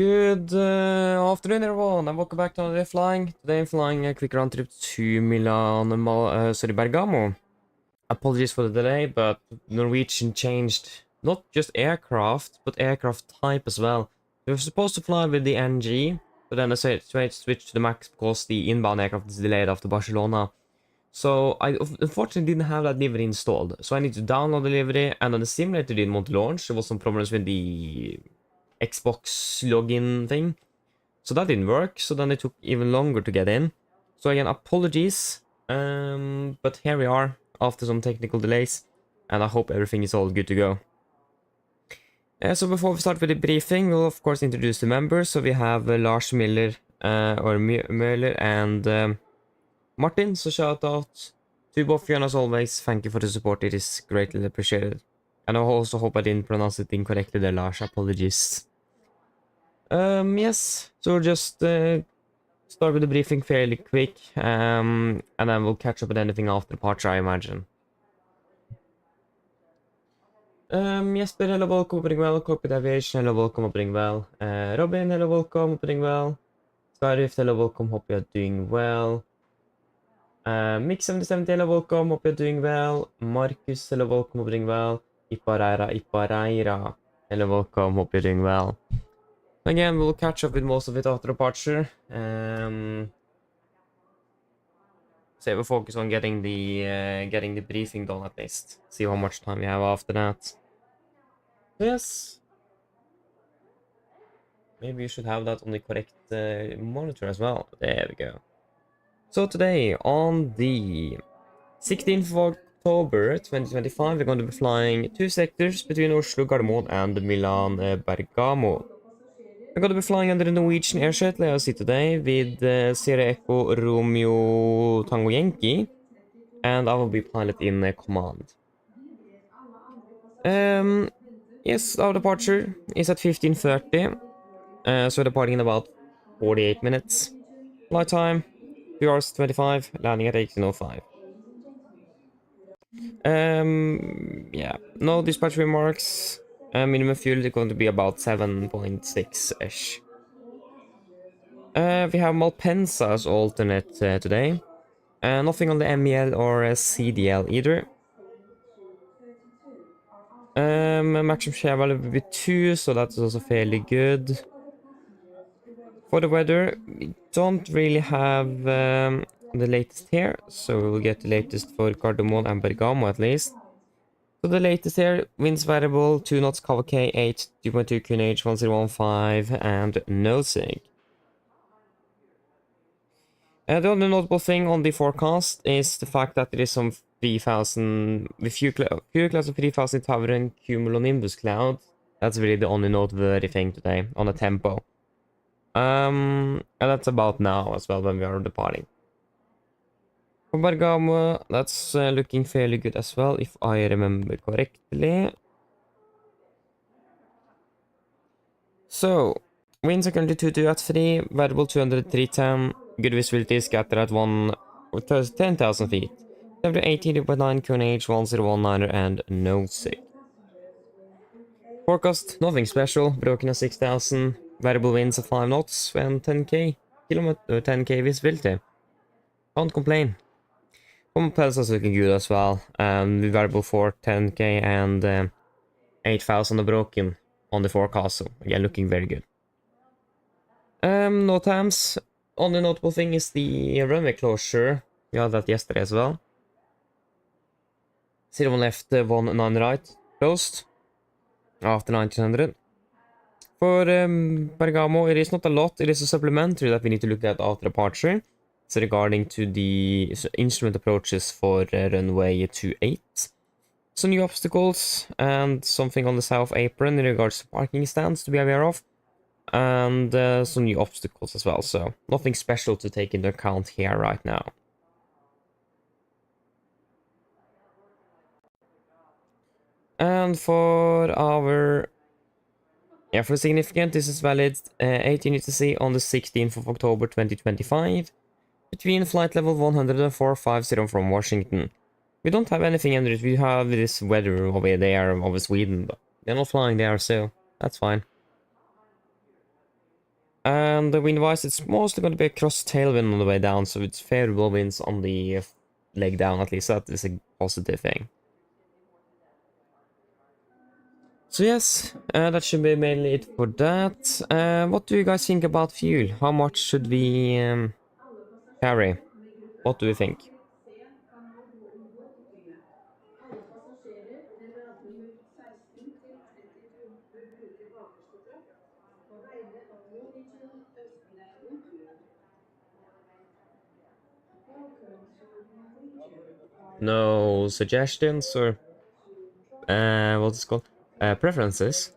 Good afternoon, everyone, and welcome back to another day flying. Today I'm flying a quick round trip to Milan, Bergamo. Apologies for the delay, but Norwegian changed not just aircraft, but aircraft type as well. We were supposed to fly with the NG, but then I switched to the MAX because the inbound aircraft is delayed after Barcelona. So I unfortunately didn't have that livery installed, so I need to download the livery, and then the simulator didn't want to launch. There was some problems with the Xbox login thing. So that didn't work, so then it took even longer to get in. So again, apologies, but here we are after some technical delays, and I hope everything is all good to go. So before we start with the briefing, we'll of course introduce the members. So we have Lars Miller, Møller and Martin, so shout out to both of you, and as always, thank you for the support, it is greatly appreciated. And I also hope I didn't pronounce it incorrectly there, Lars, apologies. Yes, so we'll just start with the briefing fairly quick, and then we'll catch up with anything after departure, I imagine. Jesper, hello, welcome, opening well. Cockpit Aviation, hello, welcome, opening well. Robin, hello, welcome, opening well. Skyrift, hello, welcome, hope you're doing well. Mix77, hello, welcome, hope you're doing well. Marcus, hello, welcome, opening well. Ipareira, hello, welcome, hope you're doing well. Again, we'll catch up with most of it after departure. So we'll focus on getting the briefing done at least. See how much time we have after that. Yes. Maybe you should have that on the correct monitor as well. There we go. So today, on the 16th of October 2025, we're going to be flying 2 sectors between Oslo, Gardermoen and Milan, Bergamo. We're going to be flying under the Norwegian air shuttle AOC today with Sierra Echo Romeo Tango Yankee, and I will be pilot in command. Yes, our departure is at 15:30, so departing in about 48 minutes. Flight time 2 hours 25, landing at 18:05. Yeah, no dispatch remarks. Minimum fuel is going to be about 7.6-ish. We have Malpensa as alternate today. Nothing on the MEL or CDL either. Maximum share value will be 2, so that's also fairly good. For the weather, we don't really have the latest here, so we'll get the latest for Gardermoen and Bergamo at least. So the latest here, winds variable, 2 knots, cover K8, 2.2 QNH, 1015, and no SIG. The only notable thing on the forecast is the fact that there is some 3000, with few clouds of 3000 towering cumulonimbus cloud. That's really the only noteworthy thing today on the tempo. And that's about now as well when we are departing. For Bergamo, that's looking fairly good as well, if I remember correctly. So, winds are currently 22 at 3, variable 200 310, good visibility, scatter at 10,000 feet. Temperature 18.9, QNH 1019, and no SIG. Forecast, nothing special, broken at 6,000, variable winds at 5 knots, and 10k visibility. Can't complain. Pelsa is looking good as well, with variable for 10k and 8,000 broken on the forecast, so again looking very good. No times. Only notable thing is the runway closure. We had that yesterday as well. 01 left, 19 right, closed after 1900. For Bergamo, it is not a lot, it is a supplementary that we need to look at after departure. It's regarding to the instrument approaches for runway 28. Some new obstacles and something on the south apron in regards to parking stands to be aware of. And some new obstacles as well, so nothing special to take into account here right now. And for our... Yeah, for significant, this is valid 18 UTC on the 16th of October 2025. Between flight level 10450 from Washington. We don't have anything under it, we have this weather over there over Sweden, but they're not flying there, so that's fine. And the wind-wise, it's mostly going to be a cross tailwind on the way down, so it's favorable winds on the leg down, at least. That is a positive thing. So yes, that should be mainly it for that. What do you guys think about fuel? How much should we carry? What do you think? No suggestions or what's it called? Preferences?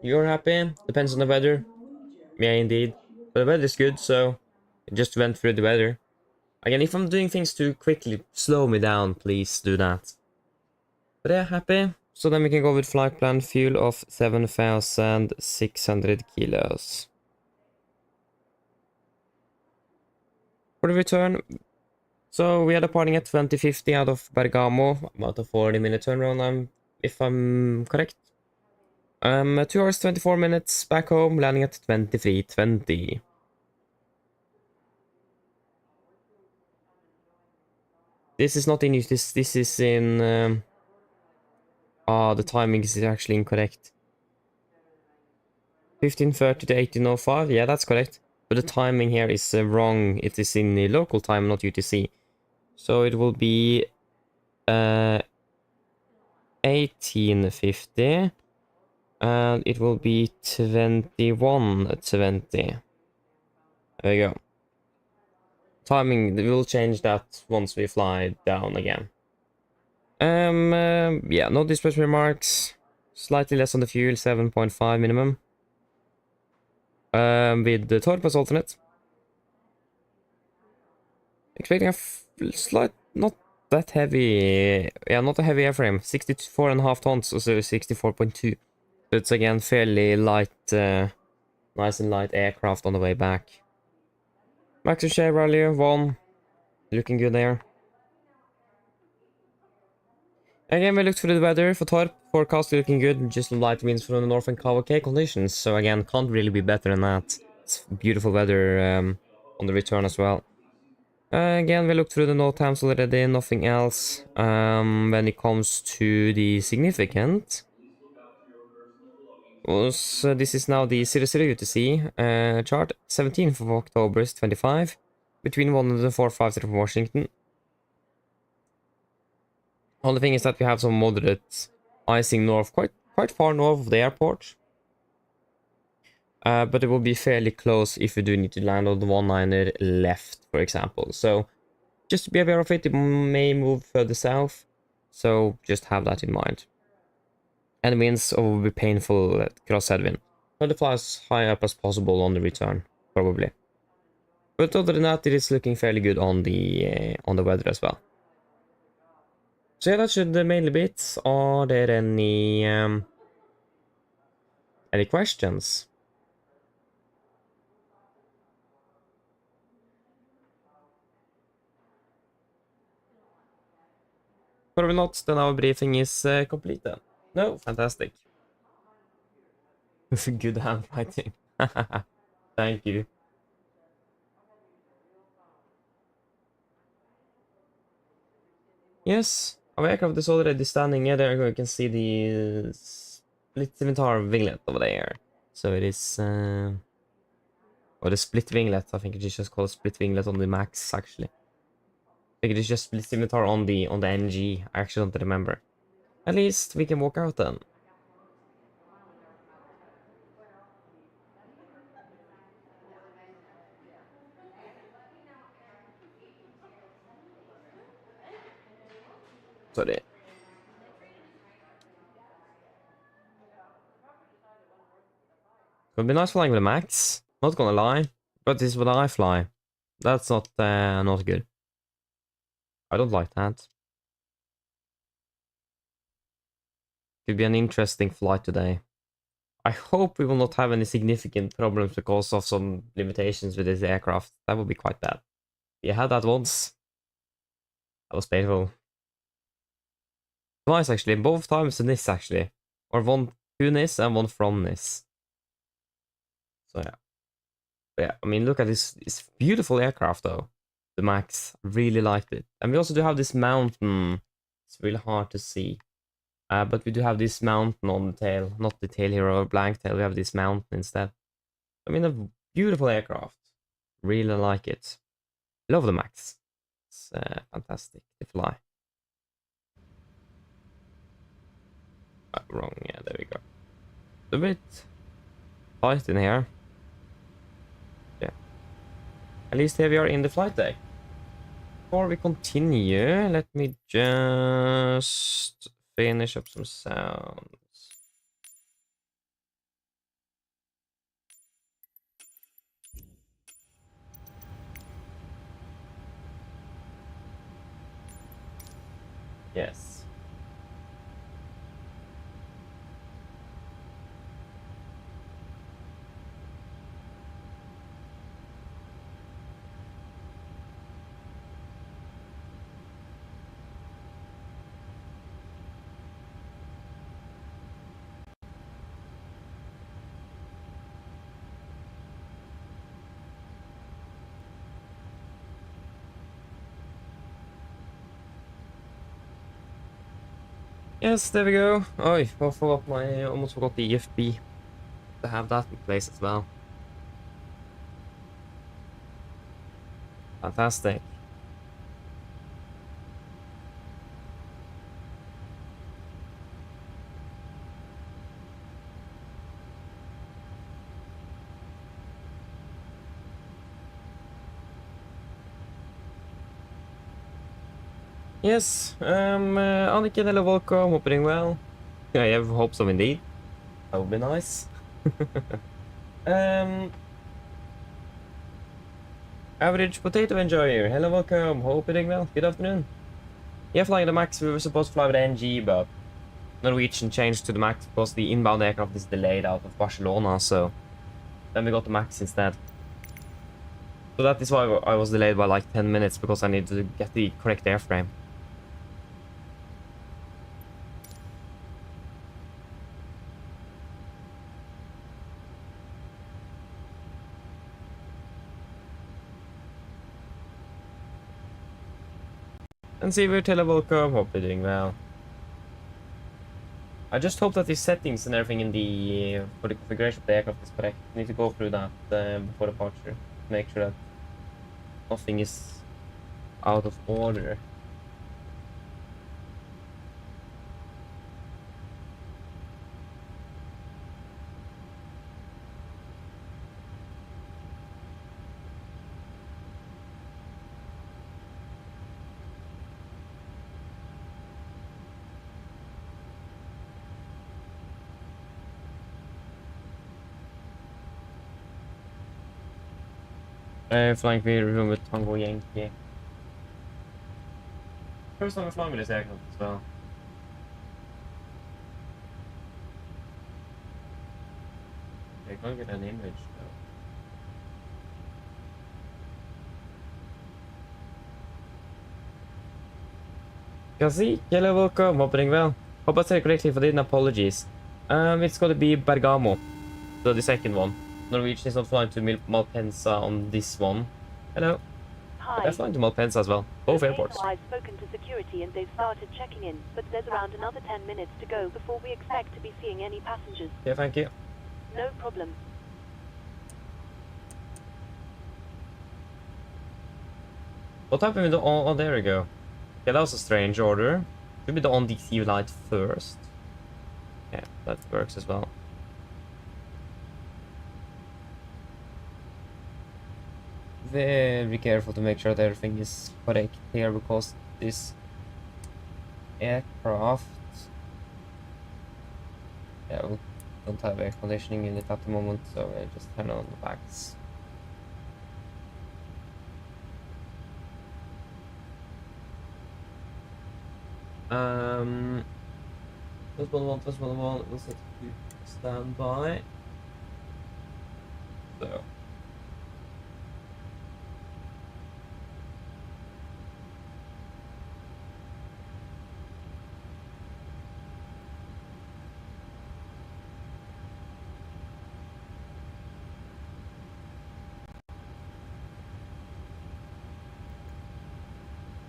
You're happy? Depends on the weather. Yeah, indeed. But the weather's good, so I just went through the weather. Again, if I'm doing things too quickly, slow me down, please do that. But yeah, happy. So then we can go with flight plan fuel of 7,600 kilos. For the return, so we are departing at 2050 out of Bergamo, about a 40-minute turnaround, if I'm correct. 2 hours 24 minutes back home, landing at 23:20. This is not in use. This is in. The timing is actually incorrect. 15:30 to 18:05. Yeah, that's correct. But the timing here is wrong. It is in the local time, not UTC. So it will be 18:50, and it will be 21:20. There we go. Timing, we'll change that once we fly down again. Yeah, no dispatch remarks. Slightly less on the fuel, 7.5 minimum. With the torp as alternate. Expecting a slight, not that heavy, yeah, not a heavy airframe. 64.5 tons, so 64.2. But it's again fairly light, nice and light aircraft on the way back. Max share value 1. Looking good there. Again, we looked for the weather for Torp. Forecast looking good, just light winds from the north and okay conditions. So again, can't really be better than that. It's beautiful weather on the return as well. Again, we looked through the note times already, nothing else. When it comes to the significant, this is now the 00 UTC chart, 17th of October 25, between 104.50 from Washington. Only thing is that we have some moderate icing north, quite far north of the airport. But it will be fairly close if you do need to land on the 19er left, for example. So just to be aware of it, it may move further south. So just have that in mind. And winds will be painful at cross-headwind. Try to fly as high up as possible on the return, probably. But other than that, it is looking fairly good on the weather as well. So yeah, that should mainly be it. Are there any questions? Probably not, then our briefing is complete then. No, fantastic. Good handwriting. Thank you. Yes, our aircraft is already standing. Yeah, there you can see the split scimitar winglet over there. So it is, or the split winglet. I think it is just called split winglet on the Max, actually. I think it is just split scimitar on the NG. I actually don't remember. At least we can walk out then. Sorry. It would be nice flying with a Max. Not gonna lie, but this is what I fly. That's not good. I don't like that. Could be an interesting flight today. I hope we will not have any significant problems because of some limitations with this aircraft. That would be quite bad. We had that once. That was painful. Twice actually, both times in this actually. Or one to NIS and one from NIS. So yeah. But yeah, I mean, look at this. It's beautiful aircraft though. The Max, really liked it. And we also do have this mountain. It's really hard to see. But we do have this mountain on the tail. Not the tail here or blank tail. We have this mountain instead. I mean, a beautiful aircraft. Really like it. Love the Max. It's fantastic to fly. Wrong, yeah, there we go. A bit tight in here. Yeah. At least here we are in the flight deck. Before we continue, let me just finish up some sounds. Yes. Yes, there we go. Oh, I almost forgot the EFB. To have that in place as well. Fantastic. Yes, Anniken, hello, welcome. Hope you're doing well. I have hopes so indeed. That would be nice. Average potato enjoyer, hello, welcome. Hope you're doing well. Good afternoon. Yeah, flying the Max, we were supposed to fly with NG, but Norwegian changed to the Max because the inbound aircraft is delayed out of Barcelona, so then we got the Max instead. So that is why I was delayed by like 10 minutes, because I needed to get the correct airframe. And see, we're welcome. Hope you're doing well. I just hope that the settings and everything in the for the configuration of the aircraft is correct. I need to go through that before departure. Make sure that nothing is out of order. Flying room with Tango Yankee. First time I'm flying with this aircraft as well. I can't get an image though. Kazi, hello, welcome. Hope you're doing well. Hope I said it correctly. If I didn't, apologies. It's gonna be Bergamo, so the second one. Norwegian is not flying to Malpensa on this one. Hello. Hi. They're flying to Malpensa as well. Both airports. I've spoken to security and they've started checking in, but there's around another 10 minutes to go before we expect to be seeing any passengers. Yeah, thank you. No problem. What happened with the oh, there we go. Yeah, that was a strange order. Should be the on DC light first. Yeah, that works as well. Very careful to make sure that everything is correct here, because this aircraft, yeah, we don't have air conditioning in it at the moment, so I just turn on the backs. This one, we'll set to standby. So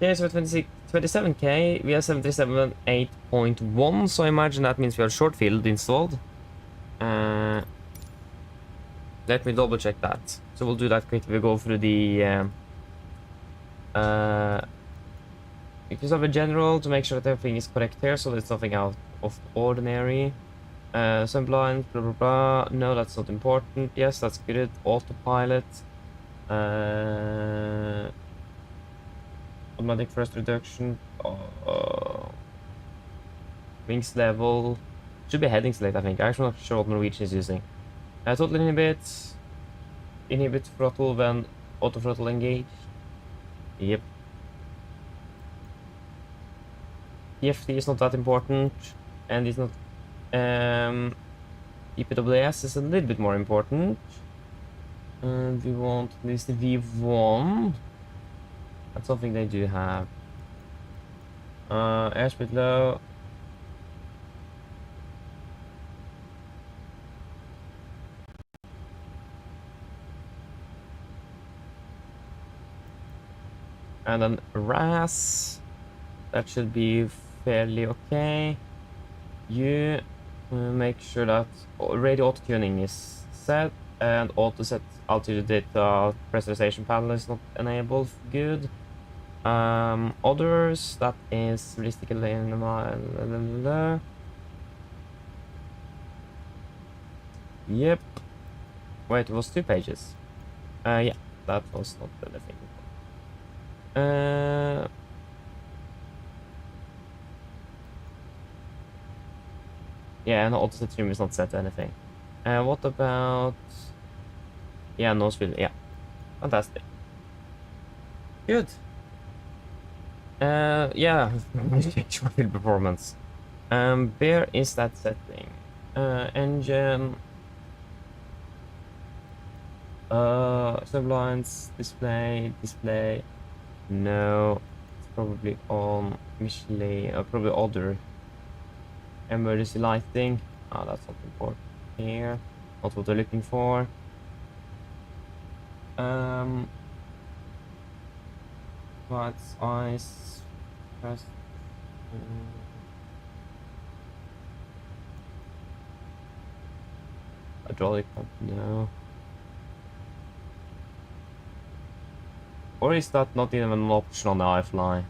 Okay, so 27k, we have 737 8.1, so I imagine that means we have short field installed. Let me double check that. So we'll do that quickly. We'll go through the because of a general to make sure that everything is correct here, so there's nothing out of the ordinary. Sunblind, blah blah blah. No, that's not important. Yes, that's good. Autopilot. Automatic thrust reduction. Wings level. Should be heading select, I think. I'm actually not sure what Norwegian is using. Total inhibit. Inhibit throttle when auto throttle engaged. Yep. PFD is not that important, and it's not. EPWS is a little bit more important. And we want this V1. That's something they do have. Airspeed low. And then RAS. That should be fairly okay. You make sure that radio auto tuning is set and auto set altitude data pressurization panel is not enabled. Good. Others, that is realistically in the yep. Wait, it was 2 pages. Yeah, that was not anything. Yeah, and auto set stream is not set to anything. What about... Yeah, no speed. Yeah, fantastic. Good. Yeah, short field performance. Where is that setting? Engine. Sublines, display. No, it's probably on Michelin, probably other. Emergency lighting. Ah, that's not important here. Not what they're looking for. What's ice? First. Hydraulic pump, no. Or is that not even an option on the iFly?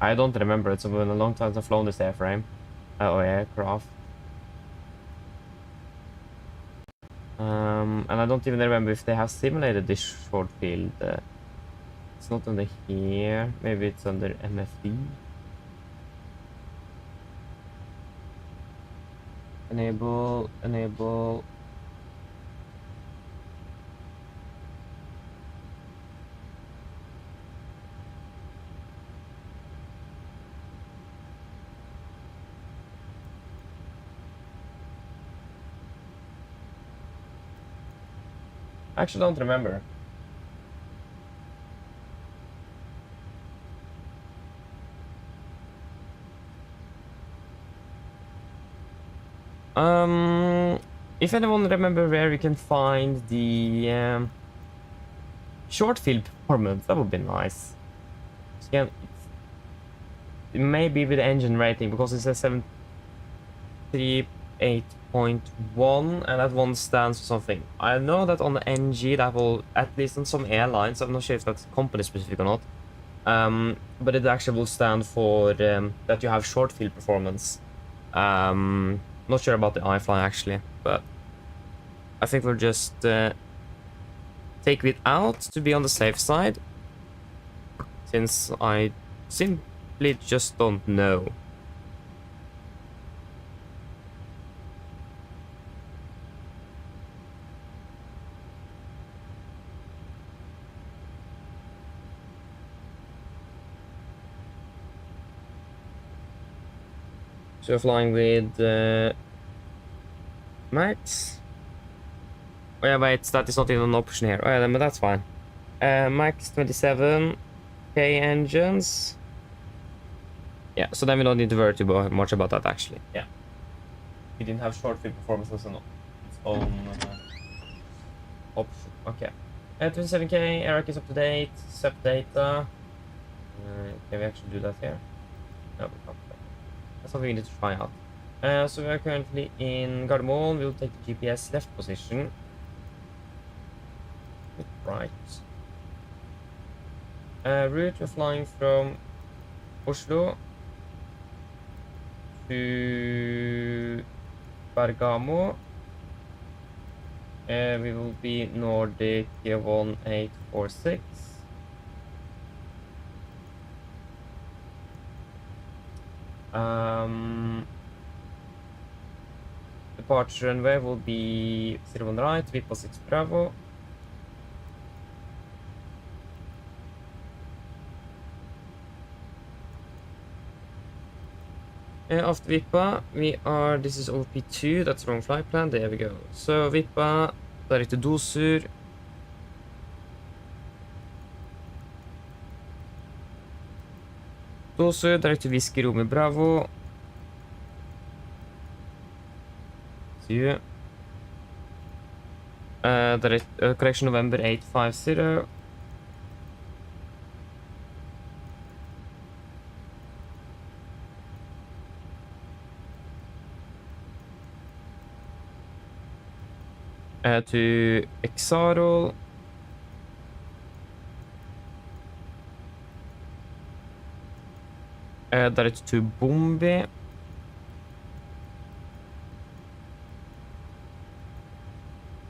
I don't remember. It's been a long time since I've flown this airframe. Or aircraft. And I don't even remember if they have simulated this short field. It's not under here. Maybe it's under MFD. Enable. I actually don't remember. If anyone remember where we can find the short field performance, that would be nice. Again, it may be with the engine rating because it says 738.1 and that one stands for something. I know that on the NG that will, at least on some airlines, I'm not sure if that's company specific or not, but it actually will stand for that you have short field performance. Not sure about the iFly actually, but I think we'll just take it out to be on the safe side, since I simply just don't know. So we're flying with Max. Oh yeah, wait, that is not even an option here. Oh yeah, but that's fine. Max 27k engines. Yeah, so then we don't need to worry too much about that actually. Yeah. We didn't have short field performance as its own option. Okay. 27k, Eric is up to date, SEP data. Can we actually do that here? No, we can't. That's something we need to try out. So we are currently in Gardermoen. We'll take the GPS left position. Right. Route, we're flying from Oslo to Bergamo. We will be Nordic 1846. Departure runway will be 01 right, Vipa 6 Bravo. After Vipa, this is OP2, that's wrong flight plan, there we go. So Vipa, direct to Dosur. Dosur, direct to Whiskey Romeo Bravo. See you. Direct, correction November 850. To Exarol. Direct to Bombi.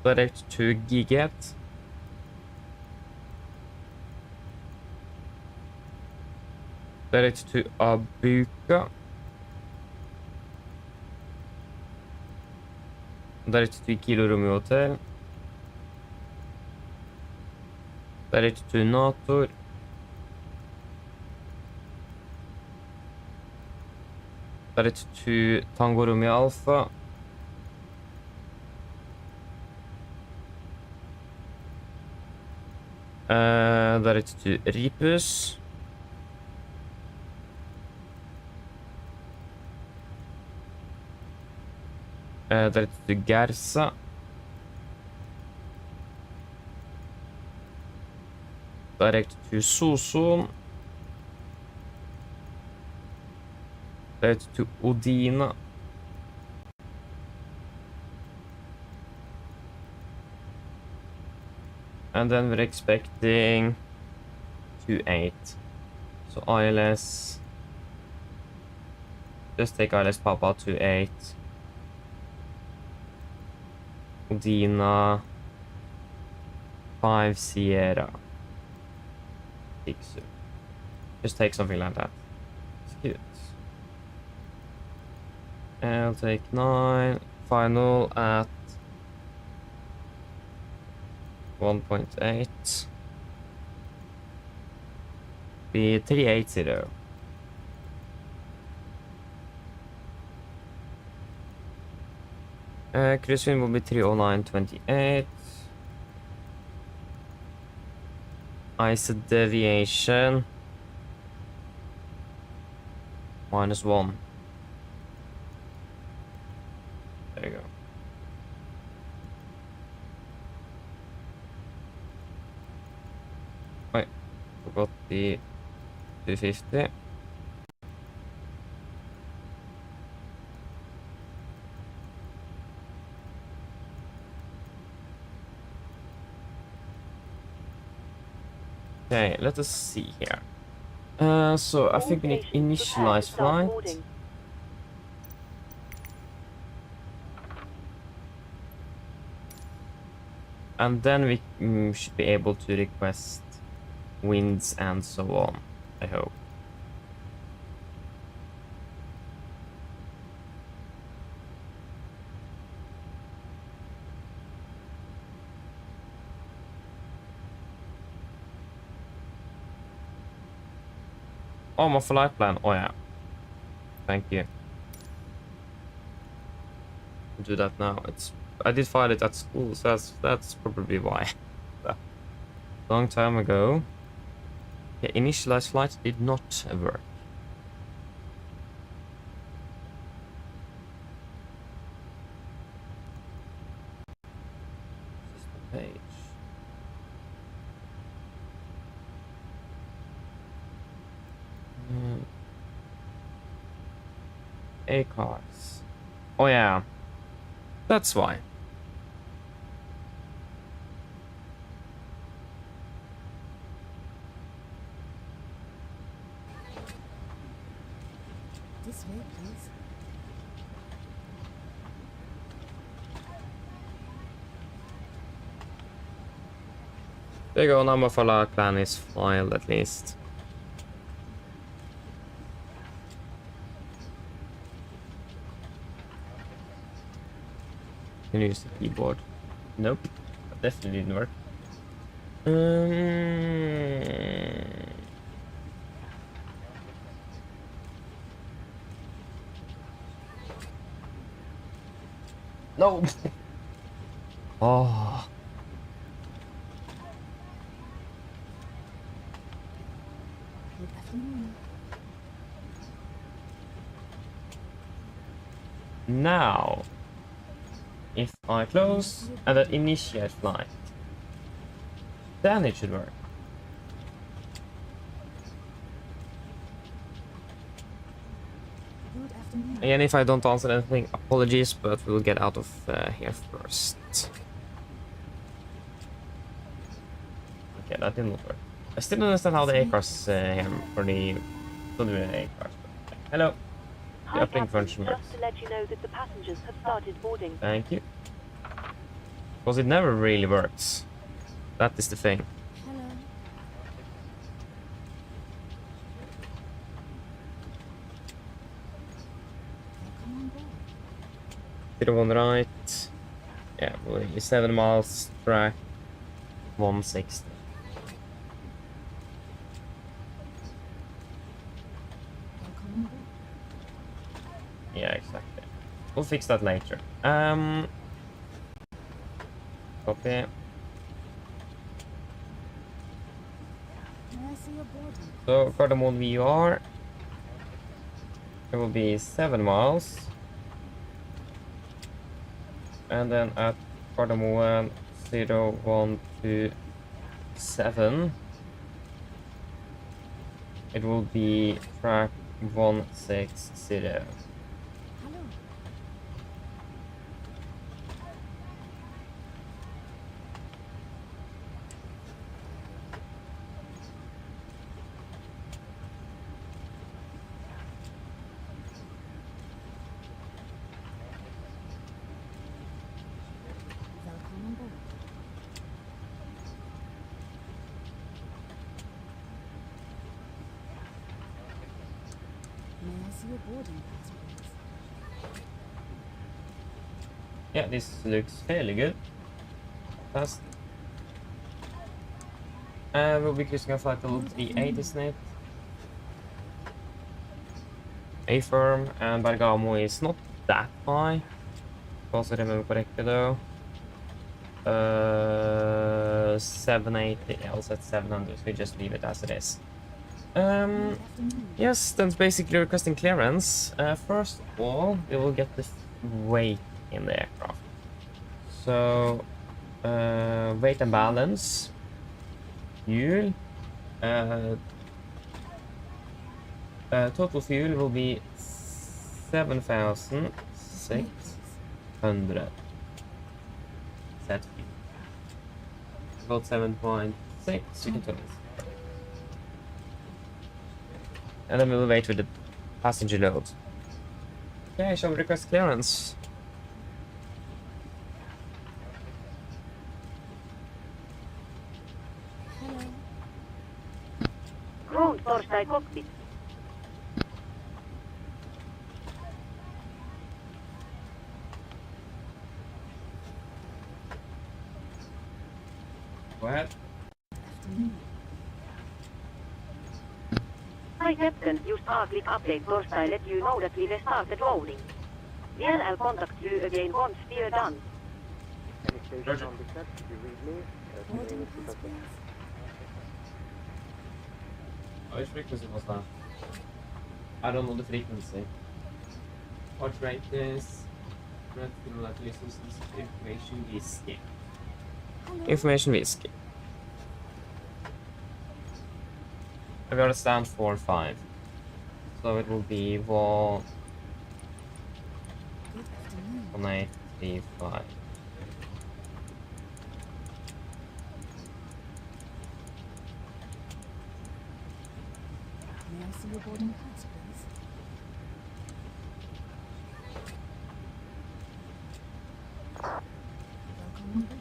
Direct to Giget. Direct to Abuka. Direct to Kilo Romeo Hotel. Direct to Nator. Direct to Tango Romeo Alpha. Direct to Ripus. Direct to Gersa. Direct to Soson. Direct to Odina. And then we're expecting 28. So ILS. Just take ILS Papa 28. Odina. 5 Sierra. 6. Just take something like that. It's cute. I'll take 9. Final at 1.8. Be 380. Cruise wind will be 309.28. ISO deviation -1. There you go. Wait, forgot the 250. Okay, let us see here. So I think we need initialize flight. And then we should be able to request winds and so on, I hope. Oh, my flight plan. Oh yeah. Thank you. Do that now. It's I did file it at school, so that's probably why. Long time ago. Yeah, initialized flight did not work. Page. A cars. Oh yeah, that's why. This way, please. There you go, now my follow plan is filed at least. Can you use the keyboard? Nope, that definitely didn't work. No. Oh. Good afternoon. Now, if I close and then initiate flight, then it should work. Good afternoon. Again, if I don't answer anything, apologies, but we'll get out of here first. Okay, that did not work. I still don't understand how the A-cars here for the A-cars. Hello. Hi, The uplink Captain. function works. Just to let you know that the passengers have started boarding. Thank you. Because it never really works. That is the thing. Hello. Welcome on board. 0 on the right. Yeah, well, 7 miles, track 160. Welcome on board. Yeah, exactly. We'll fix that later. Copy. May I see your boarding? So, Cardamom VR. It will be 7 miles. And then at Cardamom 0, 1, 2, 7. It will be track 160. Hello. Welcome on board. May I see your boarding pass, please? Yeah, this looks fairly good. Fast. We'll be cruising a flight to the 8, isn't it? A-firm and Bergamo is not that high. If I also remember correctly though. 780, yeah, also at 700, so we just leave it as it is. Good afternoon. Yes, that's basically requesting clearance. First of all, we will get the weight in the aircraft. So, weight and balance, fuel. Total fuel will be 7,600. Set fuel. About 7.6, you can tell this. And then we'll wait with the passenger load. Okay, shall we request clearance? Hello. Ground Torstai cockpit. Go ahead. Afternoon. Hi Captain, just click update Torstai let you know that we restarted loading. VLL contact you again once we're done. Roger. Boarding pass, please. Which frequency was that? I don't know the frequency. Heart rate is... Information whiskey. Hello. Information whiskey. We got a stand 4-5. So it will be 1, Good afternoon. 8, 3, 5. May I see your boarding pass, please? Welcome on board.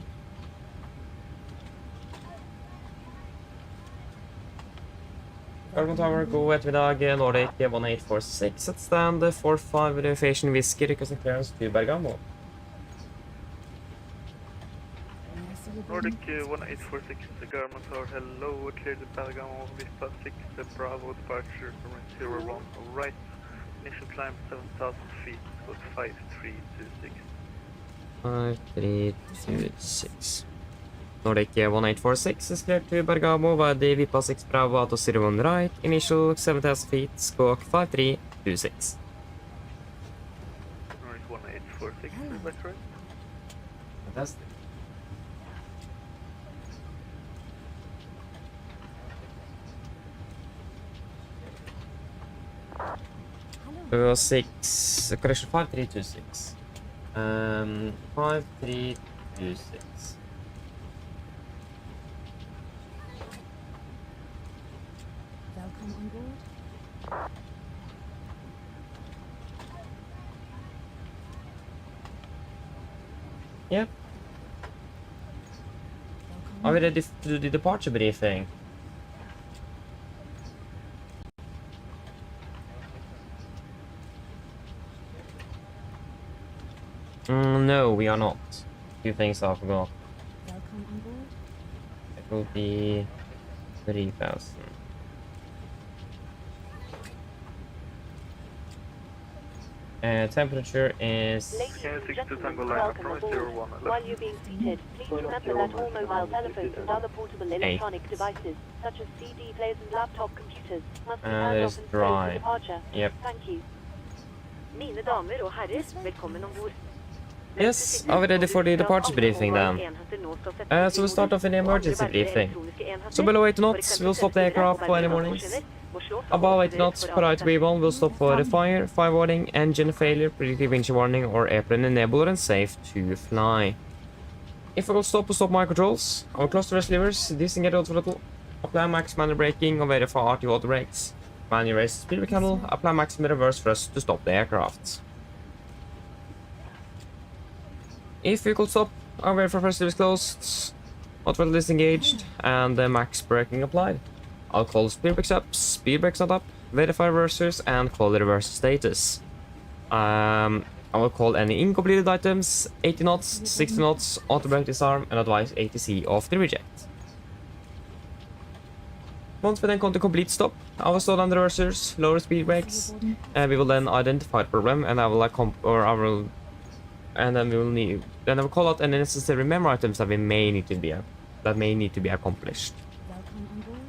Cargo Tower, go ettermiddag, Nordic 1846 at stand 4-5 Elevation Whiskey, request clearance to Bergamo. May I see your Nordic boarding pass, please? 1846, the Garment Tower, hello, clear the Bergamo, Vispa 6, the Bravo departure from 01, right, initial climb 7,000 feet, code 5326. 5326. Nordic 1846 is cleared to Bergamo via the Vipa 6 Bravo out of 01 right, initial 7000 feet, squawk 5326. Nordic 1846, is that correct? Fantastic. Hello. 6, correction 5326. 5326. Welcome on board. Yep. Welcome Are we on ready to do the departure briefing? No, we are not. Two things I forgot. Welcome on board. It will be 3000. Temperature is... Ladies and 6 to gentlemen, Tango Line, welcome approach aboard. 01. While you're being seated, please remember that all mobile telephones and other portable electronic devices, such as CD players and laptop computers, must be turned there's off and safe dry. for departure. Yep. Thank you. Mine damer og herrer, velkommen ombord. Yes, are we ready for the departure briefing then? So we'll start off in the emergency briefing. So below 8 knots, we'll stop the aircraft for any warnings. Above 8 knots, priority B1 will stop for the fire warning, engine failure, predictive engine warning, or airplane enabler and safe to fly. If we will stop my controls, I will close the rest levers, disengage the throttle, apply max manual braking, or verify RTO auto brakes. Manual raise speed brake handle, apply maximum reverse thrust to stop the aircraft. If vehicle stop, our verify first levers closed, auto throttle disengaged, and max braking applied. I'll call speed brakes up, speed brakes not up, verify reversers, and call the reverse status. I will call any incompleted items, 80 knots, 60 knots, auto brake disarm, and advise ATC of the reject. Once we then come to complete stop, I will slow down the reversers, lower speed brakes, and we will then identify the problem, and I will then I will call out any necessary memo items that may need to be accomplished. Welcome on board.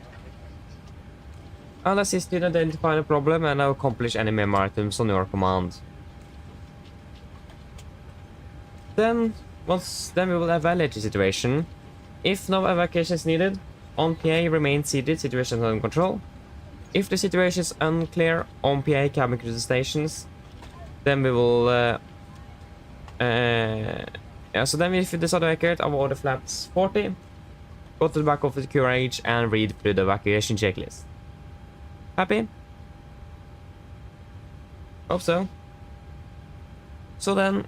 I'll assist you in identifying the problem, and I'll accomplish any memo items on your command. Then we will evaluate the situation. If no evacuation is needed, on PA remain seated, situation is under control. If the situation is unclear, on PA cabin crew to stations, then we will so then if you decide to evacuate, I will order flaps 40, go to the back of the QRH and read through the evacuation checklist. Happy? Hope so. So then,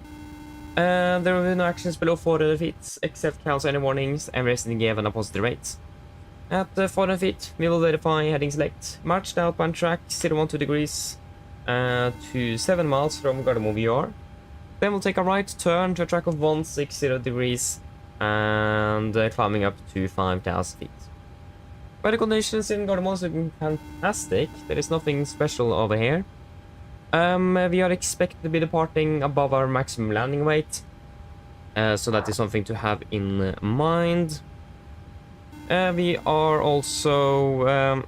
there will be no actions below 400 feet, except cancel any warnings and resting given a positive rate. At 400 feet, we will verify heading select. March the outbound track 012 degrees to 7 miles from Gardermoen VR. Then we'll take a right turn to a track of 160 degrees and climbing up to 5,000 feet. Weather conditions in Gardermoen are looking fantastic. There is nothing special over here. We are expected to be departing above our maximum landing weight. So that is something to have in mind. We are also...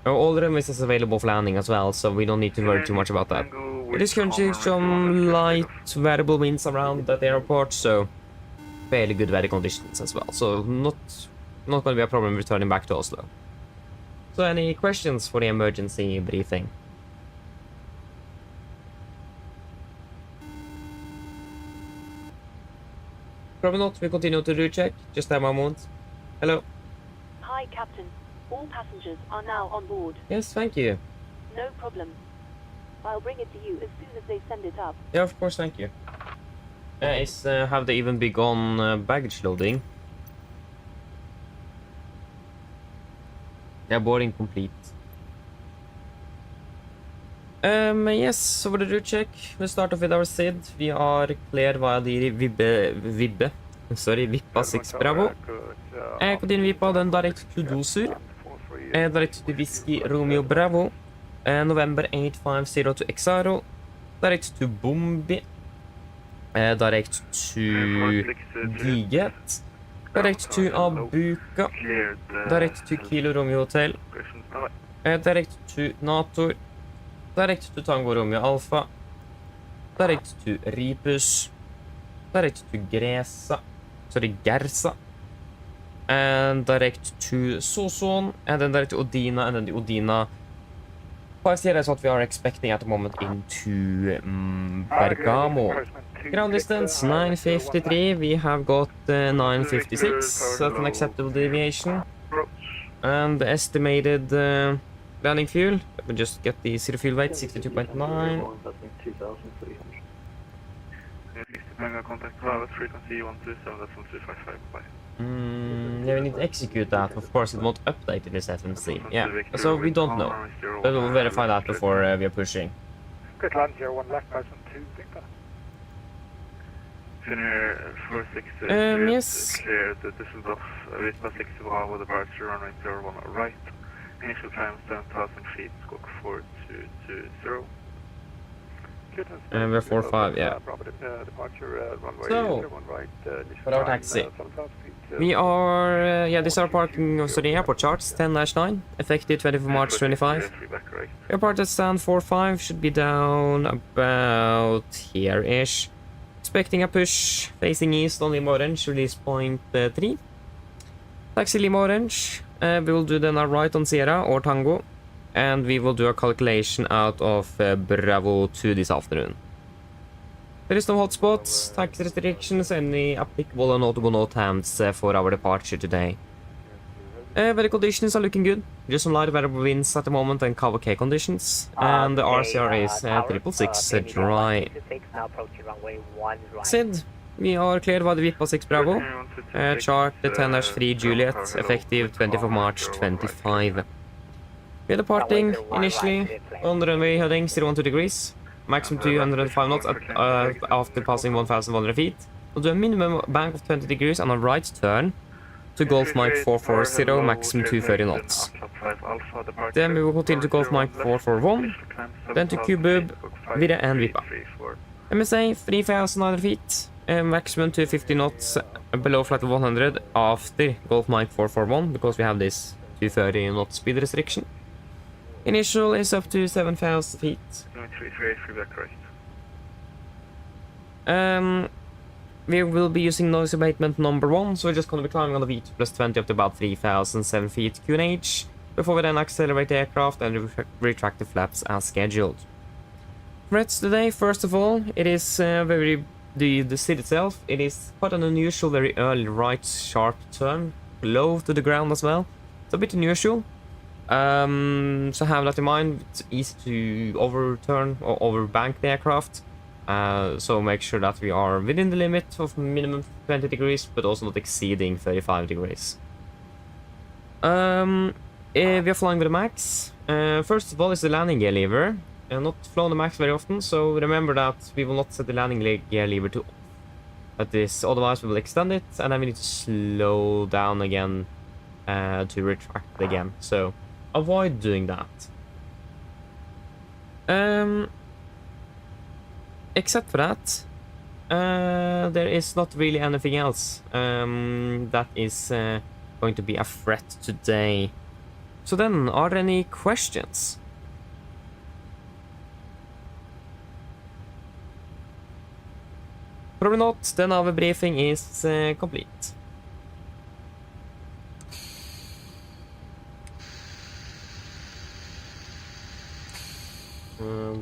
all the runways is available for landing as well, so we don't need to worry too much about that. It is currently some light variable winds around that airport, so fairly good weather conditions as well. So not going to be a problem returning back to Oslo. So any questions for the emergency briefing? Probably not. We continue to do check. Just a moment. Hello. Hi, Captain. All passengers are now on board. Yes, thank you. No problem. I'll bring it to you as soon as they send it up. Yeah, of course, thank you. Have they even begun baggage loading? Yeah, boarding complete. Yes, so for the route check, we'll start off with our SID. We are clear via the Vippa 6 Bravo. Continue Vippa, then direct to Dosur. Direct to Whiskey Romeo Bravo. November 850 to Exaro. Direct to Bombi. Direct to Diget. Direct to Abuka. Direct to Kilo Romeo Hotel. Direct to NATO. Direct to Tango Romeo Alpha. Direct to Ripus. Direct to Gersa. And direct to Soson. And then direct to Odina. And then the Odina 50 is what we are expecting at the moment into Bergamo. Ground distance 953. We have got 956. That's an acceptable deviation. And the estimated landing fuel. Let me just get the zero fuel weight 62.9. Yeah, we need to execute that. Of course, it won't update in this FMC. Yeah, so we don't know. But we'll verify that before we are pushing. Good land, 01 left, 2 Victor. Yes. Clear the Düsseldorf Vippa 6 Bravo departure runway 01 right. Initial time 7,000 feet, squawk 4220. We're 4-5, yeah. So, for our taxi, we are, this is our parking, so the airport charts, 10-9, effective 24 March 25. Airport at stand 4-5 should be down about here-ish. Expecting a push, facing east on Lima Orange, release point 3. Taxi Lima Orange, we will do then a right on Sierra or Tango. And we will do a calculation out of Bravo 2 this afternoon. There is no hotspots, tax restrictions, any applicable and notable no TAMs for our departure today. Weather conditions are looking good. Just some light variable winds at the moment and cover K conditions. And the RCR is 666 dry. SID, we are cleared by the Vippa 6 Bravo. Chart the 10-3 Juliet, effective 24 March 25. We are departing initially on the runway heading 012 degrees, maximum 205 knots after passing 1,100 feet. We'll do a minimum bank of 20 degrees on a right turn to Golf Mike 440, maximum 230 knots. Then we will continue to Golf Mike 441, then to Cubub, Vira and Vippa. MSA 3,900 feet, maximum 250 knots below flight of 100 after Golf Mike 441, because we have this 230 knot speed restriction. Initial is up to 7,000 feet. We will be using noise abatement number 1, so we're just going to be climbing on the V2 plus 20 up to about 3,007 feet QNH, before we then accelerate the aircraft and retract the flaps as scheduled. Threats today, first of all, it is the SID itself, it is quite an unusual, very early right sharp turn, low to the ground as well. It's a bit unusual. So have that in mind. It's easy to overturn or overbank the aircraft. So make sure that we are within the limit of minimum 20 degrees, but also not exceeding 35 degrees. We are flying with the max. First of all is the landing gear lever. Not flown the max very often, so remember that we will not set the landing gear lever to off. That is, otherwise we will extend it, and then we need to slow down again to retract again. So avoid doing that. Except for that, there is not really anything else that is going to be a threat today. So then, are there any questions? Probably not. Then our briefing is complete.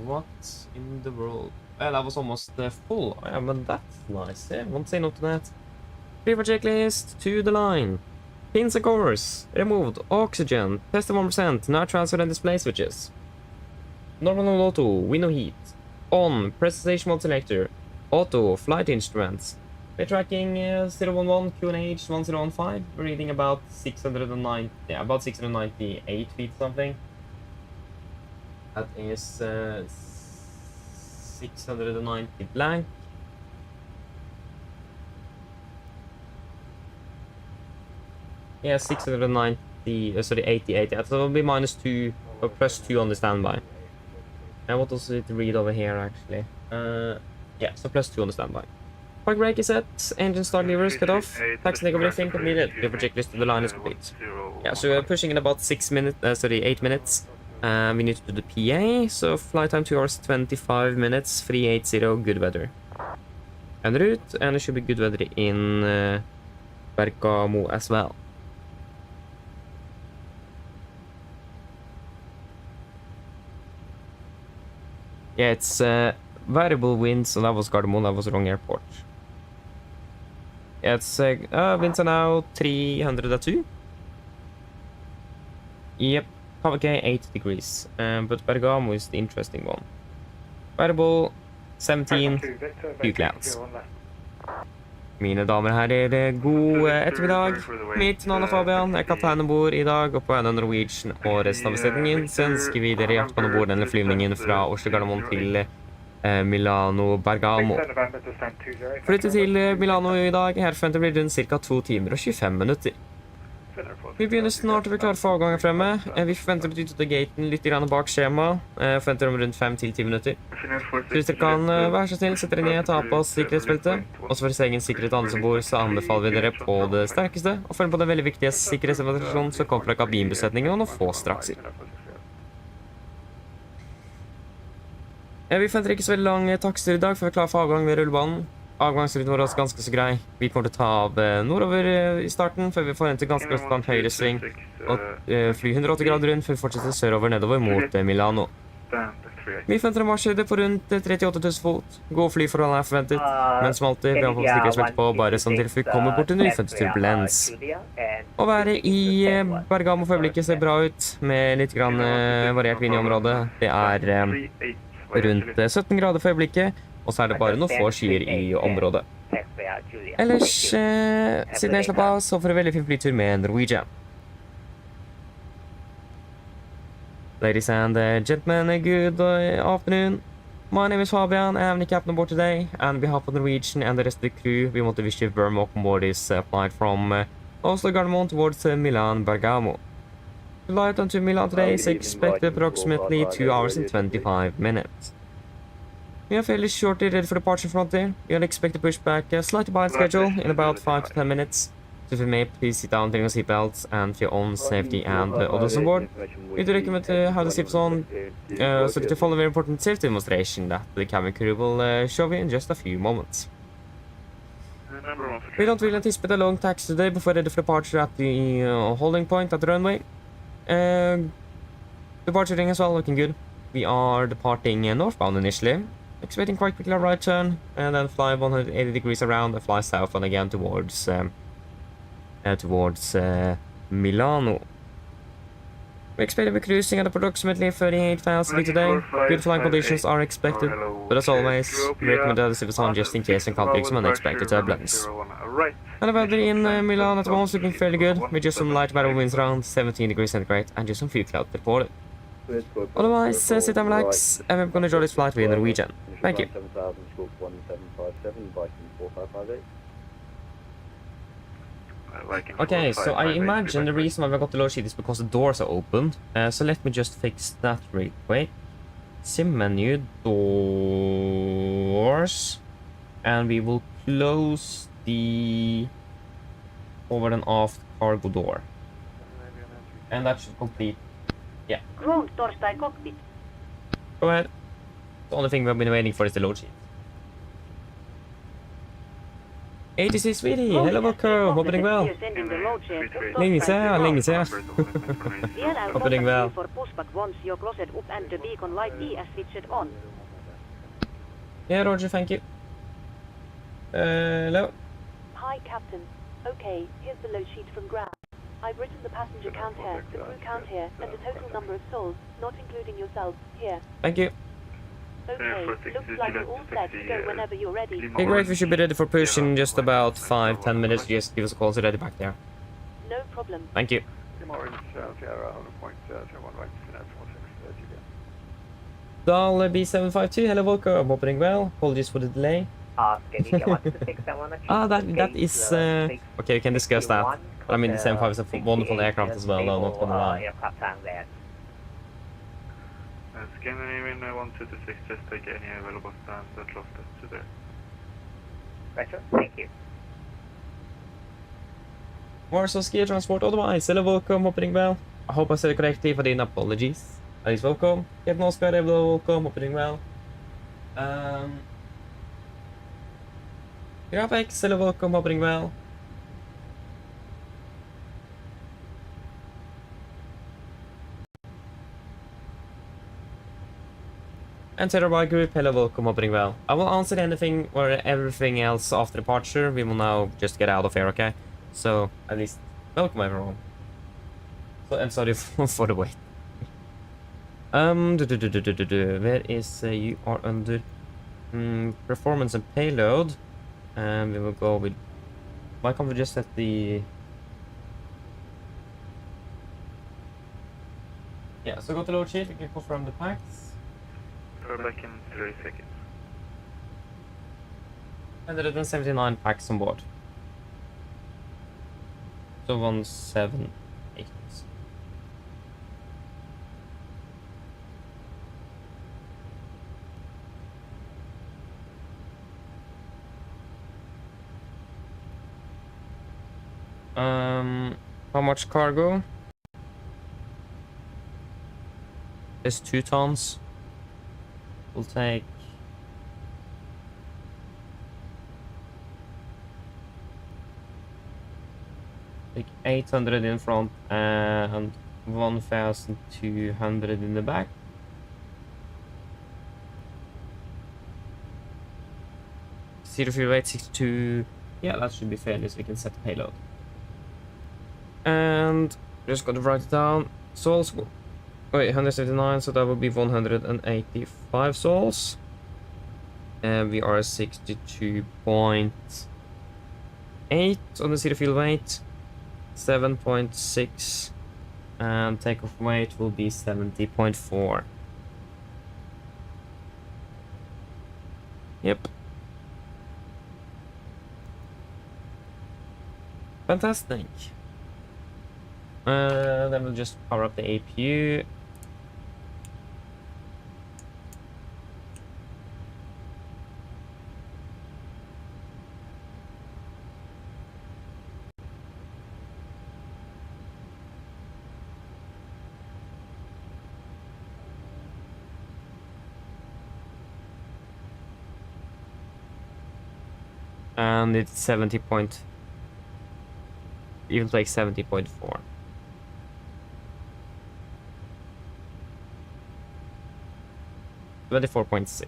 What in the world? Well, that was almost full. Yeah, but that's nice. Yeah, won't say no to that. Prefer checklist to the line. Pins and covers removed. Oxygen test 1%. Now transfer and display switches. Normal and auto. Window heat on. Press station mode selector. Auto flight instruments. We're tracking 011 QNH 1015. We're reading about 609. Yeah, about 698 feet something. That is 690 blank. Yeah, 690, sorry, 88. Yeah, so it'll be -2 or +2 on the standby. And what does it read over here actually? Yeah, so +2 on the standby. Park brake is set, engine start levers cut off, taxi leg everything completed. Paper checklist to the line is complete. Yeah, so we're pushing in about 8 minutes. We need to do the PA, so flight time 2 hours 25 minutes, 380, good weather. En route, and it should be good weather in Bergamo as well. Yeah, it's variable winds, so that was Gardermoen, that was wrong airport. Yeah, it's winds are now 302. Yep. Okay, 8 degrees, but Bergamo is the interesting one. Variable 17, few clouds. Mine damer og herrer, god ettermiddag. Mitt navn er Fabian, jeg er kaptein ombord i dag, og på Oslo Norwegian og resten av besetningen så ønsker vi dere hjertelig på ombord denne flyvningen fra Oslo Gardermoen til Milano Bergamo. Flytte til Milano i dag, her forventer blir rundt ca. 2 timer og 25 minutter. Vi begynner snart å bli klare for avgang fremme. Vi forventer å bli ute til gaten litt bak skjema. Forventer om rundt 5-10 minutter. Så hvis dere kan være så snill, sette dere ned, ta på oss sikkerhetsbeltet. Også for egen sikkerhet og andre som bor, så anbefaler vi dere på det sterkeste. Og følg på den veldig viktige sikkerhetsinformasjonen som kommer fra kabinbesetningen og noen få strakser. Vi forventer ikke så veldig lang takster i dag, for vi er klare for avgang ved rullebanen. Avgangsruten var også ganske så grei. Vi kommer til å ta av nordover i starten, før vi forventer ganske raskt en høyre sving og fly 180 grader rundt, før vi fortsetter sørover nedover mot Milano. Vi forventer en marsjhøyde på rundt 38 000 fot. Gode flyforhold er forventet, men som alltid, vi har fått sikkerhetsbelte på, bare sånn til vi kommer bort til nyfødte turbulens. Å være i Bergamo for øyeblikket ser bra ut, med litt grann variert vind i området. Det er rundt 17 grader for øyeblikket, og så er det bare noen få skyer i området. Ellers, siden jeg slapp av, så får jeg veldig fin flytur med Norwegian. Ladies and gentlemen, good afternoon. My name is Fabian, I am the captain aboard today, and on behalf of Norwegian and the rest of the crew, we want to wish you a warm welcome aboard this flight from Oslo Gardermoen towards Milan Bergamo. The flight onto Milan today is expected approximately 2 hours and 25 minutes. We are fairly shortly ready for departure from here. We expect to push back slightly behind schedule in about 5 to 10 minutes. So if you may, please sit down, take your seatbelts, and for your own safety and others on board. We do recommend to have the seats on, so that you follow a very important safety demonstration that the cabin crew will show you in just a few moments. We don't really anticipate a long taxi today before ready for departure at the holding point at the runway. Departure ring as well, looking good. We are departing northbound initially. Expecting quite quickly a right turn, and then fly 180 degrees around and fly south and again towards Milano. We expect to be cruising at approximately 38,000 feet today. Good flying conditions are expected, but as always, we recommend the seats on just in case encountering some unexpected turbulence. And the weather in Milan at the moment is looking fairly good, with just some light variable winds around 17 degrees centigrade and just some few clouds reported. Otherwise, sit and relax, and we're going to enjoy this flight with Norwegian. Thank you. Okay, so I imagine the reason why we got the low sheet is because the doors are opened. So let me just fix that real quick. Sim menu, doors. and we will close the forward and aft cargo door. And that should complete. Yeah. Ground Torstai cockpit. Go ahead. The only thing we've been waiting for is the load sheet. 86 Sweetie, hello welcome, hope you're doing well. Länge sedan. Hope you're doing well. For pushback once you're closed up and the beacon light is switched on. Yeah, Roger, thank you. Hello. Hi, Captain. Okay, here's the load sheet from Grab. I've written the passenger count here, the crew count here, and the total number of souls, not including yourself, here. Thank you. Okay, looks like you're all set to go whenever you're ready. Okay, great, we should be ready for push in just about 5-10 minutes. Just give us a call so ready back there. No problem. Thank you. Dal B752, hello welcome, hope you're doing well. Apologies for the delay. That is okay, we can discuss that. I mean, the 75 is a wonderful aircraft as well, though, not gonna lie. Scandinavian 126, just take any available stands that lost us to there. Right, thank you. Warsaw Ski Transport otherwise, hello welcome, hope you're doing well. I hope I said it correctly, if I didn't, apologies. At least welcome. Captain Oscar, hello welcome, hope you're doing well. Graphics, hello welcome, hope you're doing well. And Terrorby Group, hello, welcome, hope you're doing well. I will answer anything or everything else after departure. We will now just get out of here, okay? So, at least, welcome everyone. So, and sorry for the wait. Where is, you are under performance and payload. And we will go with, why can't we just set the... Yeah, so go to load sheet, we can confirm the packs. We're back in 30 seconds. 179 packs on board. So 178. How much cargo? It's 2 tons. We'll take like 800 in front and 1,200 in the back. Zero fuel weight 62. Yeah, that should be fairly, so we can set the payload. And just got to write it down. Souls. Wait, 179, so that would be 185 souls. And we are 62.8 on the zero fuel weight. 7.6. And takeoff weight will be 70.4. Yep. Fantastic. Then we'll just power up the APU. And it's 70 point... Even like 70.4. 24.6.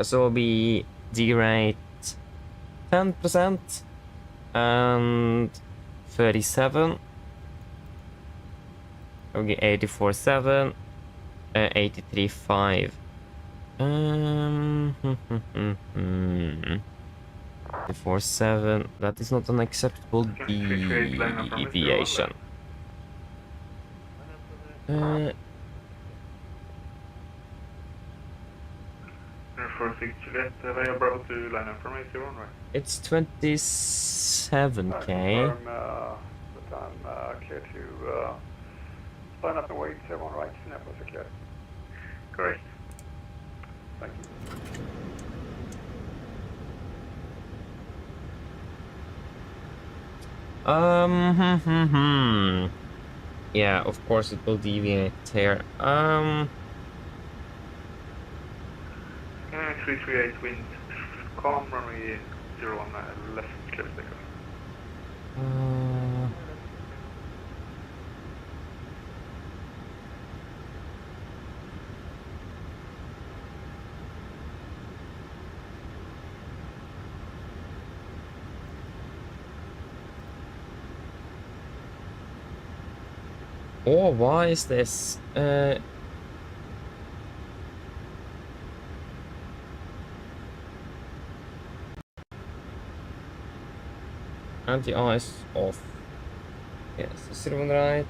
So it'll be D-rate 10% and 37. It'll be 84.7, 83.5. Before 7. That is not an acceptable Can you create line up from deviation. Uh, 46 Juliet, they are Bravo to line up from 01, right? it's 27k. Confirm that I'm clear to line up and wait. Everyone right. Networks are clear. Correct. Thank you. Yeah, of course it will deviate here. 338 wind, calm, runway 01, left, clear takeoff. Oh, why is this? Anti-ice off. Yes, 01 right.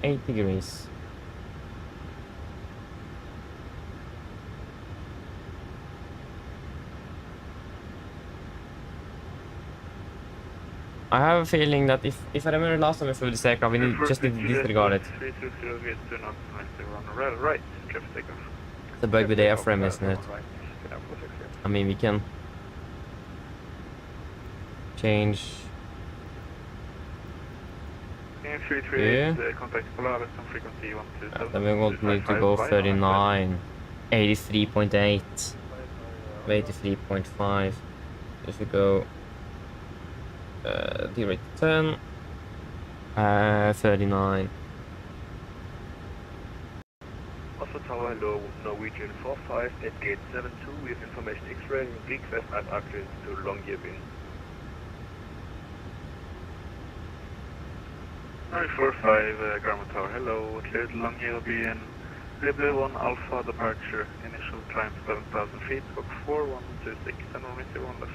$8 degrees. I have a feeling that if I remember last time we flew this aircraft, we just need to disregard it. 320 gets to not run right, clear takeoff. It's a bug with the airframe, isn't it? Right. Networks are clear. I mean, we can change. 338, contact Polaris on frequency 127. Then we're going to need to go 39. 83.8. 83.5. If we go D-rate 10. 39. Oslo Tower, hello, Norwegian 45 at gate 72 with information X-ray, request at access to Longyearbyen. 945 Grandma Tower, hello, cleared Longyearbyen, Rebel 1 Alpha departure, initial climb 7,000 feet, squawk 4126, and runway 01 left.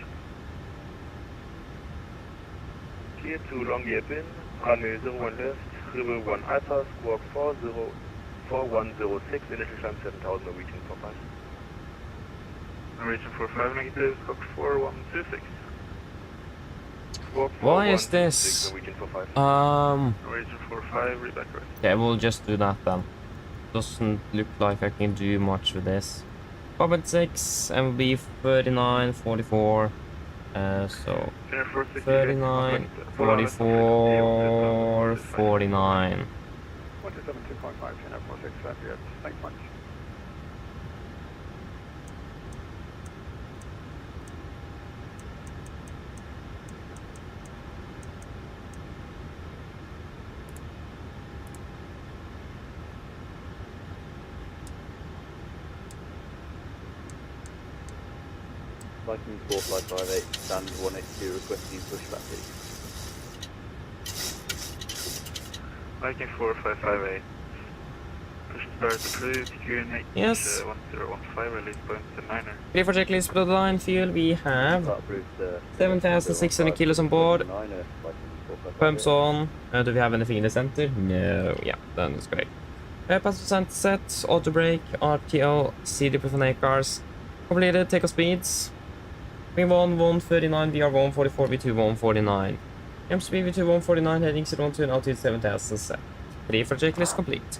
Clear to Longyearbyen, runway 01 left, Rebel 1 Alpha, squawk 4106, initial climb 7,000 Norwegian 45. Norwegian 45 negative, squawk 4126. Squawk Why is 4126, this? Norwegian 45. Norwegian 45, read back right. Yeah, we'll just do that then. Doesn't look like I can do much with this. 4.6, MB 39, 44. So 39, 44, 49. 172.5, Networks are clear. Thanks much. Viking 4558, stand 182, requesting pushback please. Viking 4558. Push start approved, QNH Yes. 1015, release point to 9er. Clear for checklist bloodline fuel. We have That approves the 7,600 kilos on board. Viking 4558. Pumps on. Do we have anything in the center? No. Yeah, then it's great. Passenger center set, auto brake, RTO, CD preferred cars. Completed, takeoff speeds. V1 139, VR 144, V2 149. MSP V2 149, heading 012 and altitude 7,000 set. Clear for checklist complete.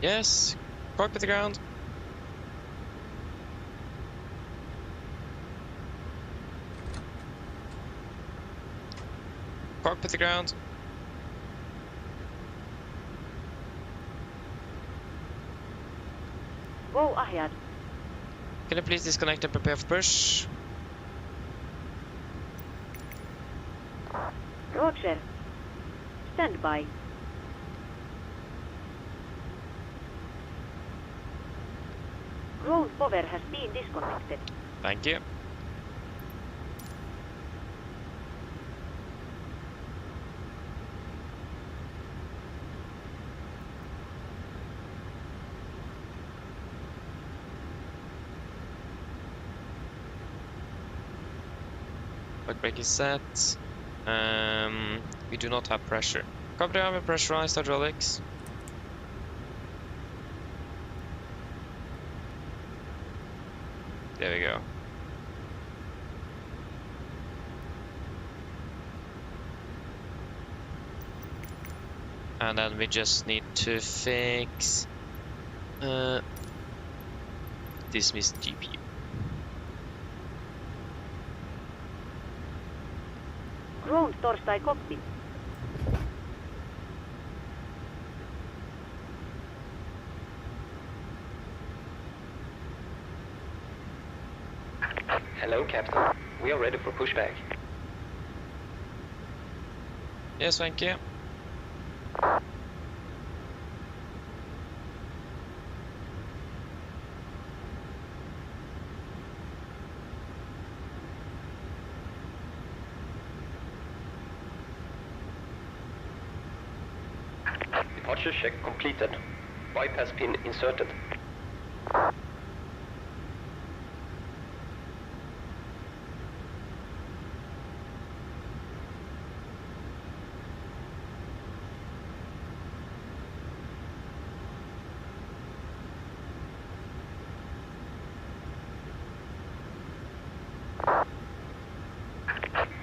Yes, cockpit to ground. Cockpit to ground. Whoa, ahead. Can you please disconnect and prepare for push? Roger. Stand by. Ground power has been disconnected. Thank you. Back brake is set. We do not have pressure. Copy, I have pressurized hydraulics. There we go. And then we just need to fix dismiss GPU. Ground torstai cockpit. Hello, Captain. We are ready for pushback. Yes, thank you. Departure check completed. Bypass pin inserted.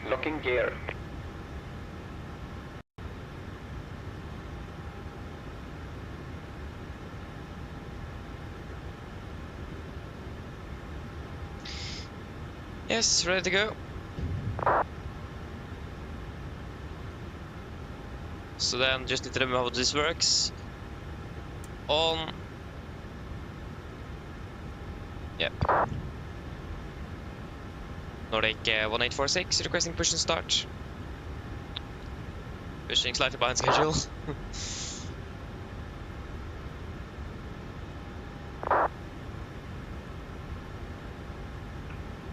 Locking gear. Yes, ready to go. So then just need to remember how this works. On. Yep. Nordic 1846 requesting push and start. Pushing slightly behind schedule.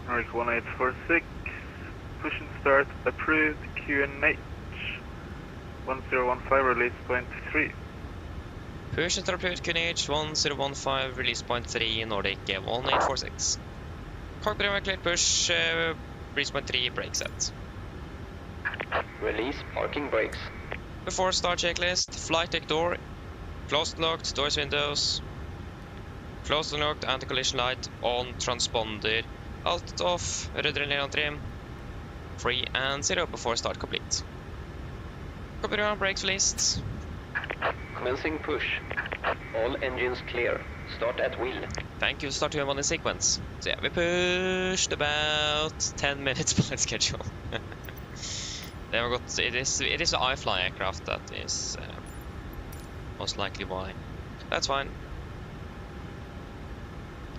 Nordic 1846, push and start approved, QNH 1015, release point 3. Push and start approved, QNH 1015, release point 3, Nordic 1846. Cockpit and cleared push, release point 3, brake set. Release parking brakes. Before start checklist, flight deck door, closed and locked, doors, windows, closed and locked, anti-collision light on, transponder, alt off, rudder near on trim, 3 and 0 before start complete. Copy around, brakes released. Commencing push. All engines clear. Start at wheel. Thank you, start to one in sequence. So yeah, we pushed about 10 minutes behind schedule. They have got, it is the iFly aircraft that is most likely why. That's fine.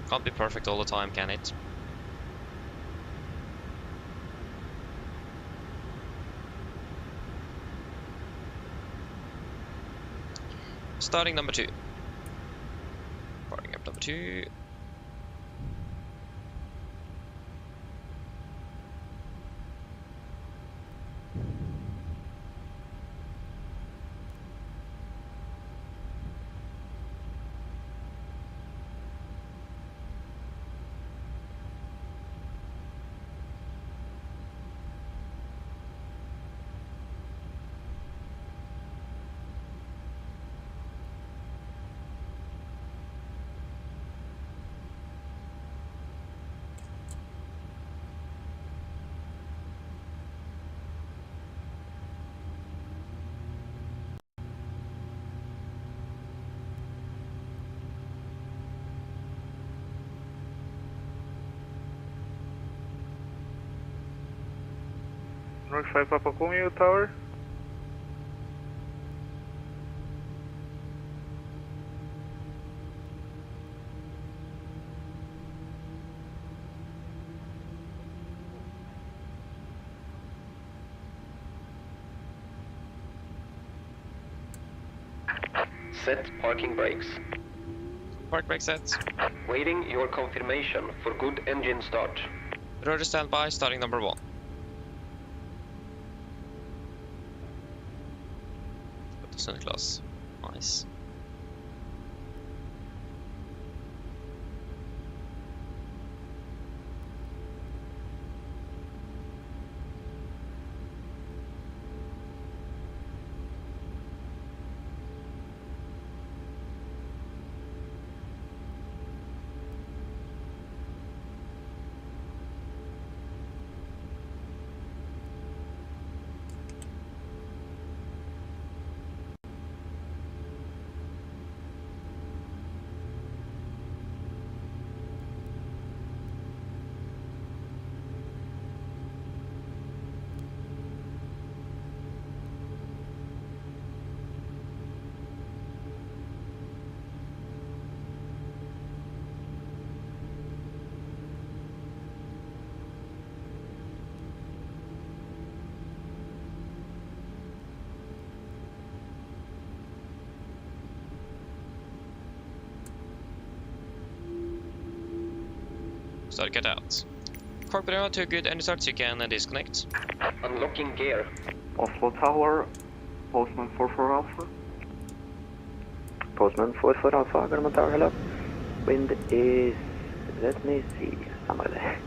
Can't be perfect all the time, can it? Starting number 2. Starting up number 2. North 5 Papa Romeo Tower. Set parking brakes. park brake set. Waiting your confirmation for good engine start. Rudder standby, starting number 1. Put the sun class. Nice. Start cut out. Corporate to a good engine start, so you can disconnect. Unlocking gear. Oslo Tower, Postman 44 Alpha. Postman 44 Alpha, Garmin Tower, hello. Wind is, let me see, somewhere there.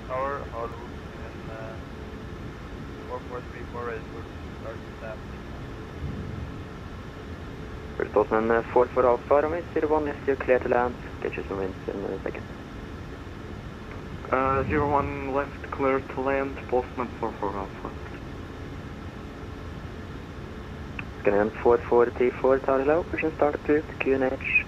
Tower, all routes in 4434 is good. Start that. First Postman 44 Alpha, runway 01, yes, you're clear to land. Get you some winds in a second. 01 left, clear to land, Postman 44 Alpha. Scanning 4434 Tower, hello. Pushing start approved, QNH.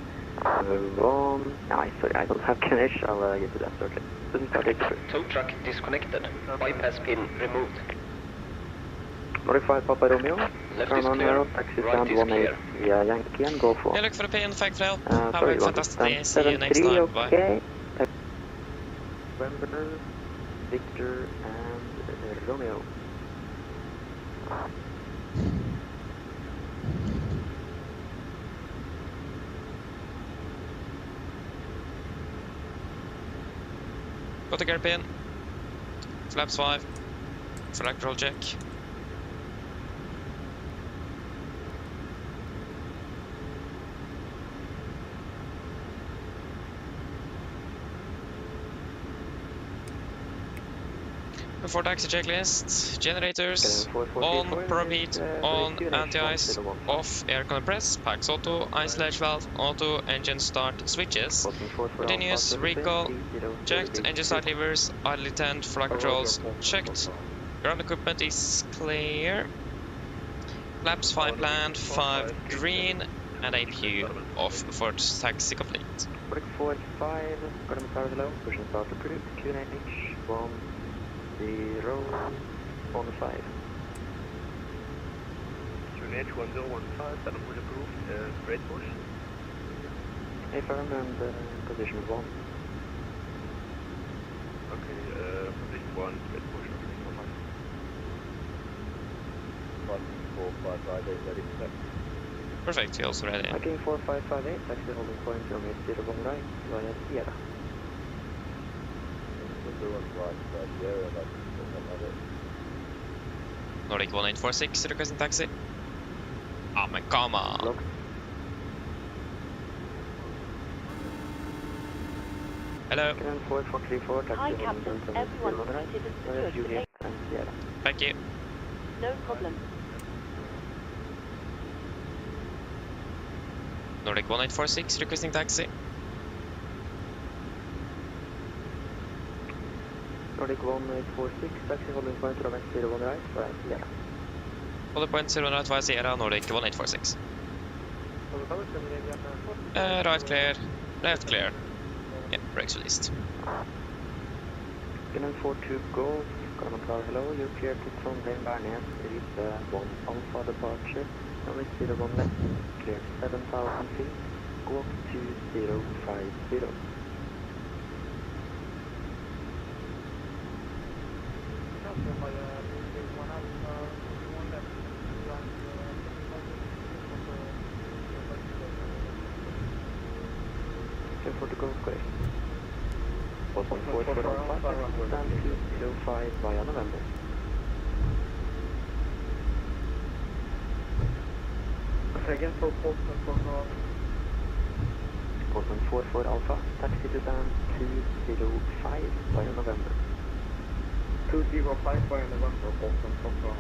Nice, sorry, I don't have QNH, I'll get to that shortly. Pushing start approved. Tow truck disconnected. Bypass pin removed. Modify Papa Romeo. Left Turn is on clear. arrow, taxi Right stand is 18 clear. via Yankee and go for. Yeah, look for the pin, fact trail. Sorry, Have a you want to fantastic stand day. See you next 73, time. Bye. okay. November, Victor, and Romeo. Got the gear pin. Flaps 5. Flag roll check. Before taxi checklist, generators on, probe heat, on, anti-ice, off, air compress, packs auto, ice ledge valve, auto, engine start, switches, continuous, recall, checked, engine start levers, idle tent, flight controls, checked, ground equipment is clear, flaps 5 planned, 5 green, and APU off for taxi complete. Break 45, got him tower hello, pushing start approved, QNH, 1, 0, 1, 5. QNH 1015, that would approve, straight push. A firm and position 1. Okay, position 1, straight push, position 4558, ready to set. Perfect, you're also ready. Tracking 4558, taxi holding point from 01 right, via Sierra. Nordic 1846, requesting taxi. Ah, men come on. Locked. Hello, 4434, taxi Hi, holding Captain. point from Everyone 01 right, seated via and secure. Juliet and Sierra. thank you. No problem. Nordic 1846, requesting taxi. Nordic 1846, taxi holding point from 01 right, via Sierra. Holder point 0 right via Sierra, Nordic 1846. Right clear, left clear. Yeah, brakes released. Scanning 42 Golf, Garmin Tower hello, you're clear to Trondheim Bernes, reach 1 Alpha departure, runway 01 left, clear 7,000 feet, go up to 050. clear for the Golf correct. 1.44 Alpha, taxi to stand 205 via November. Again for 4.44 Alpha, taxi to stand 205 via November. 205 via November, 4.44 Alpha.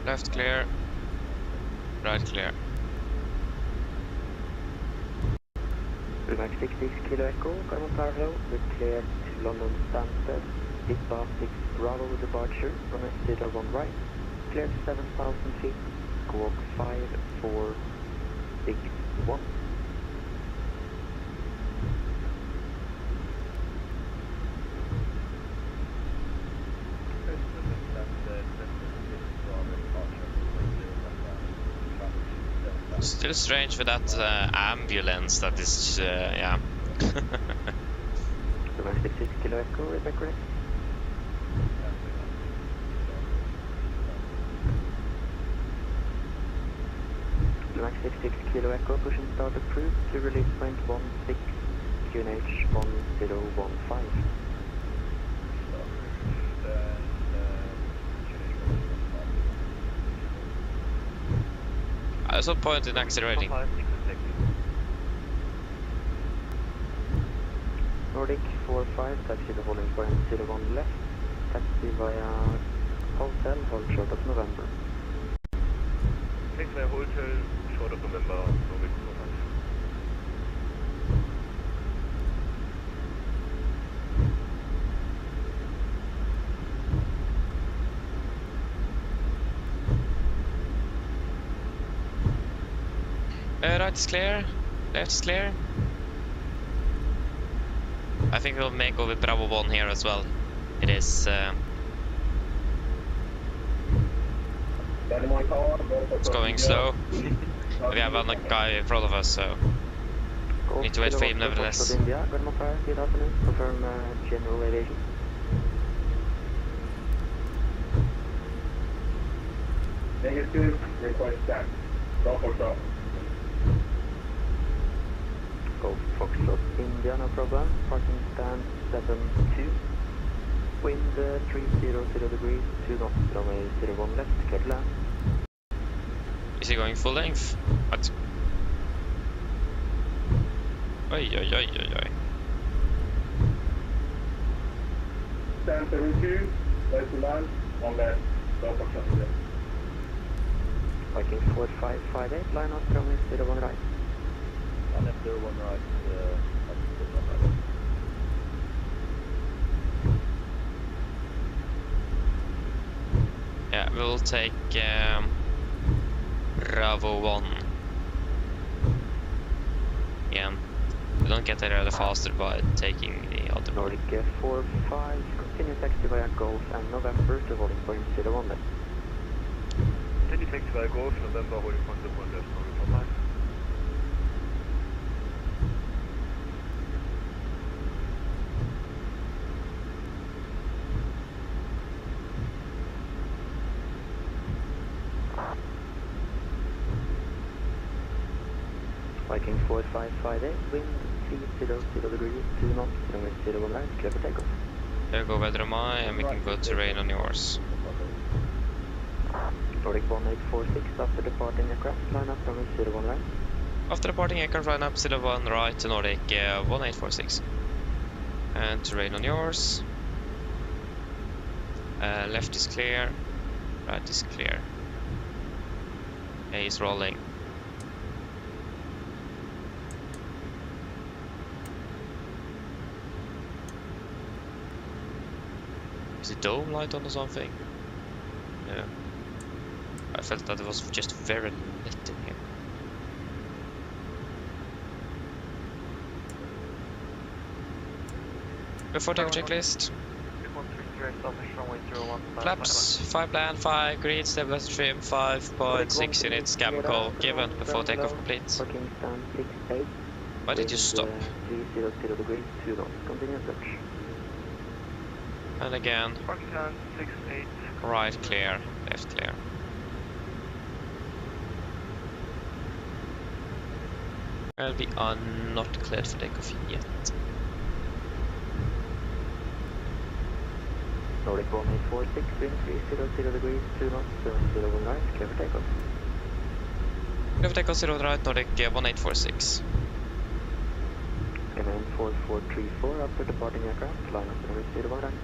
Left clear. Right clear. Max 66 Kilo Echo, Carbon Tower Hello, we're clear to London Stansted, Pizza 6 Bravo departure, runway 01 right, clear to 7,000 feet, squawk 5461. Still strange with that ambulance that is, yeah. Max 66 Kilo Echo, is that correct? Max 66 Kilo Echo, pushing start approved to release point 16, QNH 1015. At some point in accelerating. Nordic 45, taxi to holding point 01 left, taxi via hotel, hold short of November. Taxi via hotel, short of November, Nordic 45. Right is clear, left is clear. I think we'll make over Bravo 1 here as well. It is it's going slow. We have one guy in front of us, so need to wait for him nevertheless. India, good afternoon, confirm general aviation. Negative, request stack. Go for stop. Golf Foxtrot India, no problem. Parking stand 72. Wind 300 degrees, 2 knots, runway 01 left, clear to land. Is he going full length? What? Oi, oi, oi, oi, oi. Stand 72, right to land, 1 left, go for stop. Viking 4558, line up, runway 01 right.1 left, 01 right, Yeah, we'll take Bravo 1. Yeah, we don't get there any faster by taking the other one. Nordic 45, continue taxi via Golf and November to holding point 01 left. Continue taxi via Golf, November, holding point 01 left, Nordic 45. Viking 4558, wind 300 degrees, 2 knots, runway 01 right, clear for takeoff. There go weather am I, and we can go to rain on yours. Nordic 1846, after departing aircraft, line up, runway 01 right. After departing aircraft, line up 01 right to Nordic 1846. And to rain on yours. Left is clear, right is clear. A is rolling. Is it dome light on or something? Yeah. I felt that it was just very lit in here. Before take checklist. Flaps, 5 land, 5 green, stabilizer trim, 5.6 units, cabin call given before takeoff complete. Parking stand 68, Why did you stop? 300 degrees, 2 knots. Continue search. And again, Parking line 68. right clear, left clear. Well, we are not cleared for takeoff yet. Nordic 1846, wind 300 degrees, 2 knots, 701 right, clear for takeoff. Clear for takeoff 0 right, Nordic 1846. Skyline 4434, after departing aircraft, line up runway 01 right.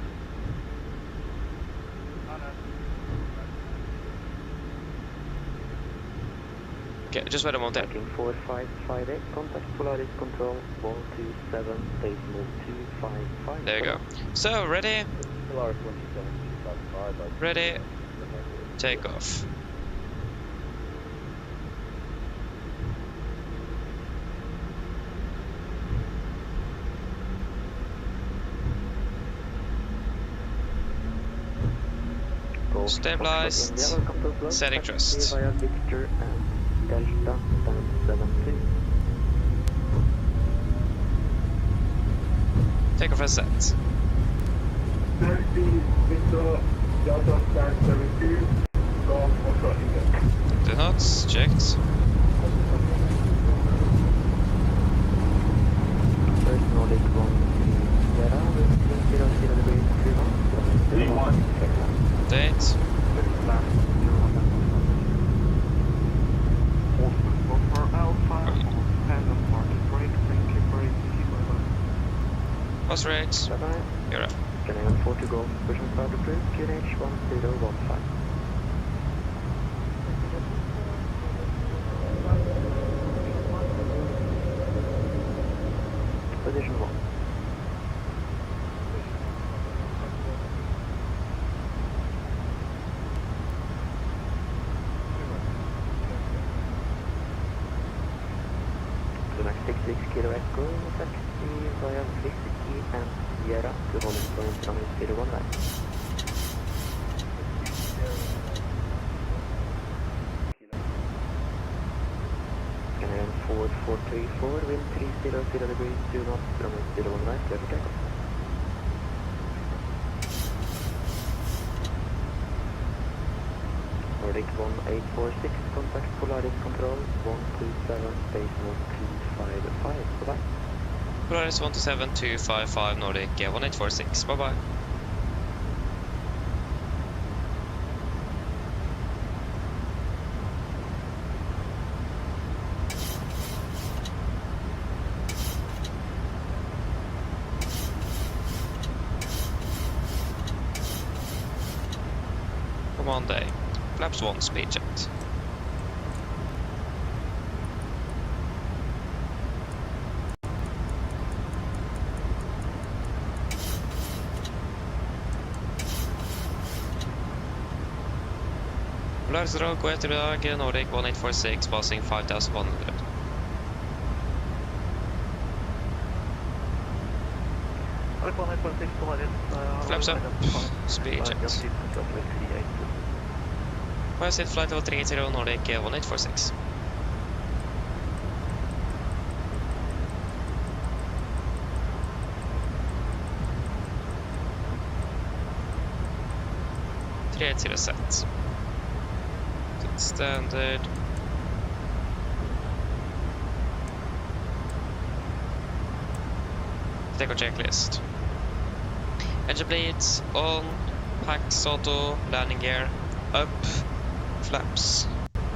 Okay, just wait a moment there. Tracking 4558, contact Polaris control 127, decimal 255. There you go. So, ready? Polaris 127, Ready? Take off. Stabilized. Setting thrust. Via Victor and Delta 772. Take off as set. The knots checked. First Nordic 1 Sierra with 300 degrees, 3 knots. Date. What's rate? Bye-bye. You're up. Scanning 4 to go. Pushing start approved. QNH 1015. Position 1. Max 66 Kilo Echo, taxi via Whiskey and Sierra to holding point runway 01 right. Scanner 4434, wind 300 degrees, 2 knots, runway 01 right, clear for takeoff. Nordic 1846, contact Polaris control 127, decimal 255, bye-bye. Polaris 127255 Nordic 1846. Bye bye. Come on, day. Flaps 1 speed checked. Polaris Road, gå efter idag, Nordic 1846, passing 5100. Flaps up, speed checked. Set flight level 30 Nordic 1846. Set. Standard. Take a checklist. Engine bleeds on, packs auto, landing gear, up, flaps,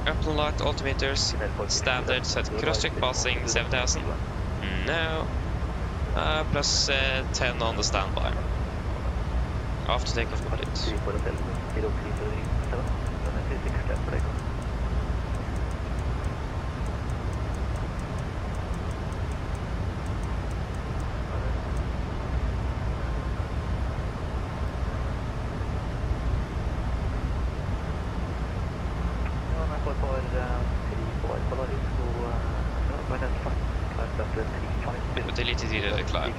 up and locked altimeters, standard, set cross-check passing 7000. No. Plus 10 on the standby. After takeoff complete. But deleted either decline.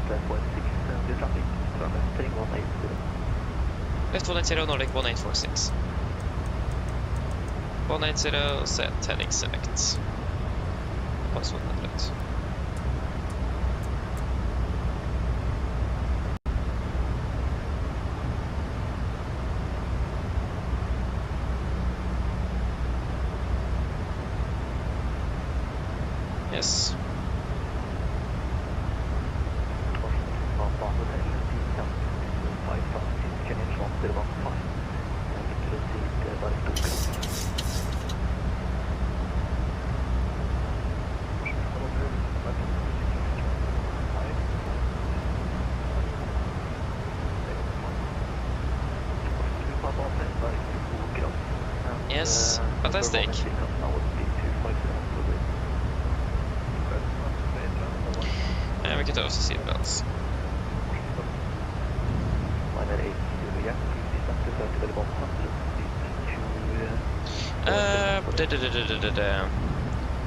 MSFS2020 traffic, entering 180. Left 180 Nordic 1846. 180 set heading select. Pass 100. Yes. Yes, fantastic. And we can also see bells.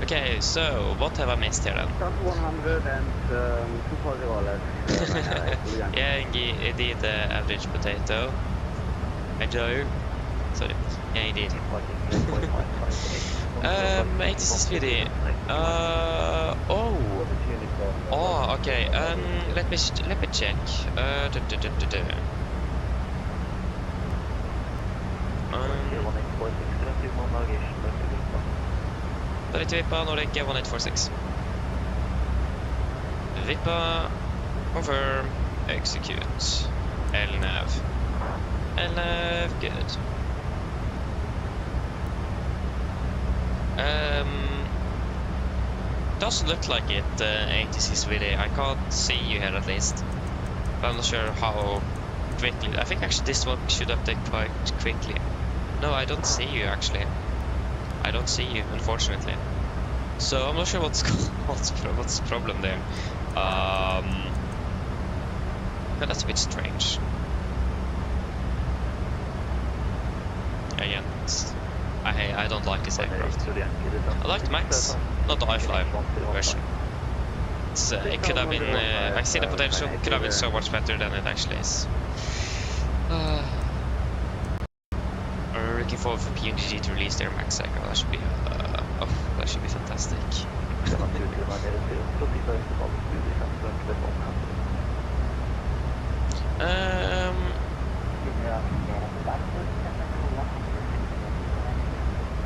Okay, so what have I missed here then? 100 and 240 dollars. Yeah, indeed, average potato. Enjoy. Sorry. Yeah, indeed. 86 video. Oh, okay. Let me check. Vippa Nordic 1846. Vippa, confirm, execute. LNAV. LNAV, good. Doesn't look like it, 86 video. I can't see you here at least. But I'm not sure how quickly. I think actually this one should update quite quickly. No, I don't see you actually. I don't see you, unfortunately. So I'm not sure what's the problem there. But that's a bit strange. Again, I don't like this aircraft. I like the Max, not the iFly version. It could have been, I see the potential, could have been so much better than it actually is. I'm looking forward for PMDG to release their Max aircraft. That should be, that should be fantastic.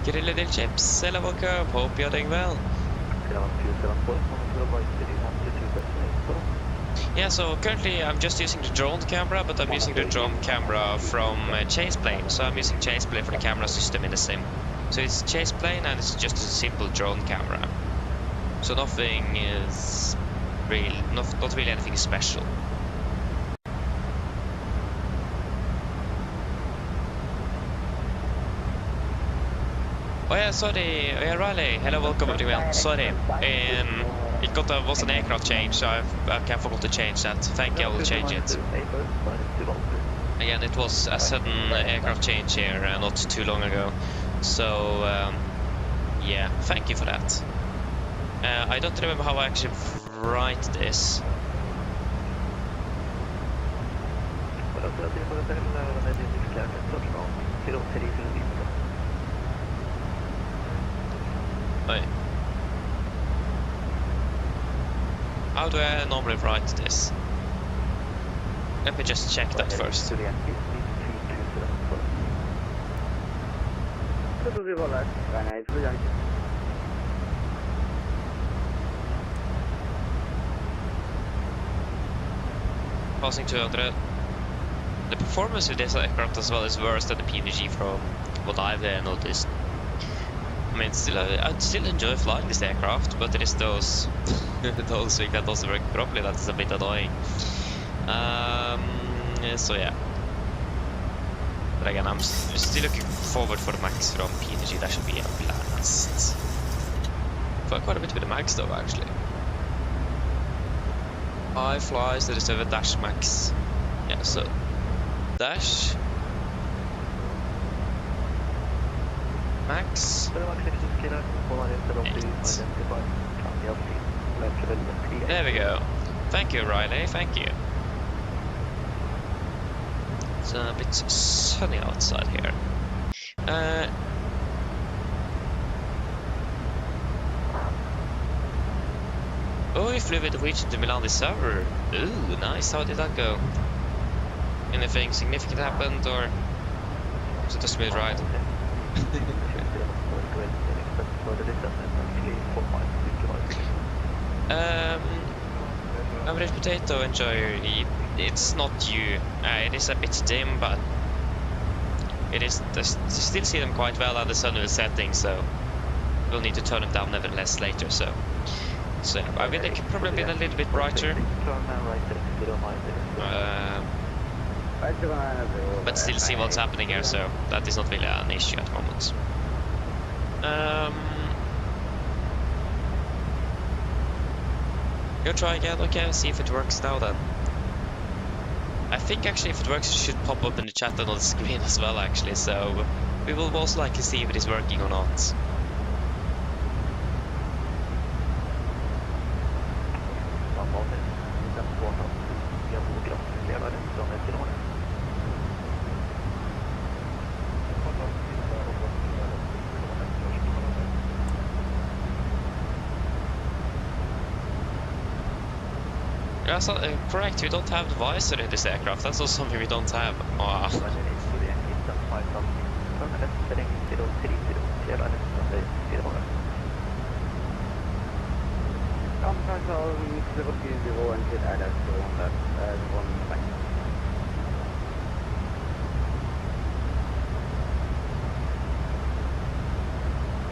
Grilla del chips, hello, welcome, hope you're doing well. Yeah, so currently I'm just using the drone camera, but I'm using the drone camera from Chase Plane. So I'm using Chase Plane for the camera system in the sim. So it's Chase Plane and it's just a simple drone camera. So nothing is real, not really anything special. Oh yeah, sorry, yeah, Riley, hello, welcome everyone. Sorry, it was an aircraft change, so I forgot to change that. Thank you, I will change it. Again, it was a sudden aircraft change here not too long ago. So, yeah, thank you for that. I don't remember how I actually write this. Wait. How do I normally write this? Let me just check that first. Passing 200. The performance with this aircraft as well is worse than the PMDG from what I've noticed. I mean, I still enjoy flying this aircraft, but there is those things that doesn't work properly. That's a bit annoying. So yeah. But again, I'm still looking forward for the Max from PMDG. That should be a blast. Fly quite a bit with the Max though, actually. iFly, so there's a Dash Max. Yeah, so Dash Max 8. There we go. Thank you, Riley, thank you. It's a bit sunny outside here. Oh, you flew with the Norwegian to Milan this summer. Ooh, nice. How did that go? Anything significant happened, or was it a smooth ride? Average potato enjoyer. It's not you. It is a bit dim, but it is. You still see them quite well at the sun is setting, so we'll need to turn them down nevertheless later. So I will probably been a little bit brighter. But still see what's happening here, so that is not really an issue at the moment. Go try again, okay, see if it works now then. I think actually if it works it should pop up in the chat and on the screen as well actually, so we will most likely see if it is working or not. Yeah, so, correct, we don't have the visor in this aircraft, that's also something we don't have. Wow.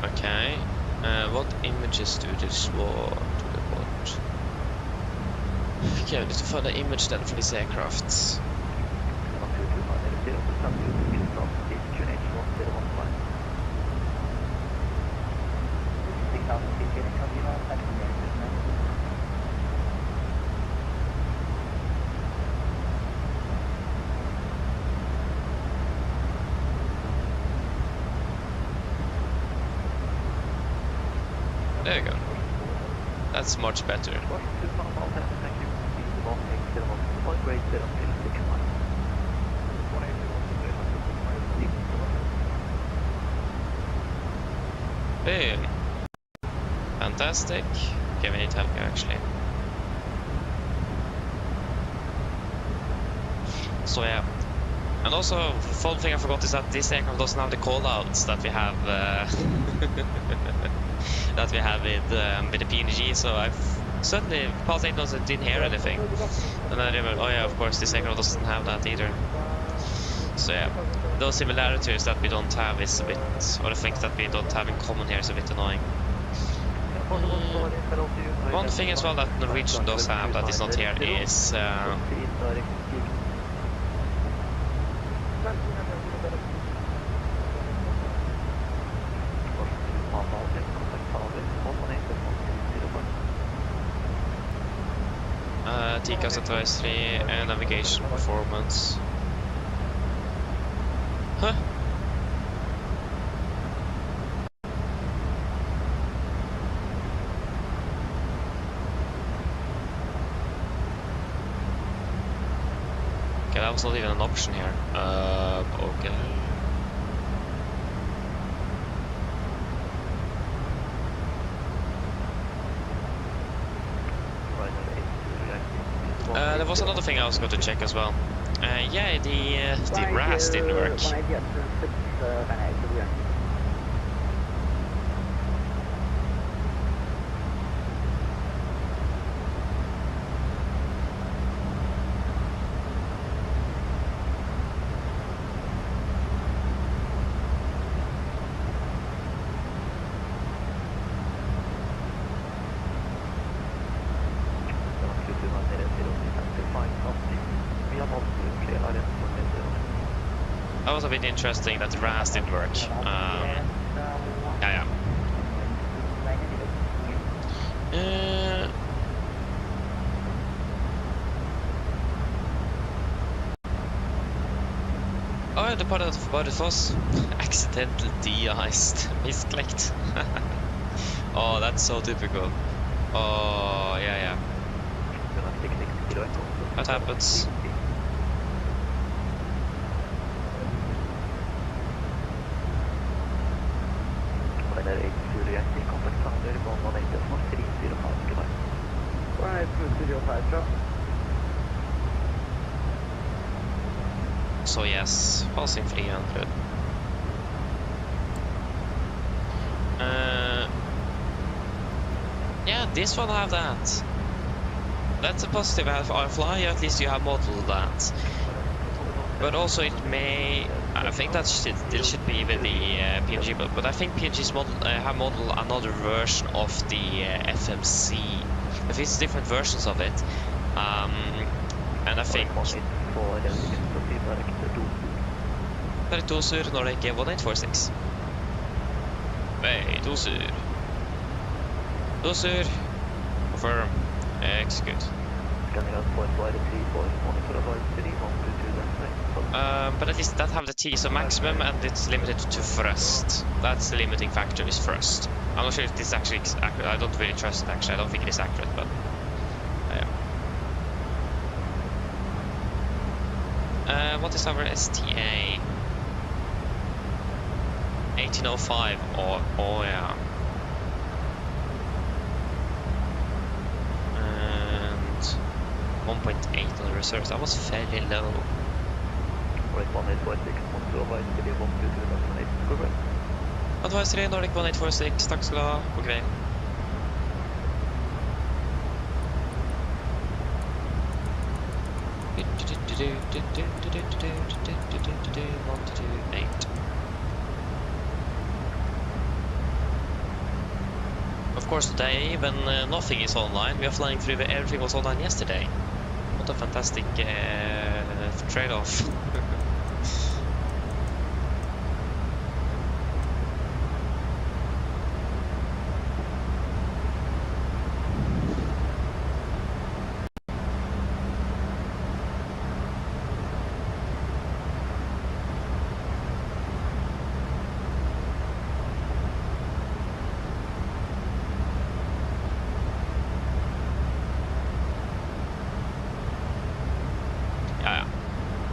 Okay, what images do this want? Okay, I need to find an image then for this aircraft. There you go. That's much better. Boom. Fantastic. Okay, we need to help you actually. So yeah. And also, the fun thing I forgot is that this aircraft doesn't have the callouts that we have that we have with the PMDG, so I've suddenly past 8 months I didn't hear anything. And then I remember, oh yeah, of course this aircraft doesn't have that either. So yeah, those similarities that we don't have is a bit, or the things that we don't have in common here is a bit annoying. One thing as well that Norwegian does have that is not here is TCAS advisory and navigation performance. Huh? Okay, that was not even an option here. Okay. There was another thing I was going to check as well. Yeah, the RAS didn't work. That was a bit interesting that the RAS didn't work. Yeah. Oh, the part of Boris accidental de-iced. Misclicked. Oh, that's so typical. Oh, yeah. That happens. Final 80 reacting contact sounder 118.305 goodbye. 118.305, sir. So yes, passing 300. Yeah, this one have that. That's a positive iFly, at least you have modeled that. But also it may, I think that still should be with the PMG, but I think PMG's model have modeled another version of the FMC. I think it's different versions of it. And I think det er 2 sur når det ikke er 1846. Hey, 2 sur. 2 sur. Confirm. Execute. But at least that have the T, so maximum, and it's limited to thrust. That's the limiting factor, is thrust. I'm not sure if this is actually accurate. I don't really trust it, actually. I don't think it is accurate, but yeah. What is our STA? 1805. Oh yeah. And 1.8 on the reserves. That was fairly low. Advisory Nordic 1846. Takk skal du ha. God kveld. Of course today, when nothing is online, we are flying through where everything was online yesterday. What a fantastic trade-off.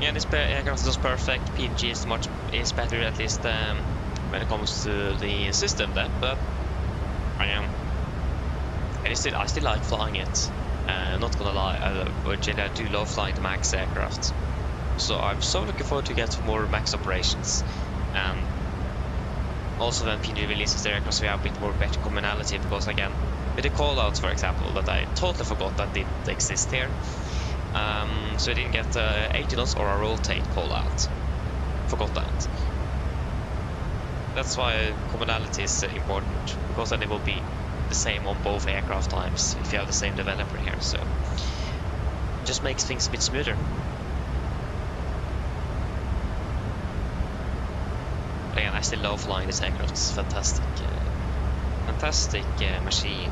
Yeah, this aircraft is perfect. PMG is better, at least when it comes to the system. But I still like flying it. Not gonna lie, I do love flying the Max aircraft. So I'm so looking forward to get more Max operations. And also when PMG releases their aircraft, we have a bit more better commonality, because again, with the callouts, for example, that I totally forgot that didn't exist here. So I didn't get 80 knots or a rotate call out. Forgot that. That's why commonality is important, because then it will be the same on both aircraft types if you have the same developer here. So it just makes things a bit smoother. Again, I still love flying this aircraft. It's fantastic, fantastic machine.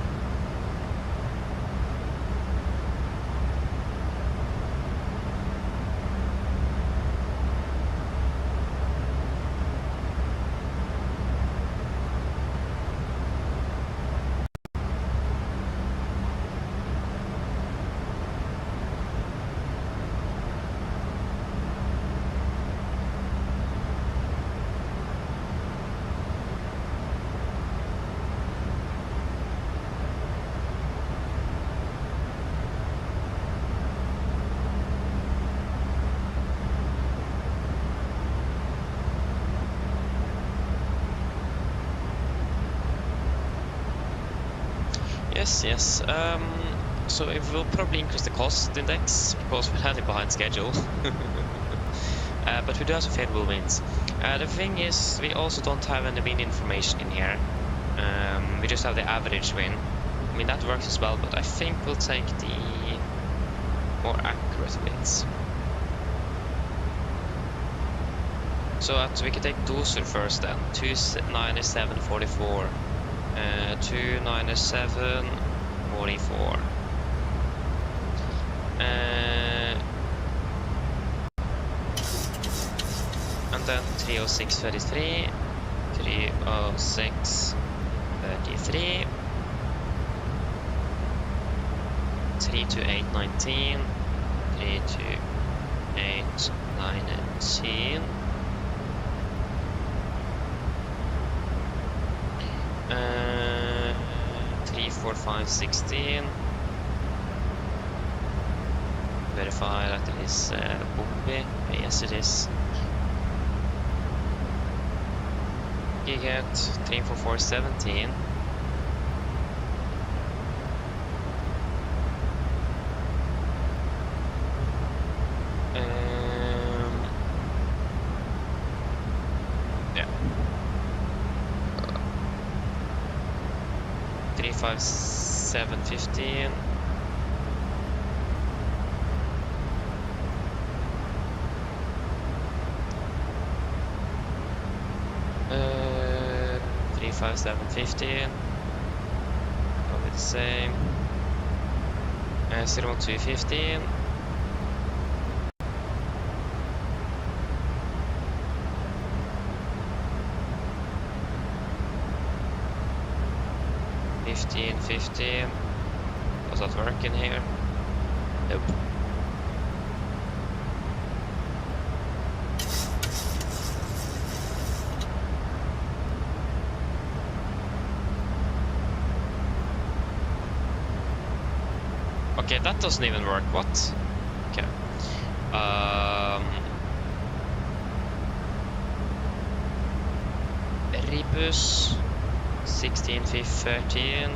Yes. So it will probably increase the cost index because we're landing behind schedule. But we do have some favorable winds. The thing is, we also don't have any wind information in here. We just have the average wind. I mean, that works as well, but I think we'll take the more accurate winds. So we can take Dusur first then. 297.44. 297.44. And then 306.33. 306.33. 328.19. 13. 3, 4, 5, 16. Verify that it is Bombi. Yes, it is. Gigahertz 3, 4, 4, 17. Yeah. 3, 5, 7, 15. Uh, 3, 5, 7, 15. Probably the same. 0, 1, 2, 15. 15. Was that working here? Nope. Okay, that doesn't even work. What? Okay. Rebus 16, 13.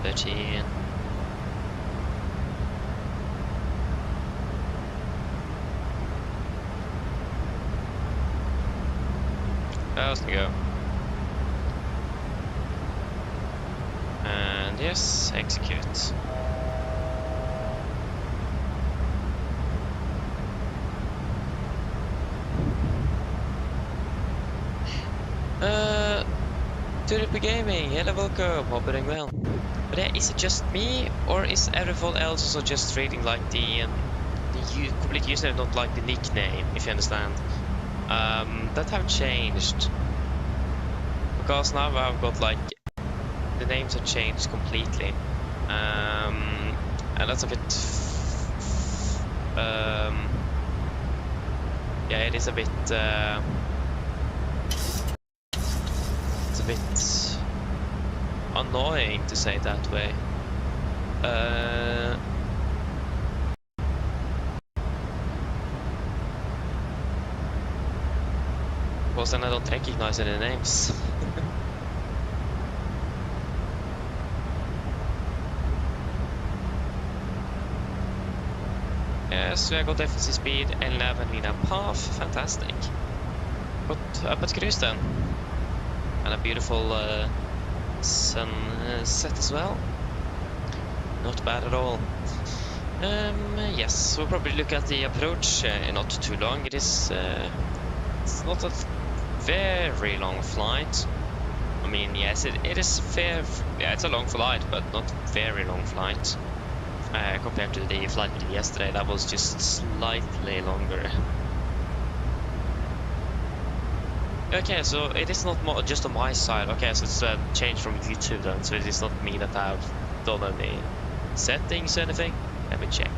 13. How's the go? And yes, execute. Turbo Gaming, hello, welcome, hope you're doing well. But is it just me, or is everyone else also just reading like the complete username, not like the nickname, if you understand? That have changed. Because now I've got like, the names have changed completely. And that's a bit, yeah, it is a bit, it's a bit annoying to say it that way. Because then I don't recognize any names. Yes, we have got FSC speed 11.5, fantastic. Got up at cruise then. And a beautiful sunset as well. Not bad at all. Yes, we'll probably look at the approach in not too long. It is it's not a very long flight. I mean, yes, it is fair. Yeah, it's a long flight, but not very long flight. Compared to the flight we did yesterday, that was just slightly longer. Okay, so it is not just on my side. Okay, so it's a change from YouTube then, so it is not me that have done any settings or anything. Let me check.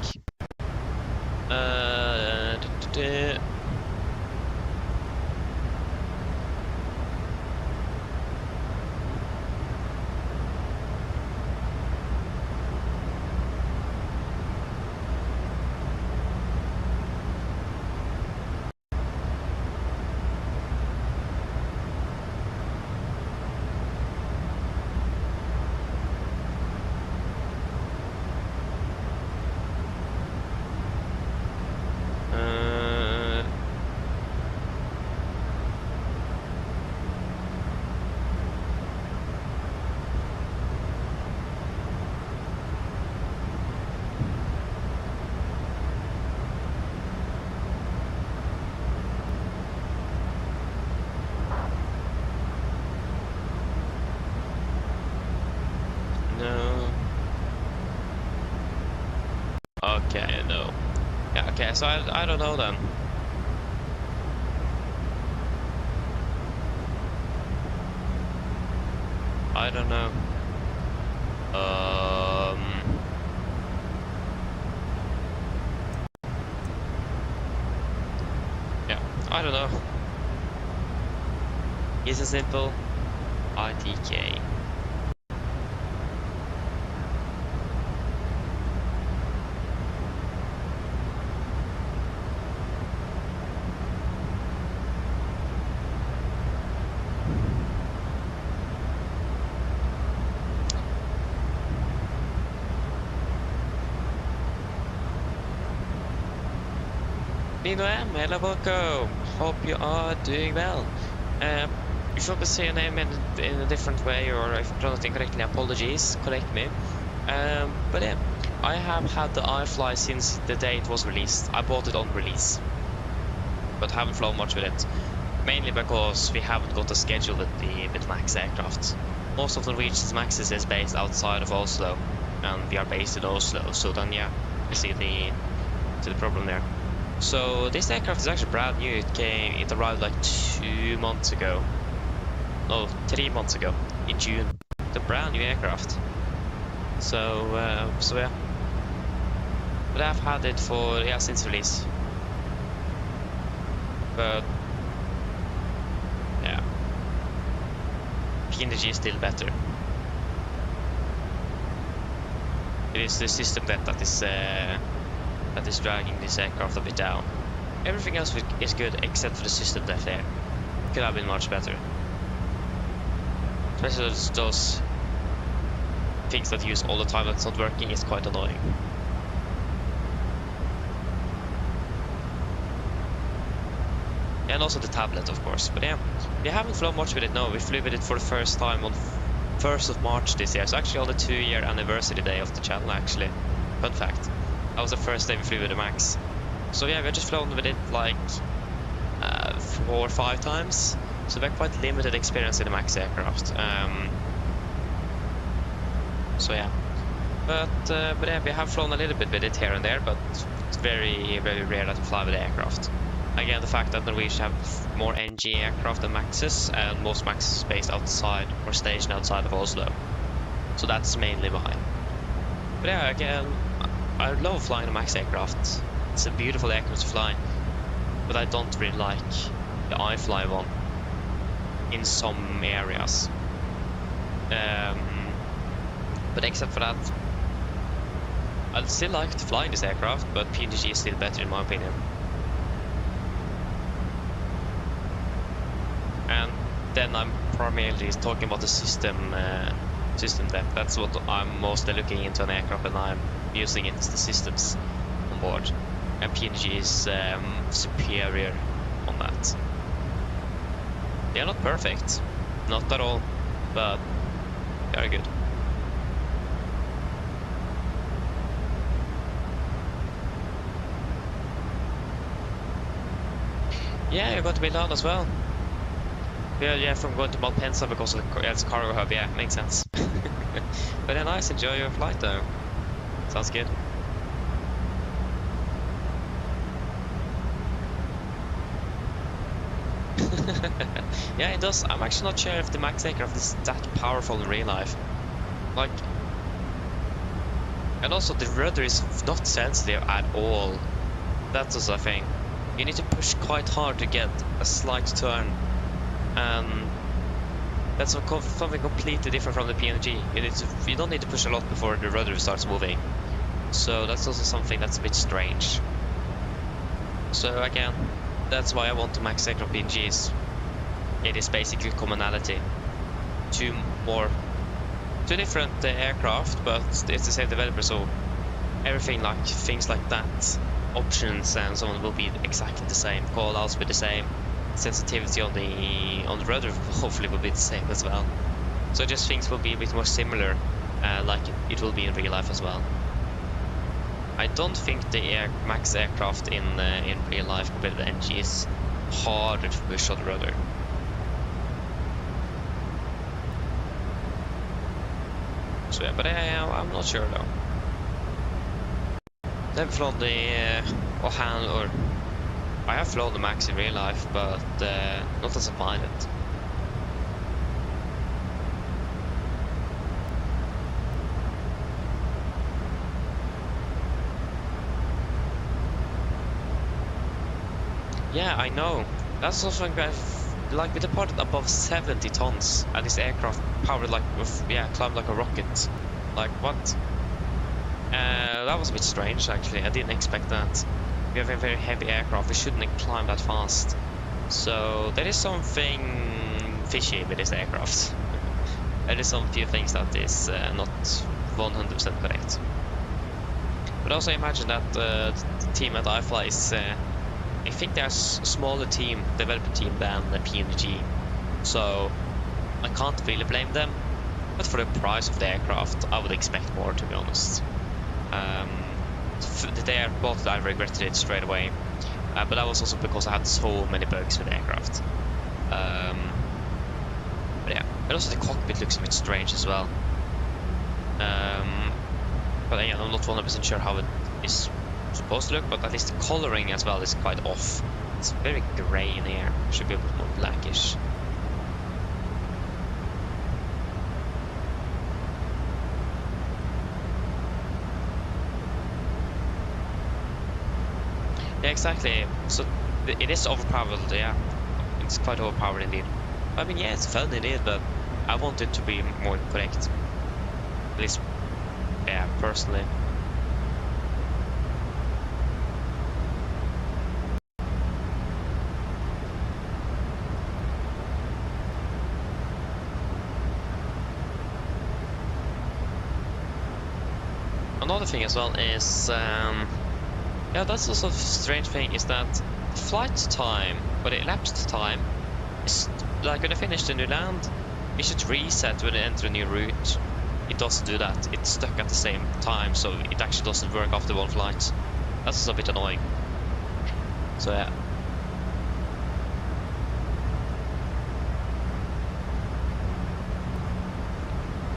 Okay, no. Yeah, okay, so I don't know then. I don't know. I don't know. It's a simple ITK. Meanwhile, hello, welcome. Hope you are doing well. If you want to say your name in a different way, or if I pronounce it incorrectly, apologies, correct me. But yeah, I have had the iFly since the day it was released. I bought it on release, but haven't flown much with it. Mainly because we haven't got a schedule with Max aircraft. Most of Norwegian's Maxes is based outside of Oslo, and we are based in Oslo. So then, yeah, you see the problem there. So this aircraft is actually brand new. It arrived like 2 months ago. No, 3 months ago in June. The brand new aircraft. So yeah. But I've had it for since release. But yeah, PMDG is still better. It is the system that is dragging this aircraft a bit down. Everything else is good except for the system that there could have been much better. Especially those things that you use all the time that's not working is quite annoying. And also the tablet, of course. But yeah, we haven't flown much with it. No, we flew with it for the first time on 1st of March this year. So actually on the 2-year anniversary day of the channel, actually. Fun fact. That was the first day we flew with the Max. So yeah, we've just flown with it like 4 or 5 times. So we're quite limited experience in the Max aircraft. So yeah. But yeah, we have flown a little bit with it here and there, but it's very, very rare that we fly with the aircraft. Again, the fact that Norwegian have more NG aircraft than Maxes, and most Maxes based outside or stationed outside of Oslo. So that's mainly why. But yeah, again, I love flying a Max aircraft. It's a beautiful aircraft to fly, but I don't really like the iFly one in some areas. But except for that, I'd still like to fly this aircraft, but PMDG is still better in my opinion. And then I'm primarily talking about the system depth. That's what I'm mostly looking into an aircraft, and I'm using it as the systems on board. And PMDG is superior on that. They are not perfect, not at all, but they are good. Yeah, you got to Milan as well. Yeah, from going to Malpensa because of it's a cargo hub. Yeah, makes sense. But yeah, nice. Enjoy your flight though. Sounds good. Yeah, it does. I'm actually not sure if the Max aircraft is that powerful in real life. Like, and also the rudder is not sensitive at all. That's also a thing. You need to push quite hard to get a slight turn. That's something completely different from the PMDG. You don't need to push a lot before the rudder starts moving. So that's also something that's a bit strange. So again, that's why I want to max aircraft PMDGs. It is basically commonality. Two different aircraft, but it's the same developer, so everything like things like that, options and so on will be exactly the same. Callouts will be the same. Sensitivity on the rudder hopefully will be the same as well. So just things will be a bit more similar, like it will be in real life as well. I don't think the Max aircraft in real life compared to the NG is harder to push on the rudder. So yeah, but I'm not sure though. Never flown the I have flown the Max in real life, but not as a pilot. Yeah, I know. That's also like we departed above 70 tons, and this aircraft powered like climbed like a rocket. Like what? That was a bit strange actually. I didn't expect that. We have a very heavy aircraft. We shouldn't climb that fast. So there is something fishy with this aircraft. There is some few things that is not 100% correct. But also imagine that the team at iFly is, I think they're a smaller team, development team than the PMDG. So I can't really blame them. But for the price of the aircraft, I would expect more, to be honest. The day I bought it, I regretted it straight away. But that was also because I had so many bugs with the aircraft. But yeah, and also the cockpit looks a bit strange as well. But again, I'm not 100% sure how it is supposed to look, but at least the coloring as well is quite off. It's very grey in here. It should be a bit more blackish. Yeah, exactly. So it is overpowered, yeah. It's quite overpowered indeed. I mean, yeah, it's fun indeed, but I want it to be more correct. At least, yeah, personally. Another thing as well is, yeah, that's also a strange thing, is that flight time, or the elapsed time, is like when I finish the new land, it should reset when I enter a new route. It doesn't do that. It's stuck at the same time, so it actually doesn't work after one flight. That's also a bit annoying. So yeah.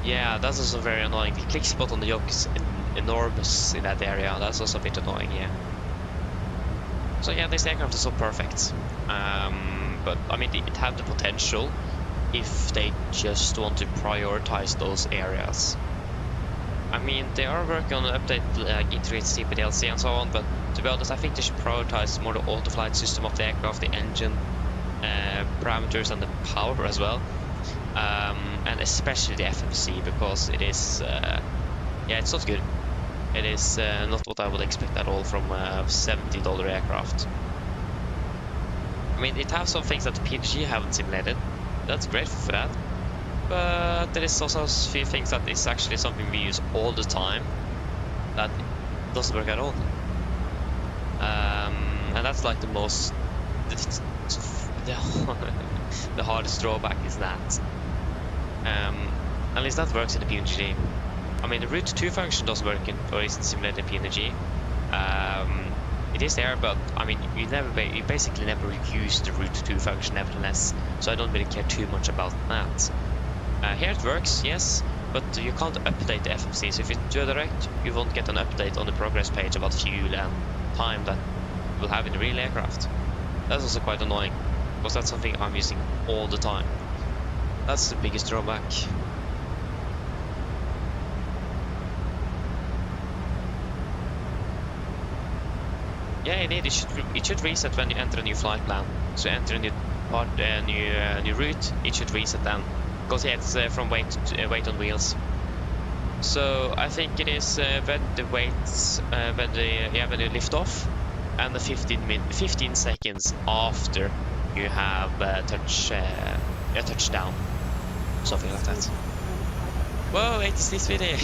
Yeah, that's also very annoying. The click spot on the yoke is enormous in that area. That's also a bit annoying, yeah. So yeah, this aircraft is so perfect. But I mean, it had the potential if they just want to prioritize those areas. I mean, they are working on an update like integrated CPDLC and so on, but to be honest, I think they should prioritize more the auto-flight system of the aircraft, the engine parameters, and the power as well. And especially the FMC, because it is, yeah, it's not good. It is not what I would expect at all from a $70 aircraft. I mean, it has some things that the PMDG haven't simulated. That's great for that. But there is also a few things that is actually something we use all the time that doesn't work at all. And that's like the most, the hardest drawback is that. At least that works in the PMDG. I mean, the route 2 function doesn't work in, or isn't simulated in PMDG. It is there, but I mean, you basically never use the route 2 function nevertheless, so I don't really care too much about that. Here it works, yes, but you can't update the FMC, so if you do a direct, you won't get an update on the progress page about fuel and time that you will have in the real aircraft. That's also quite annoying, because that's something I'm using all the time. That's the biggest drawback. Yeah, indeed, it should reset when you enter a new flight plan. So enter a new new route, it should reset then. Because yeah, it's from weight on wheels. So I think it is when the weights when you lift off, and the 15 seconds after you have touchdown, something like that. Whoa, it's this video.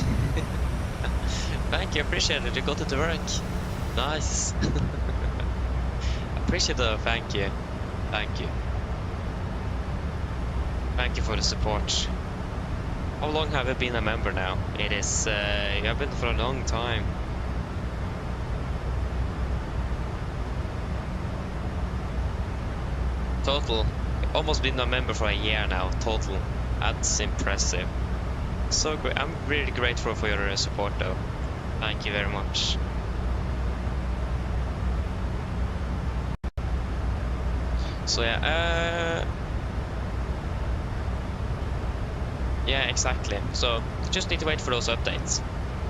Thank you, appreciate it. You got it to work. Nice. Appreciate it. Thank you. Thank you. Thank you for the support. How long have I been a member now? It is, I've been for a long time. Total. Almost been a member for a year now, total. That's impressive. So great. I'm really grateful for your support though. Thank you very much. So yeah, yeah, exactly. So just need to wait for those updates.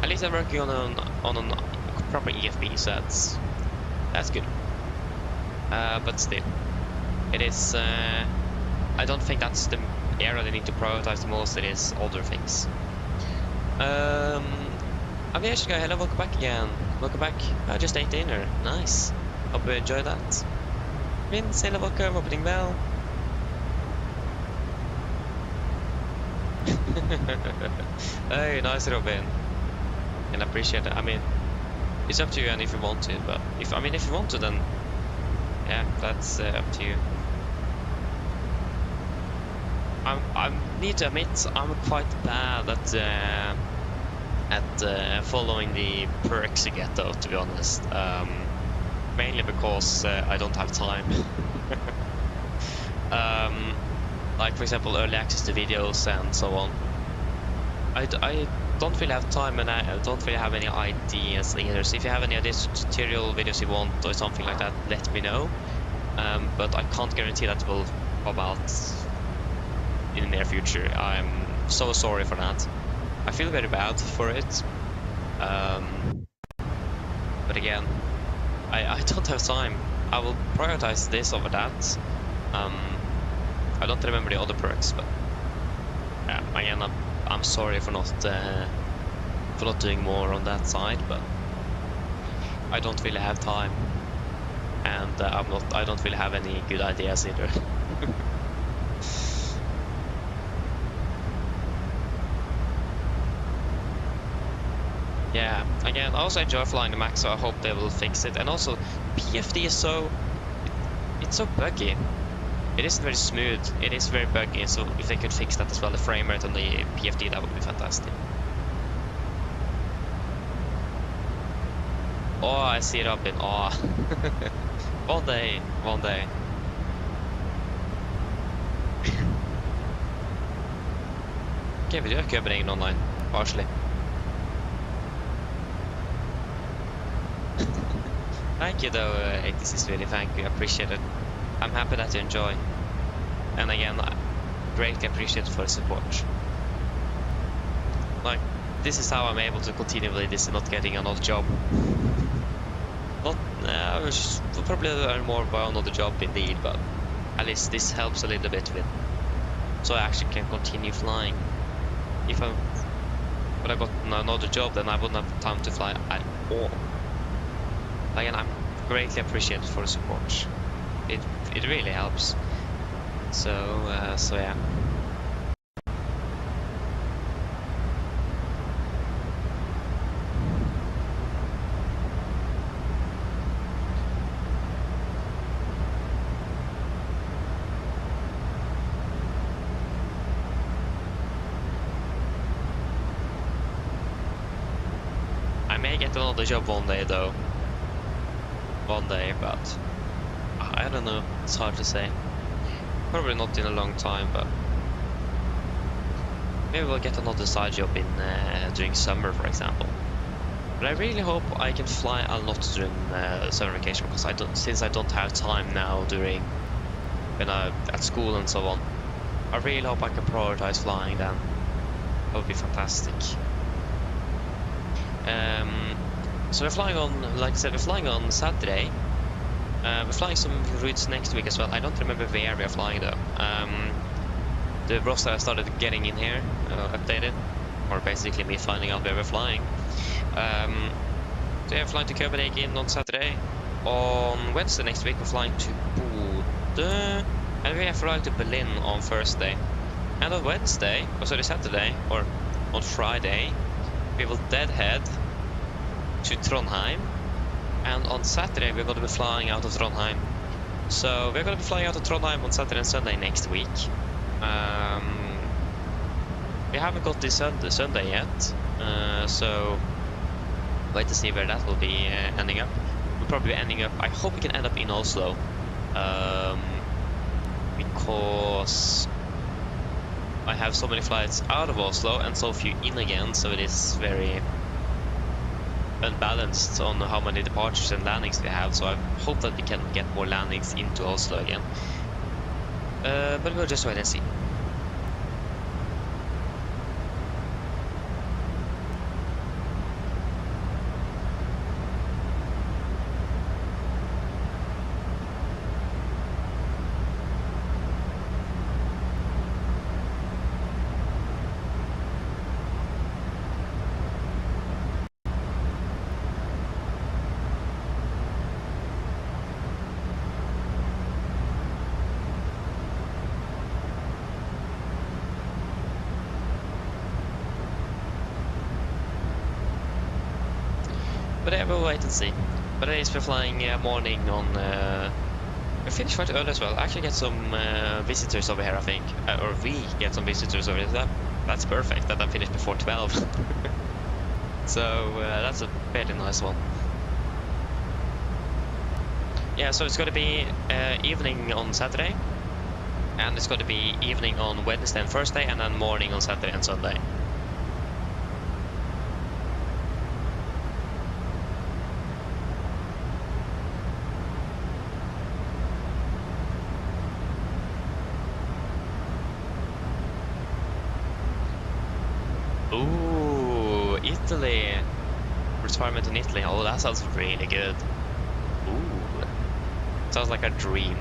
At least I'm working on a proper EFB, so that's good. but still, it is. I don't think that's the area they need to prioritize the most. It is other things. Aviation guy, hello, welcome back again. Welcome back. I just ate dinner. Nice. Hope you enjoyed that. Vince, hello, welcome. Opening bell. Hey, nice, Robin. And I appreciate it. I mean, it's up to you, and if you want to, but if you want to, then yeah, that's up to you. I need to admit, I'm quite bad at following the perks you get, though, to be honest. Mainly because I don't have time. Like, for example, early access to videos and so on. I don't really have time, and I don't really have any ideas either. So if you have any ideas, tutorial videos you want or something like that, let me know. But I can't guarantee that will come out in the near future. I'm so sorry for that. I feel very bad for it. But again, I don't have time. I will prioritize this over that. I don't remember the other perks, but yeah, again, I'm sorry for not doing more on that side, but I don't really have time, and I don't really have any good ideas either. Yeah, again, I also enjoy flying the Max, so I hope they will fix it. And also, PFD is it's so buggy. It isn't very smooth. It is very buggy. So if they could fix that as well, the frame rate on the PFD, that would be fantastic. Oh, I see it up in awe. One day, one day. Okay, vi gjør købringen online, partially. Thank you though, 86 really, thank you, I appreciate it. I'm happy that you enjoy. And again, I greatly appreciate it for the support. Like, this is how I'm able to continue with this and not getting another job. Not, I will probably earn more by another job indeed, but at least this helps a little bit with, so I actually can continue flying. If I would have got another job, then I wouldn't have time to fly at all. Again, I'm greatly appreciated for the support. It really helps. So yeah. I may get another job one day though. One day, but I don't know, it's hard to say. Probably not in a long time, but maybe we'll get another side job in during summer, for example. But I really hope I can fly a lot during summer vacation, because since I don't have time now during when I'm at school and so on. I really hope I can prioritize flying then. That would be fantastic. So we're flying on, like I said, we're flying on Saturday. We're flying some routes next week as well. I don't remember where we are flying though. The roster I started getting in here, updated, or basically me finding out where we're flying. So yeah, we're flying to Copenhagen on Saturday. On Wednesday next week we're flying to Bodø, and we are flying to Berlin on Thursday. And on Wednesday, or sorry, Saturday, or on Friday, we will deadhead to Trondheim, and on Saturday we're going to be flying out of Trondheim. So we're going to be flying out of Trondheim on Saturday and Sunday next week. We haven't got this Sunday yet, so wait to see where that will be ending up. We'll probably be ending up, I hope we can end up in Oslo, because I have so many flights out of Oslo and so few in again, so it is very unbalanced on how many departures and landings we have, so I hope that we can get more landings into Oslo again. But we'll just wait and see. yeah, we'll wait and see. But at least we're flying morning on... we finished quite early as well. I actually get some visitors over here, I think. Or we get some visitors over here. That's perfect that I finished before 12. So that's a very nice one. Yeah, so it's going to be evening on Saturday. And it's going to be evening on Wednesday and Thursday. And then morning on Saturday and Sunday. Ooh, Italy. Retirement in Italy. Oh, that sounds really good. Ooh. Sounds like a dream.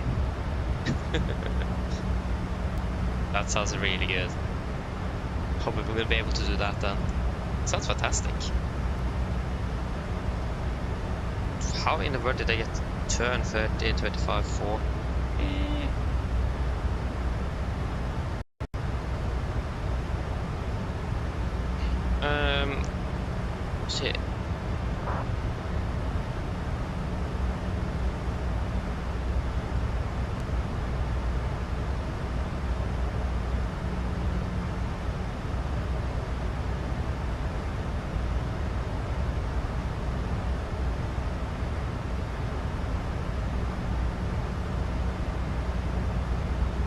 That sounds really good. Hope we will be able to do that then. Sounds fantastic. How in the world did I get turn 30, 25, 4? Shit.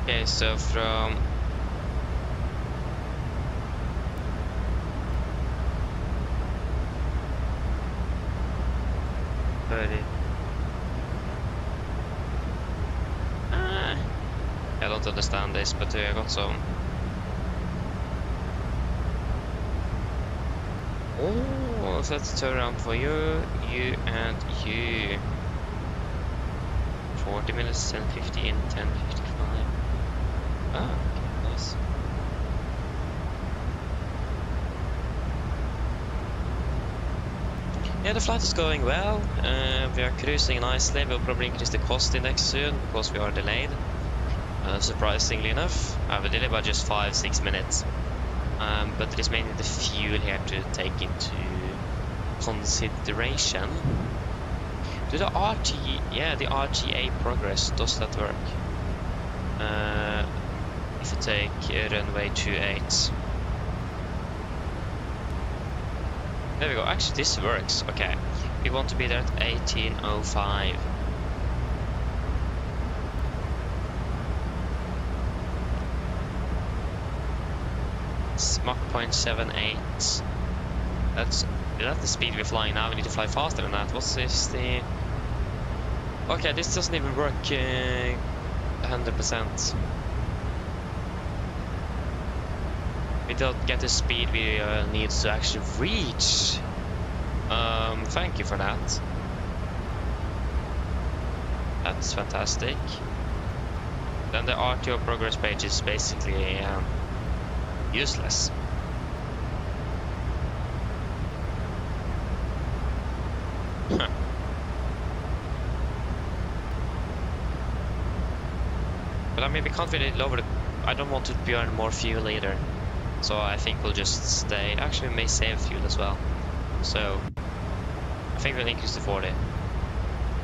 Okay, so from I don't understand this, but I got some. Oh, so let's turn around for you, and you. 40 minutes, 10:15, 10:55. Ah, nice. Yeah, the flight is going well. We are cruising nicely. We'll probably increase the cost index soon because we are delayed. Surprisingly enough, I have a delay by just 5-6 minutes. But it is mainly the fuel here to take into consideration. Do the the RTA progress, does that work? If you take runway 28. There we go. Actually, this works. Okay, we want to be there at 18:05. Mach 0.78. That's the speed we're flying now. We need to fly faster than that. What's this? The okay, this doesn't even work 100%. We don't get the speed we need to actually reach. Thank you for that. That's fantastic. Then the RTO progress page is basically useless. But I mean, we can't really lower the... I don't want to burn more fuel either. So I think we'll just stay... Actually, we may save fuel as well. So I think we'll increase to 40.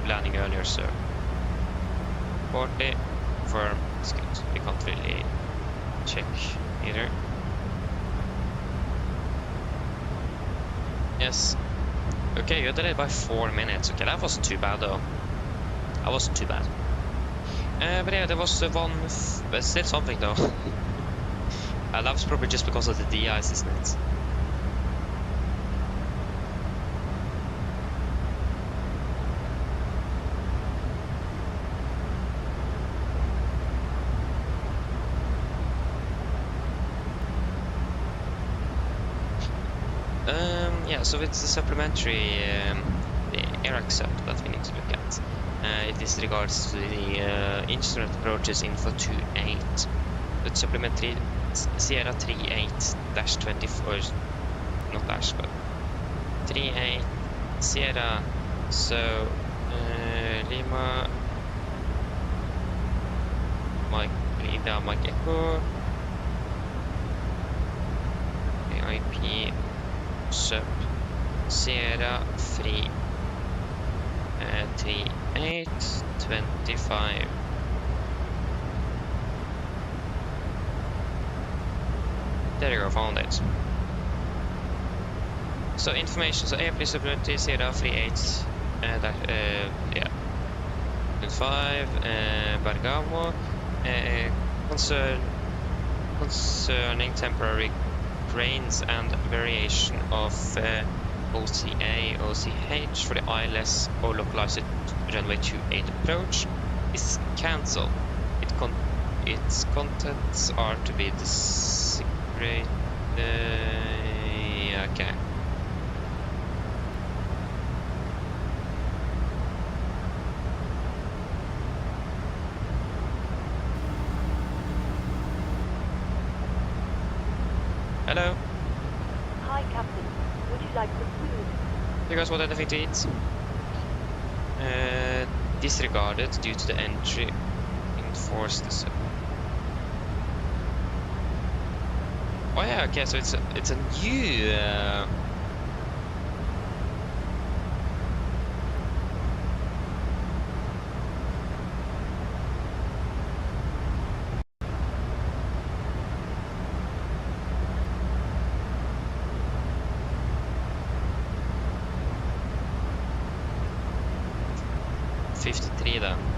Landing earlier, so 40 firm is good. We can't really check either. Yes. Okay, you're delayed by 4 minutes. Okay, that wasn't too bad though. That wasn't too bad. But yeah, there was one... but still something though. That was probably just because of the de-ice, isn't it? Yeah, so it's the supplementary the RX sub that we need to look at. It is regards to the instrument approaches info 2.8. It's supplementary Sierra 38-24, not dash, but 38 Sierra. So Lima, Mike Lida, Mike Echo, AIP sub Sierra free 2825. There you go, found it. So information, so airplane supplementary Sierra 38, yeah. 5, Bergamo, concerning temporary cranes and variation of OCA, OCH for the ILS or localized runway 28 approach is cancelled. Its contents are to be desecrated. Okay. Hello. Hi, Captain. Would you like some food? You guys want anything to eat? Disregarded due to the entry enforced. Oh yeah, okay, so it's a new. $53 then.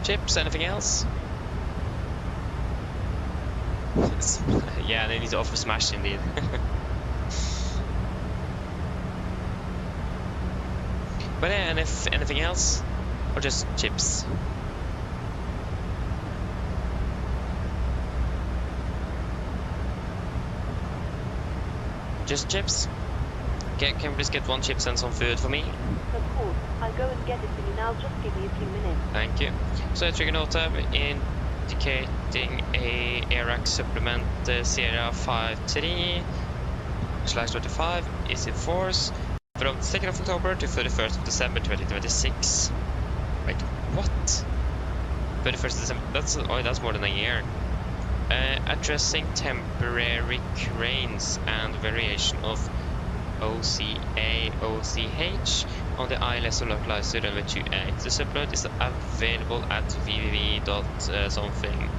Chips, anything else? Yeah, they need to offer smash indeed. But yeah, and if anything else, or just chips? Just chips? Can we please get one chips and some food for me? Of course. I'll go and get it for you now. Just give me a few minutes. Thank you. So trigger note tab indicating a ARX supplement Sierra 53/25 is in force from 2nd of October to 31st of December 2026. Wait, what? 31st of December, that's more than a year. Addressing temporary cranes and variation of OCA, OCH on the ILS or localized runway 28. The supplement is available at www.something.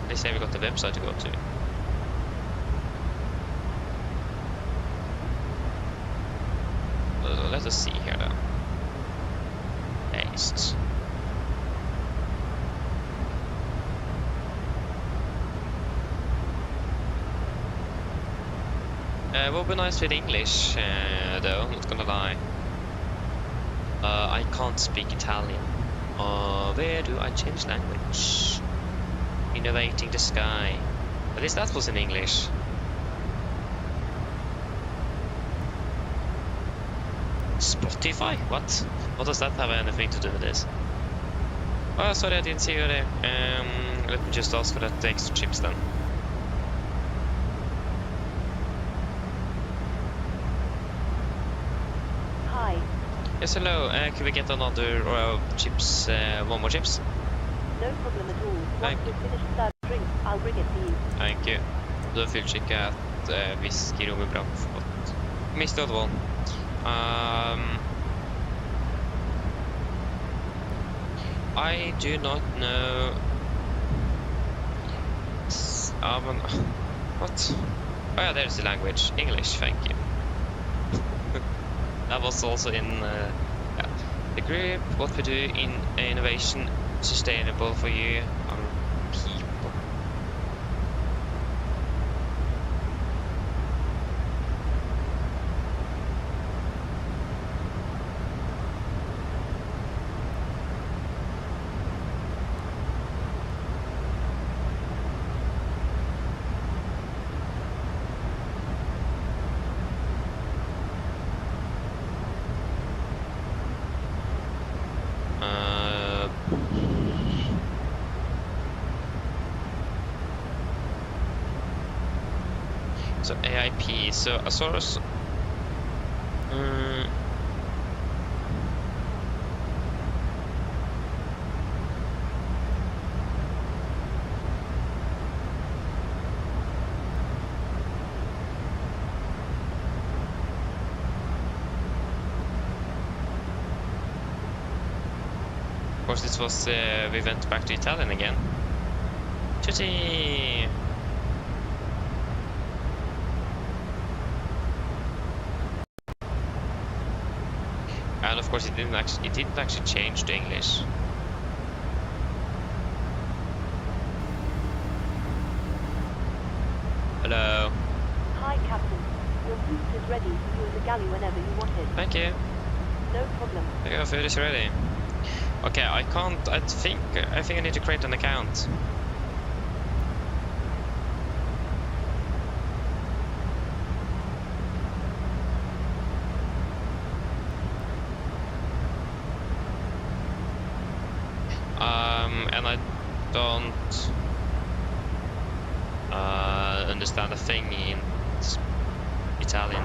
They say we got the website to go to. Let us see here then. Paste. Would be nice with English, though, not gonna lie. I can't speak Italian. Where do I change language? Innovating the sky. At least that was in English. Spotify? What? What does that have anything to do with this? Oh, sorry, I didn't see you there. Let me just ask for that extra chips then. Yes, hello. Can we get another chips, one more chips? No problem at all. Once you finish that drink, I'll bring it to you. Thank you. Då fyllchecka att whiskyrum är bra. Missed the other one. I do not know. What? Oh yeah, there's the language. English, thank you. That was also in yeah. The group, what we do in innovation, sustainable for you, our people. So AIP, so a source. Of course, this was we went back to Italian again. Tutti! And of course, it didn't actually change to English. Hello. Hi, Captain. Your food is ready for you in the galley whenever you want it. Thank you. No problem. Your food is ready. Okay, I can't. I think I need to create an account. And I don't understand a thing in Italian.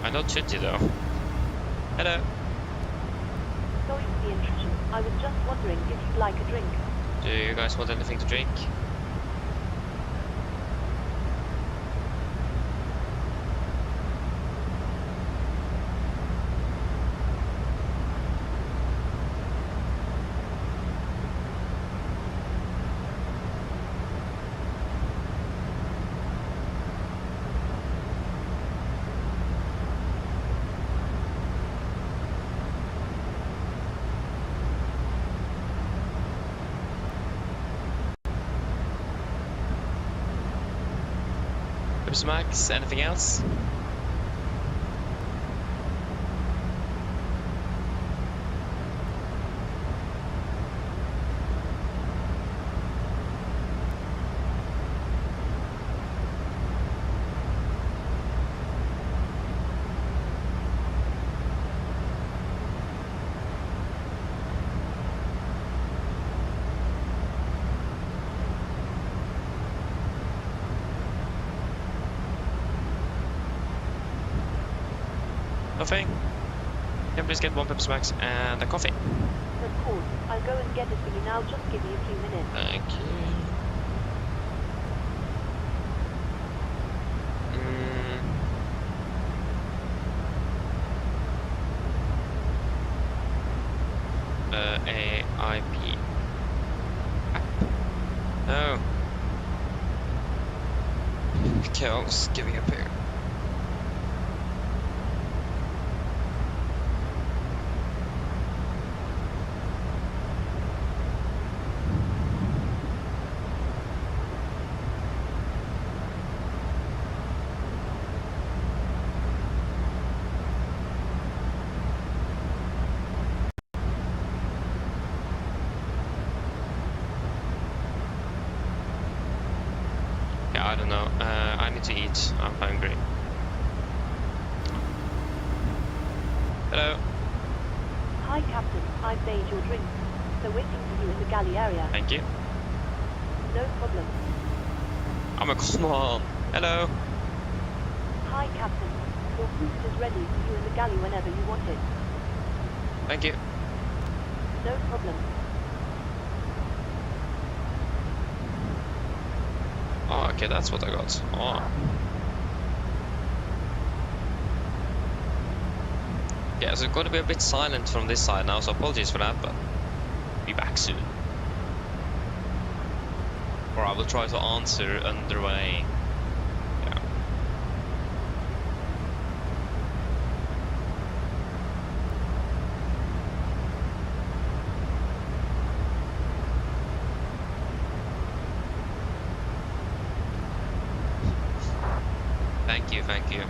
I know tutti though. Hello. Sorry for the intrusion. I was just wondering if you'd like a drink. Do you guys want anything to drink? Max, anything else? Nothing? Can please get one Pepsi Max and a coffee? Of course. I'll go and get it for you now. Just give me a few minutes. Thank you. AIP. Oh. Okay, I'll just give you a pair. I don't know. I need to eat. I'm hungry. Hello. Hi, Captain. I've made your drink. They're waiting for you in the galley area. Thank you. No problem. Come on. Hello. Hi, Captain. Your food is ready for you in the galley whenever you want it. Thank you. No problem. Oh, okay, that's what I got. Oh. Yeah, so it's going to be a bit silent from this side now, so apologies for that, but be back soon. Or I will try to answer underway. Yeah. Thank you, thank you.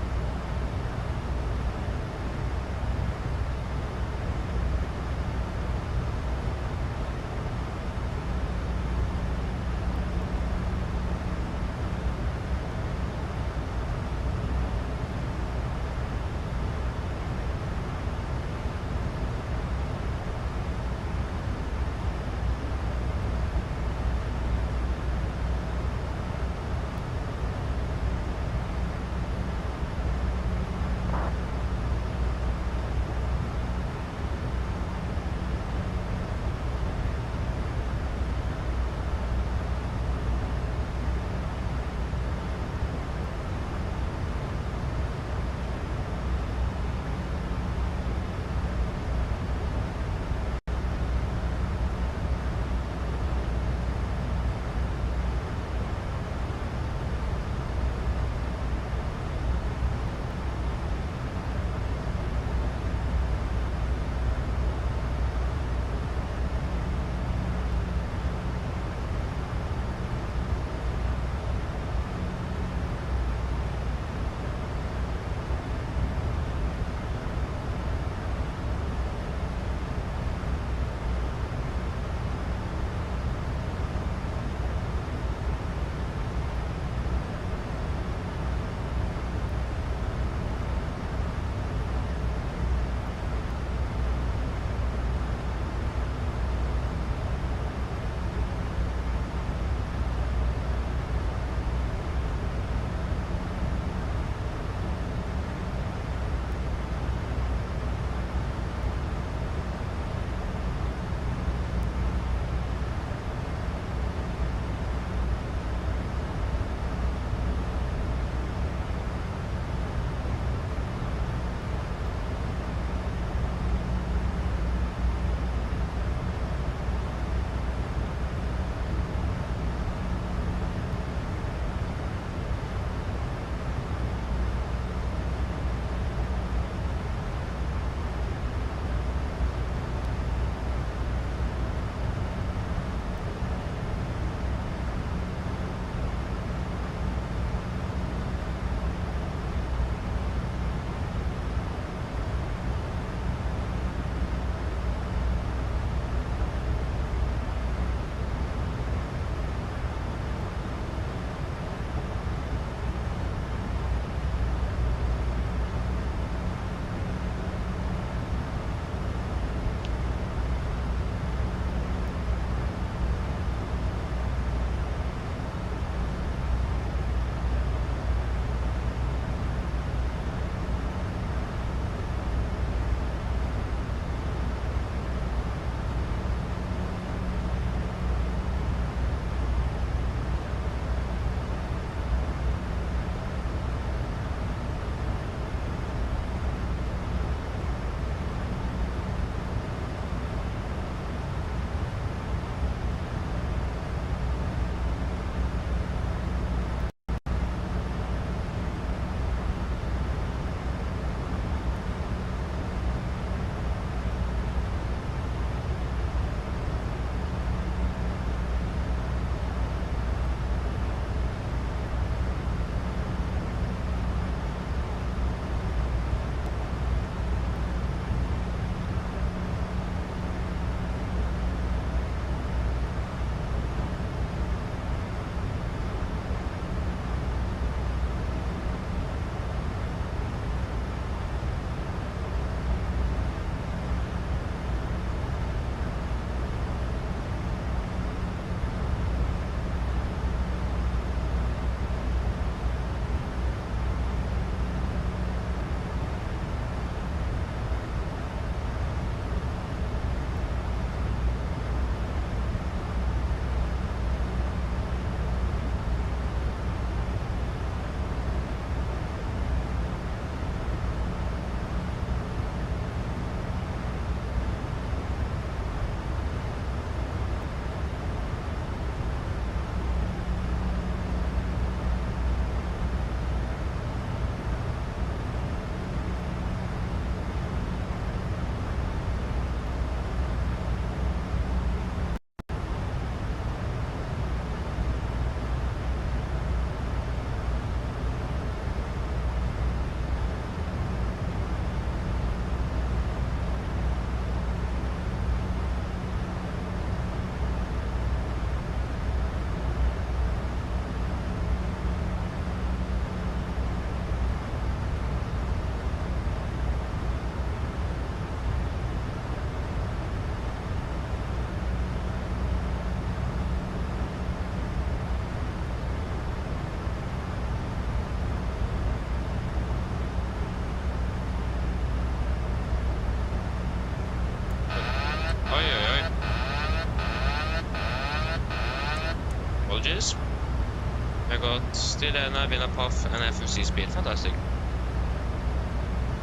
I got still a nav in a puff and FMC speed. Fantastic.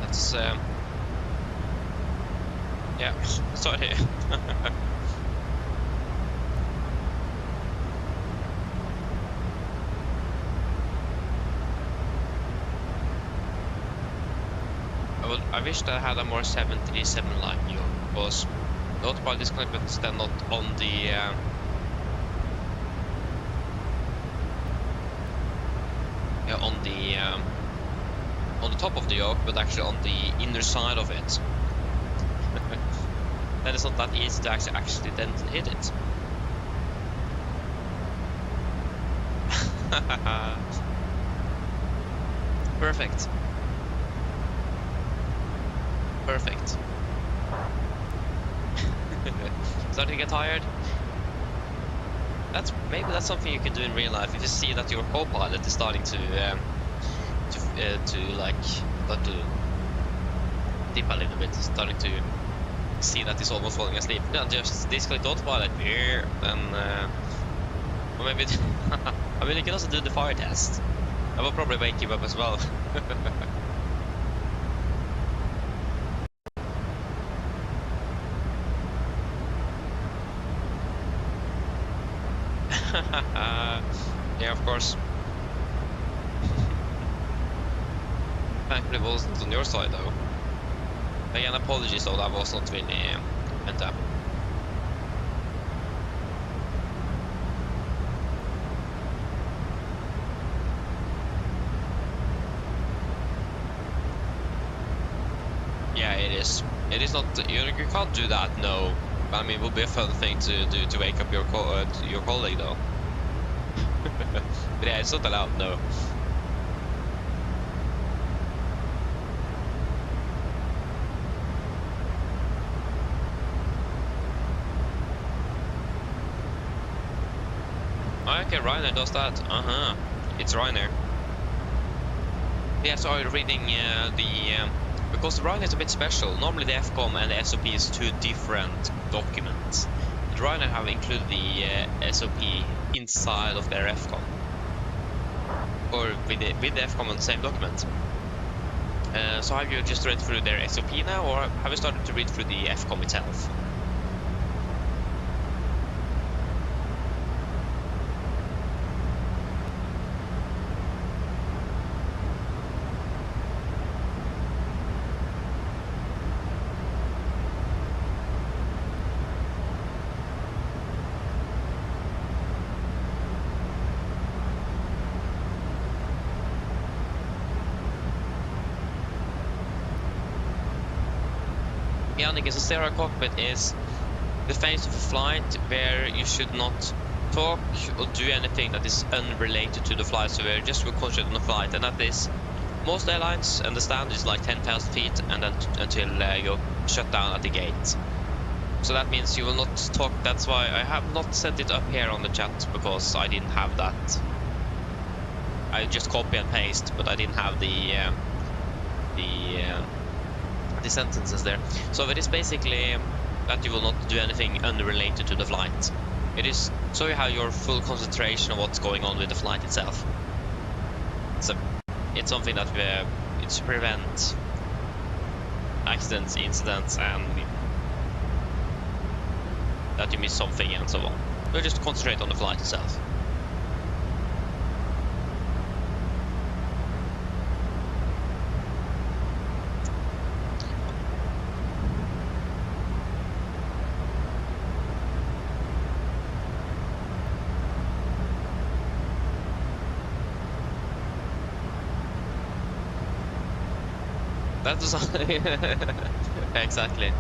That's yeah. Sorry. I wish that I had a more 737 like you, because the autopilot is connected, but then not on the on the top of the yoke, but actually on the inner side of it. Then it's not that easy to actually accidentally hit it. Perfect. Perfect. Starting to get tired. Maybe that's something you can do in real life. If you see that your co-pilot is starting to dip a little bit, starting to see that he's almost falling asleep, then just disconnect the autopilot, and or maybe I mean, you can also do the fire test. I will probably wake him up as well. Yeah, of course. Thankfully it wasn't on your side though. Again, apologies though, that was not really meant to happen. Yeah, it is. It is not. You can't do that. No. I mean, it would be a fun thing to do to wake up your colleague though. But yeah, it's not allowed. No. Okay, Ryanair does that. It's Ryanair. Yeah, so I'm reading because the Ryanair is a bit special. Normally the FCOM and the SOP is two different documents. But Ryanair have included the SOP inside of their FCOM, or with the FCOM on the same document. So have you just read through their SOP now, or have you started to read through the FCOM itself? A stereo cockpit is the phase of a flight where you should not talk or do anything that is unrelated to the flight, so we're just concentrated on the flight, and that is most airlines understand is like 10,000 feet and then until you shut down at the gate. So that means you will not talk. That's why I have not set it up here on the chat, because I didn't have that. I just copy and paste, but I didn't have the sentences there. So it is basically that you will not do anything unrelated to the flight. It is so you have your full concentration on what's going on with the flight itself. So it's something that it's to prevent accidents, incidents, and that you miss something and so on. We'll just concentrate on the flight itself. That was exactly.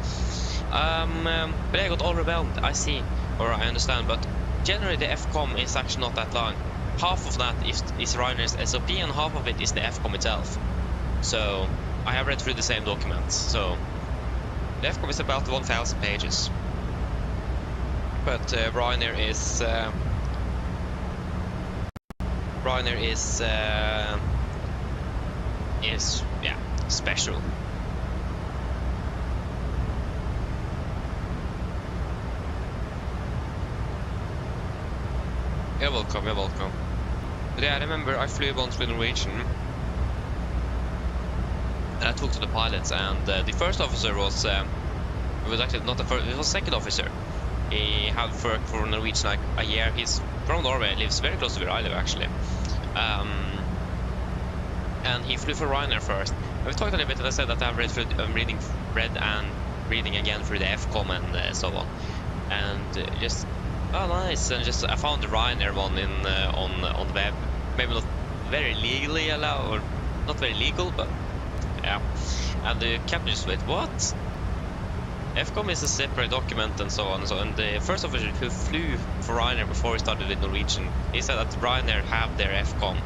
But I got overwhelmed. I see, or I understand. But generally, the FCOM is actually not that long. Half of that is Ryanair's SOP, and half of it is the FCOM itself. So I have read through the same documents. So the FCOM is about 1,000 pages, but Ryanair is yeah, special. You're welcome, you're welcome. But yeah, I remember I flew once with Norwegian, and I talked to the pilots, and the first officer was actually not the first, it was second officer. He had worked for Norwegian like a year. He's from Norway, lives very close to where I live actually. And he flew for Ryanair first. We talked a little bit, and I said that I'm read and reading again through the FCOM and so on. And just, oh nice, and just I found the Ryanair one on the web. Maybe not very legally allowed, or not very legal, but yeah. And the captain just went, what? FCOM is a separate document and so on and so on. And the first officer who flew for Ryanair before he started with Norwegian, he said that Ryanair have their FCOM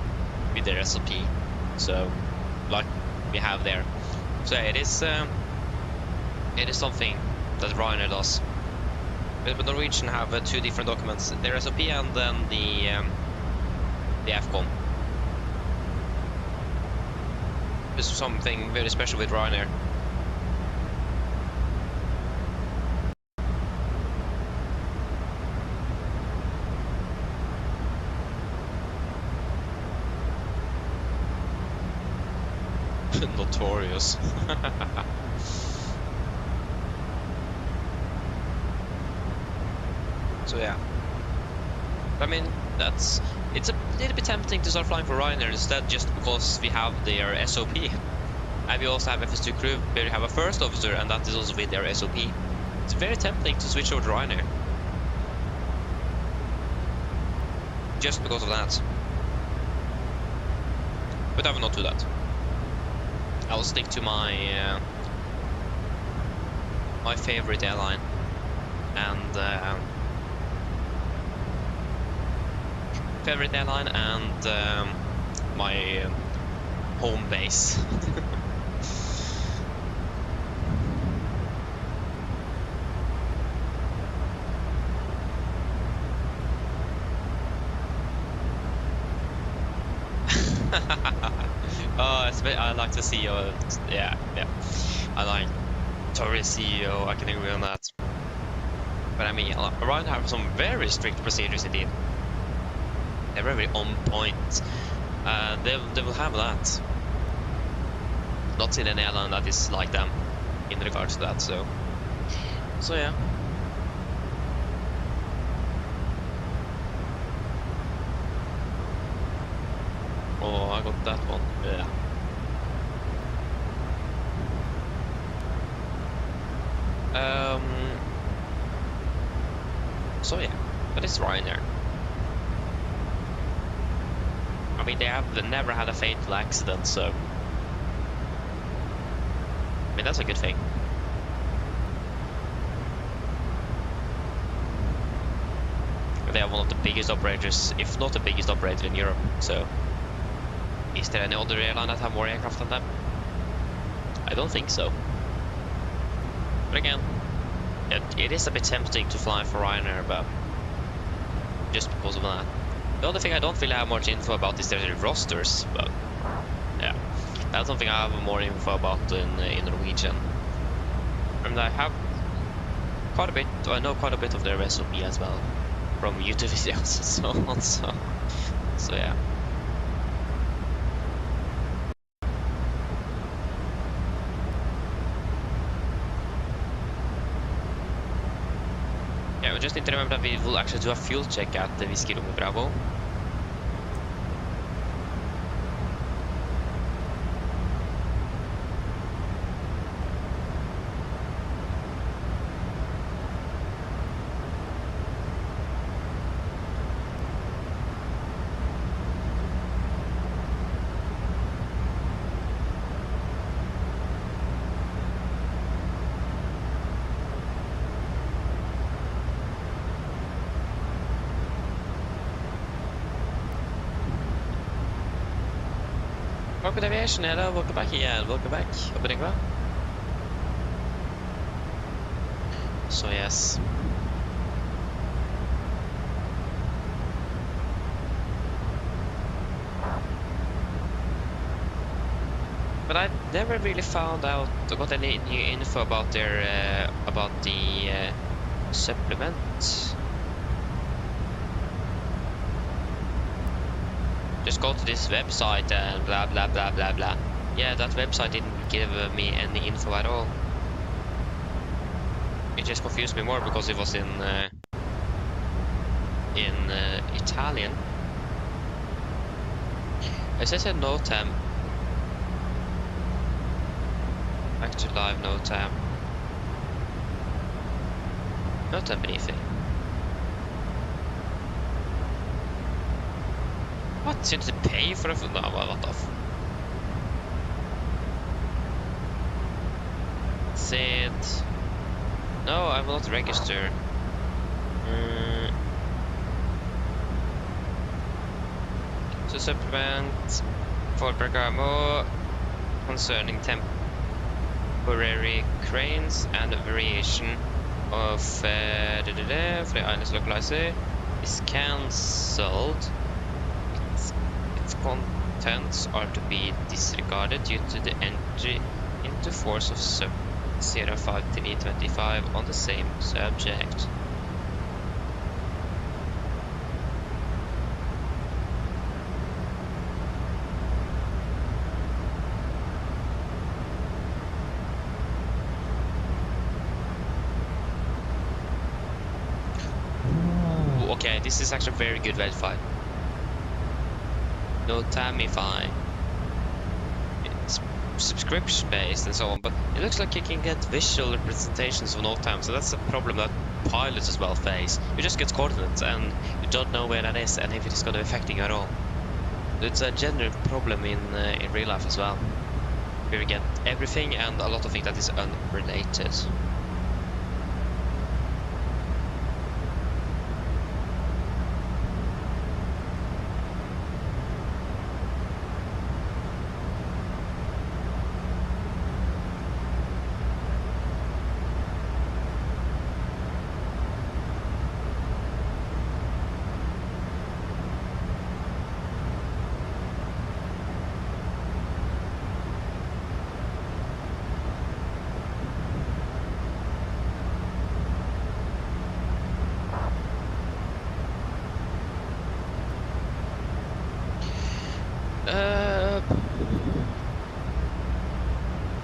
with their SOP. So, like we have there. So it is something that Ryanair does. But Norwegian have two different documents: their SOP and then the FCOM. It's something very special with Ryanair. Notorious. So yeah, I mean it's a little bit tempting to start flying for Ryanair instead, just because we have their SOP, and we also have FS2 crew where we have a first officer, and that is also with their SOP. It's very tempting to switch over to Ryanair just because of that, but I will not do that. I'll stick to my my favorite airline and my home base. I like the CEO. Yeah. I like Tory's CEO. I can agree on that. But I mean, Ryanair have some very strict procedures indeed. They're very on point. They will have that. Not seen an airline that is like them in regards to that. So yeah. Oh, I got that one. Yeah. So yeah, that is Ryanair. I mean, they never had a fatal accident, so I mean that's a good thing. They are one of the biggest operators, if not the biggest operator in Europe. So, is there any other airline that have more aircraft than them? I don't think so. But again, it is a bit tempting to fly for Ryanair, but just because of that. The other thing I don't really have much info about is their rosters, but yeah, that's something I have more info about in Norwegian. And I have quite a bit, I know quite a bit of their SOP as well, from YouTube videos and so on, so yeah. Yeah, we just need to remember that we will actually do a fuel check at the Whiskey Romeo Bravo. Welcome to Aviation, hello, welcome back again, welcome back, hope you're doing well. So yes. But I never really found out, got any new info about their, about the supplement. just go to this website and blah blah blah blah blah. Yeah, that website didn't give me any info at all. It just confused me more because it was in Italian. It says no time. Back to live, no time. No time briefing. What? You need to pay for a food? No, what the f... Sit. No, I will not register. So supplement for Bergamo concerning temporary cranes and a variation of for the island's localizer is cancelled. Its contents are to be disregarded due to the entry into force of sub 05325 on the same subject. Ooh, okay, this is actually a very good Wi-Fi. No Tamify. It's subscription based and so on, but it looks like you can get visual representations of no time, so that's a problem that pilots as well face. You just get coordinates and you don't know where that is and if it is going to affect you at all. It's a general problem in real life as well, where you get everything and a lot of things that is unrelated.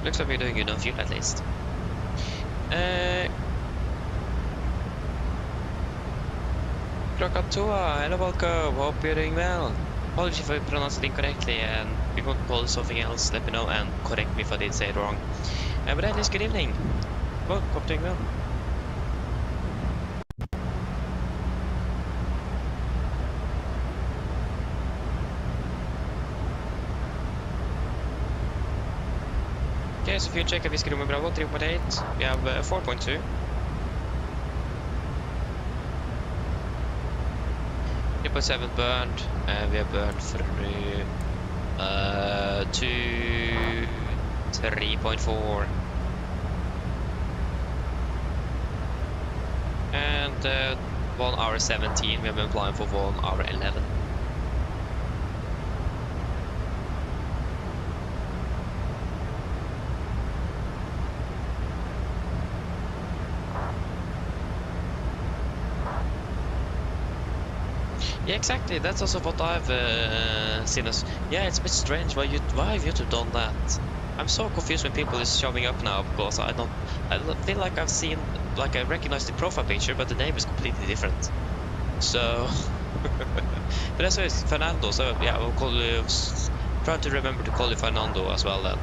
Looks like we're doing good on fuel at least. Krakatoa, hello, welcome. Hope you're doing well. Apologies if I pronounced it incorrectly, and if you want to call it something else, let me know and correct me if I did say it wrong. But at least good evening. Well, hope you're doing well. Okay, so fuel check at Whiskey Romeo Bravo 3.8, we have 4.2. .7 burned, we have burned through 3.4. And 1 hour 17, we have been flying for 1 hour 11. Yeah, exactly. That's also what I've seen as. Yeah, it's a bit strange. Why have YouTube done that? I'm so confused when people is showing up now because I feel like I've seen, like I recognize the profile picture, but the name is completely different. So, but that's why it's Fernando. So yeah, we'll call you. Try to remember to call you Fernando as well then.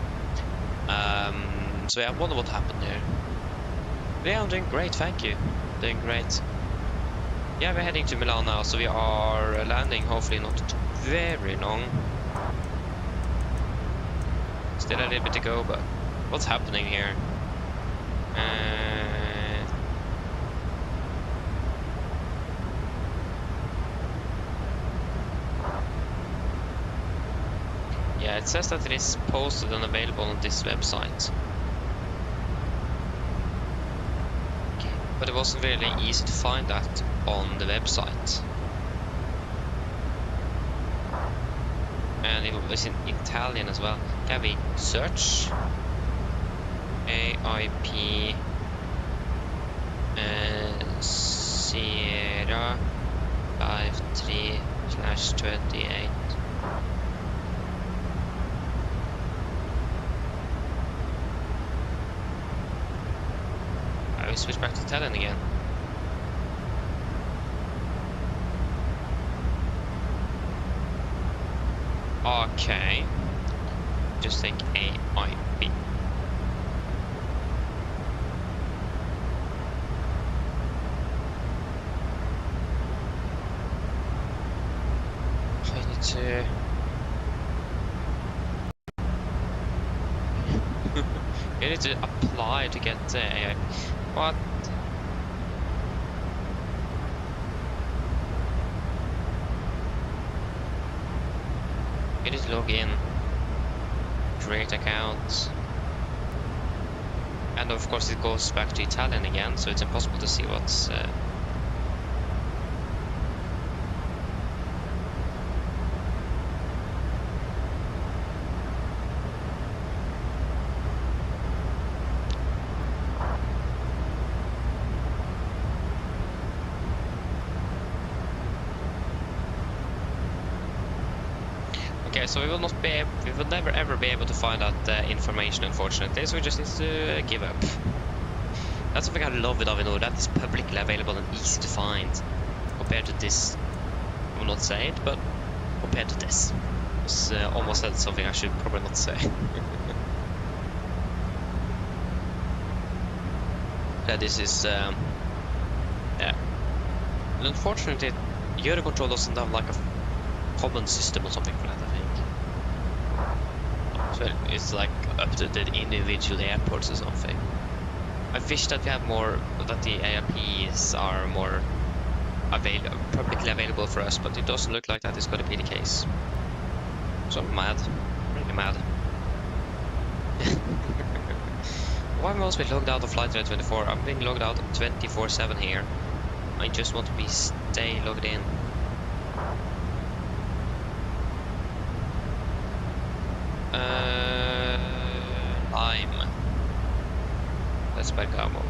So yeah, I wonder what happened there. Yeah, I'm doing great. Thank you. Doing great. Yeah, we're heading to Milan now, so we are landing, hopefully not very long. Still a little bit to go, but what's happening here? Yeah, it says that it is posted and available on this website. But it wasn't really easy to find that on the website. And it was in Italian as well. Can we search? AIP Sierra 53/28. switch back to Italian again. Okay. Just take AIB. I need to... You need to apply to get the AIB. What? You need to log in, create account, and of course it goes back to Italian again, so it's impossible to see what's Okay, so we will never ever be able to find out information, unfortunately, so we just need to give up. That's something I love with Avinor, that is publicly available and easy to find. Compared to this, I will not say it, but compared to this. It's almost said something I should probably not say. That this is, yeah. And unfortunately, Eurocontrol doesn't have like a common system or something for that, I think. So it's like up to the individual airports or something. I wish that we have more, that the AIPs are more publicly available for us, but it doesn't look like that is going to be the case. So I'm mad, really mad. Why am I also logged out of Flight Radar 24? I'm being logged out 24/7 here. I just want to stay logged in. Lime. That's Bergamo.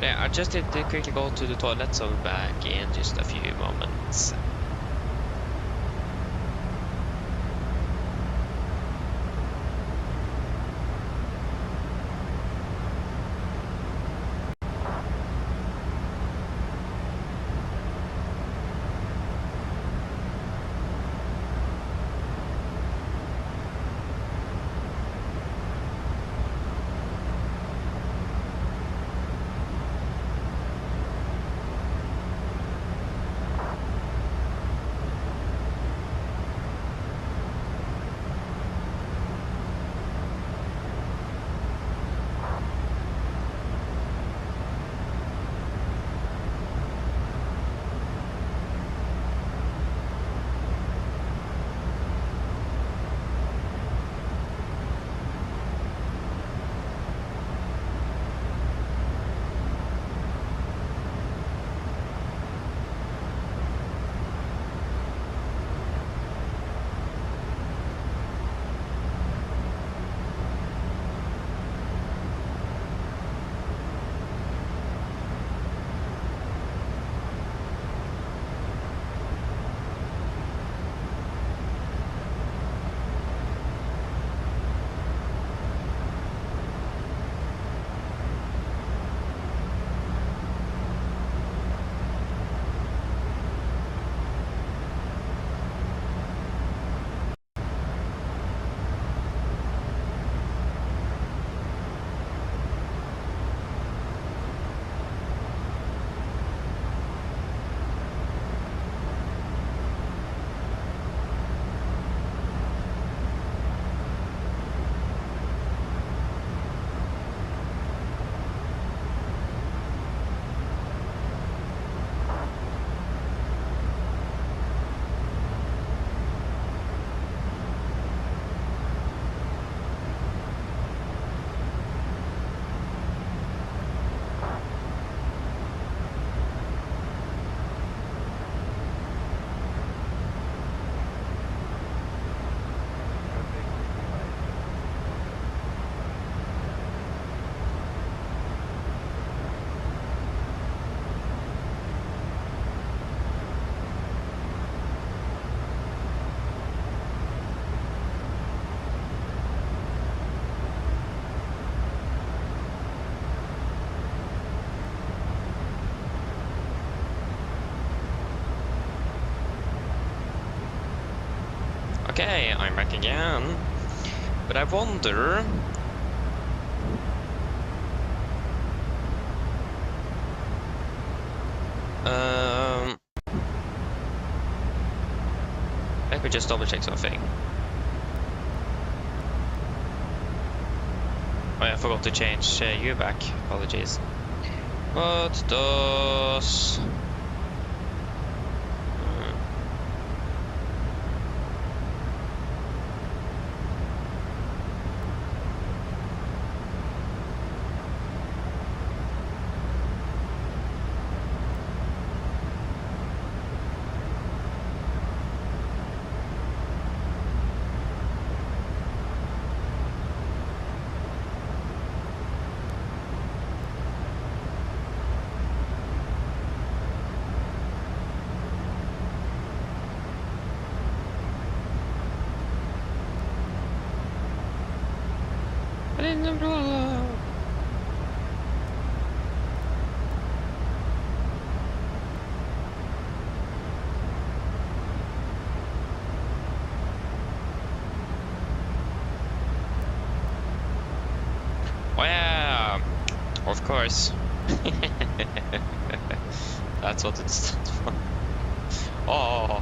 Yeah, I just need to quickly go to the toilet, so I'm back in just a few moments. Okay, I'm back again. But I wonder... Let me just double check something. Oh yeah, I forgot to change you back. Apologies. What does... Oh yeah, of course. That's what it stands for. Oh,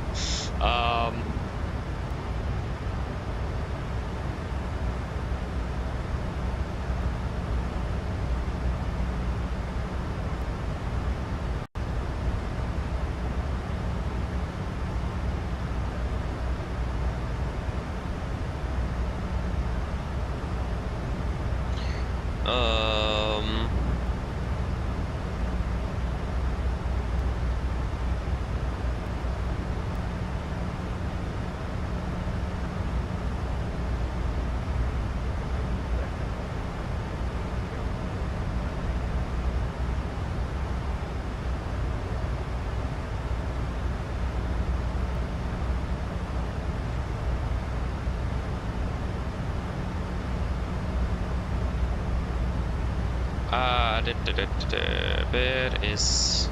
where is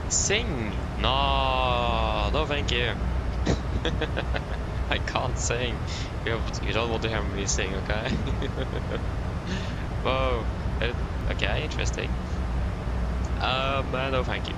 sing? No, no, thank you. I can't sing. You don't want to hear me sing, okay? Whoa. Okay, interesting. No, thank you.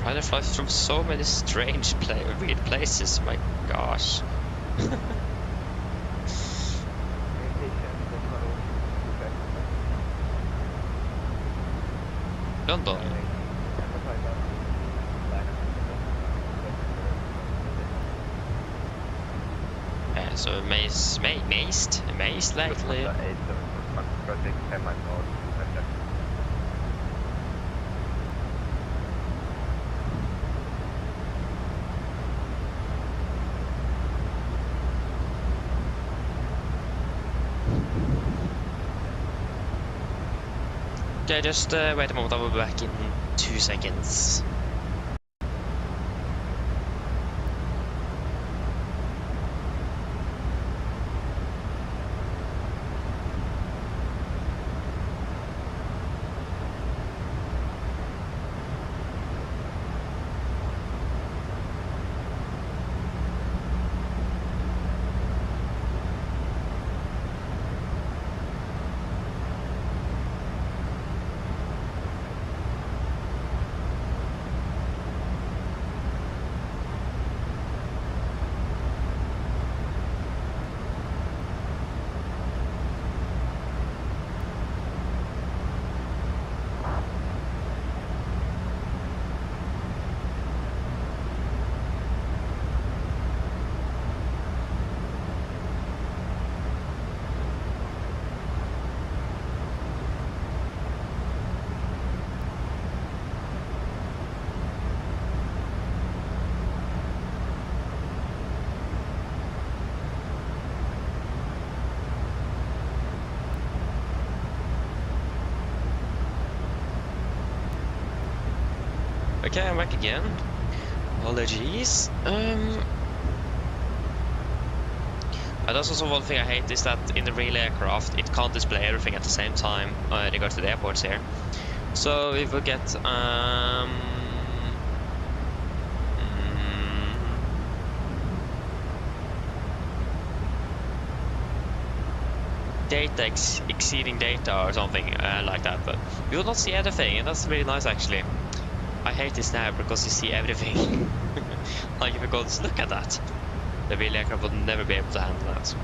Rider flies from so many strange, weird places. My gosh. London. So amazed lately. Okay, just wait a moment, I will be back in 2 seconds. Okay, I'm back again. Apologies. That's also one thing I hate is that in the real aircraft it can't display everything at the same time in regards to the airports here. So we will get data exceeding data or something like that, but you will not see anything, and that's really nice actually. I hate this now because you see everything. Like if you go, look at that. The real aircraft would never be able to handle that.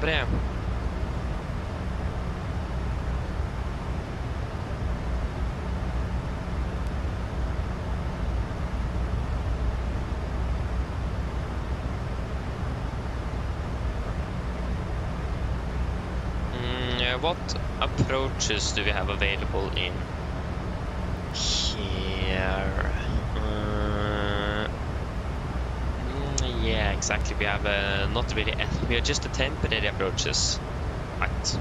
But yeah. What approaches do we have available in here? Yeah, exactly. We have not really. We are just the temporary approaches, right?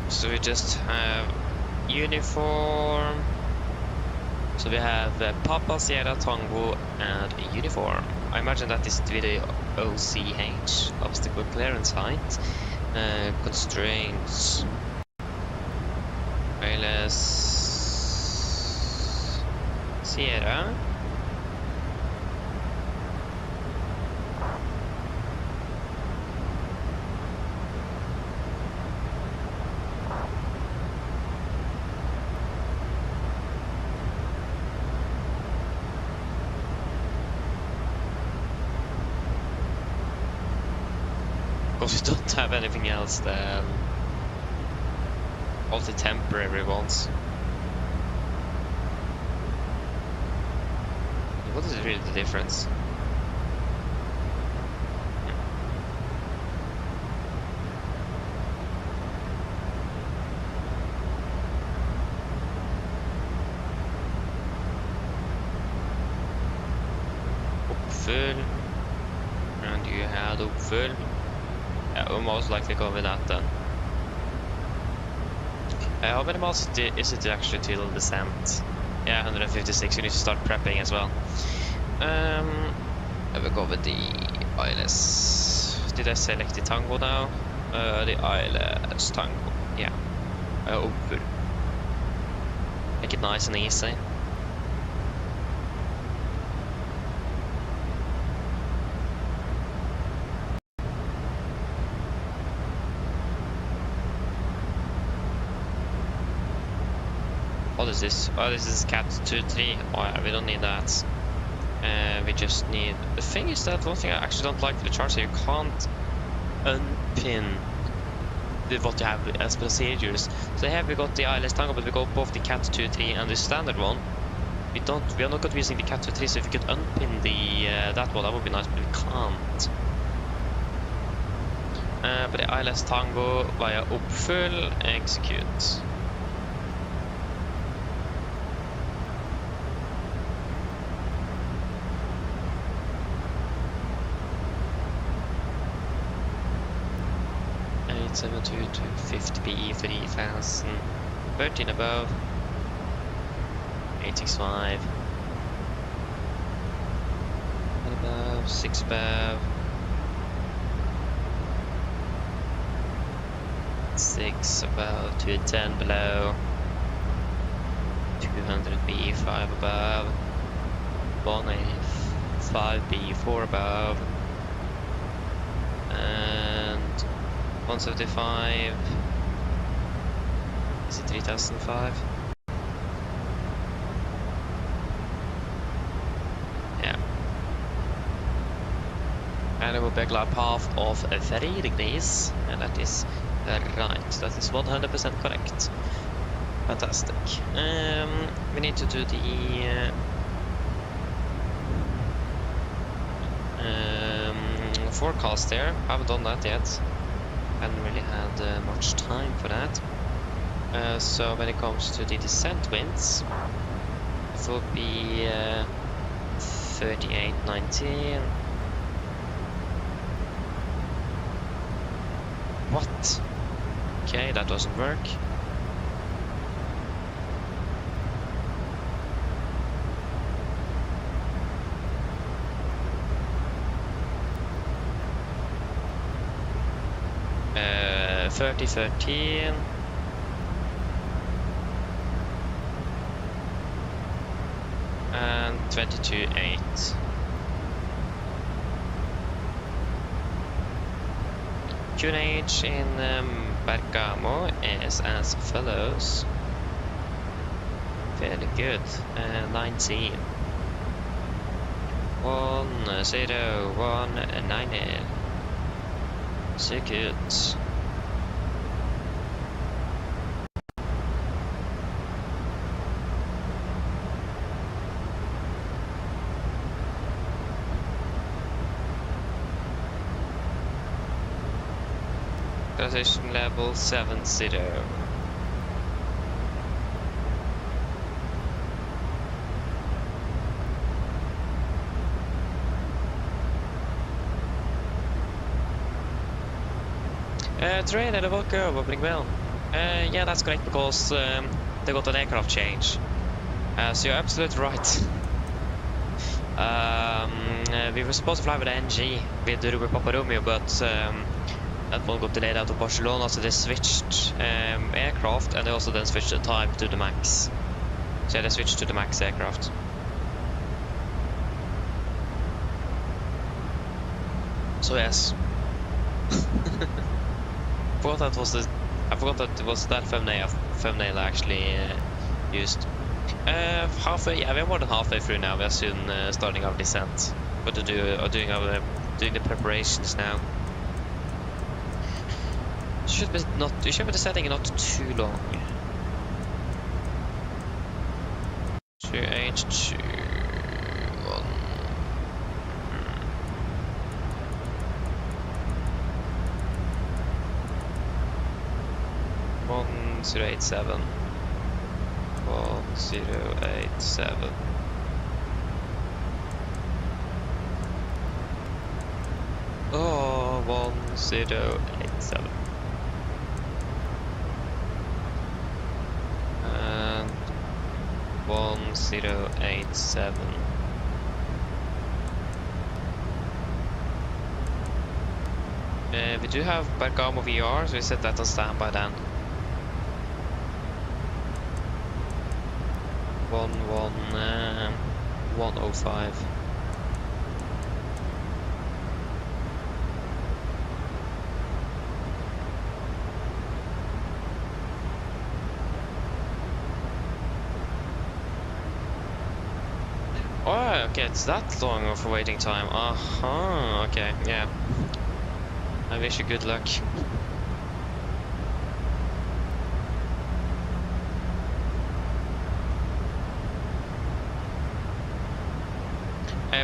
So we just have uniform. So we have Papa, Sierra, Tango, and uniform. I imagine that is with the OCH, obstacle clearance height, constraints, wireless, Sierra. Because we don't have anything else than all the temporary ones. What is really the difference? Uppfull. And you had uppfull. Yeah, we'll most likely go with that then. How many miles is it actually till descent? Yeah, 156. You need to start prepping as well. I will go with the ILS. Did I select the Tango now? The ILS Tango. Yeah. Uppfull. Make it nice and easy. What is this? Oh, this is Cat 2-3. Oh yeah, we don't need that. We just need... The thing is that one thing I actually don't like with the charts, you can't unpin what you have as procedures. So here we got the ILS Tango, but we got both the Cat 2-3 and the standard one. We are not going to be using the Cat 2-3, so if we could unpin the that one, that would be nice, but we can't. But the ILS Tango via Uppfull, execute. Seven to 50 PE 3000, 13 above, 865, and above, 6 above, 6 above, 210 below, 200 PE 5 above, 185 PE 4 above, and 175. Is it 3005? Yeah. And it will be a glide path of 30 degrees, and that is right. That is 100% correct. Fantastic. We need to do the forecast there. Haven't done that yet. Haven't really had much time for that. So when it comes to the descent winds, it will be 38, 19, What? Okay, that doesn't work. Uh, 3013. And 22.8. QNH in Bergamo is as follows. Fairly good. 19. 10190. So good. Transition level 70. Terrain and the Volker opening well. Yeah, that's correct because they got an aircraft change. So you're absolutely right. We were supposed to fly with NG with Ruby Papa Romeo, but that one got delayed out of Barcelona, so they switched aircraft, and they also then switched the type to the MAX. So yeah, they switched to the MAX aircraft. So yes. I forgot that it was that thumbnail I actually used. Halfway, yeah, we're more than halfway through now. We're soon starting our descent, but doing the preparations now. Should be descending not too long. 2H2 1. 1087. 1087. Oh, 1087. And 1087. We do have Bergamo VR, so we set that on standby then. 105. Oh, okay, it's that long of a waiting time. Okay, yeah. I wish you good luck.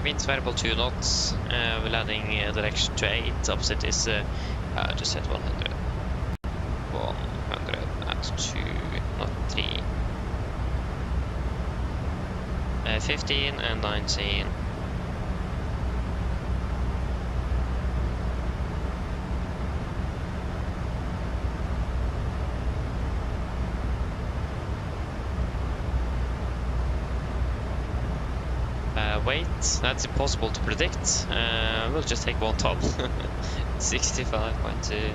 Wind variable 2 knots. We're landing direction to 8. Opposite is just set 100. 100 at 2, not 3. 15 and 19. Wait, that's impossible to predict. We'll just take one top. 65.2.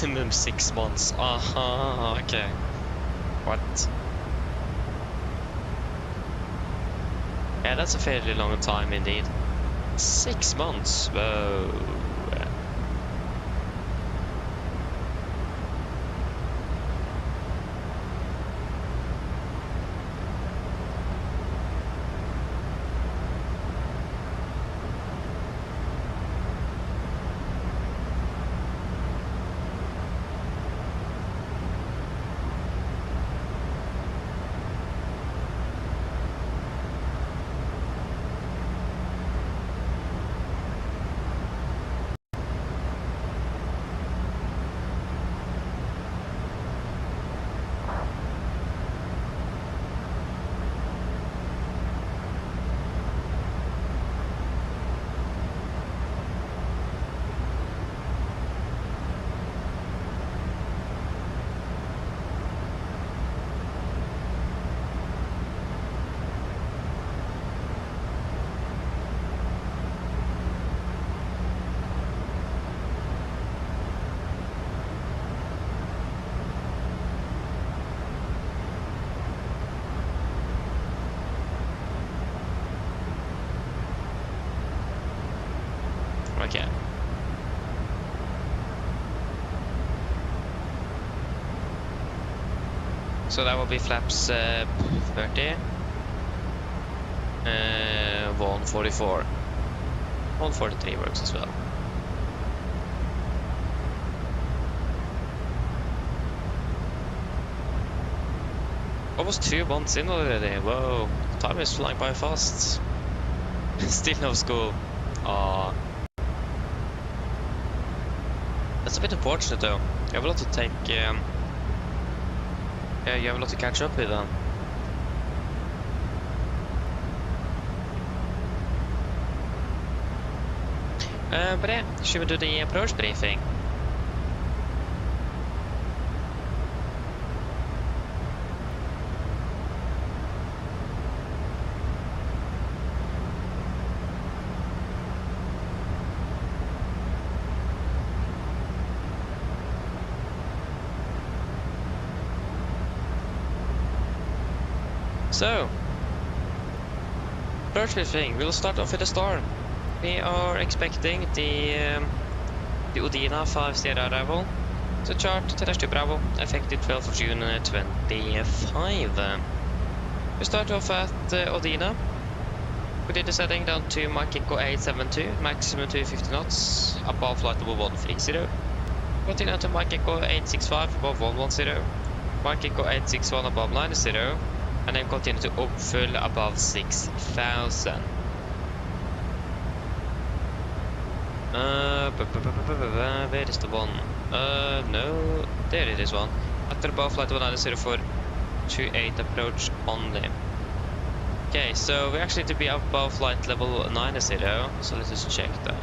Minimum 6 months. Okay. What? Yeah, that's a fairly long time indeed. 6 months. Whoa. So that will be flaps 30. 144. 143 works as well. Almost 2 months in already. Whoa, time is flying by fast. Still no school. Aww. That's a bit unfortunate though. You have a lot to take. Yeah, you have a lot to catch up with then. But yeah, should we do the approach briefing? So, approach briefing. We'll start off with a storm. We are expecting the Udina 5-0 arrival to chart Terrestre Bravo, effective 12th of June 25. We start off at Udina. We did the setting down to Mike Echo 872, maximum 250 knots, above flight level 130. Continue to Mike Echo 865, above 110. Mike Echo 861, above 90. And then continue to upfull above 6,000. Where is the one? No, there it is one. After above flight 190 for 28 approach only. Okay, so we actually need to be above flight level 90, so let's just check that.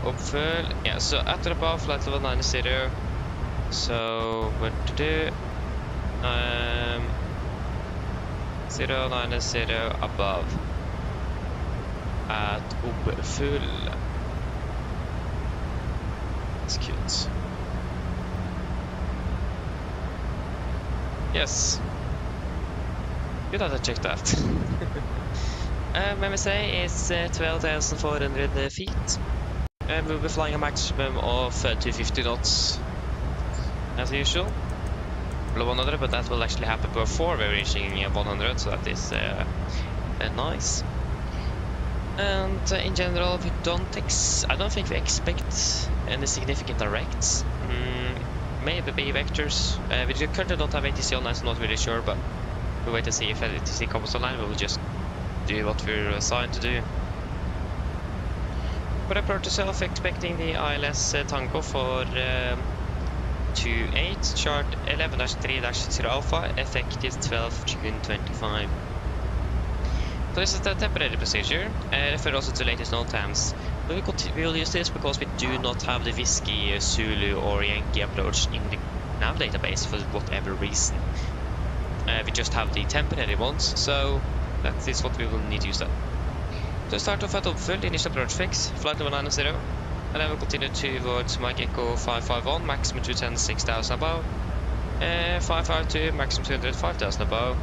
Upfull, yeah, so after above flight level 90, so what to do? 090 above. At uppfull. That's cute. Yes. Good that I checked that. MSA is 12,400 feet. We'll be flying a maximum of 250 knots as usual. Below 100, but that will actually happen before we're reaching 100, so that is nice. And in general, we I don't think we expect any significant directs. Maybe B vectors. We currently don't have ATC online, so I'm not really sure, but we'll wait to see if ATC comes online. We'll just do what we're assigned to do. For approach itself, expecting the ILS Tango for 28, chart 11-3-0 Alpha, effective 12 June 25. So this is the temporary procedure, refer also to latest known times. We will use this because we do not have the Whiskey, Zulu or Yankee approach in the nav database for whatever reason. We just have the temporary ones, so that is what we will need to use that. So start off at upfull, initial approach fix, flight level 90, and then we'll continue towards Mike Echo 551, maximum 210, 6,000 above, 552, maximum 200, 5,000 above.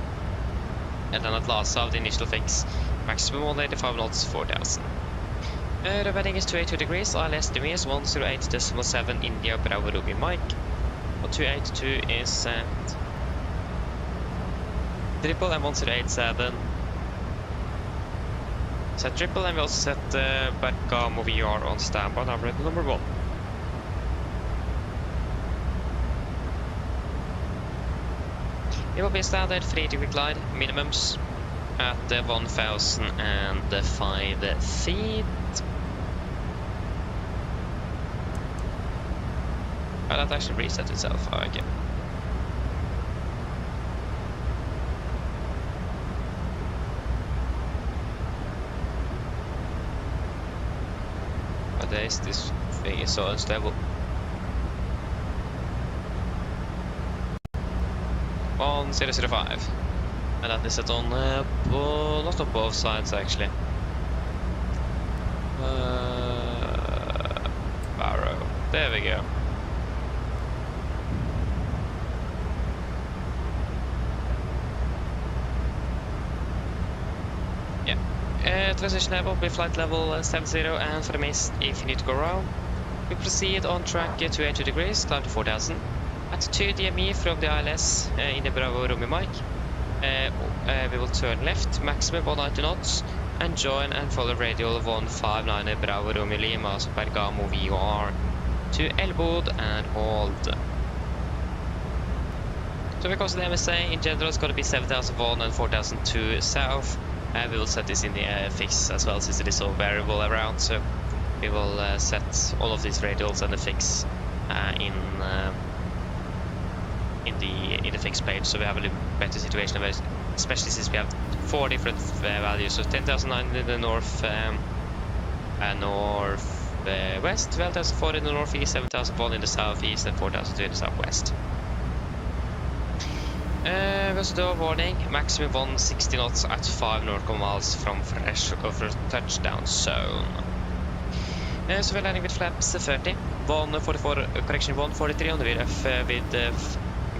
And then at last of the initial fix, maximum 185 knots, 4,000. The heading is 282 degrees, ILS to me is 108.7 India Bravo Ruby Mike. 282 is set. Triple and 1087. Set triple, and we also set Bergamo VR on standby, number 1. It will be a standard 3-degree glide, minimums at 1,005 feet. Oh, that actually reset itself. Oh, okay. But this thing is so unstable. 1005, and that is set on not on both sides actually. Barrow. There we go. Yeah. Transition level will be flight level 70, and for the mist, if you need to go around, we proceed on track 282 degrees, climb to 4,000. At 2 DME from the ILS in the Bravo Romeo Mike, we will turn left, maximum 190 knots, and join and follow radial 159 Bravo Romeo Lima, so Bergamo VOR, to elbowed and hold. So because of the MSA, in general it's going to be 7001 and 4002 south, and we will set this in the fix as well, since it is so variable around, so we will set all of these radials and the fix in the fix page, so we have a little better situation, especially since we have 4 different values. So 10,009 in the north west, 12,004 in the northeast, 7,001 in the southeast, and 4,002 in the southwest. We also do a warning, maximum 160 knots at 5 nautical miles from fresh over touchdown zone. So we're landing with flaps 30, 144, correction 143 on the VRF with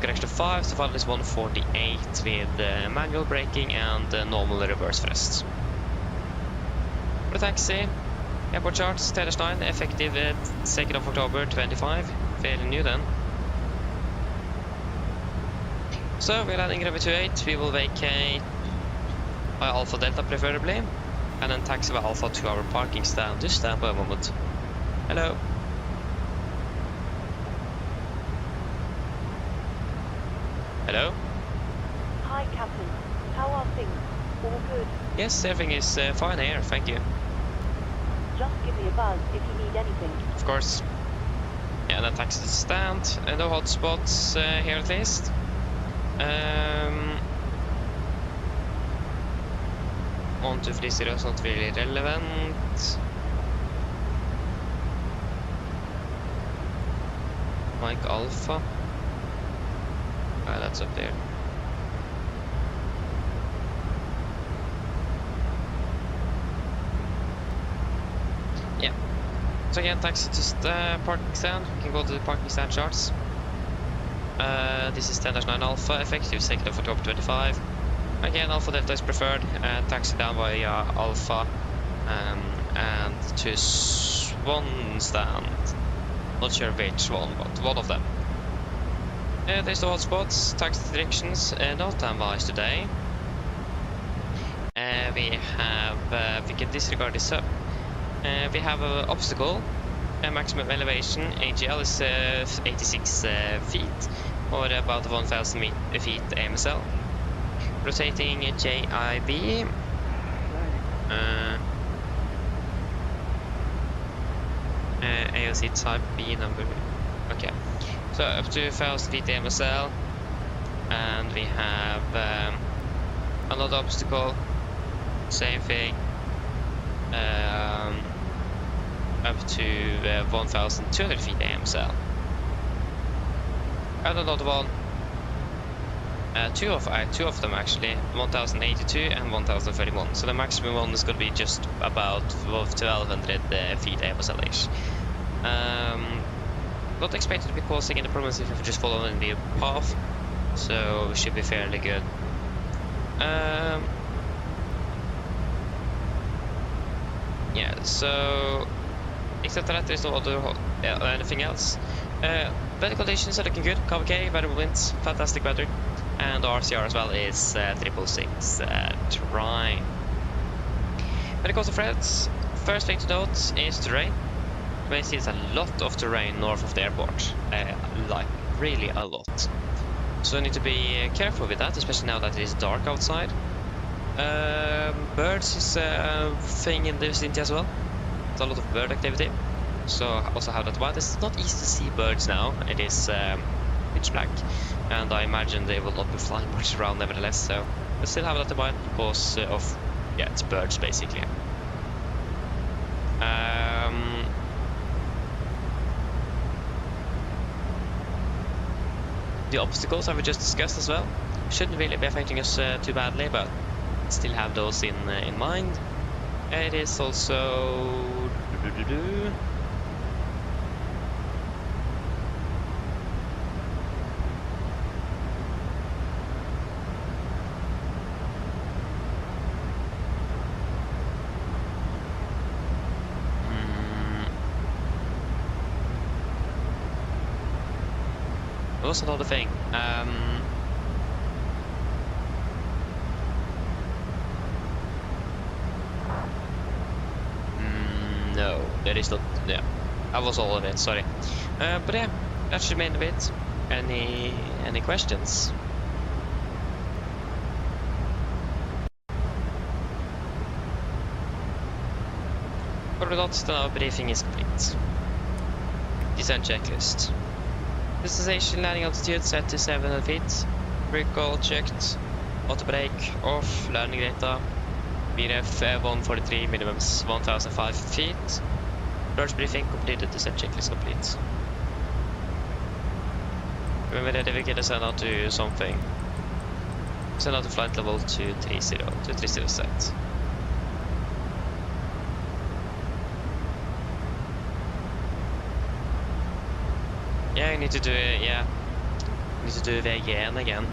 correction 5, so final is 148 with manual braking and normal reverse thrust. For the taxi, airport charts, 10-9, effective 2nd of October 25, fairly new then. So we're landing runway 28, we will vacate by Alpha Delta preferably, and then taxi by Alpha to our parking stand. Just stand by a moment. Hello. Hello? Hi, Captain. How are things? All good? Yes, everything is fine here, thank you. Just give me a buzz if you need anything. Of course. Yeah, and then taxi to the stand, and no hotspots here at least. 1230 is not really relevant. Mike Alpha. That's up there. Yeah. So again, taxi to parking stand. We can go to the parking stand charts. This is 10-9 Alpha, effective 2nd of October 25. Again, Alpha Delta is preferred. Taxi down via Alpha and to Swan stand. Not sure which one, but one of them. There's the hotspots, taxi directions, no time-wise today. We can disregard this up. We have an obstacle, maximum elevation, AGL is 86 feet, or about 1,000 feet AMSL. Rotating JIB. AOC type B number. Okay. So up to 1,000 feet MSL, and we have another obstacle, same thing, up to 1,200 feet AMSL, and another one, two of them actually, 1,082 and 1,031. So the maximum one is going to be just about 1,200 feet AMSL-ish. Not expected to be causing any problems if we just follow in the path, so we should be fairly good. Yeah, so except that there's no other anything else. Weather conditions are looking good. KVK, variable winds, fantastic weather, and RCR as well is 666 terrain. When it comes to threats, first thing to note is terrain. You may see there's a lot of terrain north of the airport, like really a lot. So you need to be careful with that, especially now that it is dark outside. Birds is a thing in the vicinity as well. There's a lot of bird activity, so also have that in mind. It's not easy to see birds now. It is pitch black, and I imagine they will not be flying much around nevertheless. So I still have that in mind because of it's birds basically. The obstacles have we just discussed as well. Shouldn't really be affecting us too badly, but still have those in mind. It is also There was another thing. No, that is not. Yeah, that was all of it. Sorry, but yeah, that's the main of it. Any questions? Or not, then our briefing is complete. Descent checklist. Destination landing altitude set to 700 feet. Recall checked. Auto brake off. Landing data. BRF 143 minimums 1005 feet. Approach briefing completed. Descent checklist complete. When we're ready, we can send out to something. Send out to flight level 230 set. Yeah, you need to do it, yeah. You need to do VGN again.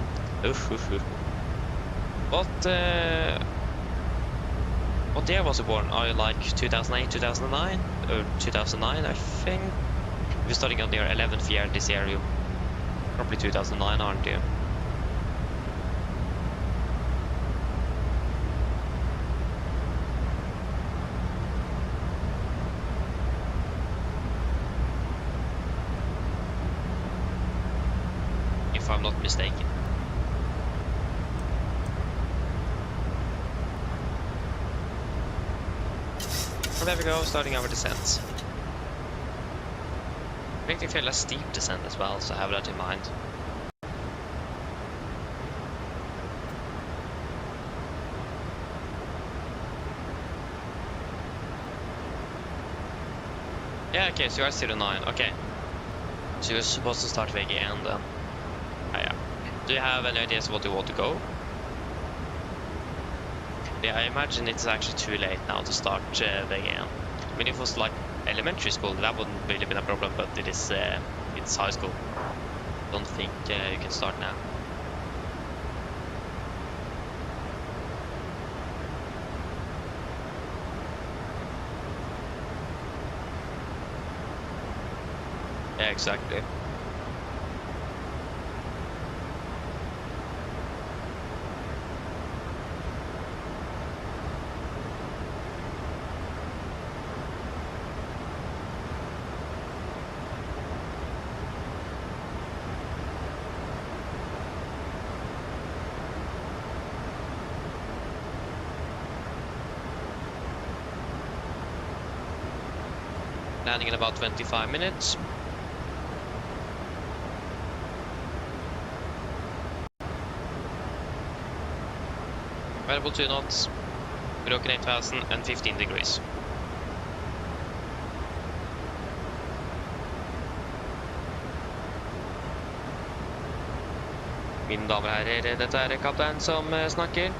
What year was you born? Are you like 2008, 2009? Or 2009, I think? You're starting on your 11th year this year, you probably 2009, aren't you? If I'm not mistaken. Well, there we go, starting our descent. Make it feel a steep descent as well, so have that in mind. Yeah, okay, so you are 09, okay. So you're supposed to start VGN then. Yeah. Do you have any ideas what you want to go? Yeah, I imagine it's actually too late now to start VGN. I mean, if it was like elementary school, that wouldn't really been a problem, but it's high school. Don't think you can start now. Yeah, exactly. Landing in about 25 minutes. Variable 2 knots, broken 8000 and 15 degrees. Mine damer og herrer, dette er kaptein som snakker.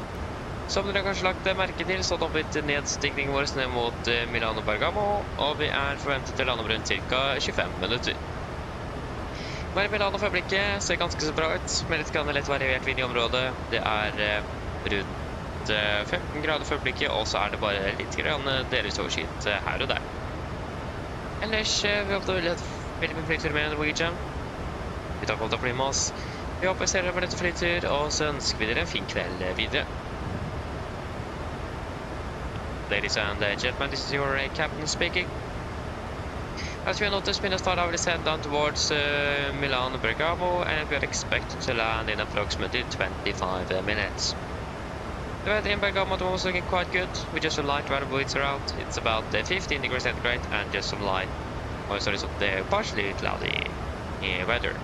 Som dere har kanskje lagt merke til, så toppet nedstigningen vår ned mot Milan og Bergamo, og vi er forventet til å lande om rundt ca. 25 minutter. Bare Milan for øyeblikket ser ganske så bra ut, med litt lett variert vind i området. Det er rundt 15 grader for øyeblikket, og så er det bare litt delvis overskyet her og der. Ellers, vi håper det blir veldig mye flytur med Norwegian. Vi takker for å bli med oss. Vi håper ser dere på dette flytur, og så ønsker vi dere en fin kveld videre. Ladies and gentlemen, this is your captain speaking. As you noticed, we start our descent down towards Milan Bergamo, and we are expected to land in approximately 25 minutes. The weather in Bergamo was looking quite good, with just some light weather buoys around. It's about 15 degrees centigrade and just some light, partially cloudy weather.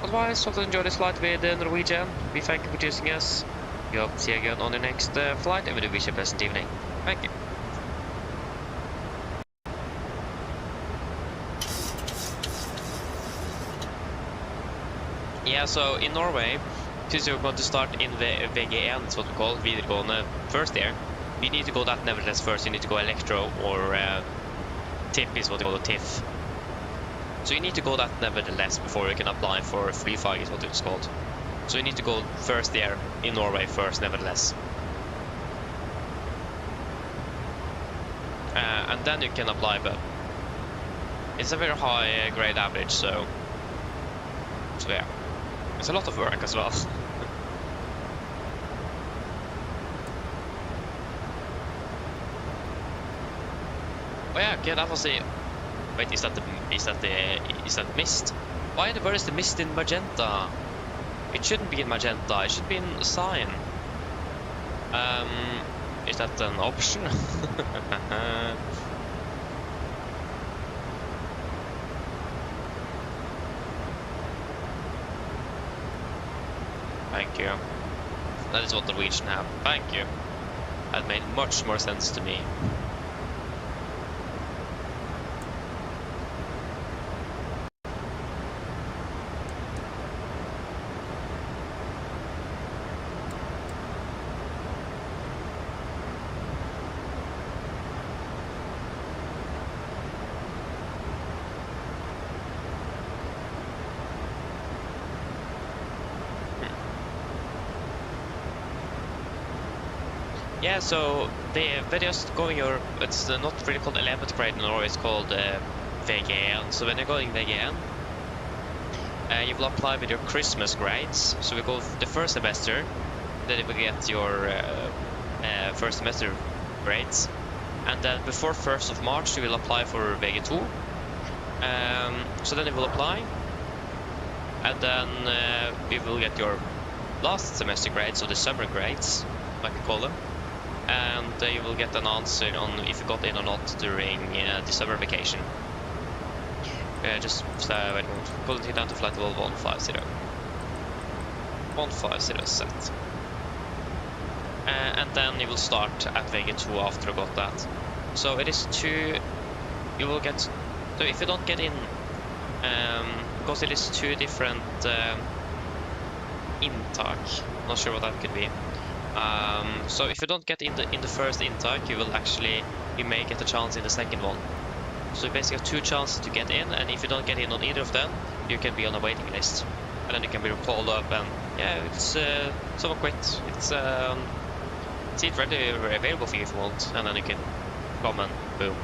Otherwise, hope to enjoy this flight with Norwegian. We thank you for choosing us. We hope to see you again on the next flight, and we do wish you a pleasant evening. Thank you. Yeah, so in Norway, since you're going to start in the VGN, it's what we call videregående first year, you need to go that nevertheless first. You need to go electro or TIP is what they call the TIF. So you need to go that nevertheless before you can apply for free fly is what it's called. So you need to go first year in Norway first, nevertheless. And then you can apply, but it's a very high grade average, so So yeah, it's a lot of work as well. Oh yeah, okay, that was the. Wait, is that mist? Where is the mist in magenta? It shouldn't be in magenta. It should be in cyan. Is that an option? Thank you. That is what Norwegian have. Thank you. That made much more sense to me. Yeah, so the videos going your, it's not really called Elevatex grade in Norway, it's called VGN. So when you're going VGN, you will apply with your Christmas grades. So we go the first semester, then you will get your first semester grades. And then before 1st of March, you will apply for VG2. So then you will apply. And then you will get your last semester grades, so the summer grades, like we call them. And you will get an answer on if you got in or not during the summer vacation. Just wait a moment. Pull it down to flight level 150. 150 set. And then you will start at VG2 after you got that. So it is 2. You will get. So if you don't get in, because it is 2 different intake. Not sure what that could be. So if you don't get in the first intake, you may get a chance in the second one. So you basically have 2 chances to get in, and if you don't get in on either of them, you can be on a waiting list, and then you can be called up. And yeah, it's someone quit. It's seat ready available for you if you want, and then you can come and boom.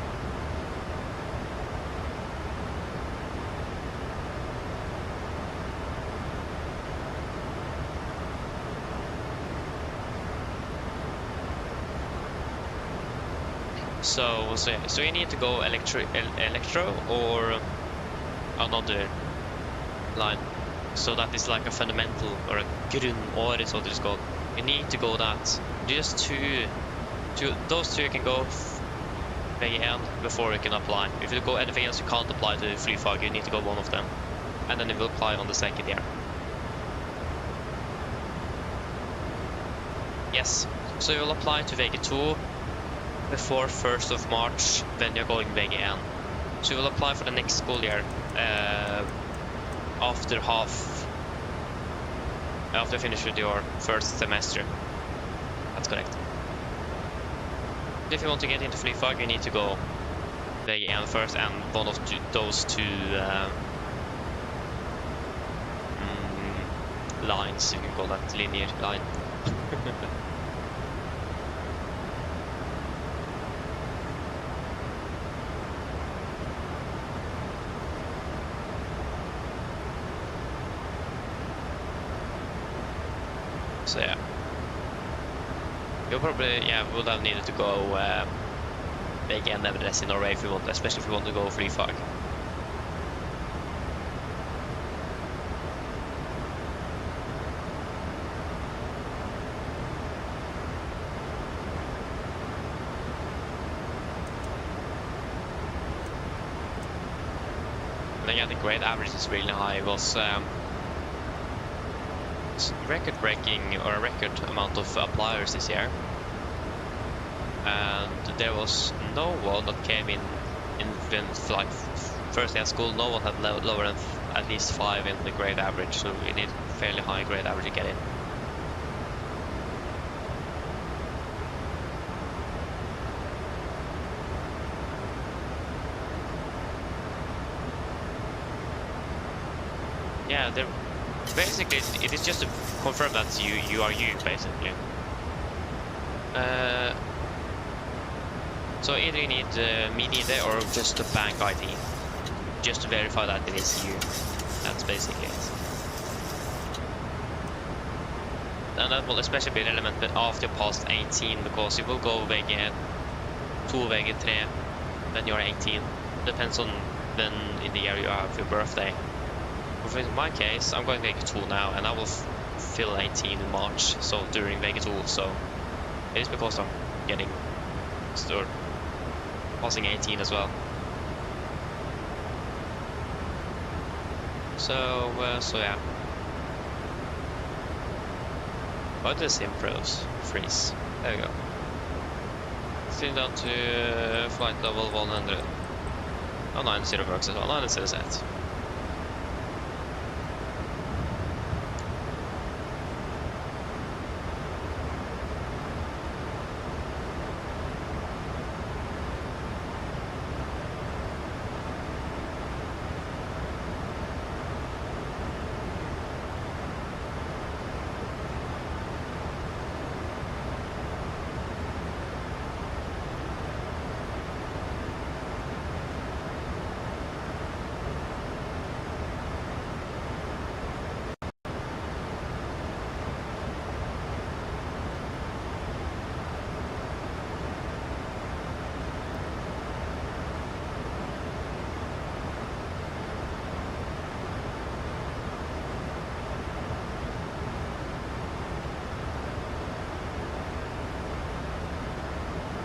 So you need to go electro or another line. So that is like a fundamental or a grunnår is what it's called. You need to go that. Just those 2 you can go VGN before you can apply. If you go anything else, you can't apply to Flyfag. You need to go one of them, and then you will apply on the second year. Yes. So you will apply to VG2 before 1st of March when you're going VGN. So you will apply for the next school year after you finish with your first semester. That's correct. If you want to get into Flyfag, you need to go VGN first, and one of those 2 lines, you can call that linear line. So yeah, you'll probably would have needed to go VGN nevertheless in Norway if you want, especially if you want to go Flyfag. And again, the grade average is really high. It was record-breaking or a record amount of appliers this year, and there was no one that came in like first day at school. No one had lower than at least 5 in the grade average, so we need fairly high grade average to get in. Yeah, basically it is just to confirm that you are you, basically. So either you need MinID or just a bank ID, just to verify that it is you. That's basically it. and that will especially be relevant after you pass 18, because you will go VG2, VG3 when you're 18. Depends on when in the year you have your birthday. But in my case, I'm going VG2 now, and I will fill 18 in March, so during VG2, so it is because I'm getting or passing 18 as well. So yeah. Why does sim freeze? There we go. Still down to flight level 100. Oh, 90 works as well. 90 is set.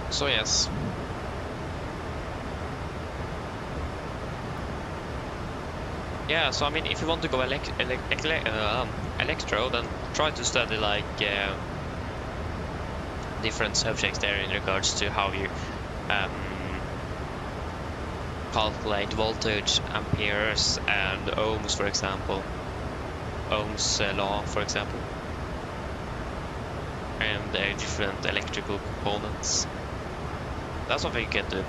So yes. Yeah, so I mean, if you want to go electro, then try to study like different subjects there in regards to how you calculate voltage, amperes, and ohms, for example. Ohm's law, for example, and different electrical components. That's something you can do.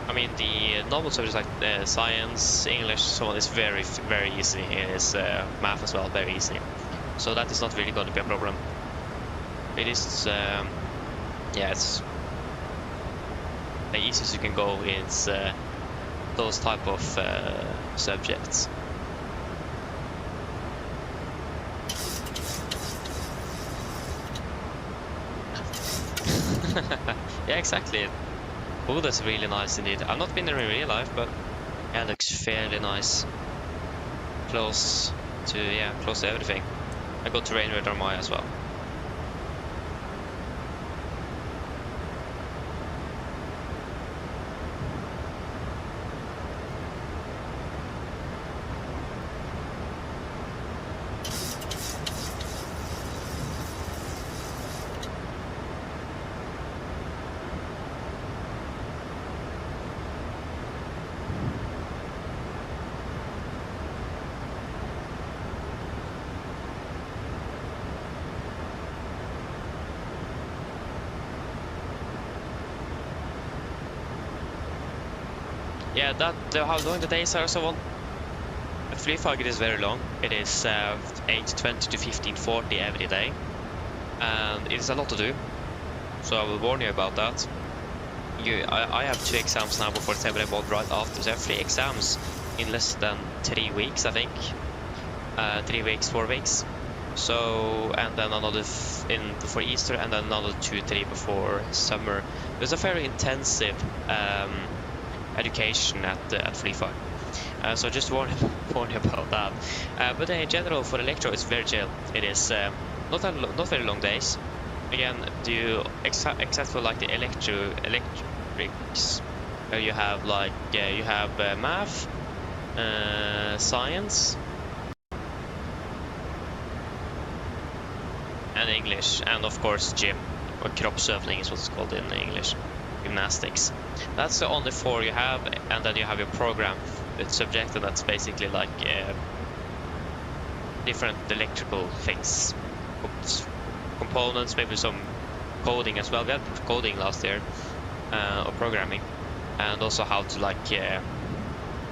I mean, the normal subjects like science, English, so on is very, very easy. It is math as well, very easy. So that is not really going to be a problem. It is, yeah, it's the easiest you can go is those type of subjects. Yeah, exactly. Oh, that's really nice indeed. I've not been there in real life, but yeah, it looks fairly nice. Close to, yeah, close to everything. I got to Rain Radar Maya as well. Yeah, that how long the days are so on. Free Fire is very long. It is 8:20 to 15:40 every day, and it is a lot to do. So I will warn you about that. I have 2 exams now before September mode right after. So I have 3 exams in less than 3 weeks, I think. 3 weeks, 4 weeks. So, and then another before Easter, and then another 2-3 before summer. There's a very intensive education at Free Fire. So just warn you about that. But in general, for electro, it's very chill. It is not very long days. Again, except for like the electrics, you have like you have math, science, and English, and of course gym, or kroppsøvning is what it's called in English, gymnastics. That's the only 4 you have, and then you have your program subject, and that's basically like different electrical things, components, maybe some coding as well. We had coding last year, or programming, and also how to like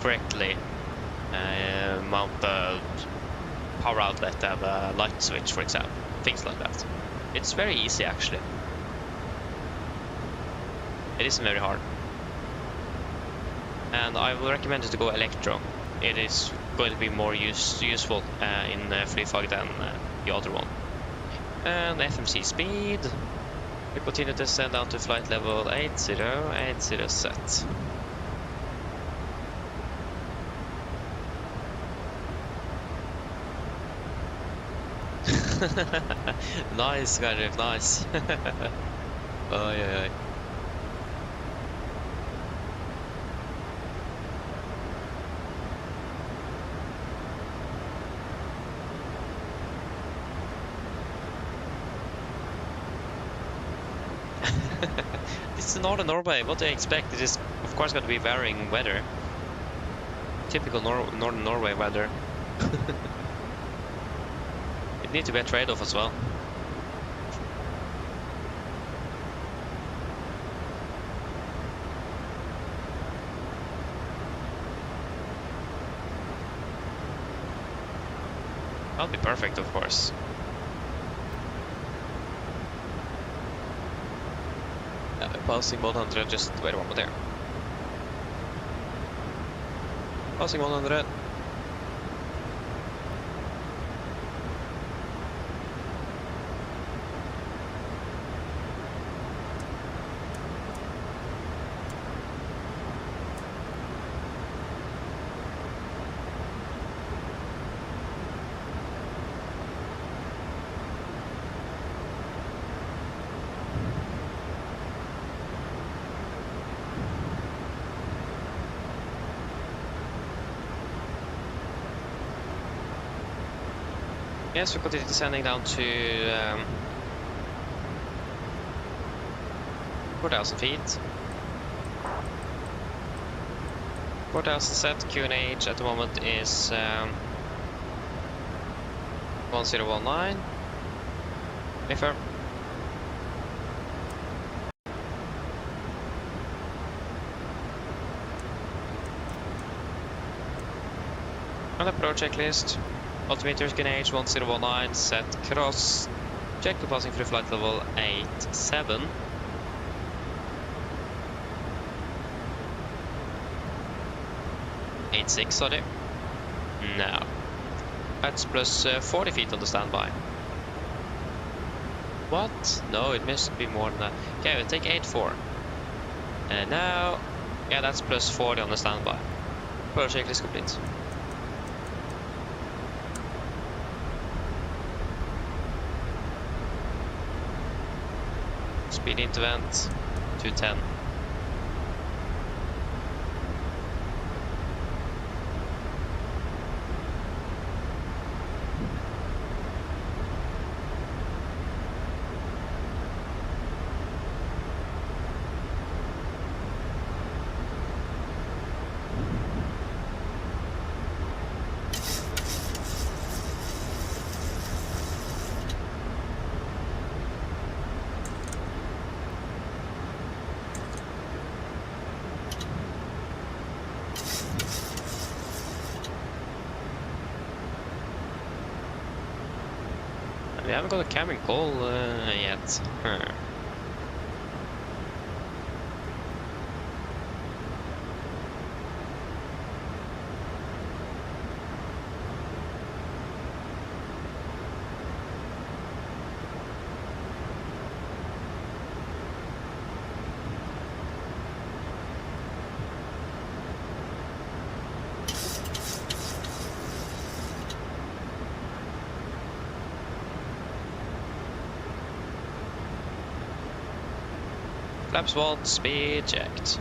correctly mount the power outlet and a light switch, for example, things like that. It's very easy actually. It isn't very hard, and I will recommend you to go electro. It is going to be more useful in Free Fire than the other one. And FMC speed. We continue to descend down to flight level 80 set. Nice, Garif, nice. Oj, oj, oj. This is northern Norway. What do you expect? It is, of course, going to be varying weather. Typical northern Norway weather. It needs to be a trade-off as well. That'll be perfect, of course. Passing 100, just wait one more there. Passing 100. Yes, we continue descending down to 4,000 feet. 4,000 set. QNH at the moment is 1019. Affirm. On the pro checklist. Altimeter QNH 1019, set cross. Check to passing through flight level 87. Sorry. No. That's plus 40 feet on the standby. What? No, it must be more than that. Okay, we'll take 84. And now, yeah, that's plus 40 on the standby. Pro checklist complete. Speed into vent 210. We haven't got a cabin call yet. Flaps 1, speed checked.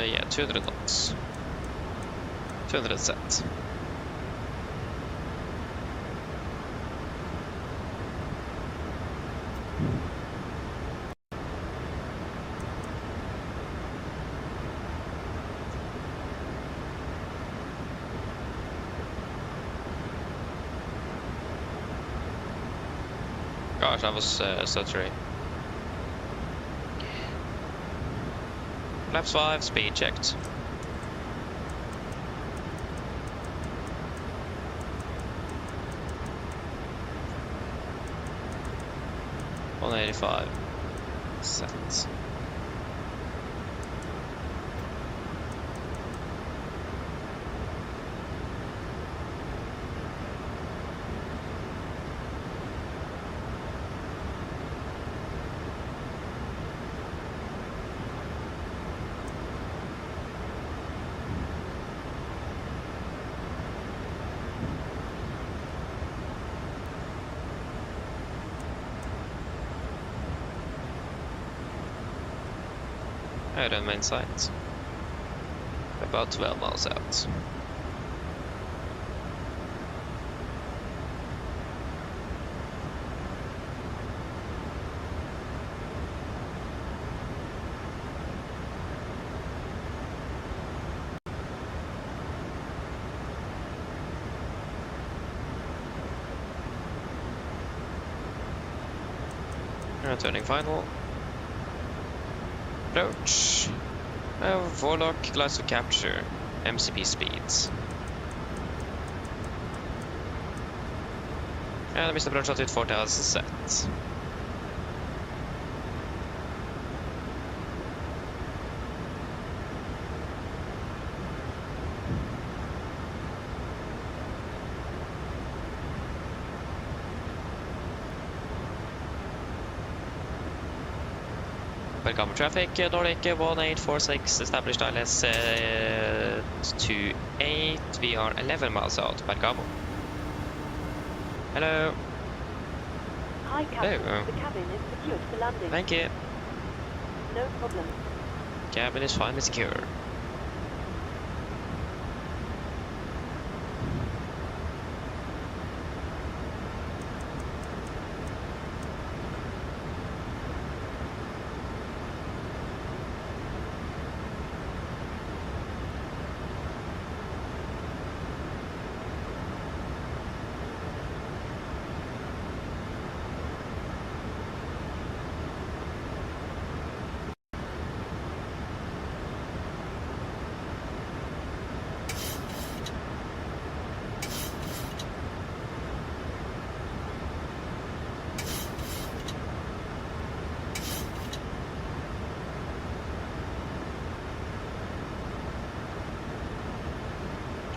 Yeah, 200 knots. 200 set. Gosh, that was stuttery. Flaps 5, speed checked. $185. Set. Out on main site. About 12 miles out. Turning final. Approach. Warlock, glides to capture. MCP speeds. And missed approach altitude 4000 set. Welcome traffic, Nordic 1846, established ILS 28, we are 11 miles out, Bergamo. Hello. Hi, Captain. Hello. The cabin is secured for landing. Thank you. No problem. Cabin is finally secure.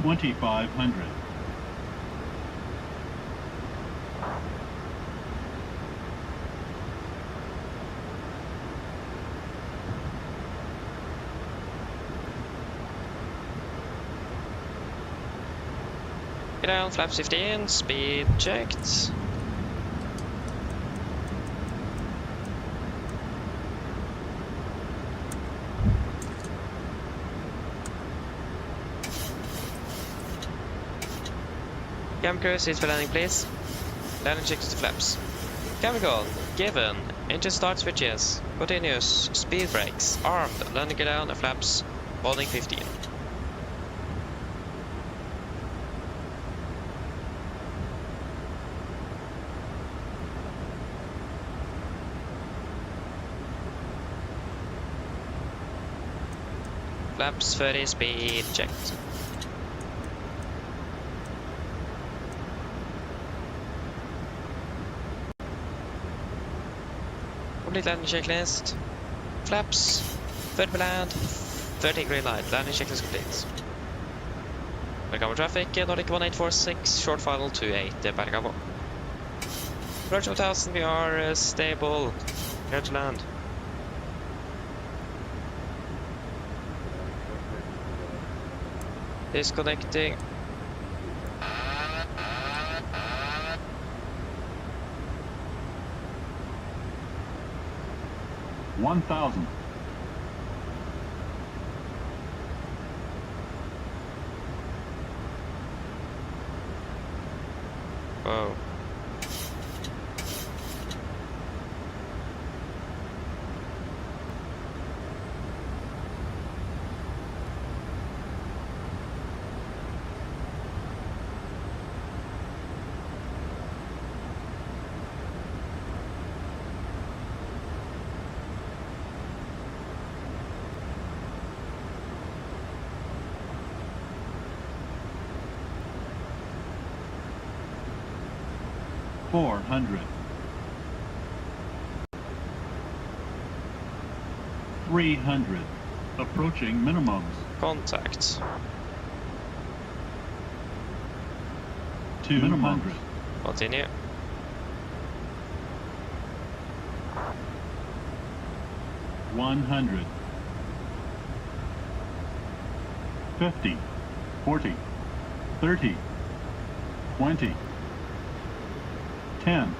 $2,500. Get down, flaps 15, speed checked. Cam crew, seats for landing please. Landing checks to flaps. Chemical, given. Engine start switches. Continuous. Speed brakes. Armed. Landing gear down, flaps. Holding 15. Flaps 30, speed checked. Complete landing checklist. Flaps. Vertical land. 30 green light. Landing checklist complete. Bergamo traffic. Nordic 1846. Short final 28. Bergamo. Approach 1000. We are stable. Clear to land. Disconnecting. $1,000. Whoa. 400. 300. Approaching minimums. Contact. 200. Continue. $100. 50. 40. 30. 20. 10.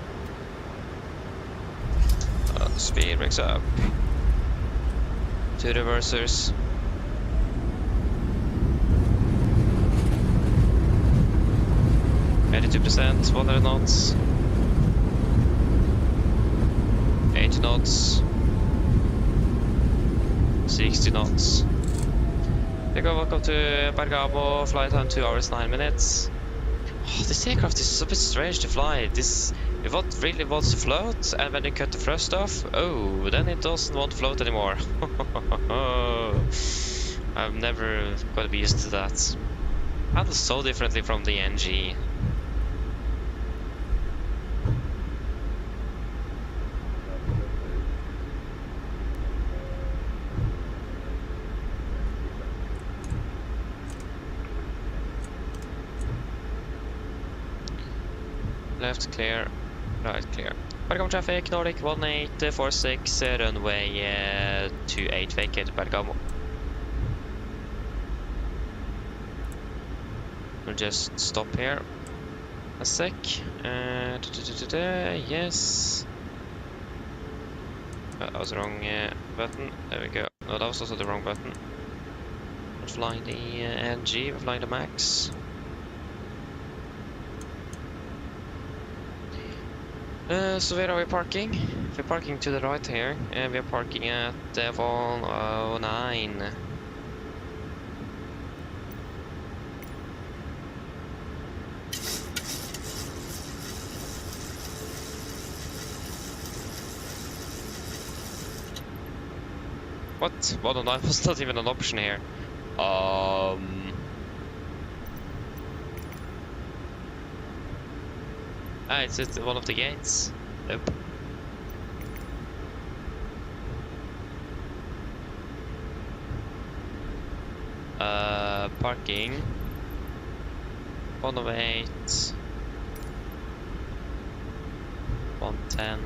Speed brings up. 2 reversers. %, 100 knots. 80 knots. 60 knots. Welcome to Bergamo, flight time 2 hours 9 minutes. Oh, this aircraft is a bit strange to fly. It really wants to float, and when you cut the thrust off, oh, then it doesn't want to float anymore. I'm never gonna be used to that. Handles so differently from the NG. Left clear, right clear. Bergamo traffic, Nordic 1846, runway 28, vacate Bergamo. We'll just stop here a sec. Yes. That was the wrong button. There we go. No, that was also the wrong button. We're flying the NG, we're flying the Max. So where are we parking? We're parking to the right here, and we're parking at 109. What? 109 was not even an option here. It's at one of the gates. Nope. Parking. 108. 110.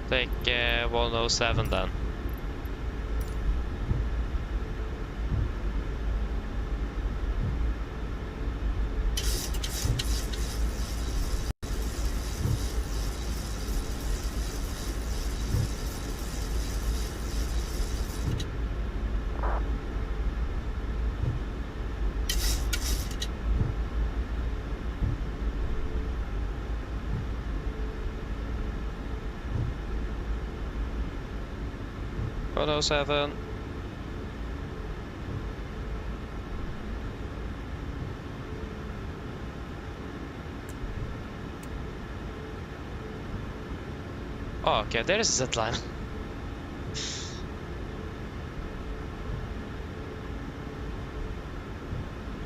Take 107 then. Oh, 7. Oh, okay, there is a set line.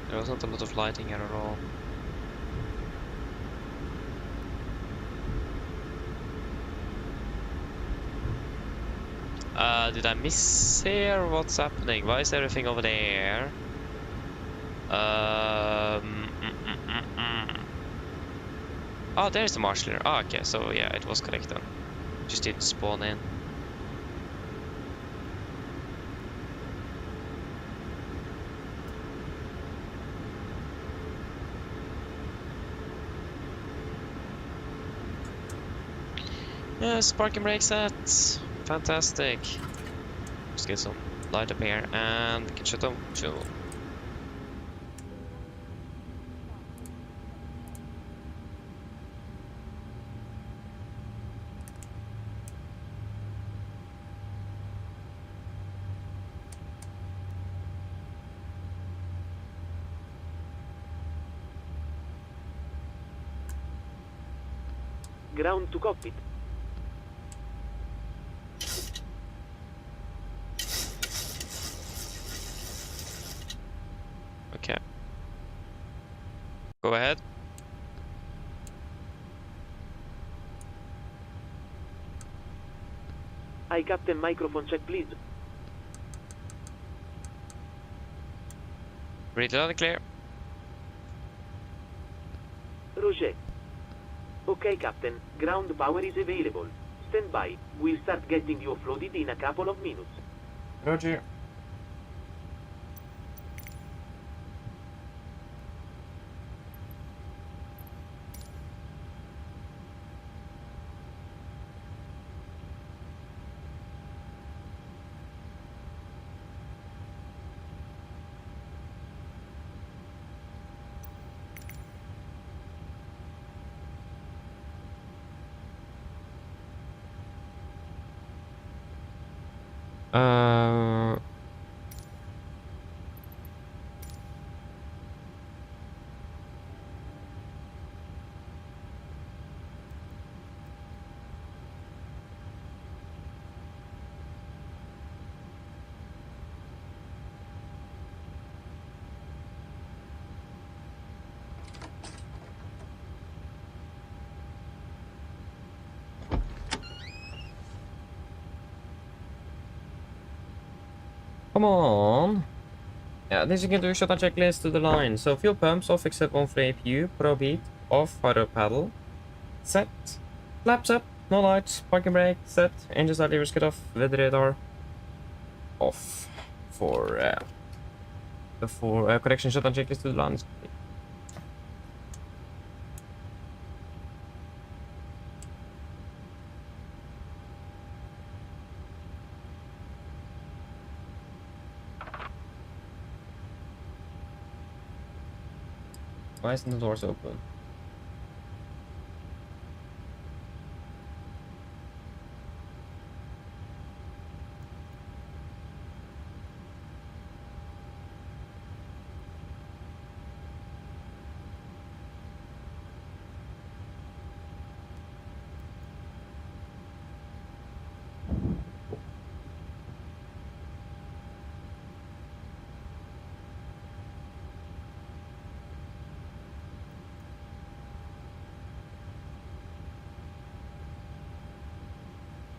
There wasn't a lot of lighting here at all. Did I miss here? What's happening? Why is everything over there? Oh, there's the marshaller. Oh, okay, so yeah, it was correct then. Just didn't spawn in. Yes, parking brake set. Fantastic. Just get some light up here and we can shut down fuel. ground to cockpit. Okay. Go ahead. Hi, Captain. Microphone check, please. Read it loud and clear. Roger. Okay, Captain. Ground power is available. Stand by. We'll start getting you offloaded in a couple of minutes. Roger. Uh, Come on. Yeah, this you can do shutdown checklist to the line. So fuel pumps off except one for APU, pro beat, off, hydro paddle, set, flaps up, no lights, parking brake, set, engine start levers cut off, weather radar, off for correction shutdown checklist to the line. Why isn't the doors open?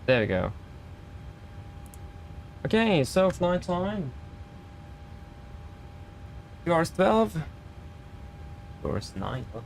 There we go. Okay, so flight time. 2 hours 12. 2 hours 9. Oh.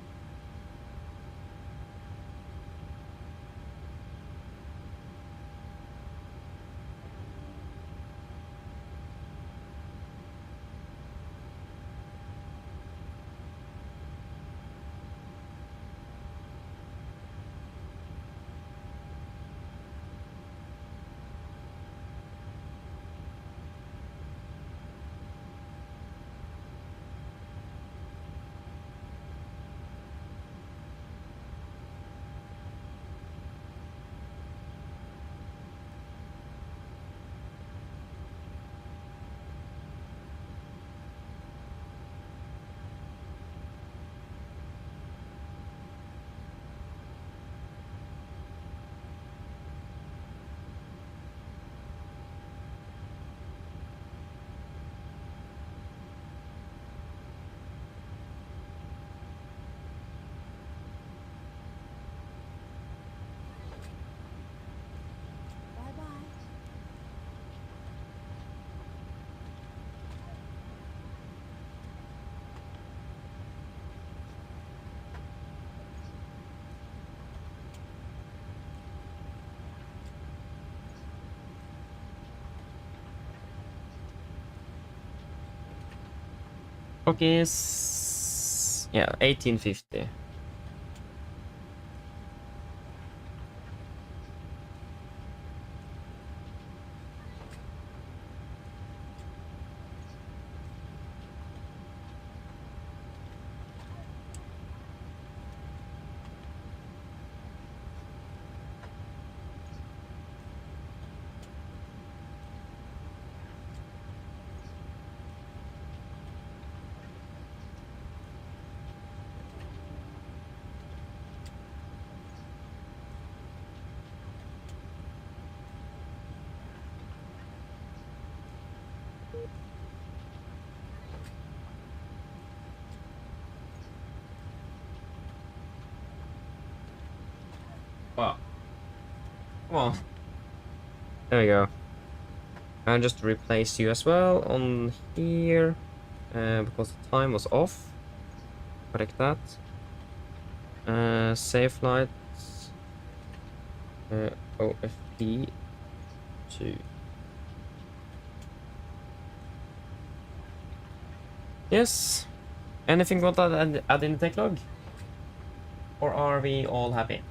Bye-bye. Okay, yeah, 1850. Come on. There we go. And just replace you as well on here. Because the time was off. Correct that. Save flights. OFP 2. Yes. Anything you want to add in the tech log? Or are we all happy?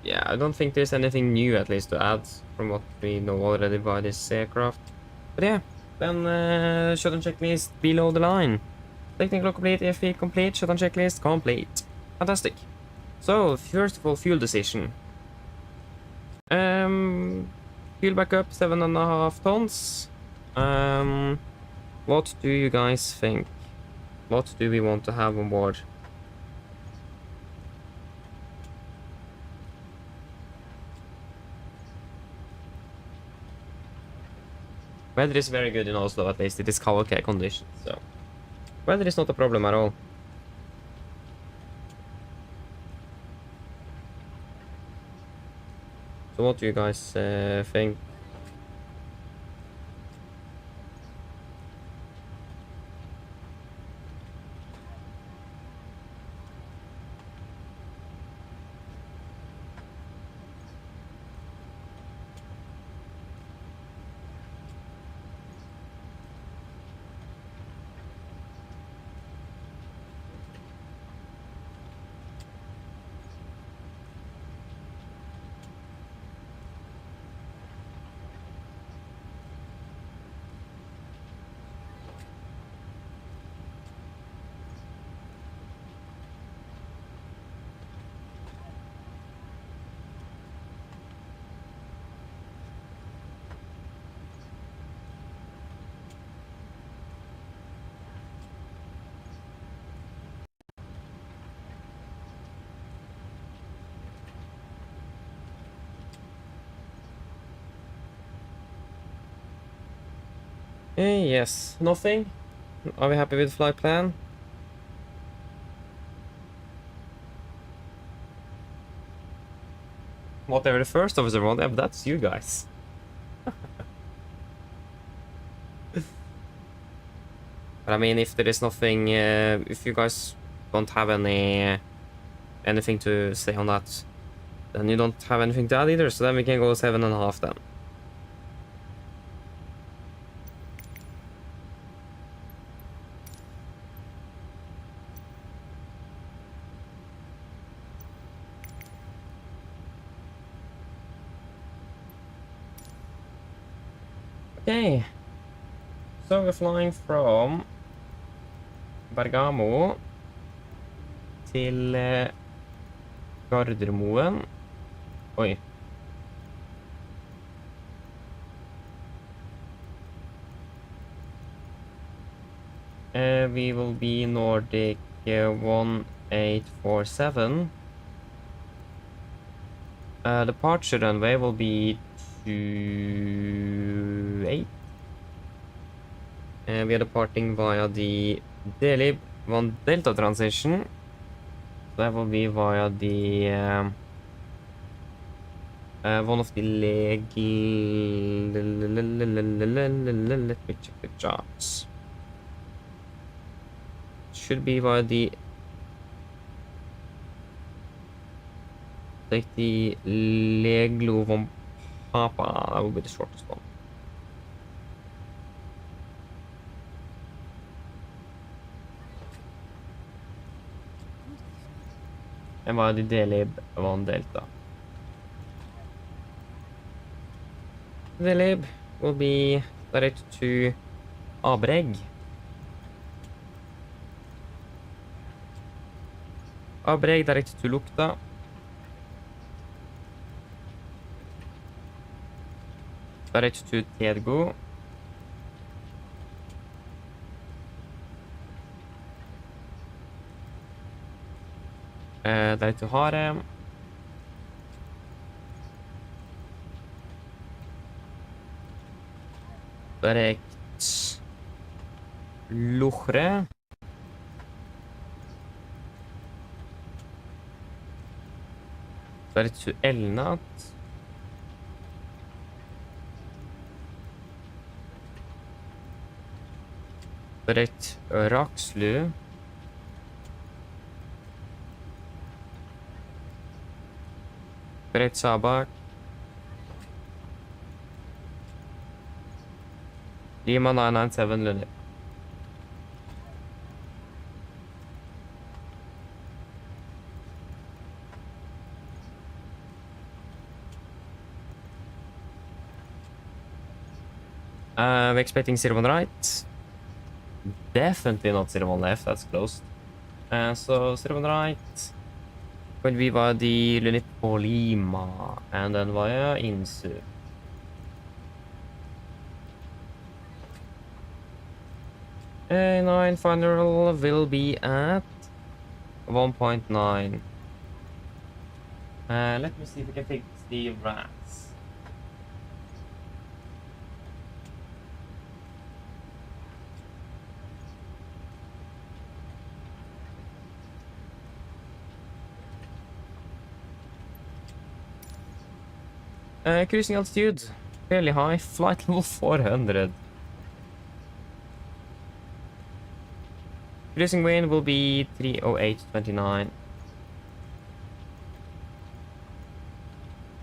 Yeah, I don't think there's anything new at least to add from what we know already by this aircraft. But yeah, then shutdown checklist below the line. Technical complete, FE complete, shutdown checklist complete. Fantastic. So, first of all, fuel decision. Fuel backup 7.5 tons. What do you guys think? What do we want to have on board? Weather is very good in Oslo, at least it is okay conditions, so weather is not a problem at all. So what do you guys think? Yes, nothing. Are we happy with the flight plan? Whatever the first officer wants, yeah, but that's you guys. But I mean, if there is nothing, if you guys don't have anything to say on that, then you don't have anything to add either, so then we can go 7.5 then. Okay, so we're flying from Bergamo til Gardermoen. Oi. We will be Nordic 1847. Departure runway will be 28. We are departing via the Delib 1 Delta transition. That will be via the one of the leg. Let me check the charts. Should be via the like the Leglo von Papa. That will be the shortest one. And via the Delib 1 Delta. Delib will be direct to Abreg. Abreg direct to Lukta. Direct to Tedgo. Direct to Harem. Direkt Luchre. Direkt zu Elnat. Direkt Rakslu. Direkt Sabak. Lima 997 Lunit. We're expecting 01 right. Definitely not 01 left, that's closed. So 01 right. Going to be via the Lunit på Lima. And then via Insu. A9 final will be at 1.9. Let me see if we can fix the rats. Cruising altitude, fairly high, flight level 400. Cruising wind will be 308.29.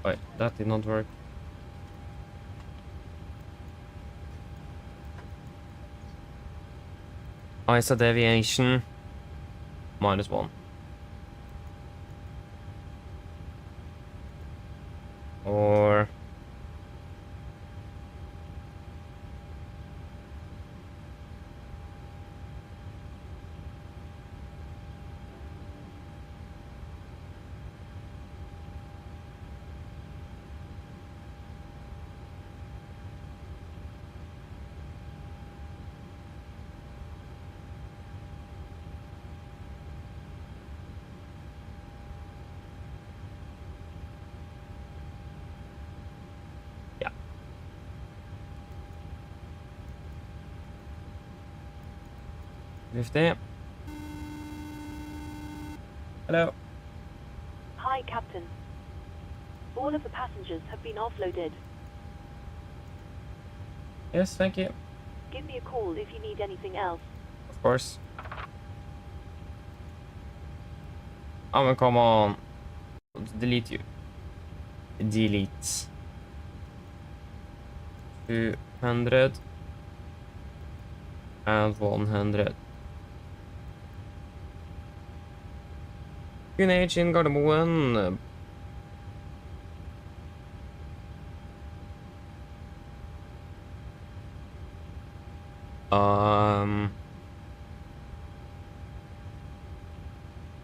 Wait, that did not work. ISA deviation, -1. Or yeah. Fifty. Hello. Hi, Captain. All of the passengers have been offloaded. Yes, thank you. Give me a call if you need anything else. Of course. Oh, but come on. Delete you. Delete. 200 and 100. Gunage in Gardermoen.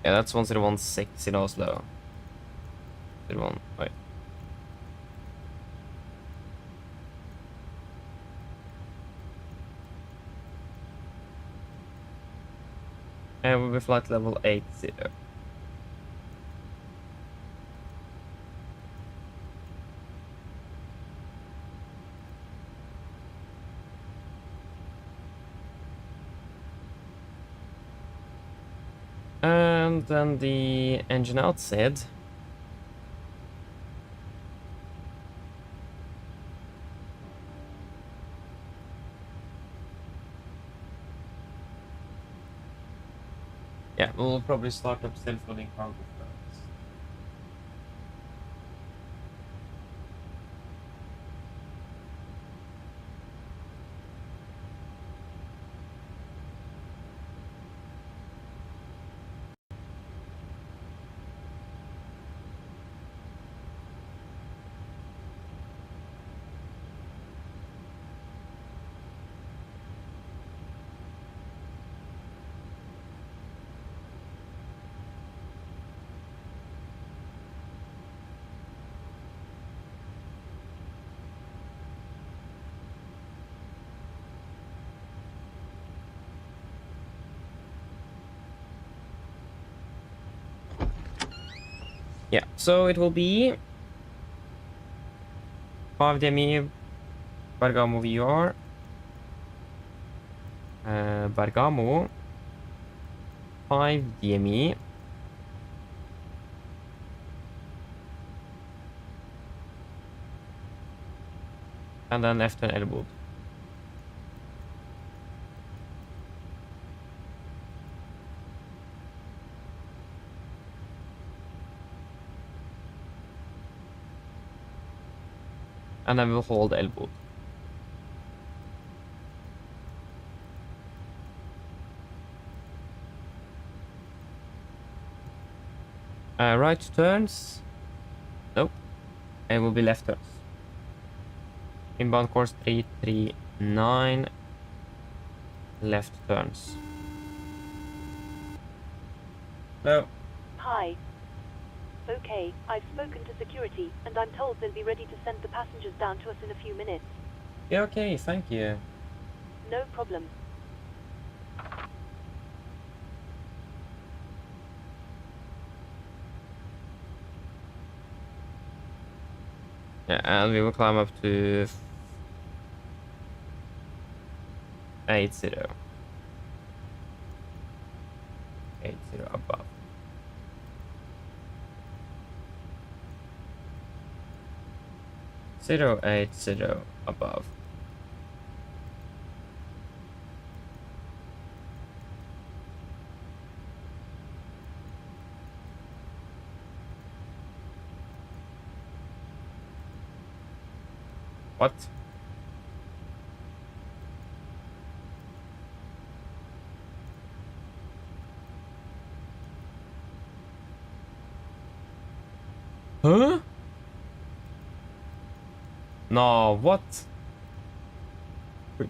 Yeah, that's 1016 in Oslo. 01, wait. And we'll be flight level 80. And then the engine outside. Yeah, we'll probably start up still flooding cargo first. Yeah, so it will be 5 DME Bergamo VR Bergamo. 5 DME. And then left turn elbow. And then we'll hold elbow. Right turns. Nope. It will be left turns. Inbound course 339. Left turns. No. Hi. Okay, I've spoken to security, and I'm told they'll be ready to send the passengers down to us in a few minutes. Yeah, okay, thank you. No problem. Yeah, and we will climb up to 80. 80 above. Zero 80 above. What? Huh? No, what?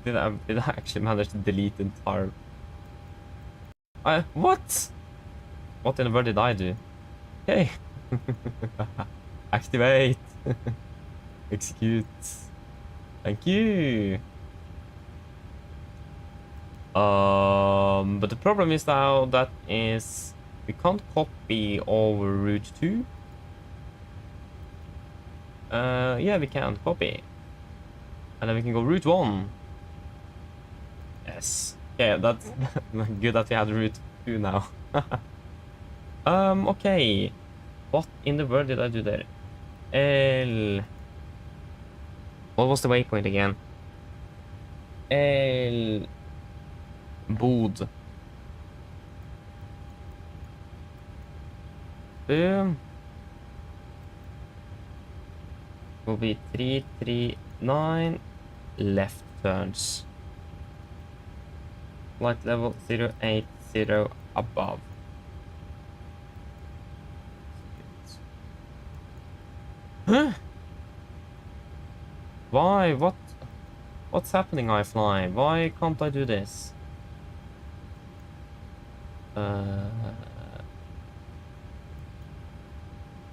Did I actually manage to delete the entire... what? What in the world did I do? Okay. Activate. Execute. Thank you. But the problem is now that is we can't copy over route 2. Yeah, we can copy. And then we can go route 1. Yes. Yeah, that's good that we had route 2 now. Okay. What in the world did I do there? What was the waypoint again? Bod. Boom. Will be 339 left turns. Flight level 080 above. Huh? Why? What's happening, iFly? Why can't I do this?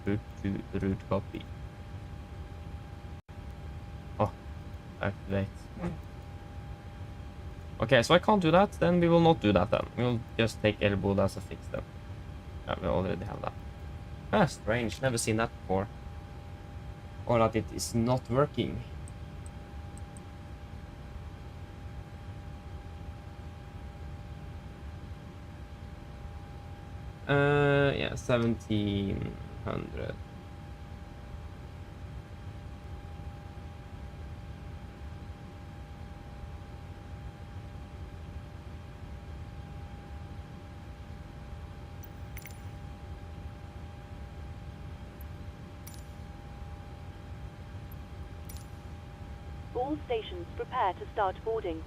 Route copy. Oh, activate. Okay, so I can't do that, then we will not do that then. We'll just take elbow as a fix then. Yeah, we already have that. Ah, strange, never seen that before. Or that it is not working. Yeah, 1700. All stations prepare to start boarding.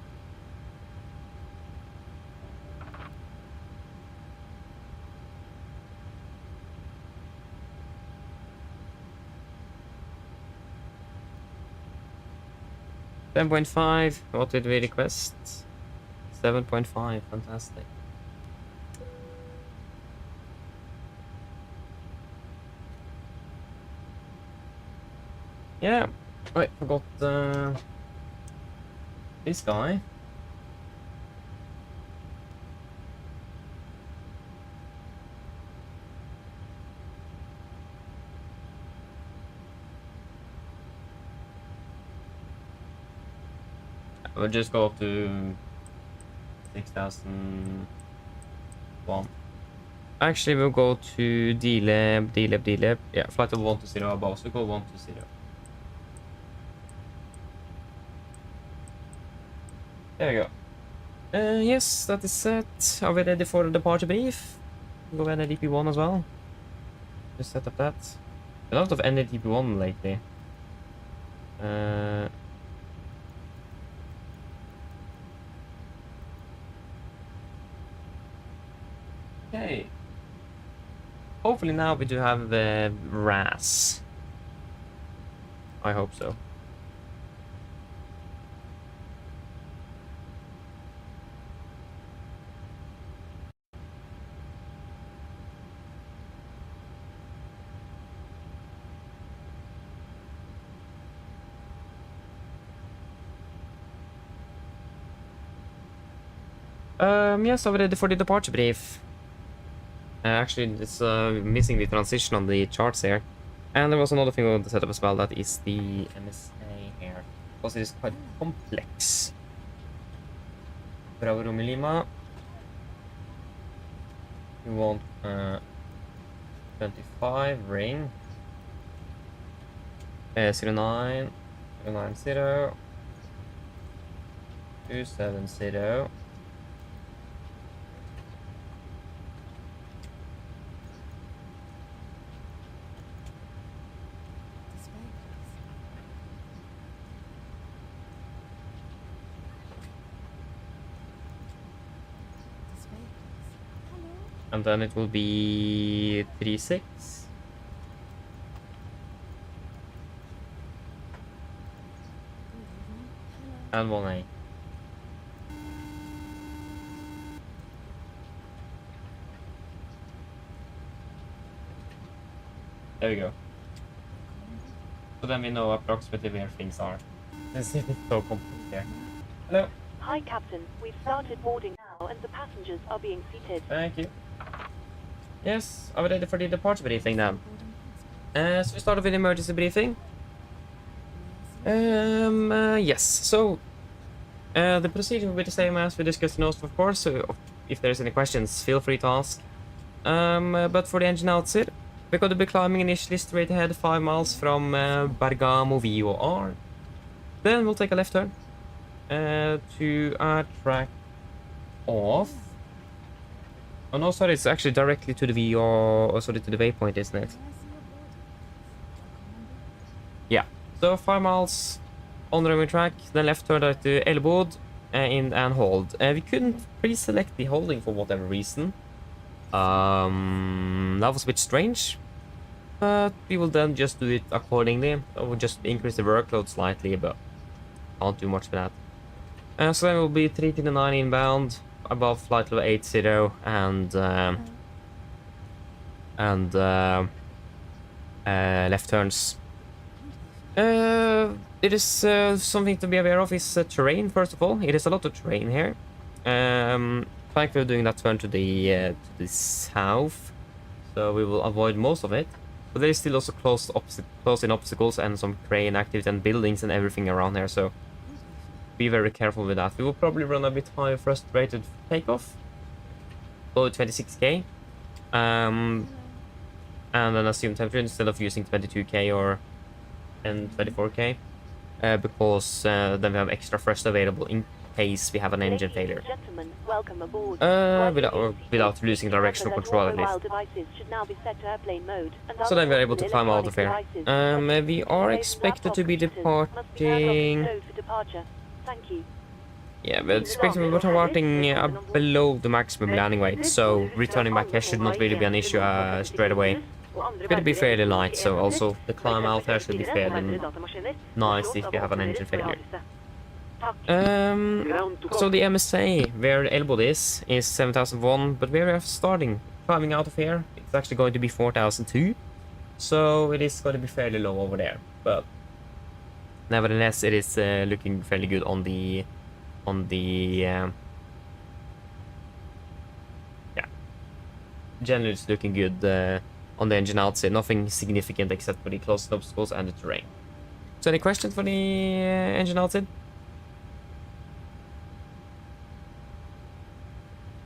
$10.5. What did we request? 7.5. Fantastic. Yeah. Wait, forgot this guy. We'll just go up to 6001. Actually, we'll go to D-Lab. Yeah, flight level 120 above, so we go 120. There we go. Yes, that is set. Are we ready for the departure brief? Go NADP1 as well. Just set up that. A lot of NADP1 lately. Okay. Hopefully now we do have RAS. I hope so. Yes, I'm ready for the departure brief. Actually, it's missing the transition on the charts here. And there was another thing we want to set up as well, that is the MSA here. Because it is quite complex. Bravo Romeo Lima. We want 25 ring. 09 090 270. And then it will be 36 and 1A. There we go. So then we know approximately where things are. This is so complex here. Hello. Hi, Captain. We've started boarding now, and the passengers are being seated. Thank you. Yes, are we ready for the departure briefing now? So we started with emergency briefing. Yes, so the procedure will be the same as we discussed in Oslo, of course, so if there's any questions, feel free to ask. But for the engine outside, we're going to be climbing initially straight ahead 5 miles from Bergamo VOR. Then we'll take a left turn to our track off. Oh no, sorry, it's actually directly to the VOR, or sorry, to the waypoint, isn't it? Yeah, so 5 miles on the runway track, then left turn right to Elbod, in and hold. We couldn't pre-select the holding for whatever reason. That was a bit strange, but we will then just do it accordingly. I will just increase the workload slightly, but can't do much for that. So then it will be 329 inbound, above flight level 80, and left turns. It is something to be aware of is terrain. First of all, it is a lot of terrain here. Thankfully, we're doing that turn to the south, so we will avoid most of it. But there is still also close-in obstacles and some crane activity and buildings and everything around here. So be very careful with that. We will probably run a bit higher thrust rated takeoff, go 26k, and then assume temperature instead of using 22k or 24k, because then we have extra thrust available in case we have an engine failure. Gentlemen, welcome aboard. Without losing directional control at least. So then we are able to climb out of here. We are expected to be departing. Thank you. Yeah, we're expecting we're departing below the maximum landing weight, so returning back here should not really be an issue straight away. It's going to be fairly light, so also the climb out here should be fairly nice if you have an engine failure. So the MSA where Elbod is 7001, but where we are starting climbing out of here, it's actually going to be 4002, so it is going to be fairly low over there, but nevertheless it is looking fairly good on the yeah, generally it's looking good on the engine outside. Nothing significant except for the close obstacles and the terrain. So any questions for the engine outside?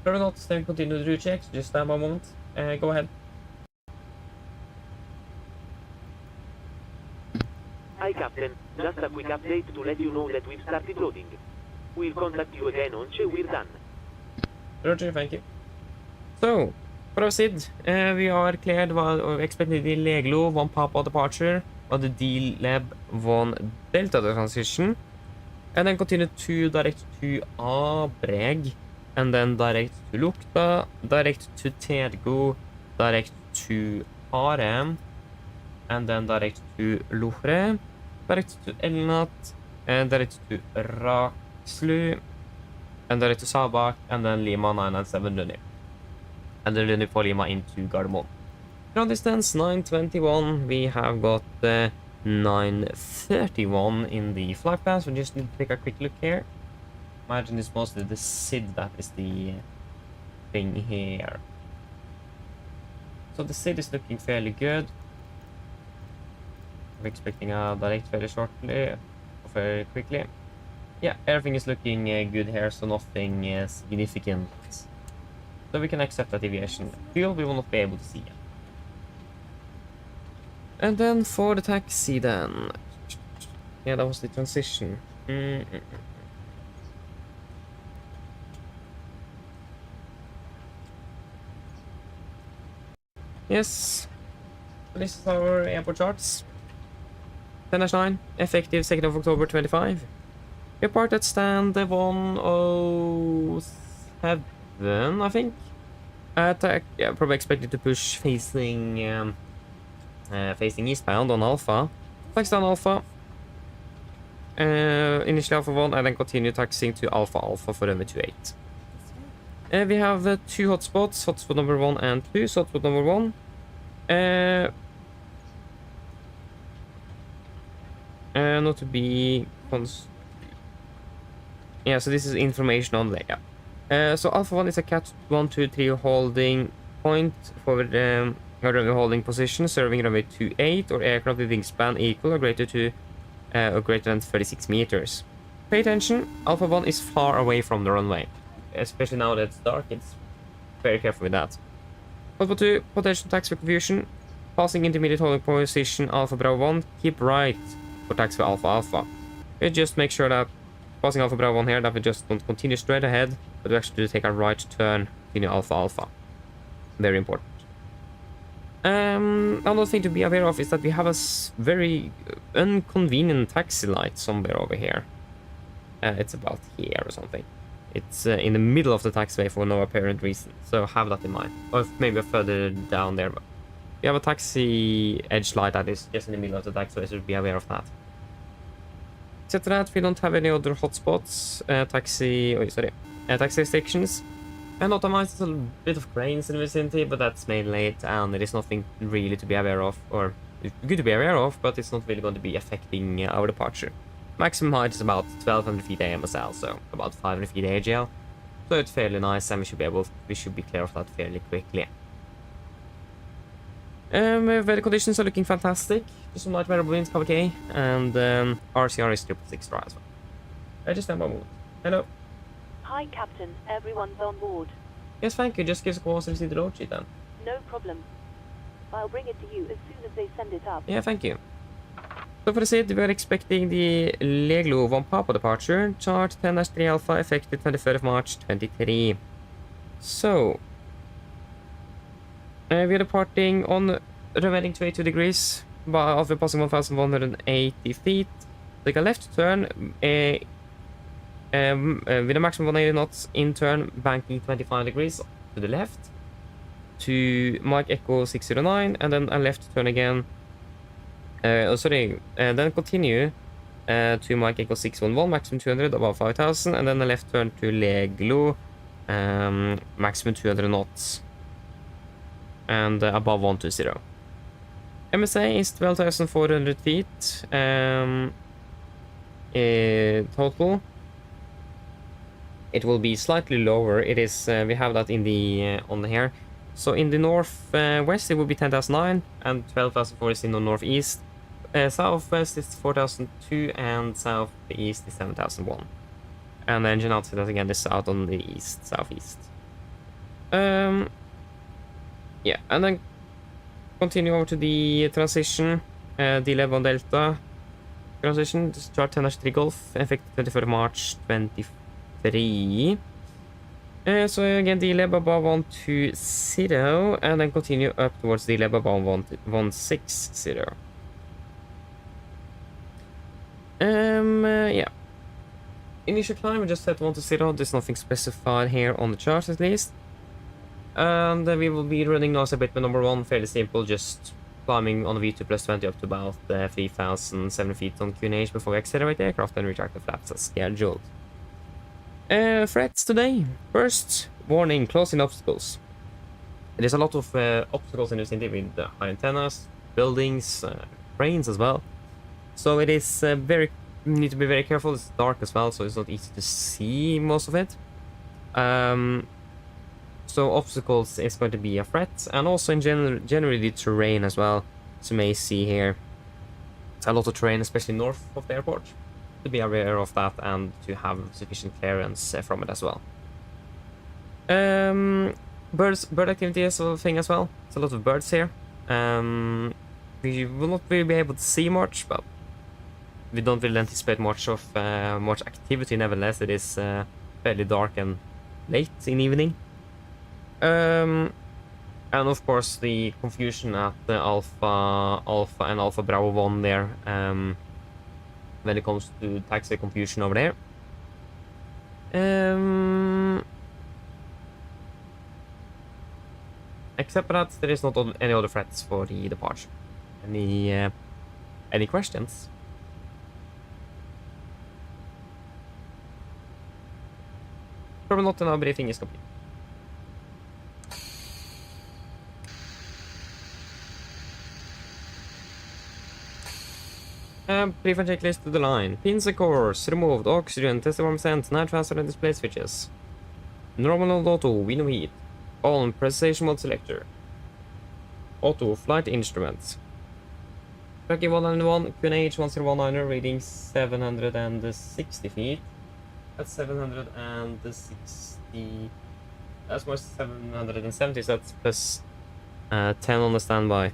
Or not, then continue the route check. Just stand by a moment. Go ahead. Hi, Captain. Just a quick update to let you know that we've started loading. We'll contact you again once we're done. Roger, thank you. So, proceed. We are cleared while expecting the Leglo 1 Papa departure or the D-Lab 1 Delta transition. And then continue to direct to Abreg. And then direct to Lukta, direct to Tergo, direct to Harem, and then direct to Lohre, direct to Elnat, and direct to Rakslu, and direct to Sabak, and then Lima 997 Luni. And then Luni for Lima into Gardermoen. Ground distance 921, we have got 931 in the flight path. We just need to take a quick look here. Imagine it's mostly the SID that is the thing here. So the SID is looking fairly good. I'm expecting a direct fairly shortly, or very quickly. Yeah, everything is looking good here, so nothing significant. So we can accept that deviation. Fuel we will not be able to see yet. And then for the taxi then. Yeah, that was the transition. Yes, so this is our airport charts. 10-9, effective 2nd of October 25. We part at stand 107, I think. Yeah, probably expected to push facing eastbound on Alpha. Taxi on Alpha. Initially Alpha 1 and then continue taxiing to Alpha Alpha for runway 28. We have 2 hotspots, hotspot number 1 and 2. So hotspot number 1. Not to be yeah, so this is information on there. Yeah. So Alpha 1 is a Cat 123 holding point for runway holding position, serving runway 28 or aircraft with wingspan equal or greater to or greater than 36 meters. Pay attention, Alpha 1 is far away from the runway. Especially now that it's dark, it's very careful with that. Alpha 2, potential taxi confusion. Passing intermediate holding position Alpha Bravo 1, keep right for taxi Alpha Alpha. We just make sure that passing Alpha Bravo 1 here, that we just don't continue straight ahead, but we actually do take a right turn, continue Alpha Alpha. Very important. Another thing to be aware of is that we have a very inconvenient taxi light somewhere over here. It's about here or something. It's in the middle of the taxiway for no apparent reason, so have that in mind. Or maybe further down there. But we have a taxi edge light that is just in the middle of the taxiway, so be aware of that. Except that, we don't have any other hotspots, taxi restrictions. And automatically, there's a bit of cranes in the vicinity, but that's mainly it, and there is nothing really to be aware of, or it's good to be aware of, but it's not really going to be affecting our departure. Maximum height is about 1200 feet AMSL, so about 500 feet AGL. So it's fairly nice, and we should be clear of that fairly quickly. Weather conditions are looking fantastic. There's some light variable winds, cover K, and RCR is 666 dry as well. Just stand by a moment. Hello. Hi, Captain. Everyone's on board. Yes, thank you. Just give us a call once you see the load sheet then. No problem. I'll bring it to you as soon as they send it up. Yeah, thank you. So for the SID, we are expecting the Leglo 1 Papa departure, chart 10-3 Alpha, effective 23rd of March 23. So, we are departing on runway 22 degrees, after passing 1,180 feet. Take a left turn, with a maximum 180 knots in turn, banking 25 degrees to the left, to Mike Echo 609, and then a left turn again. Then continue to Mike Echo 611, maximum 200, above 5,000, and then a left turn to Leglo, maximum 200 knots, and above 120. MSA is 12,400 feet total. It will be slightly lower. It is we have that in the on here. So in the northwest it will be 10,009 and 12,004 is in the northeast. Southwest is 4,002 and southeast is 7,001. And the engine outside that again is out on the east, southeast. Yeah, and then continue over to the transition, D11 Delta transition, start 10-3 Golf, effective 24 March 23. So again, D-Lab above 120, and then continue up towards D-Lab above 160. Yeah. Initial climb, we just set 120, there's nothing specified here on the chart at least. And we will be running now a bit with number 1, fairly simple, just climbing on the V2 plus 20 up to about 3,007 feet on QNH before we accelerate the aircraft and retract the flaps as scheduled. Threats today. First, warning, close-in obstacles. There's a lot of obstacles in the vicinity with high antennas, buildings, cranes as well. So it is need to be very careful. It's dark as well, so it's not easy to see most of it. So obstacles is going to be a threat, and also in generally the terrain as well. As you may see here, it's a lot of terrain, especially north of the airport. To be aware of that and to have sufficient clearance from it as well. Bird activity is a thing as well. It's a lot of birds here. We will not really be able to see much, but we don't really anticipate much of much activity. Nevertheless, it is fairly dark and late in the evening. And of course the confusion at the Alpha and Alpha Bravo 1 there. When it comes to taxi confusion over there. Except for that, there is not any other threats for the departure. Any questions? Probably not, now briefing is complete. Brief and checklist to the line. Pins and cores removed. Oxygen, test sent, night faster and display switches. Normal auto, we know heat. On, presentation mode selector. Auto, flight instruments. Tracking 101, QNH 1019, reading 760 feet. That's 760. That's more 770, so that's plus 10 on the standby.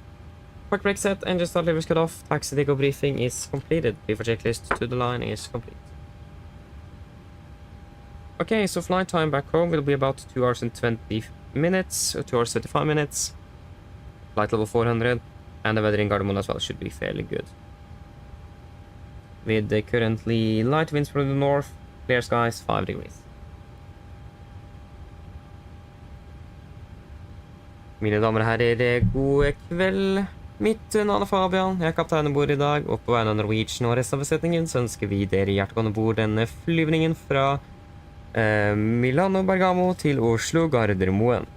Park brake set, engine start levers cut off, taxi deco briefing is completed. Brief checklist to the line is complete. Okay, so flight time back home will be about 2 hours and 20 minutes, or 2 hours 35 minutes. Flight level 400, and the weather in Gardermoen as well should be fairly good. With currently light winds from the north, clear skies, 5 degrees. Mine damer og herrer, god kveld. Mitt navn er Fabian, jeg er kaptein om bord i dag, og på vegne av Norwegian og resten av besetningen så ønsker vi dere hjertegående bord denne flyvningen fra Milan og Bergamo til Oslo Gardermoen.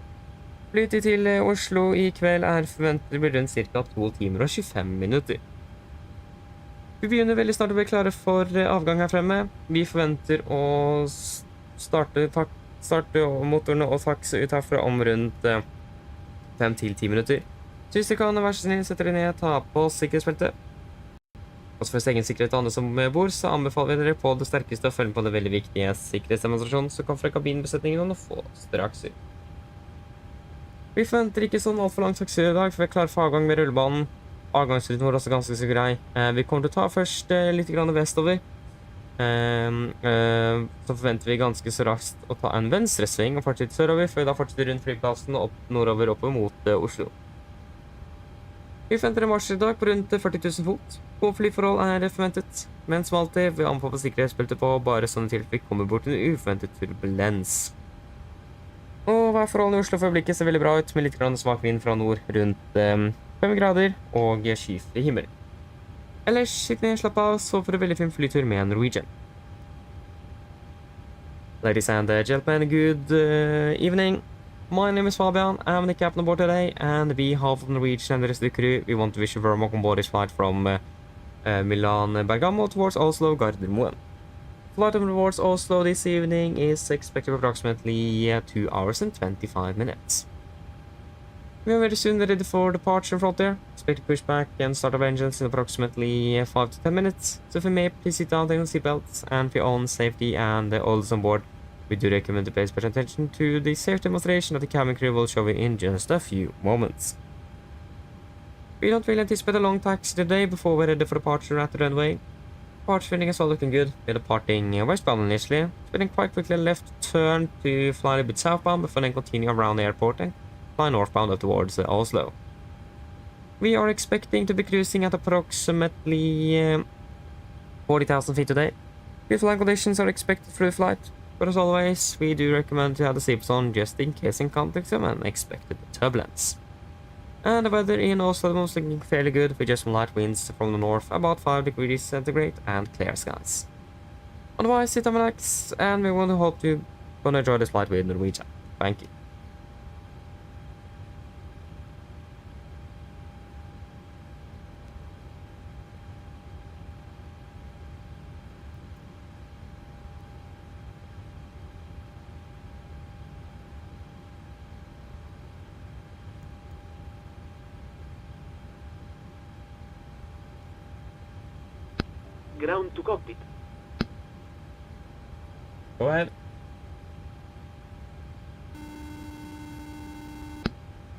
Flytid til Oslo i kveld er forventet blir rundt ca. 2 timer og 25 minutter. Vi begynner veldig snart å bli klare for avgang her fremme. Vi forventer å starte motorene og taxe ut herfra om rundt 5-10 minutter. Så hvis dere kan være så snill, setter dere ned, ta på sikkerhetsbeltet. Og for egen sikkerhet og andre som bor, så anbefaler vi dere på det sterkeste å følge på det veldig viktige sikkerhetsdemonstrasjonen som kommer fra kabinbesetningen om å få straks. Vi forventer ikke sånn alt for lang taksi i dag, for vi er klar for avgang med rullebanen. Avgangsruten vår er også ganske så grei. Vi kommer til å ta først litt grann vestover. Så forventer vi ganske så raskt å ta en venstre sving og fortsette sørover, før vi da fortsetter rundt flyplassen og nordover oppover mot Oslo. Vi forventer en marsj i dag på rundt 40 000 fot. Gode flyforhold er forventet, men som alltid vil anbefale sikkerhetsbeltet på, bare sånn til vi kommer bort til en uforventet turbulens. Og værforholdene i Oslo for øyeblikket ser veldig bra ut, med litt grann svak vind fra nord rundt 5 grader og skyfri himmel. Ellers sitter ned, slapp av, så for en veldig fin flytur med Norwegian. Ladies and gentlemen, good evening. My name is Fabian, I'm the captain aboard today, and on behalf of Norwegian and the rest of the crew, we want to wish you very welcome aboard this flight from Milan, Bergamo towards Oslo, Gardermoen. Flight towards Oslo this evening is expected approximately 2 hours and 25 minutes. We are very soon ready for departure from there. Expect to push back and start up engines in approximately 5 to 10 minutes. So if you may, please sit down, take on seatbelts, and for your own safety and all those on board, We do recommend to pay special attention to the safe demonstration that the cabin crew will show you in just a few moments. We don't really anticipate a long taxi today before we're ready for departure at the runway. Departure feeling is all looking good. We're departing westbound initially, spinning quite quickly left turn to fly a bit southbound before then continue around the airport and fly northbound up towards Oslo. We are expecting to be cruising at approximately 40,000 feet today. Good flying conditions are expected through the flight, but as always, we do recommend to have the seatbelts on just in case encountering some unexpected turbulence. And the weather in Oslo is looking fairly good, with just some light winds from the north, about 5 degrees centigrade, and clear skies. Otherwise, sit and relax, and we want to hope you're gonna enjoy this flight with Norwegian. Thank you. Ground to cockpit. Go ahead.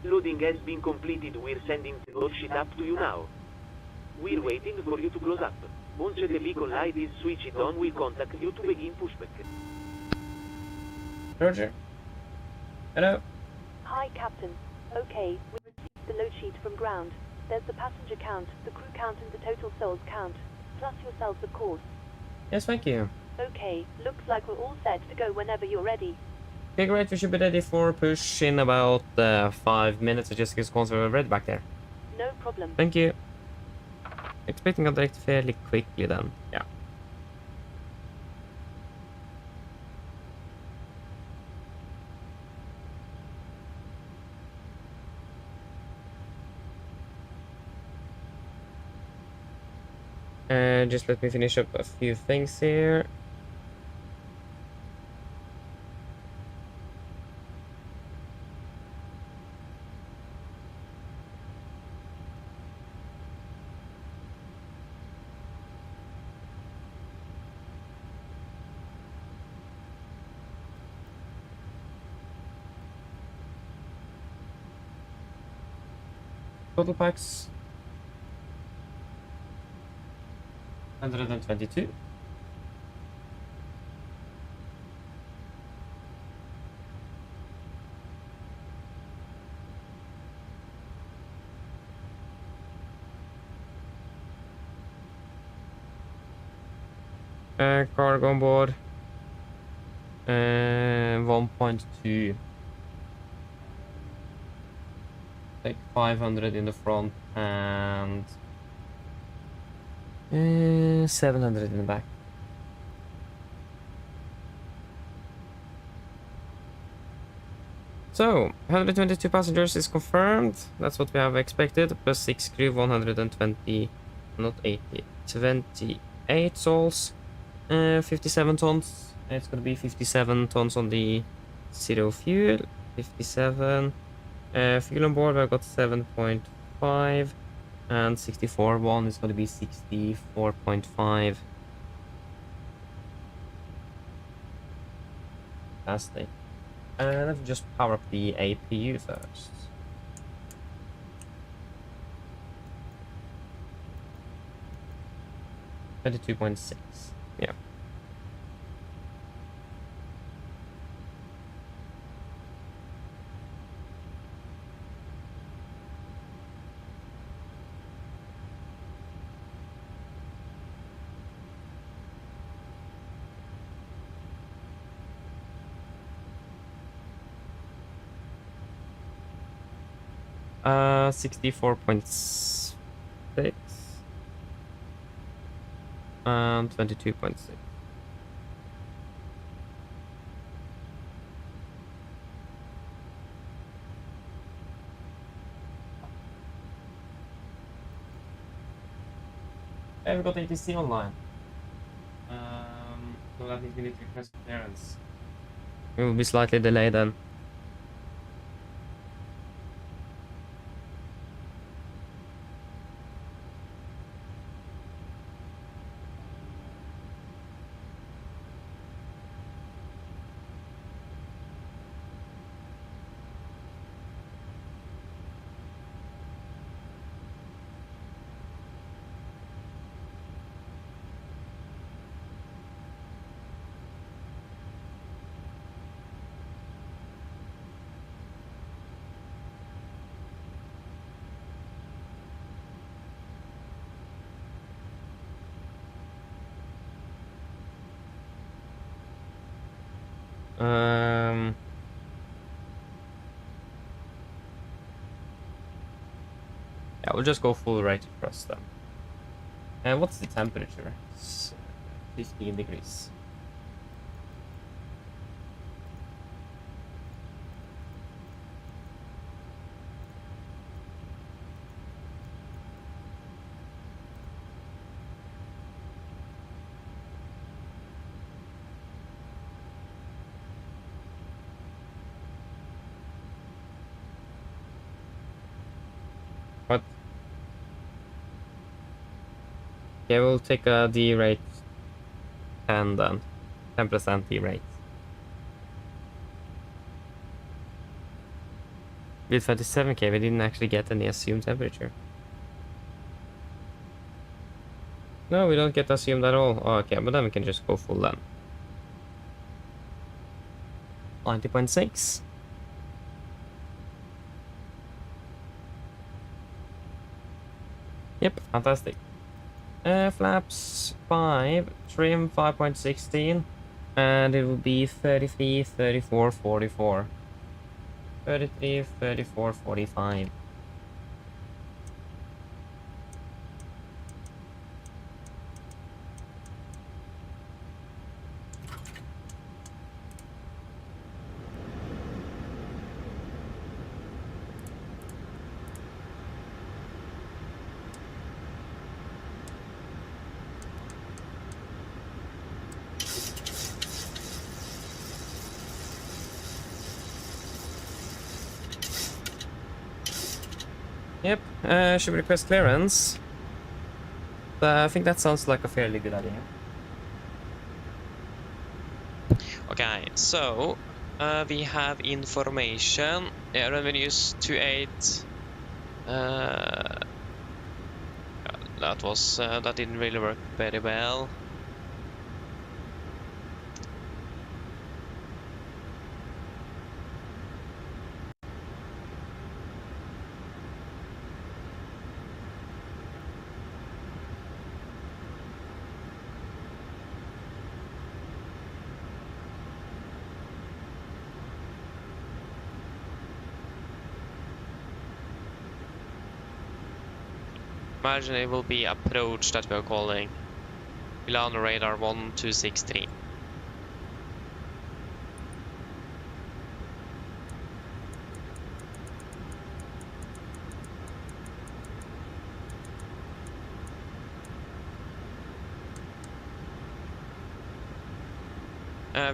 Loading has been completed. We're sending the load sheet up to you now. We're waiting for you to close up. Once the beacon light is switched on, we'll contact you to begin pushback. Roger. Hello. Hi, Captain. Okay, we received the load sheet from ground. There's the passenger count, the crew count, and the total souls count. Plus yourselves, of course. Yes, thank you. Okay, looks like we're all set to go whenever you're ready. Okay, great. We should be ready for push in about 5 minutes. I just get console ready back there. No problem. Thank you. Expecting a direct fairly quickly then. Yeah. Just let me finish up a few things here. Total packs 122. Cargo on board 1.2. Like 500 in the front and 700 in the back. So 122 passengers is confirmed. That's what we have expected. Plus 6 crew, 120, not 80, 28 souls, 57 tons. It's gonna be 57 tons on the zero fuel. 57. Fuel on board, I've got 7.5. And 64.1 is going to be 64.5. Fantastic. And let's just power up the APU first. $22.6. Yeah. Uh, 64.6 and 22.6. Hey, we got ATC online. So that means we need to request clearance. We will be slightly delayed then. Yeah, we'll just go full right across them. And what's the temperature? It's 15 degrees. What? Yeah, we'll take a D rate 10 then. 10% D rate. With 27k, we didn't actually get any assumed temperature. No, we don't get assumed at all. Oh, okay, but then we can just go full then. 90.6. Yep, fantastic. Flaps 5, trim 5.16, and it will be 33, 34, 44. 33, 34, 45. Yep, should we request clearance? I think that sounds like a fairly good idea. Okay, so we have information. Yeah, revenues 28. That didn't really work very well. Imagine it will be approach that we are calling Milan Radar 1263.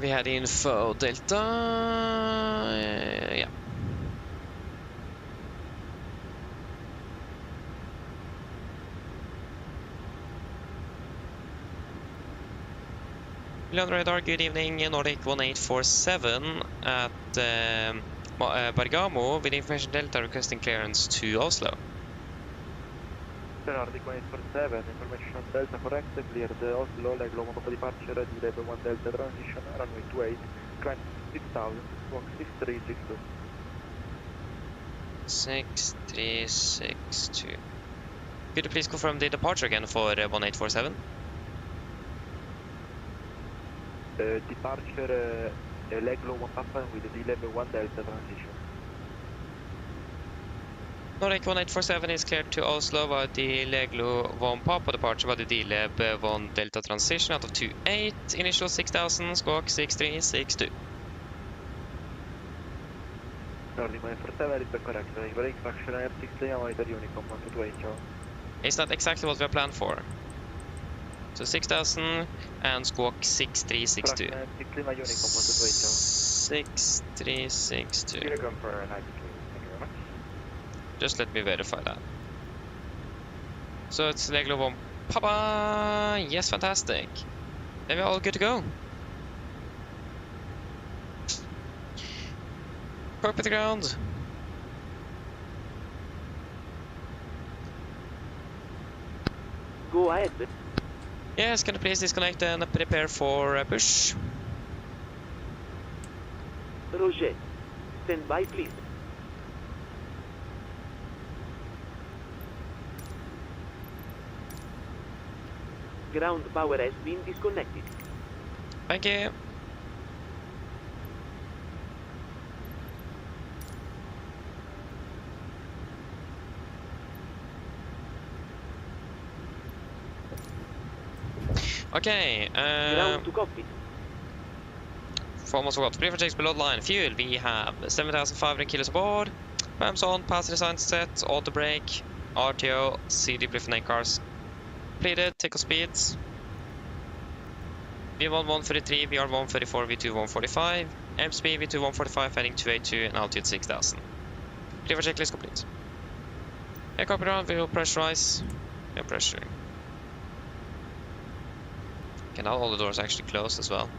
We had info Delta. Yeah. Milan Radar, good evening. Nordic 1847 at Bergamo with information Delta requesting clearance to Oslo. Nordic 1847, information on Delta correct, cleared Oslo, leg low on departure, level 1 Delta transition, runway 28, climb 6000, squawk 6362. 6362. Could you please confirm the departure again for 1847? Departure leg low 1 Papa with the level 1 Delta transition. Nordic 1847 is cleared to Oslo via the Leglo 1 Papa departure via the D-Lab 1 Delta transition out of 28, initial 6000, squawk 6362. Nordic 1847 is correct, break fraction R6 monitor Unicom 128, ciao. Is that exactly what we have planned for? So 6000 and squawk 6362. Fraction R6 Unicom 128, ciao. 6362. Unicom for 93, thank you very much. Just let me verify that. So it's Leglo 1 Papa. Yes, fantastic. Then we're all good to go. Cockpit to ground. Go ahead. Yes, can you please disconnect and prepare for push? Roger. Stand by, please. Ground power has been disconnected. Thank you. Okay, Ground to copy. almost forgot. Prefer checks below the line. Fuel, we have 7,500 kilos aboard. Ramps on, passenger sign set, auto brake, RTO, CD Bliffen cars. Completed, takeoff speeds. V1 133, VR 134, V2 145. MSP, V2 145, heading 282 and altitude 6000. Prefer checklist complete. Aircraft around, we will pressurize. Yeah, pressuring. Okay, now all the doors are actually closed as well.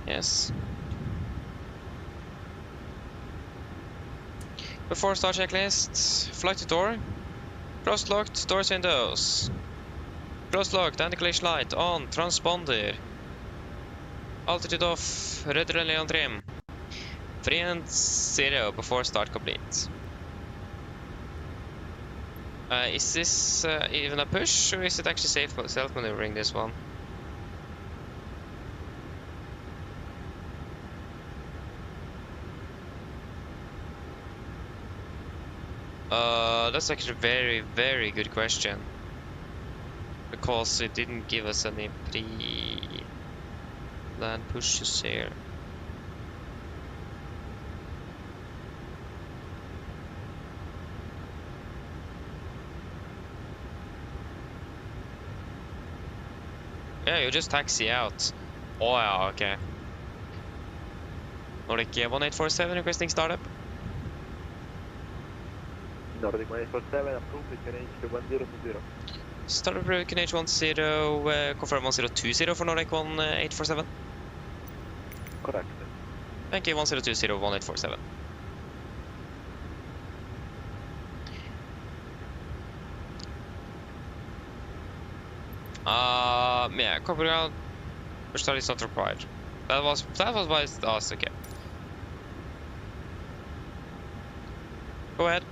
Yes. Before start checklist, flight to door. Closed locked, doors windows. Closed locked, anti-collision light on, transponder. Altitude off, red relay on trim. 3 and 0 before start complete. Is this even a push, or is it actually self-maneuvering this one? That's actually a very, very good question. Because it didn't give us any pre-land pushes here. Yeah, you just taxi out. Oh yeah, okay. Nordic 1847 requesting startup. Nordic 1847, approved with QNH 1020. Startup approved QNH 10, confirm 1020 for Nordic 1847. Correct. Thank you, 1020 1847. Yeah, copy ground. Push start is not required. That was why it's asked, okay. Go ahead.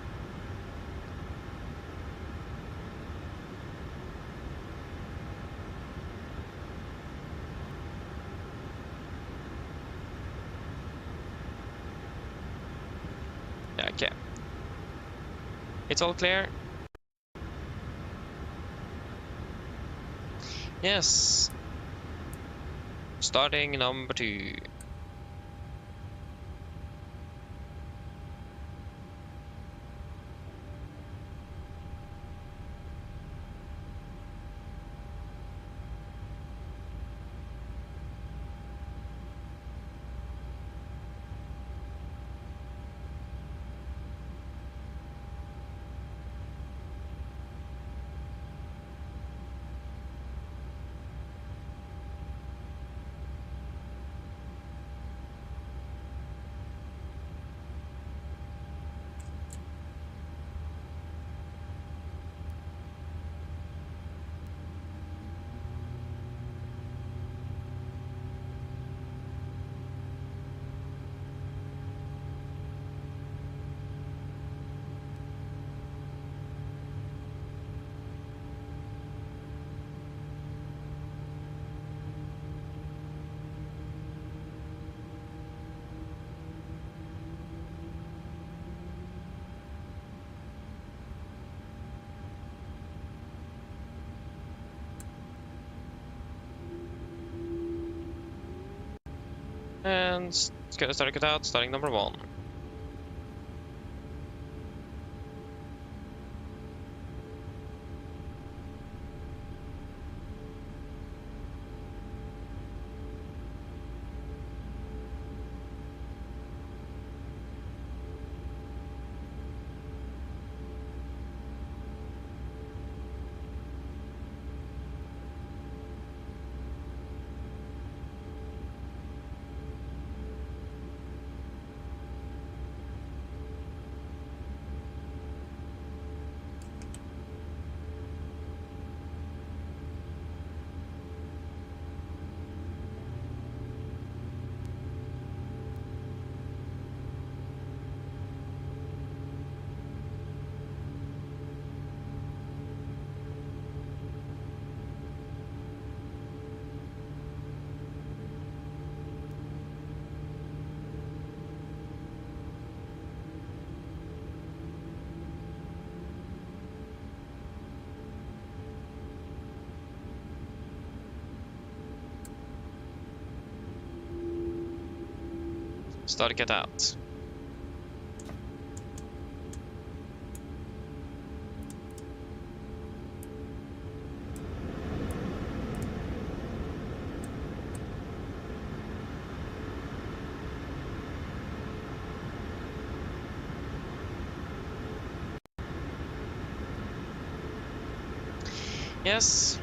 Yeah, okay. It's all clear. Yes. Starting number 2. And it's gonna start it out, starting number 1. Start to get out. Yes.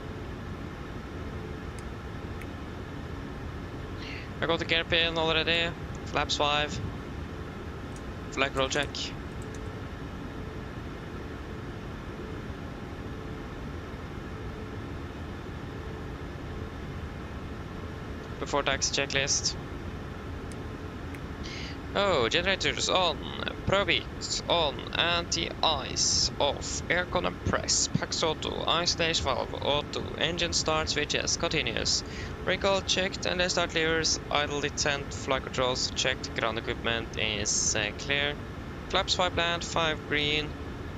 I got the gear pin already. Flaps 5. Flag roll check. Before taxi checklist. Oh, generators on, probeat on, anti-ice off, aircon and press, packs auto, isolation valve auto, engine start switches, continuous, recall checked, and then start levers, idle detent, flight controls checked, ground equipment is clear, flaps 5 bland, 5 green,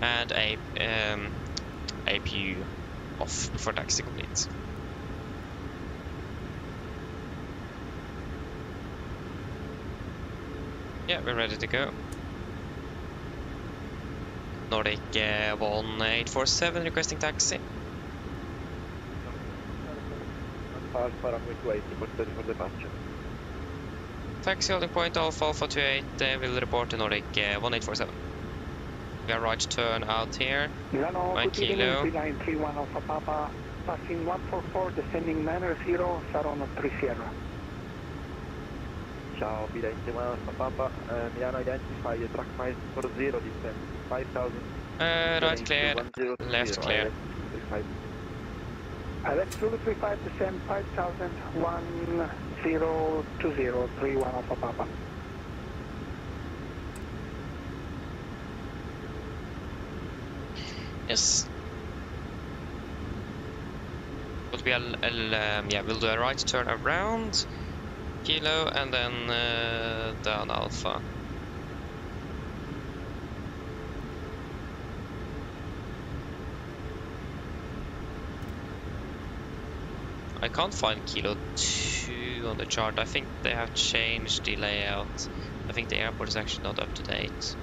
and a APU off before taxi complete. Yeah, we're ready to go. Nordic 1847 requesting taxi. Alpha runway 28, report ready for departure. Taxi holding point Alpha 28 will report to Nordic 1847. We are right turn out here. Milano, 1 good evening, kilo. 3931 Alpha Papa, passing 144, descending 90, Saron 3 Sierra. Ciao, Bilente, Alpha Papa, Milano identify track 540, descent 5000. Right clear, left clear. Alex Zulu 35, descend 5000, 102031 Alpha Papa. Yes. But we'll do a right turn around Kilo and then down Alpha. I can't find Kilo 2 on the chart. I think they have changed the layout. I think the airport is actually not up to date.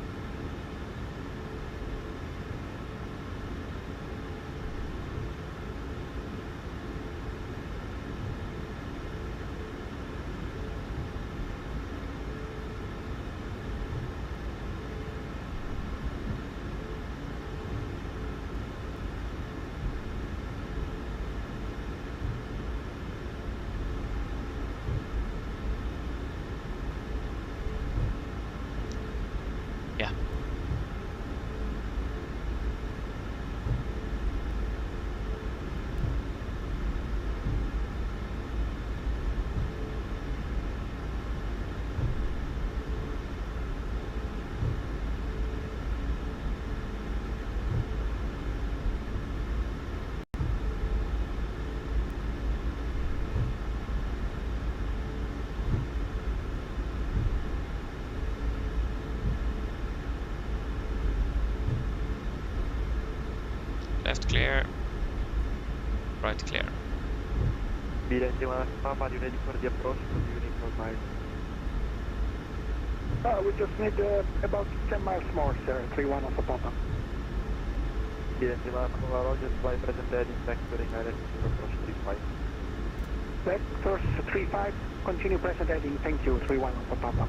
Left clear, right clear. Bilente, Papa, you ready for the approach? Do you need more miles? We just need about 10 miles more, sir, 31 Alpha Papa. Bilente, Papa, Roger, fly present heading, vectoring, direct to approach 35. Vectors 35, continue present heading, thank you, 31 Alpha Papa.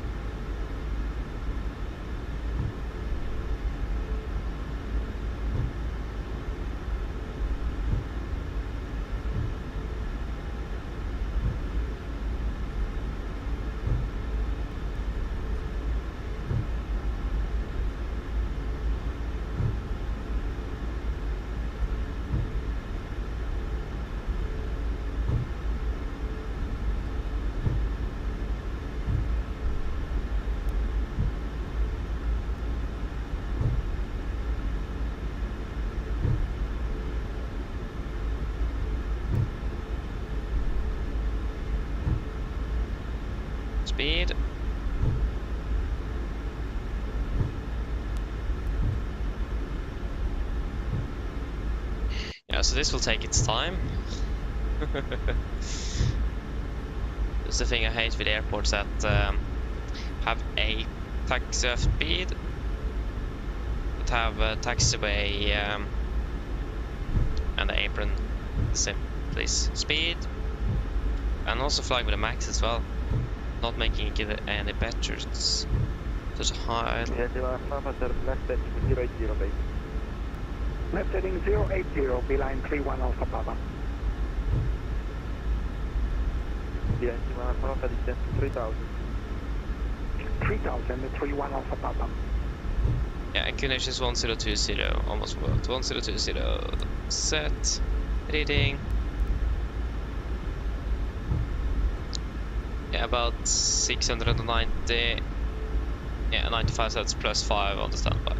Speed. Yeah, so this will take its time. That's the thing I hate with airports, that have a taxi speed, but have a taxiway and the apron the same place speed, and also flying with a max as well, not making it get any better. It's such a high. left heading 080 base. Left heading 080, beeline 31 Alpha Papa. Behind Milan Alpha distance 3000. 3000, 31 Alpha Papa. Yeah, inclination is 1020, almost worked. 1020, set, reading. Yeah, about 690. Yeah, 95 sets plus 5 on the standby.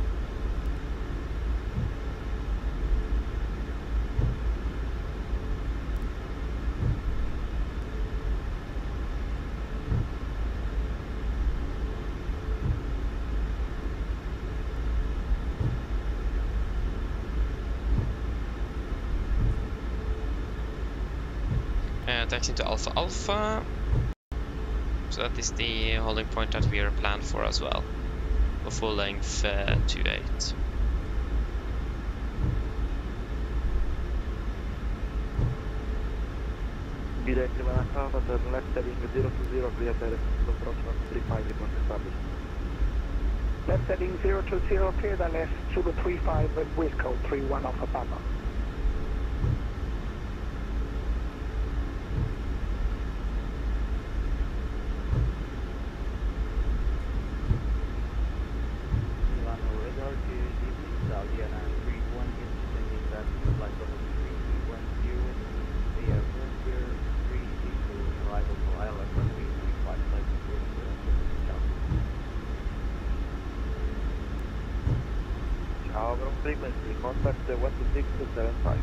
Taxing to Alpha Alpha. So that is the holding point that we are planned for as well. For full length 28. Behind Milan Alpha, turn left heading 020, clear direct approach 135, report established. Left heading 020, clear the left, Zulu 35, Wilco 31 Alpha Papa. Milan radar to DP, Italian and 31 is sending that flight level 310. They are clear 3 to arrival to island runway 35 flight with Ciao, ground frequency, contact 12675.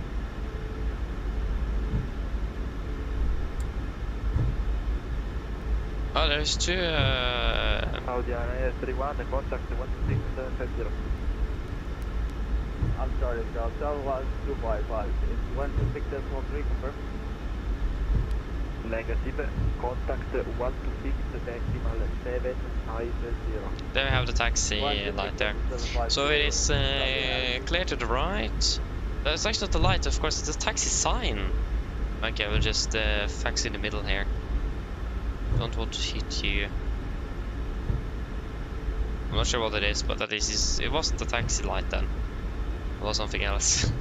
Oh, there's two. Audi Air 31, contact 12650. I'm sorry, Delta 1255. It's 126.3, confirm. Negative, contact 126.750. There we have the taxi light there. So it is clear to the right. It's actually not the light, of course, it's the taxi sign. Okay, we'll just fax in the middle here. Don't want to hit you. I'm not sure what it is, but it wasn't the taxi light then. It was something else.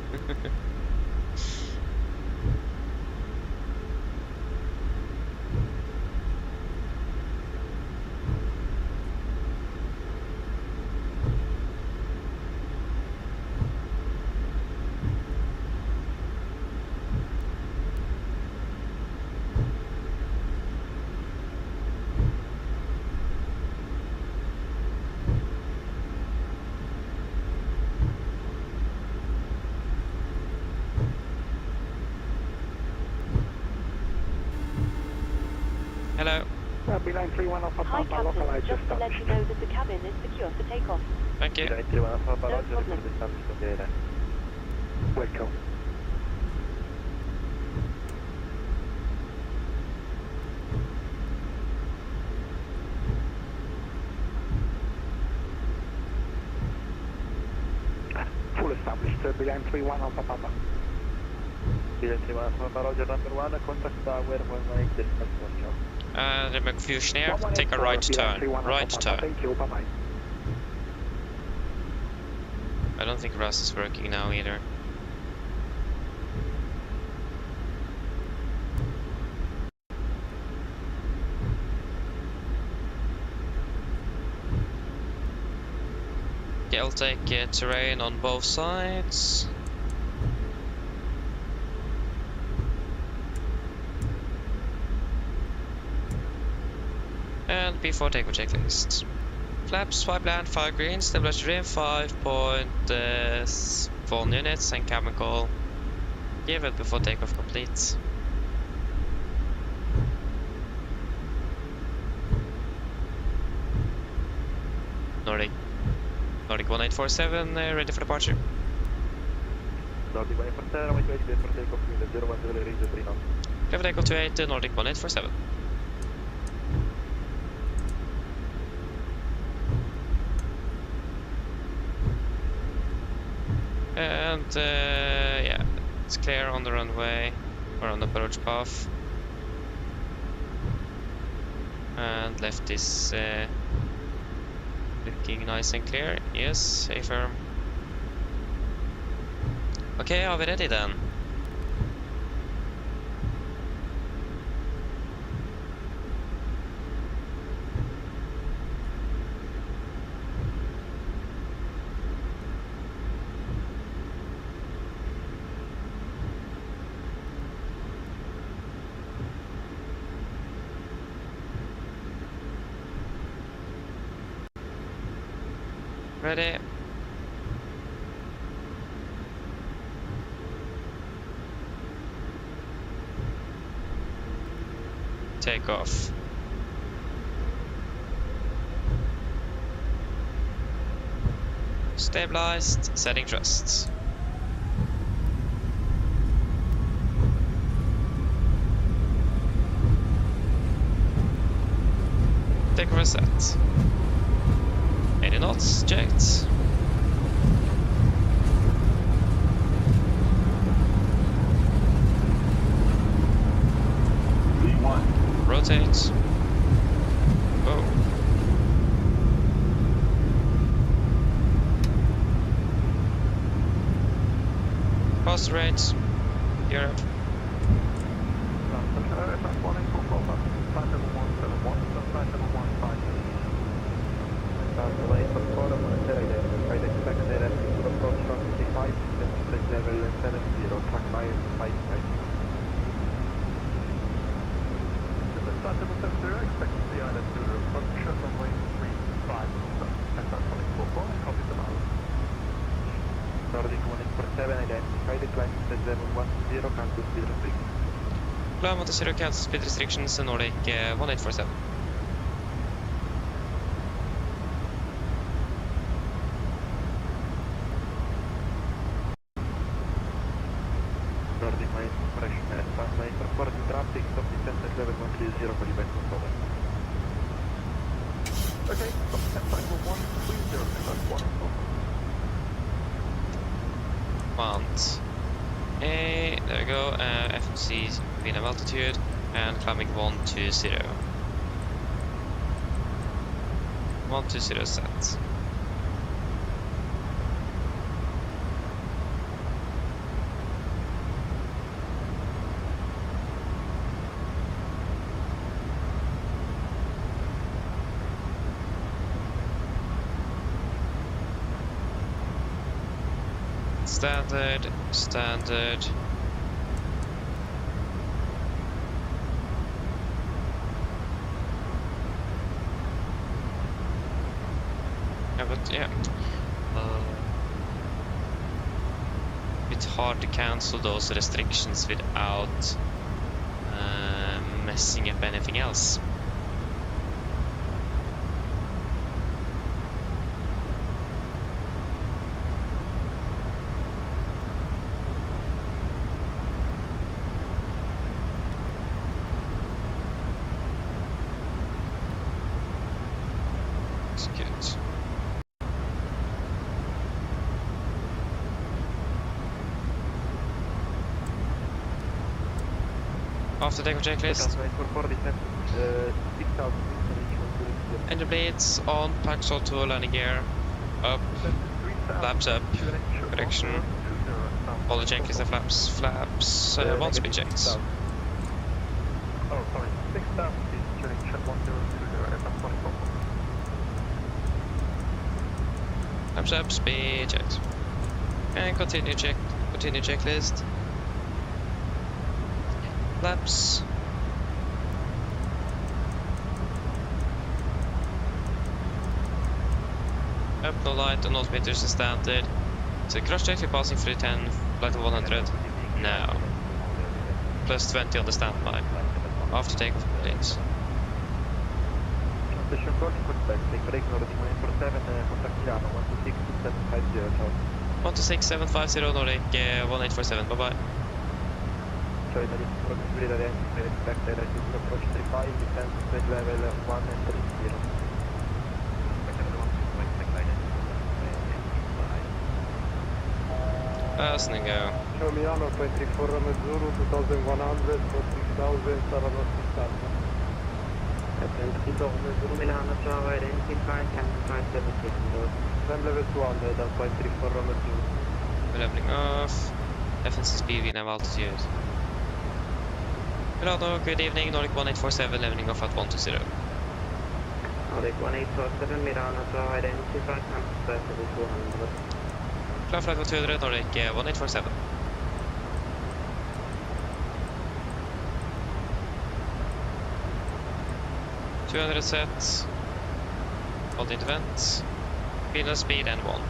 Hello. Beeline 31 Alpha Hi, Papa, localize Captain. Just to let you know that the cabin is secure for takeoff. Thank you. Behind 31 Alpha, No Roger, problem. report established on the air. Wilco. Full established, behind 31 Alpha Papa. Behind 31 Alpha, Roger, number 1, contact tower 118, ciao. The confusion here. Take a right turn. Right turn. Thank you, bye-bye. I don't think Russ is working now either. Okay, I'll take terrain on both sides. And before takeoff checklist. Flaps, swipe land, 5 green, stabilizer in 5.1 units and cabin call. Give it before takeoff complete. Nordic 1847, ready for departure. Nordic 147, I'm waiting for takeoff with the 01 reach 3 knots. Clear for takeoff to 8, Nordic 1847. And yeah, it's clear on the runway or on the approach path. And left is looking nice and clear. Yes, stay firm. Okay, are we ready then? Ready? Take off. Stabilized, setting thrusts. Take off set. 80 knots, checked. V1. Rotate. Oh. Fast rate. Europe. Climb onto 0, cancel speed restrictions, Nordic 1847. Nordic main compression and runway transporting traffic, stop descent at level 130 for event control. Okay, stop descent cycle 130, Mount. There we go, FMC being of altitude and climbing 120. 120 set. Standard, standard. Yeah, but yeah. It's hard to cancel those restrictions without messing up anything else. After takeoff checklist. Engine blades on, packs all to landing gear, up, flaps up, correction, all the checklist and flaps, 1 speed checks. Oh, sorry, 6,000 feet, turning check 1020, FS24. Flaps up, speed checks. And continue checklist. Flaps. Up, no light, on altimeters is standard. So cross check, we're passing 310, flight of 100 now. Plus 20 on the standby. After takeoff, please. Station calling contact, take break Nordic 947, contact Milano 126-750, 126-750, Nordic 1847, bye bye. Sorry, Nordic, possibility that I expect that I should approach 35, descend to level 1 and 30. Fasten and go. Show Milan 0.34 Romeo Zulu, 2100 for 6000, Sarano 6000. 24 Romeo Zulu Milan, Java identified, cancel flight 76. Then level 200 at 0.34 Romeo Zulu. We're leveling off. FNC speed, we have altitude. Milano, good evening, Nordic 1847, leveling off at 120. Nordic 1847, Milan, Java identified, cancel flight level 200. Klar flight 200, Nordic 1847. $200 set. Hold into vent. Final speed and 1.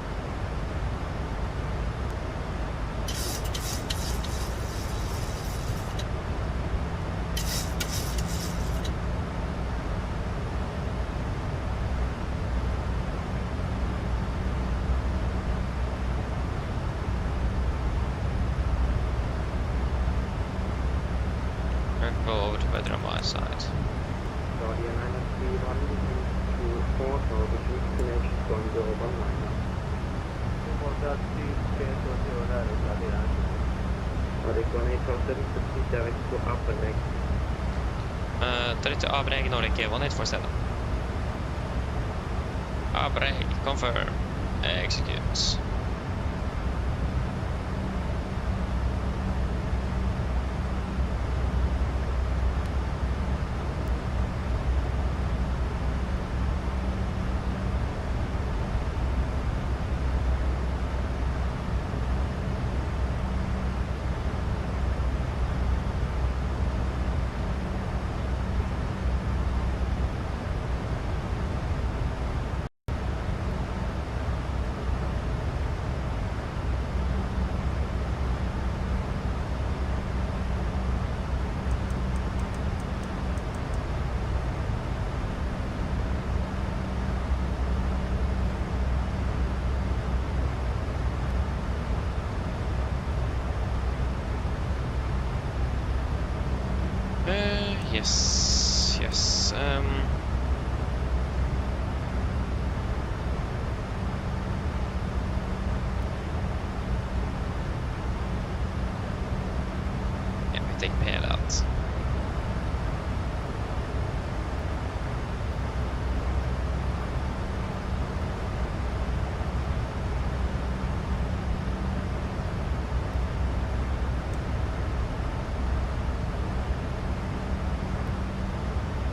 And go over to weather on my side. Guardian 931 into 4, so the destination is going to over minus. Nordic 1847, proceed direct to upper deck. Direct to Abreg, Nordic 1847. Abreg, confirm. Execute. Yes. Yeah, we take pair out.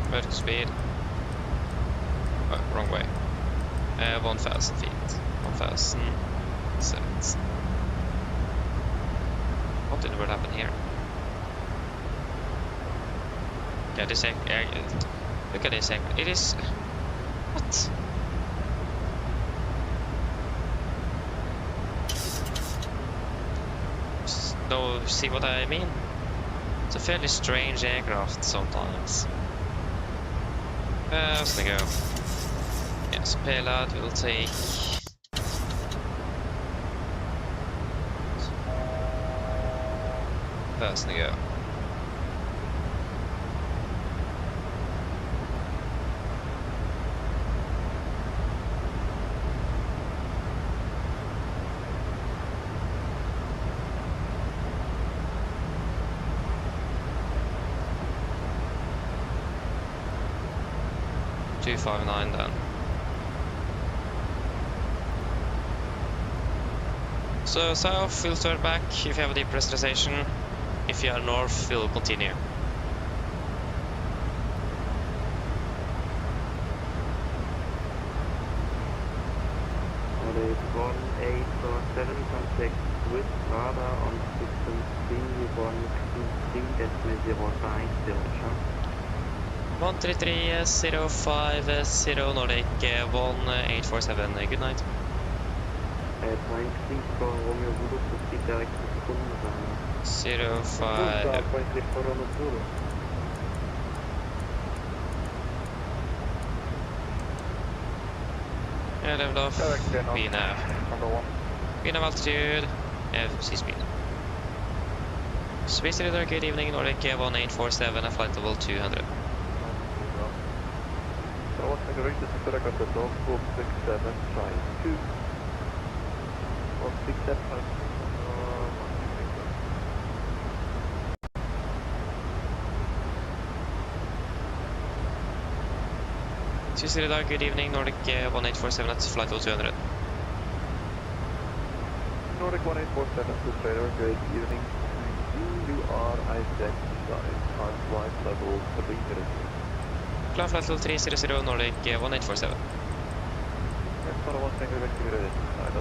Vertical speed. Oh, wrong way. 1,000 feet. 1,000 set. What did what happened here? Yeah, this look at this egg. It is what? No, see what I mean? It's a fairly strange aircraft sometimes. Let's go. Yeah, so payload will take first to go. $259 then. So south, we'll turn back if you have a depressurization. If you are north, we'll continue. Nordic 1847, contact with radar on system 3123.050. 133.050 Nordic 1847. Good night. 0.34 Romeo Zulu, proceed direct to Kunran. 05. 0.34 Romeo Zulu. Yeah, level off. We nav. We nav altitude. FC speed. Space Radar, good evening. Nordic 1847, a flight level 200. Sisirida, good evening. Nordic 1847 at flight level 200. Nordic 1847 to Trader, good evening. You are identified on flight level 300. Klar flight level 300, Nordic 1847.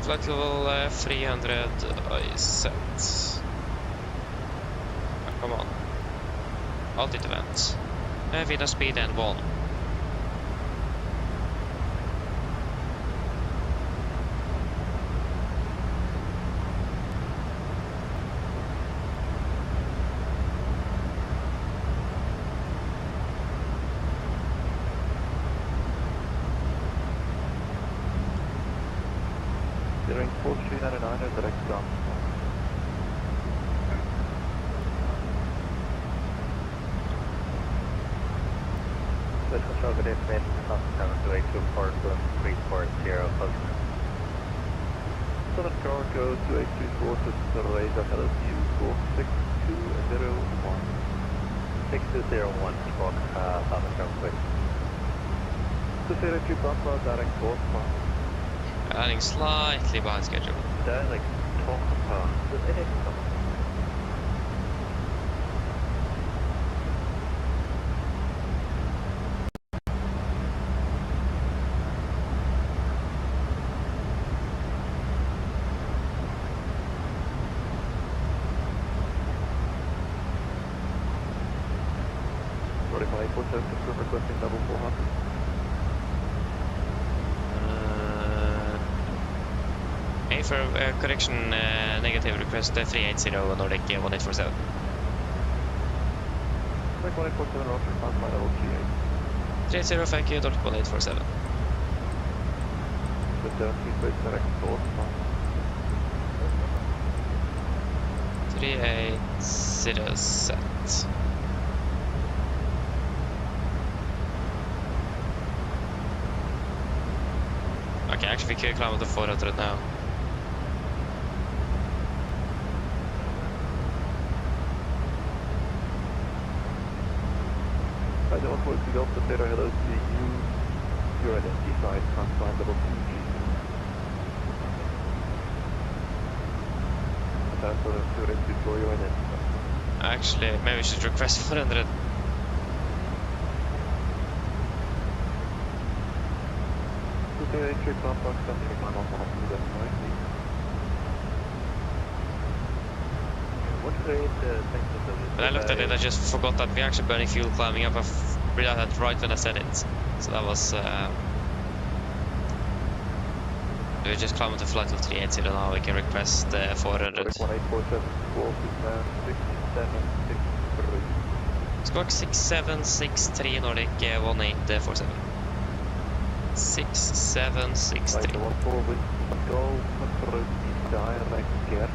Flight level 300, I set. Come on. Altitude event. Vida speed and 1. Steering 4399 direct down. Let's control the destination, Southern 282 340. Southern Cargo 2824 to Raise LSU 6201. 6201, squawk, Southern Cargo. To 02 Papa, direct course. Running slightly behind schedule. That is like talk about. Nordic 1847 requesting double 400. For correction, negative request 380 Nordic 1847. Nordic 1847 Roger, flight level 38. 30, thank you, Nordic 1847. The 17 space direct course. 380 set. Okay, actually we could climb up the 400 now. I don't want to go to Terra Hello to you. You're identified, confined level 2G. That's sort of student before you identify. Actually, maybe we should request 400. To Terra entry complex, something I'm on to them, right? What rate things When I looked at it, I just forgot that we're actually burning fuel climbing up. I realized that right when I said it. So that was... we just climbed to flight level 380 now. We can request 400. 1847, squawk is 6763. Squawk 6763 Nordic 1847. 6763. Right, one forward, go, approach, direct gear.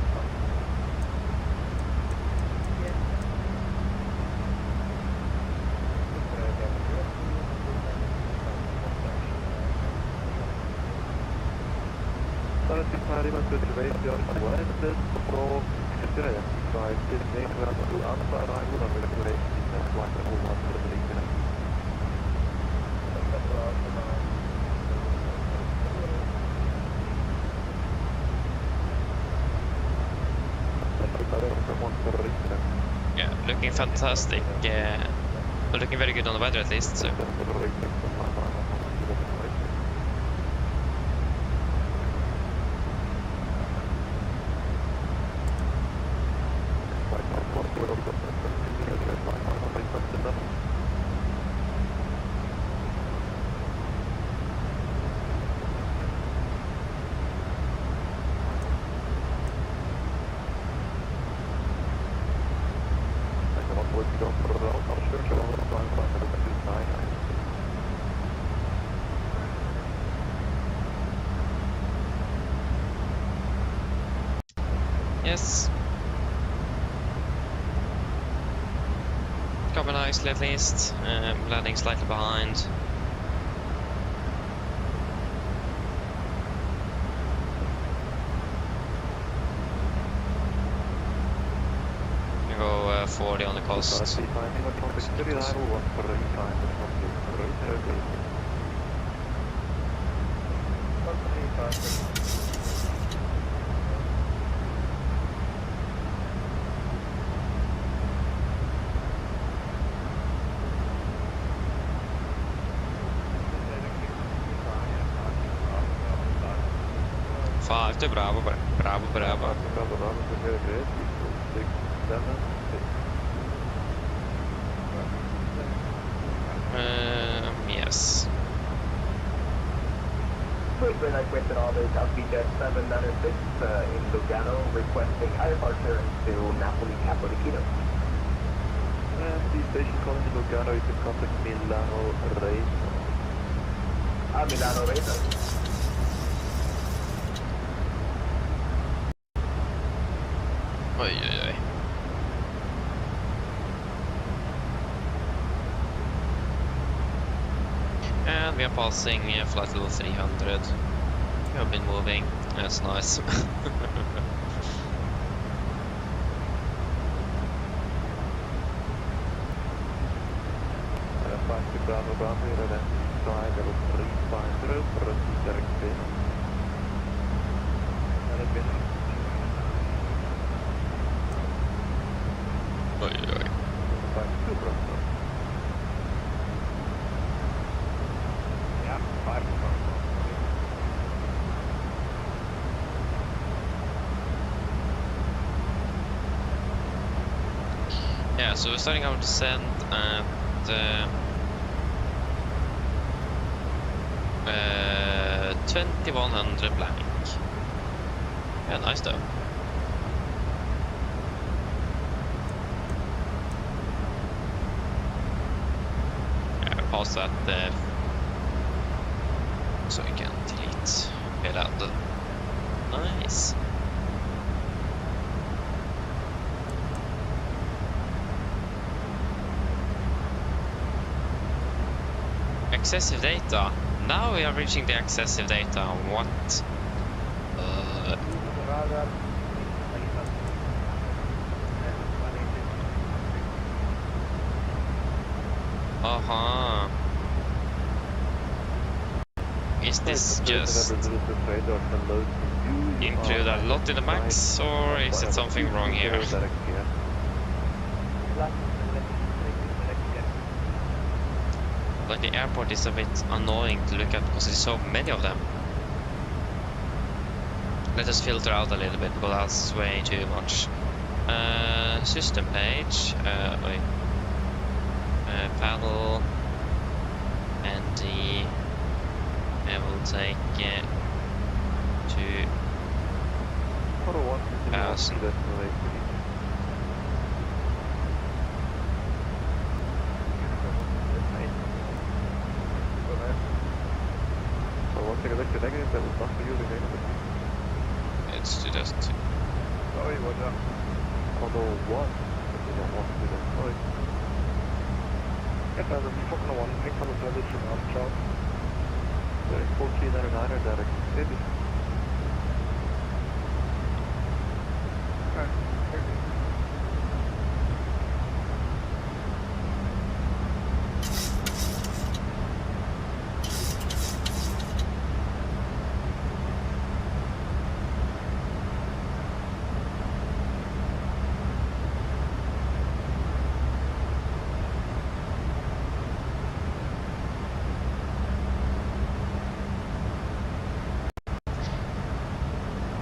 Yeah, looking fantastic. Looking very good on the weather at least. So. Yes. Coming nicely at least. Landing slightly behind. We go 40 on the coast. 5 to Bravo, Bravo, Bravo. Yes. Quick red requested all those Alpha 796 in Lugano requesting higher departure to Napoli Capodichino. The station calling to Lugano, you can contact Milano Radeon. Milano Radeon. Oj, oj, oj. And we are passing flight level 300. We have been moving. That's nice. Bravo, Bravo, you're at side level 350, proceed direct in. Oj, oj, oj. Back to Bravo. Yeah, 5 Yeah, so we're starting our descent at 2100 blank. Yeah, nice though. Yeah, pause that so we can delete Velanda. Nice. Excessive data. Now we are reaching the excessive data. What? Uh-huh. Is this just include a lot in the max, or is it something wrong here? Like the airport is a bit annoying to look at because there's so many of them. Let us filter out a little bit because that's way too much. System page. Wait. Paddle. And I will take 2,000. Let's do that. Sorry, what's up? Although what? If you don't want to do that, sorry. Yes, I will be fucking one. Make some of the from Armstrong. 1499 or direct city.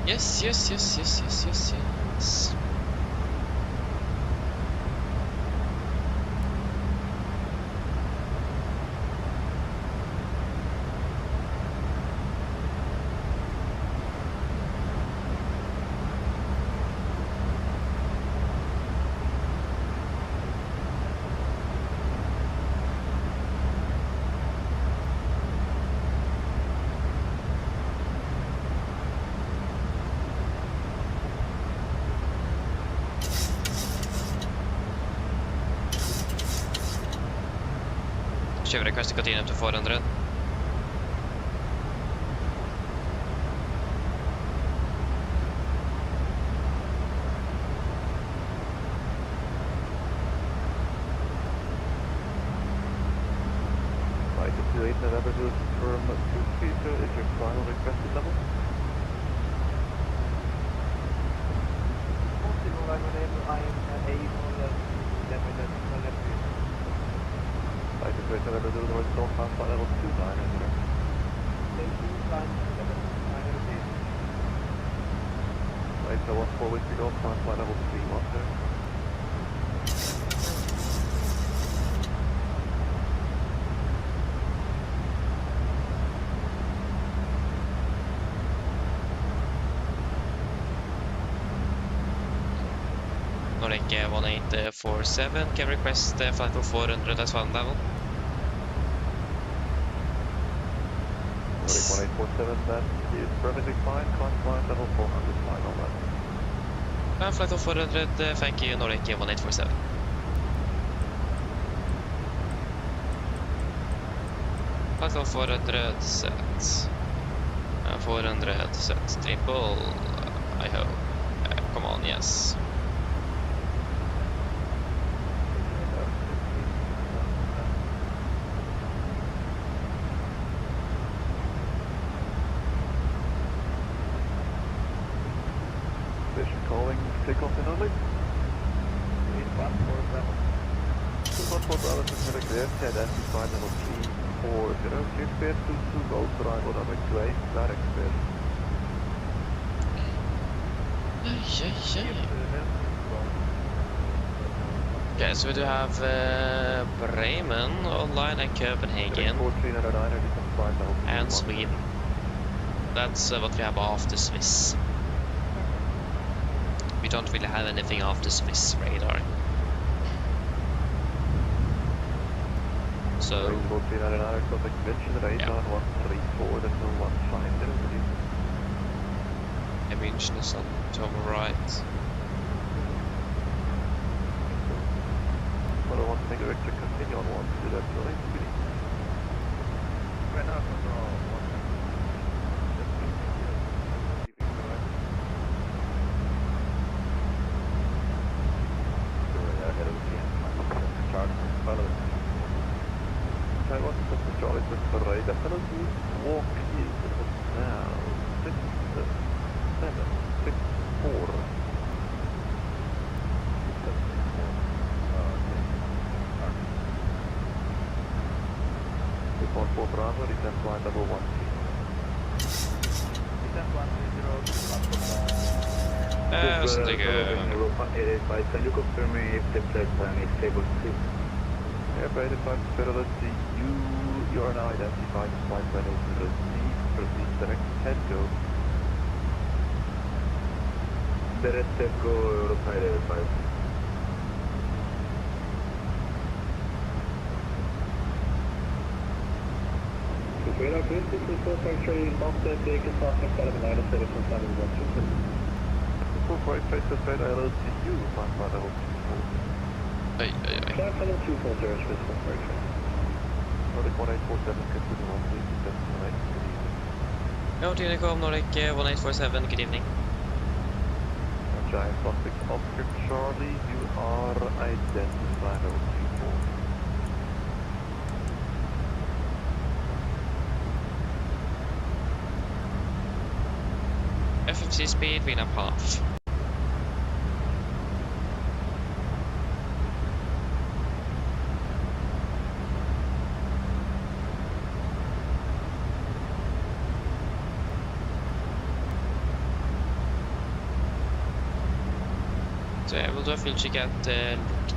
Yes, yes, yes, yes, yes, yes, yes. Kör vi request gått in upp till 400. November to confirm 230 is your final requested level. I just wait November to the north storm pass level 29 is there. Level 4 with to go, climb flight level 310. Nordic 1847, can request flight level 400 as one level. Nordic 1847, that is perfectly fine, climb flight level 400, final level. Flight level 400, thank you, Nordic 1847. Flight level 400 set. 400 set triple, I hope. Come on, yes. Calling takeoff in only. 214 Bravo to Navigraph, identified level 340. Clear space 22 Golf, arrival number 28, direct space. Okay, so we do have Bremen online and Copenhagen and Sweden. That's what we have after Swiss. We don't really have anything after Swiss radar. So München is on top right. But I want to make a director continue on one to do that, really. Right now, I want to put the Charlie to the right. I'm going to walk here now. 6, 7, 6, 4. 4 Bravo, return flight level 1. Return 130. Something Can you confirm me if the flight plan is stable to see? Airplane 85 Fidelity, you are now identified as flight plan is received, proceed direct, head go. Direct head go, Europe 85. Radar boost is full factory, mounted, vehicle passing 79 and 7 from 712. Full flight face to face, LLCU, flight plan level 24. Flight level 240 is full factory. Nordic 1847, continue on, please, destination, good evening. No, Unicom, Nordic 1847, good evening. Giant Plastic Oscar Charlie, you are identified level 24. FMC speed, 1.5. Så jag vill då fyllkika att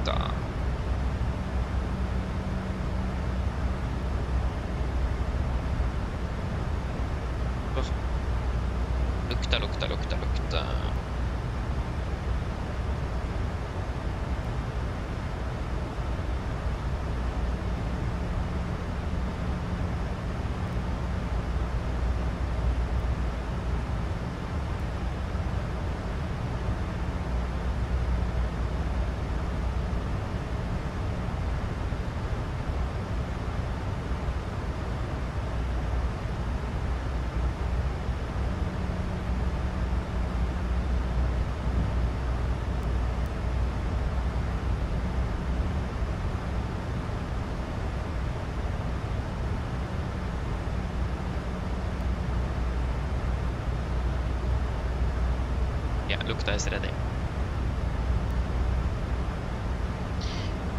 lukta. Lukta. Lukta is ready.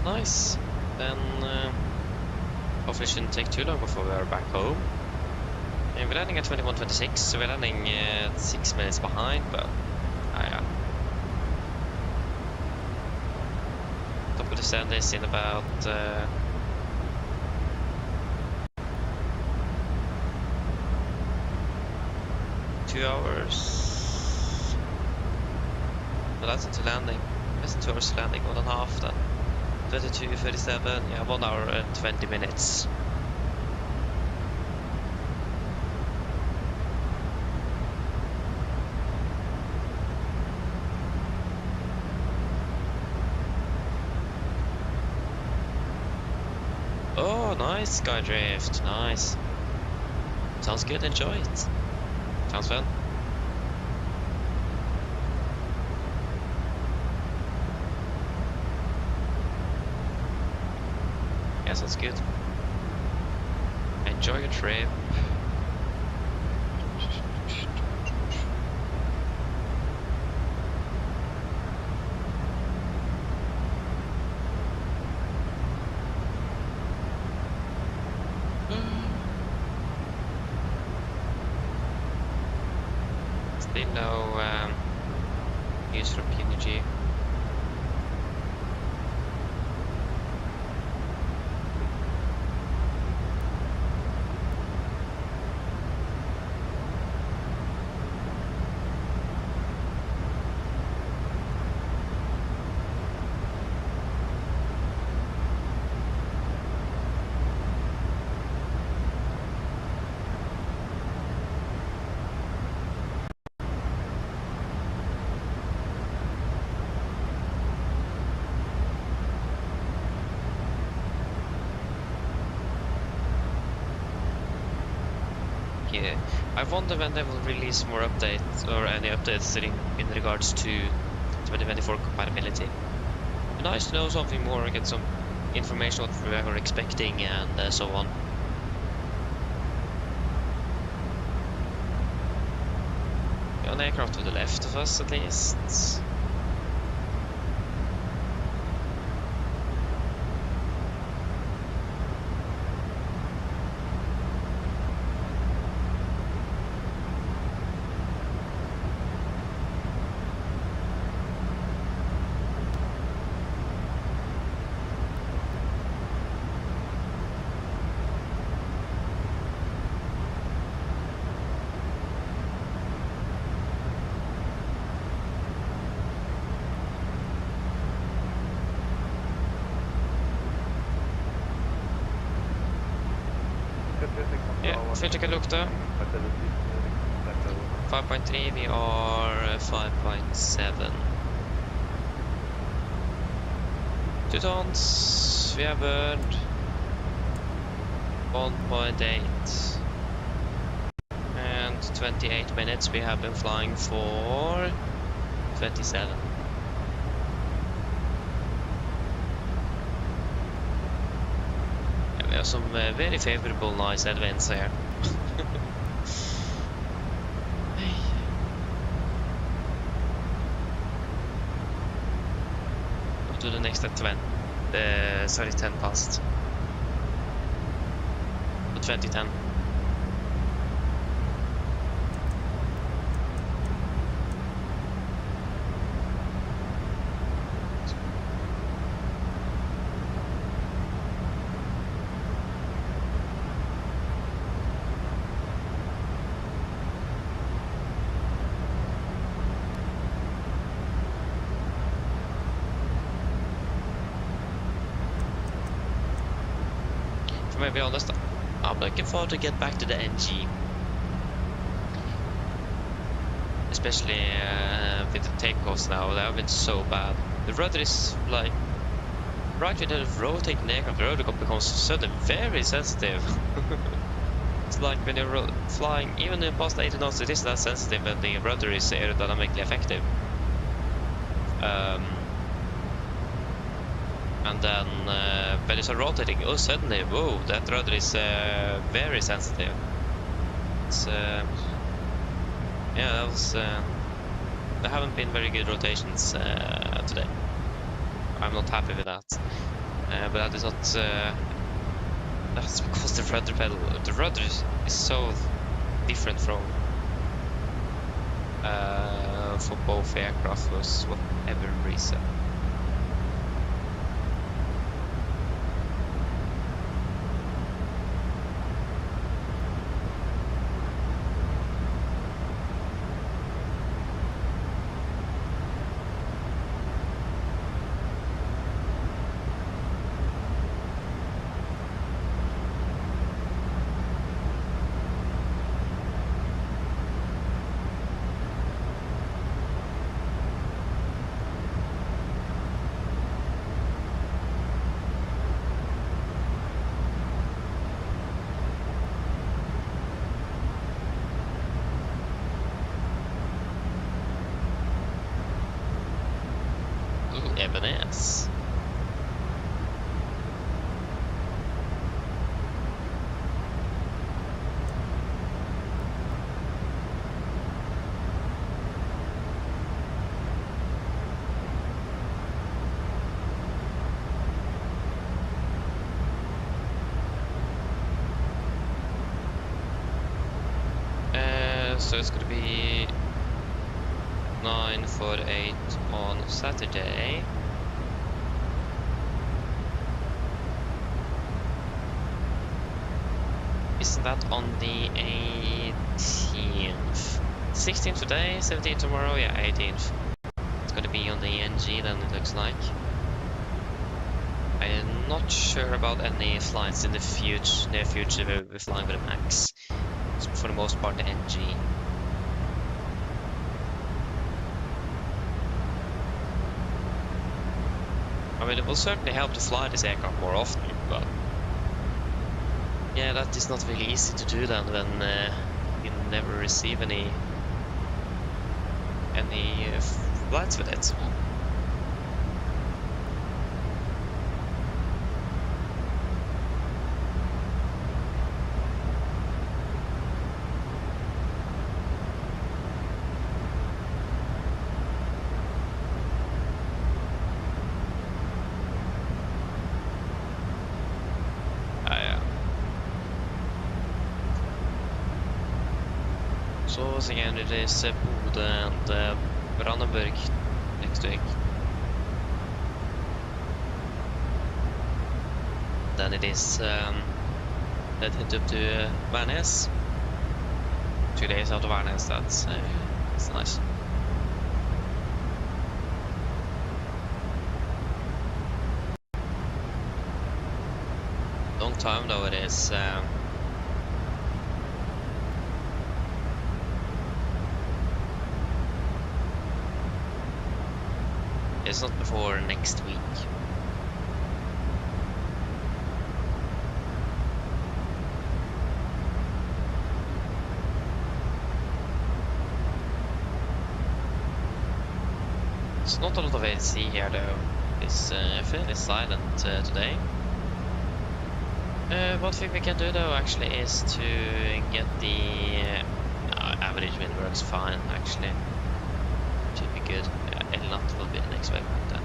Nice. Then hopefully it shouldn't take too long before we are back home. And we're landing at 21:26, so we're landing 6 minutes behind, but yeah. to send this in about 2 hours. No, that's into landing. That's 2 hours landing, 1.5 then. 22, 37, yeah, 1 hour and 20 minutes. Oh, nice skydrift, nice. Sounds good, enjoy it. Sounds fun. Yeah, sounds good. Enjoy your trip. Still no news from PMDG. Yeah, I wonder when they will release more updates or any updates in regards to 2024 compatibility. Be nice to know something more, get some information what we are expecting and so on. An aircraft to the left of us at least. Ja, fysiska lukta. 5.3, we are 5.7. 2 tons, we have burned 1.8. And 28 minutes, we have been flying for 27. We have some very favorable nice headwinds here. Up to the next at 20. Sorry, 10 past. 2010. To be honest, I'm looking forward to get back to the NG. Especially with the takeoffs now, they have been so bad. The rudder is like, right when the rotating aircraft, the rudder becomes suddenly very sensitive. It's like when you're flying, even in past 80 knots, it is that sensitive when the rudder is aerodynamically effective. And then when it's rotating, oh suddenly, whoa, that rudder is very sensitive. It's yeah, that was there haven't been very good rotations today. I'm not happy with that, but that is not that's because the rudder pedal, the rudder is so different from for both aircraft for whatever reason. Ebenezer. So it's gonna be 9 for 8 on Saturday. Isn't that on the 18th? 16th today, 17th tomorrow, yeah, 18th. It's gonna be on the NG then, it looks like. I'm not sure about any flights in the near future where we're flying with a MAX. It's for the most part the NG. I mean, it will certainly help to fly this aircraft more often, but yeah, that is not really easy to do then when you never receive any flights with it. So once again, it is Bodø and Brandenburg next week. Then it is let's head up to Værnes. 2 days out of Værnes, that's nice. Long time though it is. It's not before next week. It's not a lot of AC here though. It's fairly silent today. One thing we can do though actually is to get the average wind works fine actually. Should be good. Not will be the next wave then.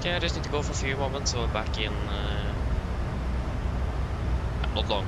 Okay, I just need to go for a few moments, so we're back in not long.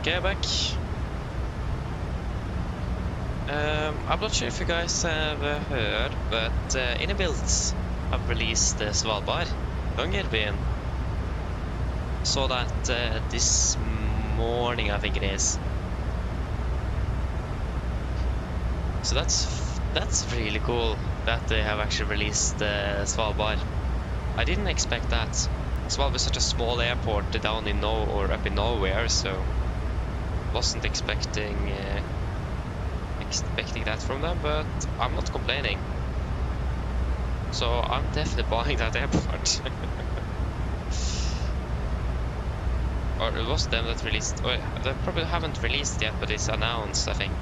Okay, back. I'm not sure if you guys have heard, but Innobuilds have released Svalbard Longyearbyen. Saw that this morning, I think it is. So that's really cool that they have actually released Svalbard. I didn't expect that. Svalbard is such a small airport down in up in nowhere, so wasn't expecting that from them, but I'm not complaining. So I'm definitely buying that airport. Or it was them that released. Oh, they probably haven't released yet, but it's announced, I think.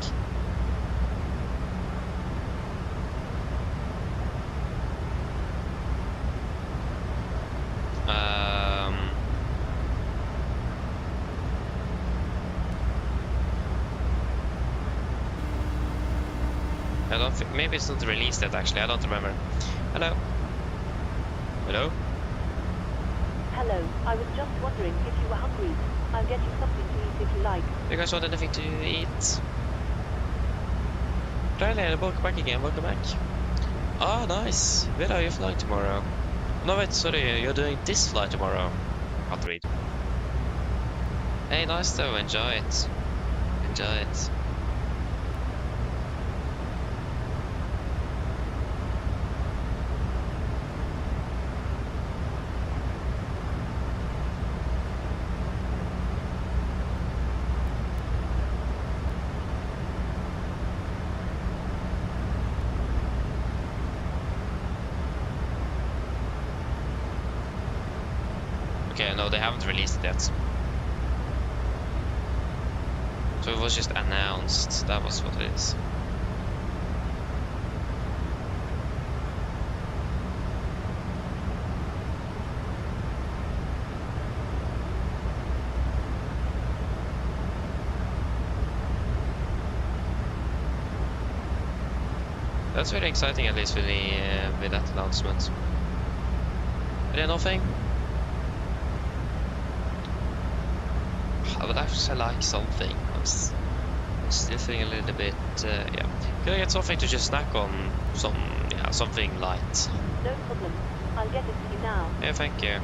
I don't think, maybe it's not released yet actually, I don't remember. Hello? Hello? Hello, I was just wondering if you were hungry. I'll get you something to eat if you like. You guys want anything to eat? Riley, welcome back again, welcome back. Ah, nice. Where are you flying tomorrow? No wait, sorry, you're doing this flight tomorrow. Can't read. Hey, nice though, enjoy it. Enjoy it. Okay, no, they haven't released it yet. So it was just announced, that was what it is. That's very exciting, at least with that announcement. But yeah, nothing. I would actually like something. I'm still feeling a little bit, yeah. Can I get something to just snack on? Something light. No problem. I'll get it to you now. Yeah, thank you.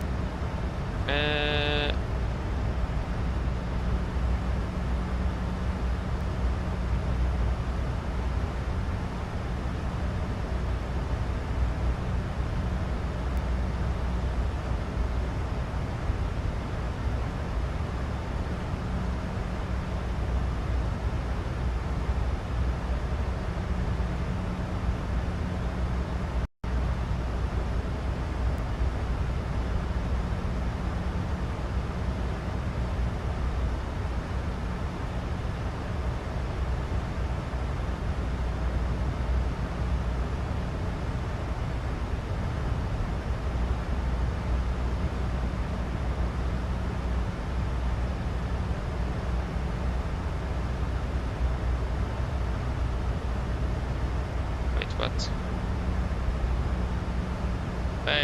What? Wait.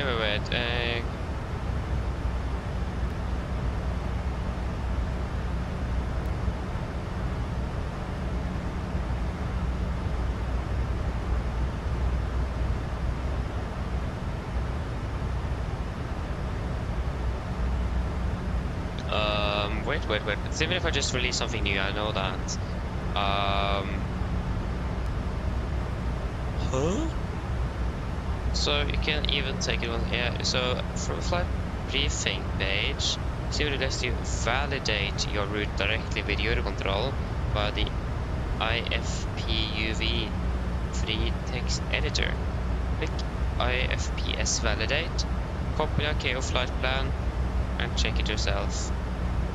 Wait. It's even if I just release something new, I know that. Huh? So you can even take it on, yeah, so from flight briefing page, simply lets you validate your route directly with Eurocontrol via the IFPUV free text editor. Click IFPS validate, copy a KO flight plan, and check it yourself.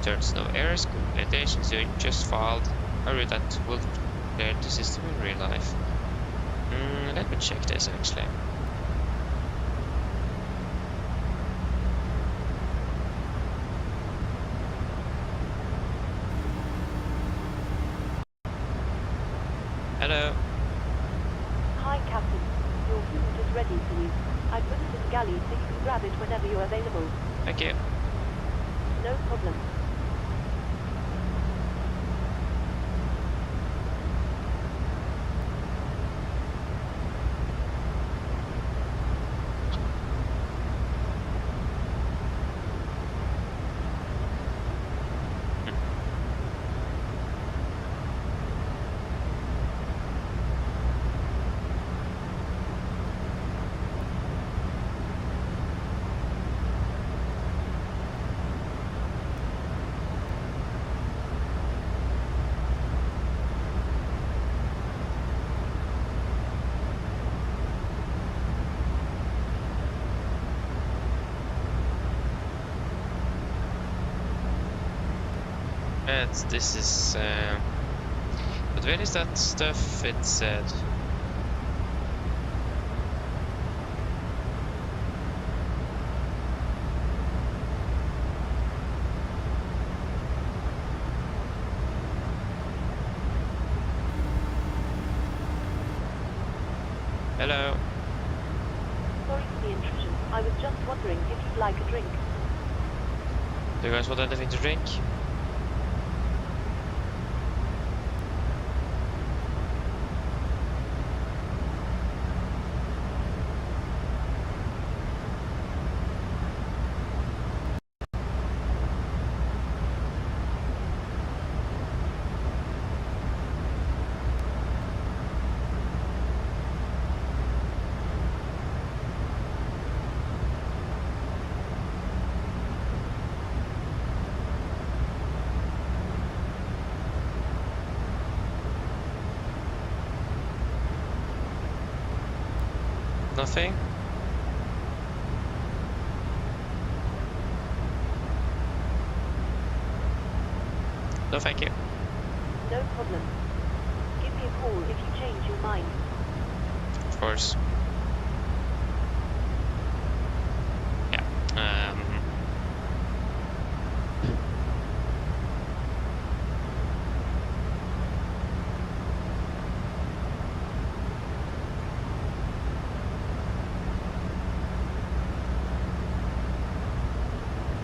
Turns no errors, computations, you just filed a route that will clear the system in real life. Let me check this actually. Hello. Hi, Captain. Your food is ready for you. I put it in the galley so you can grab it whenever you're available. Thank you. No problem. This is... but where is that stuff it said? Hello. Sorry for the intrusion. I was just wondering if you'd like a drink. Do you guys want anything to drink? Nothing? No, thank you. No problem. Give me a call if you change your mind. Of course. Yeah.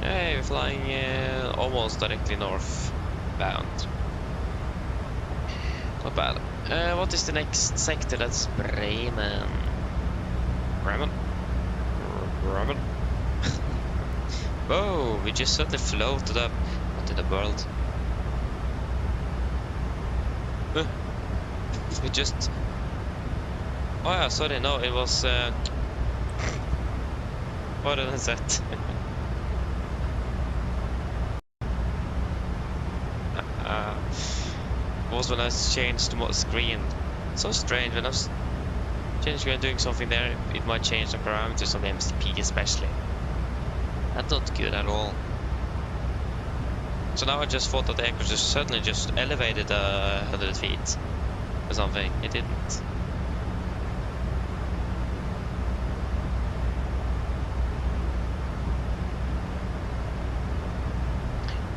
Hey, we're flying almost directly northbound. Not bad. What is the next sector? That's Bremen. Bremen? Bremen? Whoa, we just suddenly floated up. What in the world? We just... Oh yeah, sorry, no, it was... What did I say? Was when I changed the screen. So strange when I was changing and doing something there, it might change the parameters of the MCP especially. That's not good at all. So now I just thought that the aircraft just suddenly just elevated 100 feet or something. It didn't.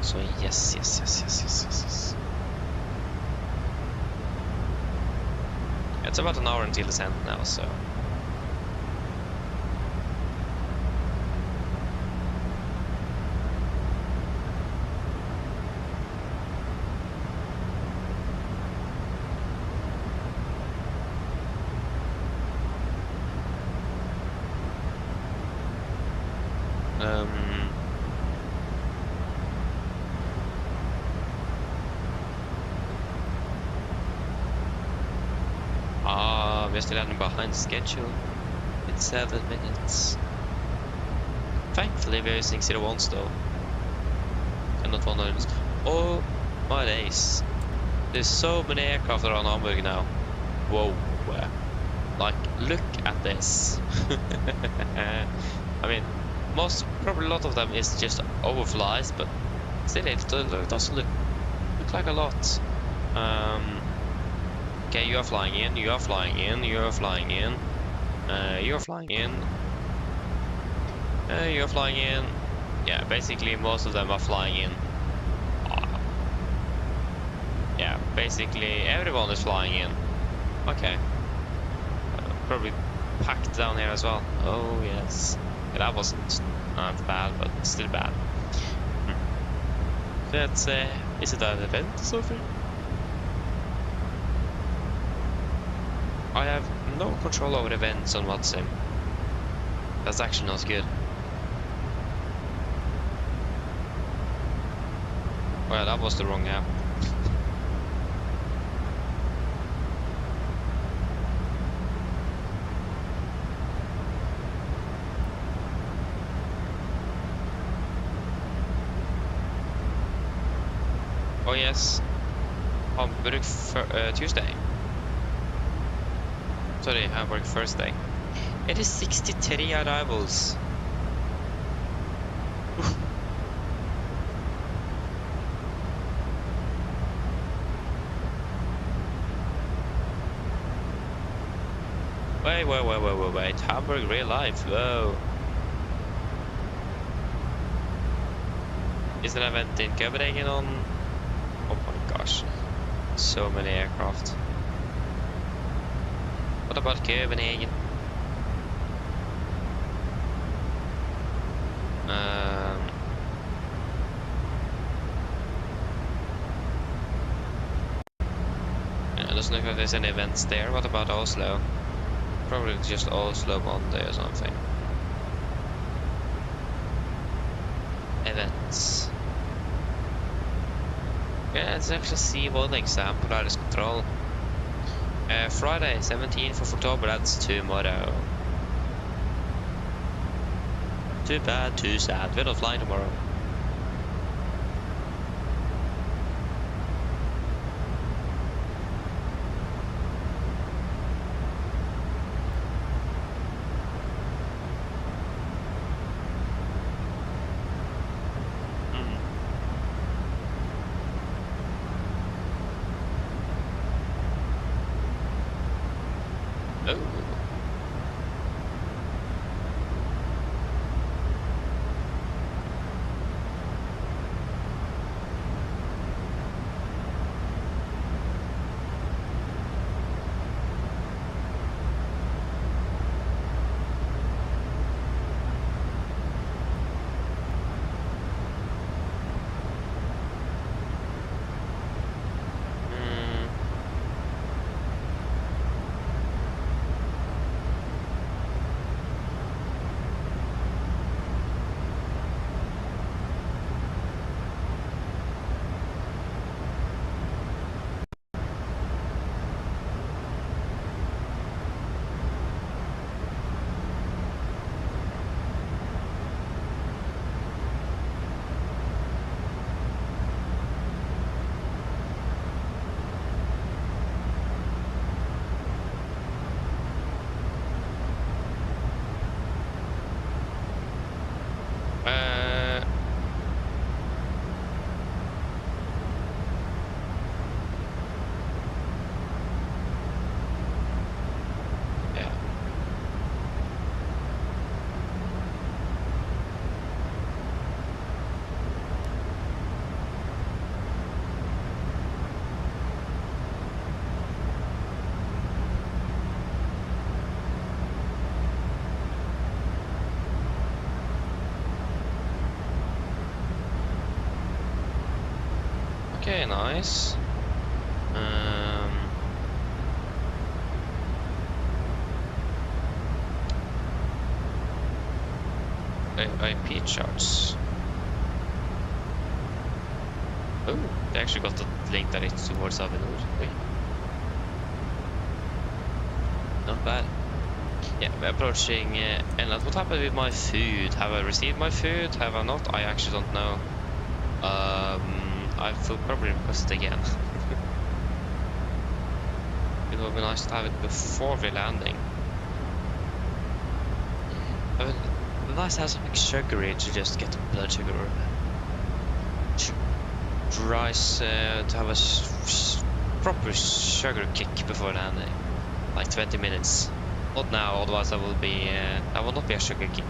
So yes. It's about an hour until the end now, so... We're still running behind schedule. It's 7 minutes. Thankfully we're using 01s though. And not 100s. Oh my days. There's so many aircraft around Hamburg now. Whoa. Like, look at this. I mean, probably a lot of them is just overflies, but still it doesn't look like a lot. Okay, you are flying in, you are flying in, you are flying in, you are flying in, you are flying in. Yeah, basically most of them are flying in. Yeah, basically everyone is flying in. Okay. Probably packed down here as well. Oh yes. Yeah, that wasn't that bad, but still bad. That's is it an event or something? I have no control over events on WhatsApp. That's actually not good. Well, that was the wrong app. Oh yes, Hamburg Tuesday. Sorry, Hamburg Thursday. It is 63 arrivals. Wait. Hamburg real life. Whoa. Is an event in Copenhagen on? Oh my gosh. So many aircraft. What about Copenhagen? Yeah, it doesn't look like there's any events there. What about Oslo? Probably just Oslo Monday or something. Events. Yeah, let's actually see one example. That is control. Friday, 17th of October. That's tomorrow. Too bad, too sad. We're not flying tomorrow. Okay, nice. IP charts. Oh, they actually got the link that it's towards Avenue. Wait. Not bad. Yeah, we're approaching Inlet. What happened with my food? Have I received my food? Have I not? I actually don't know. I will probably request it again. It would be nice to have it before we're landing. I mean, it would be nice to have something sugary to just get the blood sugar rise, to have a proper sugar kick before landing. Like 20 minutes. Not now, otherwise I will be, I will not be a sugar kick.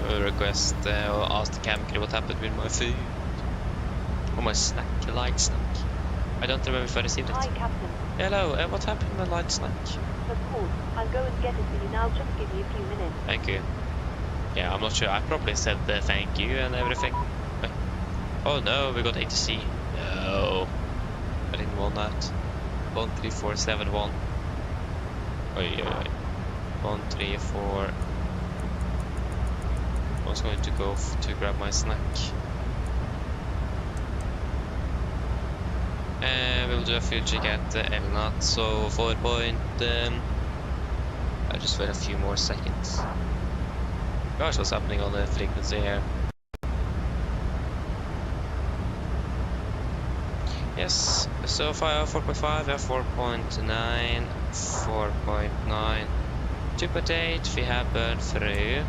Request or ask the cabin crew what happened with my food or my snack, a light snack. I don't remember if I received it. Hi, Captain. Hello, what happened with my light snack? Of course, I'll go and get it for you now. Just give me a few minutes. Thank you. Yeah, I'm not sure. I probably said thank you and everything. Oh no, we got ATC. No, I didn't want that. 13471. Oi. 134. I was going to go to grab my snack. We'll do a fuel check at Elnat, so 4 point... I'll just wait a few more seconds. Gosh, what's happening on the frequency here? Yes, so 4.5, 4.9, 4.9, 2.8, vi har burn through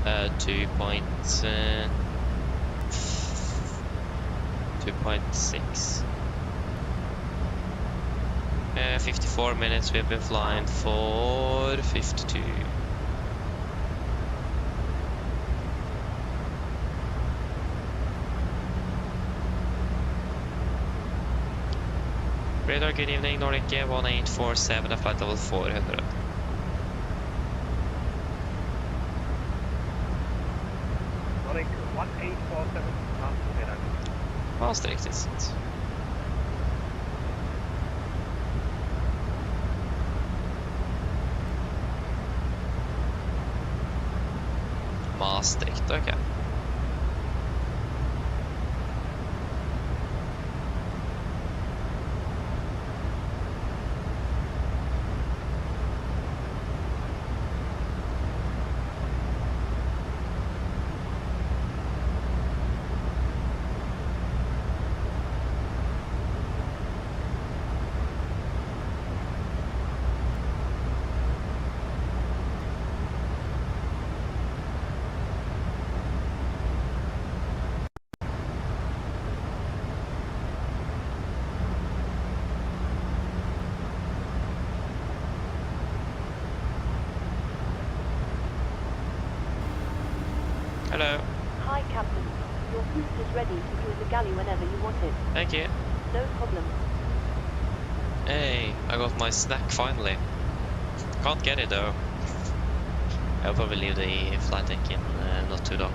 2.6. 54 minutes, we've been flying for 52. Radar, good evening, Nordic 1847, a flight level 400. Nordic 1847, Fast riktigt. Maastricht, okay. Hello. Hi, Captain. Your food is ready to join the galley whenever you want it. Thank you. No problem. Hey, I got my snack finally. Can't get it though. I'll probably leave the flight deck in not too long.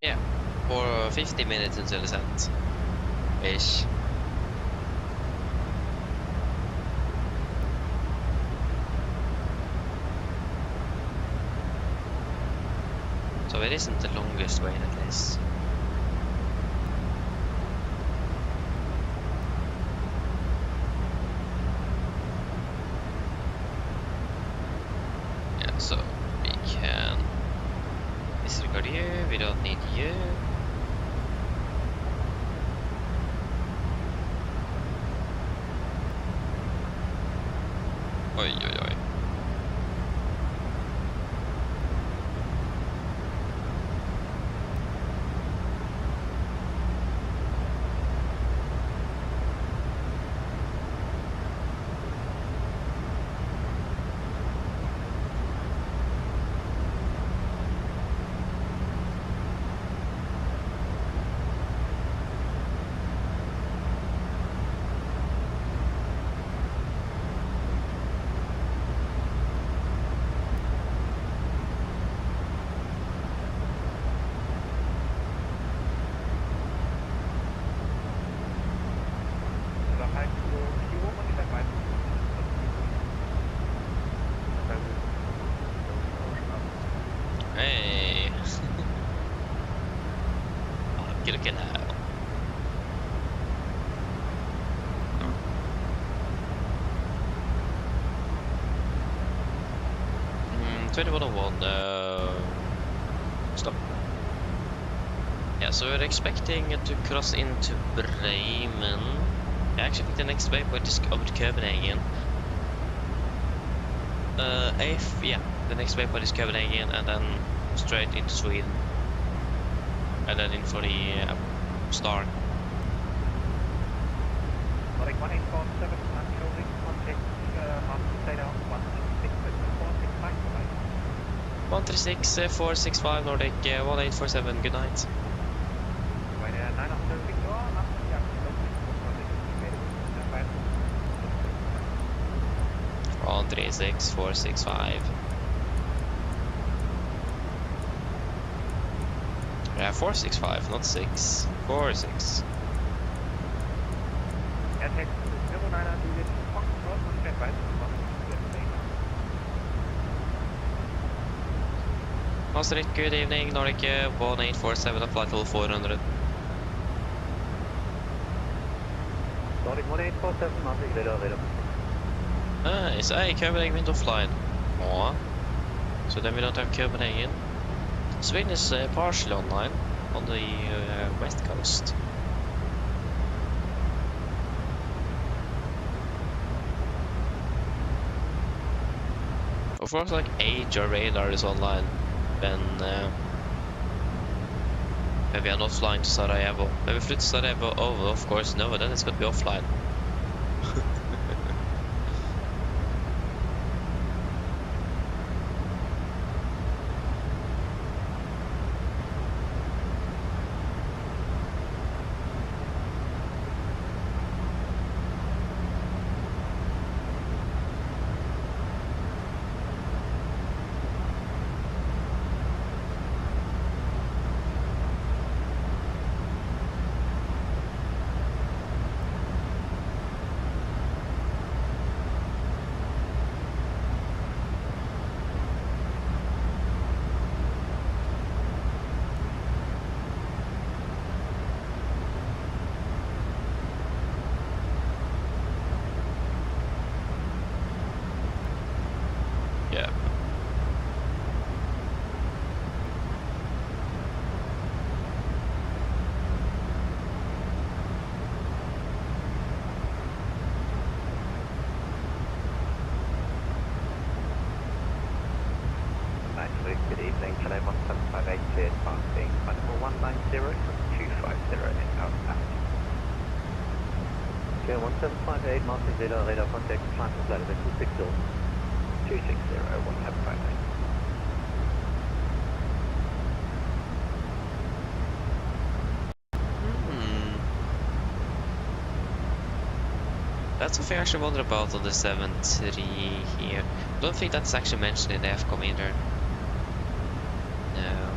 Yeah, for 50 minutes until the set. Ish. So it isn't the longest wait at least. Yeah, so we can disregard you, we don't need you. Oj, oj, oj. 2101, stop. Yeah, so we're expecting to cross into Bremen. I actually think the next waypoint is over to Copenhagen. Yeah, the next waypoint is Copenhagen, and then straight into Sweden. And then in for the star. Nordic 1847, I'm holding contact, Master State out 136, 465, 136, 465 Nordic 1847, good night. right, 9 after Victor, yeah, 136, 465. Yeah, 465, not 6. 46. Airtex 09 unit, Fox Cross, stand by. Master, good evening, Nordic 1847, a flight level 400. Nordic 1847, Master Radeon. Nice, hey, Copenhagen wind offline. Aw. So then we don't have Copenhagen. Sweden is partially online on the west coast. Of course, like your radar is online, then maybe I'm not flying to Sarajevo. Maybe fly to Sarajevo over, of course, no, then it's gonna be offline. Yeah. Good evening, Chile 1758 cleared passing, flight number 190 from 250 out left. Okay, 1758, Master Radar contact, climb to flight level 260. 260, one have 58. That's something I actually wonder about on the 7.3 here. I don't think that's actually mentioned in the FCOM either. No.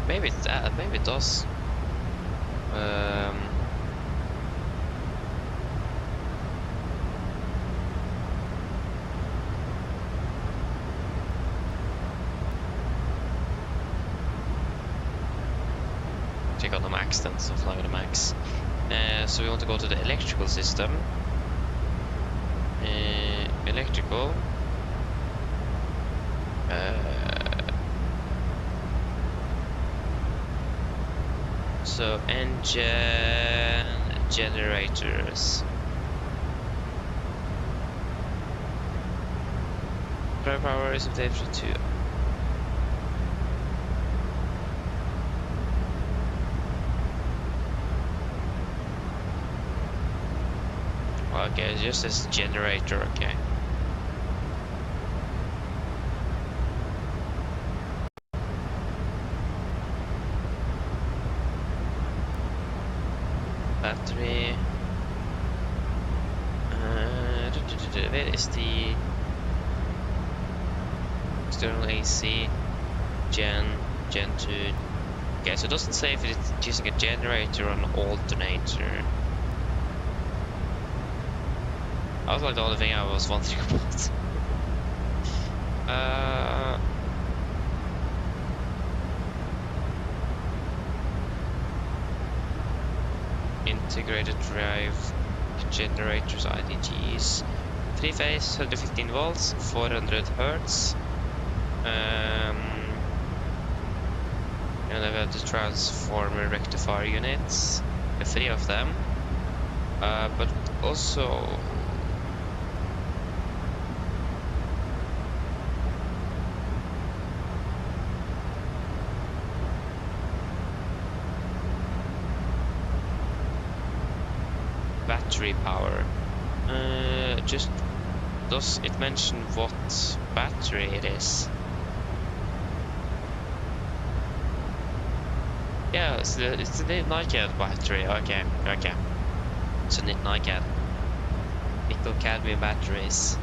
Maybe it does. Check out the max then, so fly with the max. So we want to go to the electrical system. Electrical. So engine generators. Drive power is updated for 2. Okay, it just says generator, okay. Battery. Where is the external AC, Gen 2. Okay, so it doesn't say if it's using a generator or an alternator. That was like the only thing I was wondering about. Integrated drive generators, IDGs. 3-phase, 115 volts, 400 hertz. And then we have the transformer rectifier units, 3 of them. But also battery power. Just does it mention what battery it is? Yeah, it's the NiCad battery. Okay. It's a NiCad. Nickel cadmium batteries.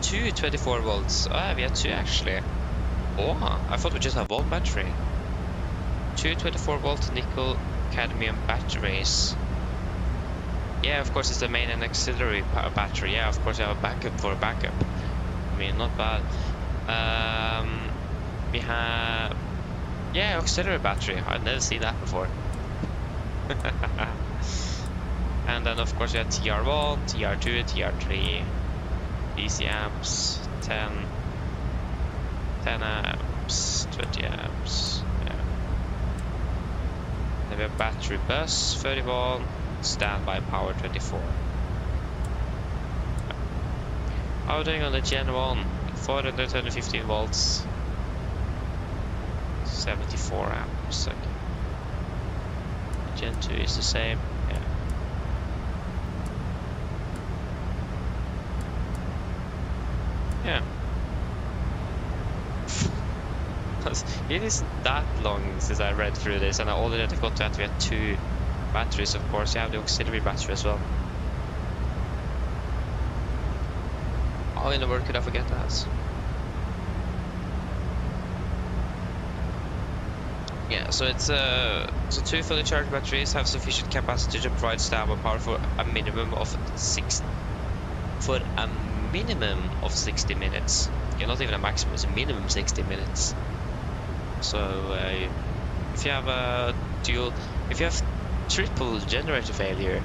2 24 volts. Oh, we have 2 actually. Oh, I thought we just have 1 battery. 2 24 volt nickel cadmium batteries. Yeah, of course it's the main and auxiliary battery. Yeah, of course I have a backup for a backup. I mean, not bad. We have... Yeah, auxiliary battery. I've never seen that before. And then of course we have TR1, TR2, TR3, DC amps, 10 amps, 20 amps. Yeah. Then we have battery bus 31, standby power 24. How are we doing on the Gen 1? 415 volts. 74 amps. Okay. Gen 2 is the same. Yeah. Yeah. It isn't that long since I read through this, and I already got that we had 2 batteries. Of course, you have the auxiliary battery as well. How in the world could I forget that? Yeah, so it's so 2 fully charged batteries have sufficient capacity to provide standby power for a minimum of 60 minutes. Yeah, not even a maximum, it's a minimum 60 minutes. So if you have a triple generator failure,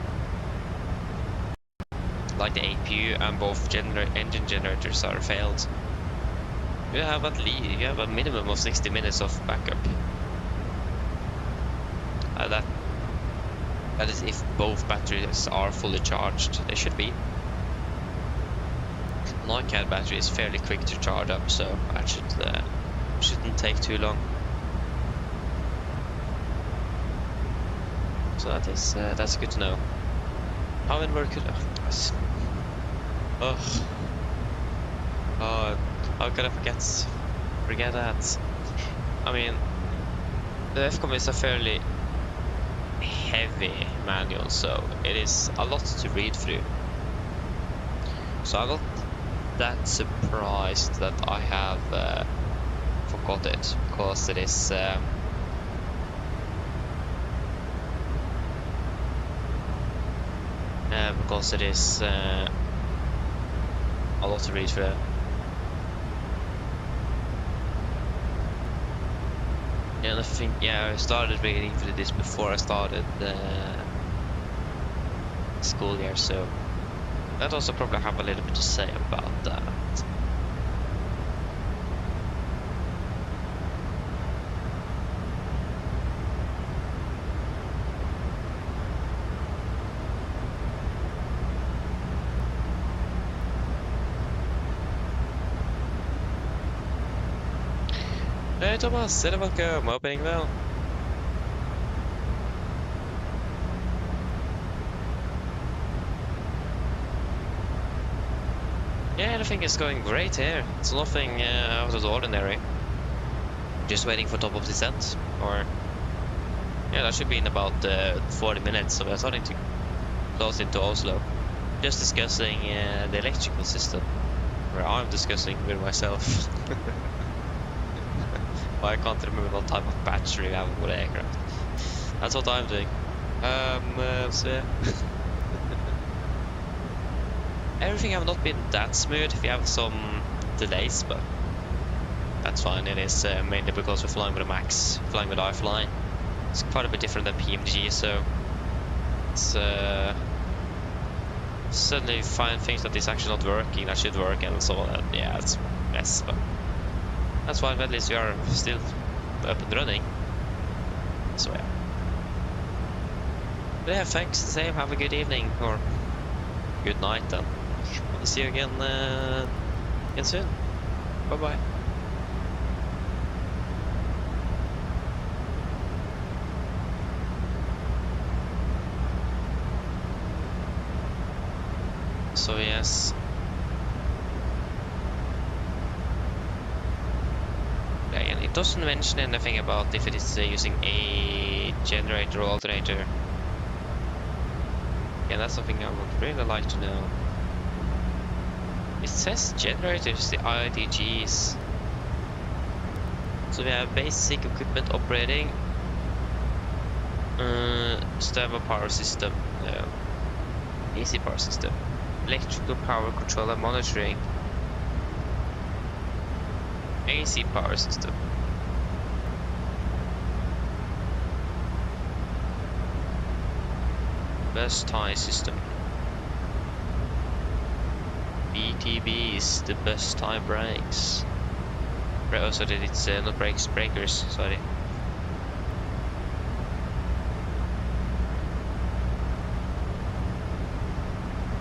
like the APU and both engine generators are failed, you have a minimum of 60 minutes of backup. That is if both batteries are fully charged. They should be. NiCad battery is fairly quick to charge up, so that shouldn't take too long. So that's good to know. How in work could how could I forget that? I mean, the FCOM is a fairly heavy manual, so it is a lot to read through. So I'm not that surprised that I have forgot it, because it is a lot to read through. And I think, yeah, I started reading through this before I started the school year, so that also probably have a little bit to say about that. Hej Thomas, är det welcome? Hoping well. Yeah, everything is going great here. It's nothing out of the ordinary. Just waiting for top of descent, or yeah, that should be in about 40 minutes. So we're starting to close into Oslo. Just discussing the electrical system, where I'm discussing with myself. I can't remember what type of battery we have for the aircraft. That's what I'm doing. So yeah. Everything have not been that smooth. We have some delays, but that's fine. It is mainly because we're flying with a Max, flying with iFly. It's quite a bit different than PMDG, so it's suddenly you find things that is actually not working that should work, and so on. Yeah, it's a mess, but that's fine. At least we are still up and running. So yeah. But yeah, thanks the same. Have a good evening or good night, then. I'll see you again soon. Bye bye. So yes. Again, it doesn't mention anything about if it is using a generator or alternator. Yeah, that's something I would really like to know. It says generators, the IDGs. So we have basic equipment operating, stable power system, easy power system, electrical power control and monitoring, AC power system. Bus tie system. BTBs, the bus tie brakes. Oh, sorry, it's not brakes, breakers, sorry.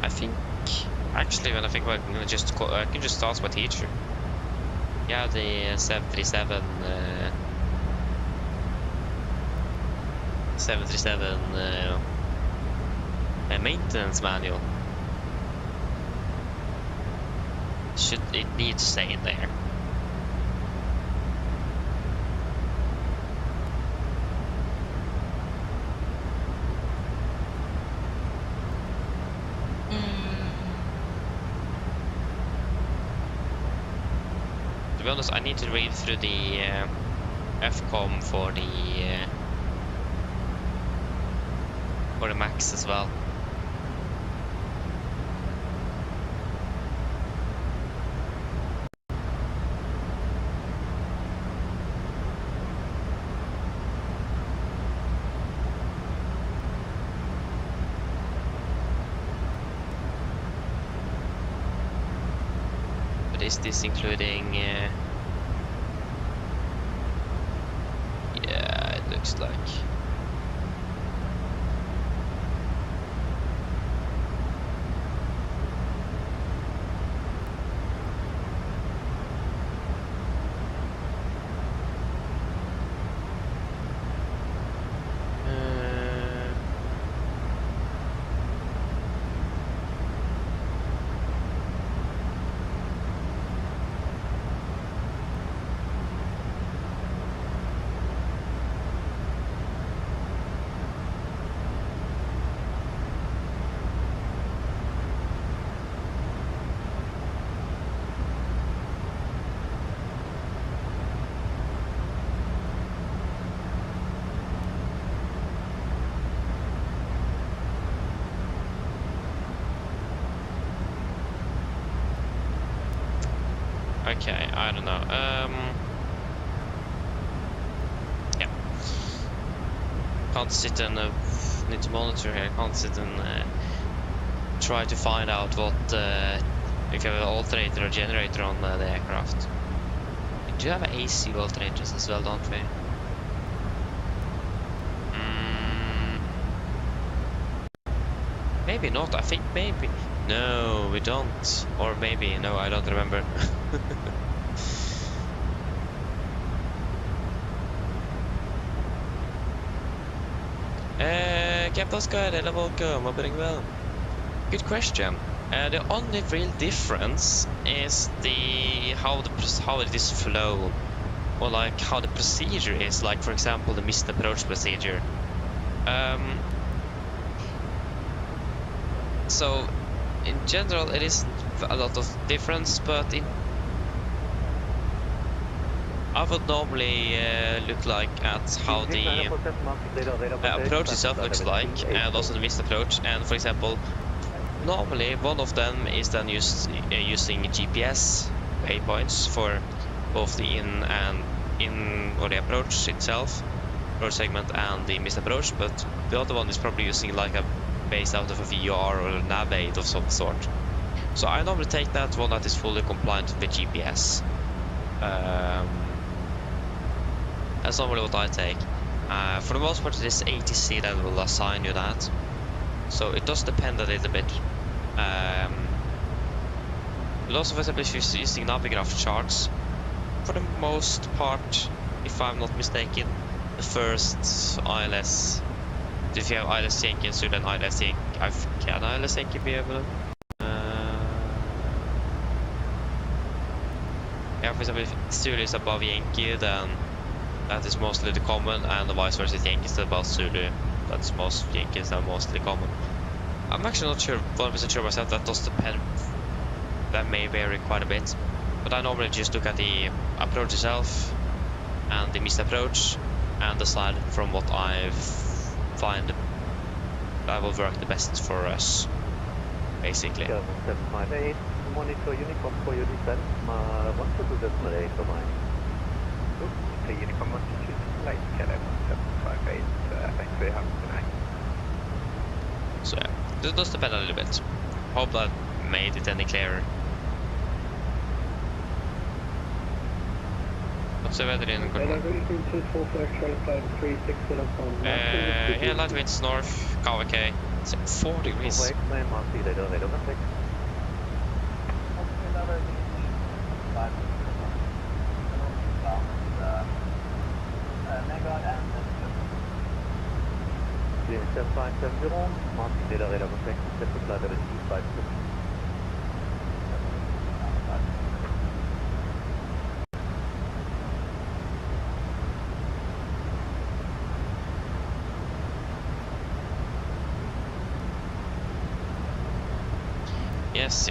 I think, actually, when I think about it, I can just ask my teacher. Yeah, the 737 maintenance manual. It needs to stay in there. To be honest, I need to read through the FCOM for the Max as well. But is this including? Yeah, it looks like. Okay, I don't know. Yeah. Can't sit and need to monitor here. Can't sit and try to find out what if you have an alternator or generator on the aircraft. We do have AC alternators as well, don't we? Maybe not. I think maybe. No, we don't. Or maybe. No, I don't remember. Captain Oscar, hello, welcome. Hoping well. Good question. The only real difference is how it is flown, or like how the procedure is. Like, for example, the missed approach procedure. So in general it isn't a lot of difference, but I would normally look like at how the approach itself looks like, and also the missed approach. And for example, normally one of them is then using GPS waypoints for both the in or the approach itself, approach segment, and the missed approach. But the other one is probably using like a base out of a VR or a nav aid of some sort. So I normally take that one that is fully compliant with GPS. That's normally what I take. For the most part, it is ATC that will assign you that. So it does depend a little bit. But also, for example, if you're using Navigraph charts, for the most part, if I'm not mistaken, the first ILS, if you have ILS Yankee, so then ILS Yankee, can ILS Yankee be able? Yeah, for example, if Zulu is above Yankee, then that is mostly the common, and the vice versa, if Yankee is above Zulu, that's most Yankees are mostly common. I'm actually not sure, 100% sure myself, that does depend, that may vary quite a bit. But I normally just look at the approach itself, and the missed approach, and decide from what I find that will work the best for us, basically. 758, monitor uniform for your descent, 122.8 for mine. The uniform altitude, like 1758, thanks, have tonight. So yeah, this does depend a little bit. Hope that made it any clearer. What's the weather in good morning? Here, light winds north, KVK, it's 4 degrees. Yes.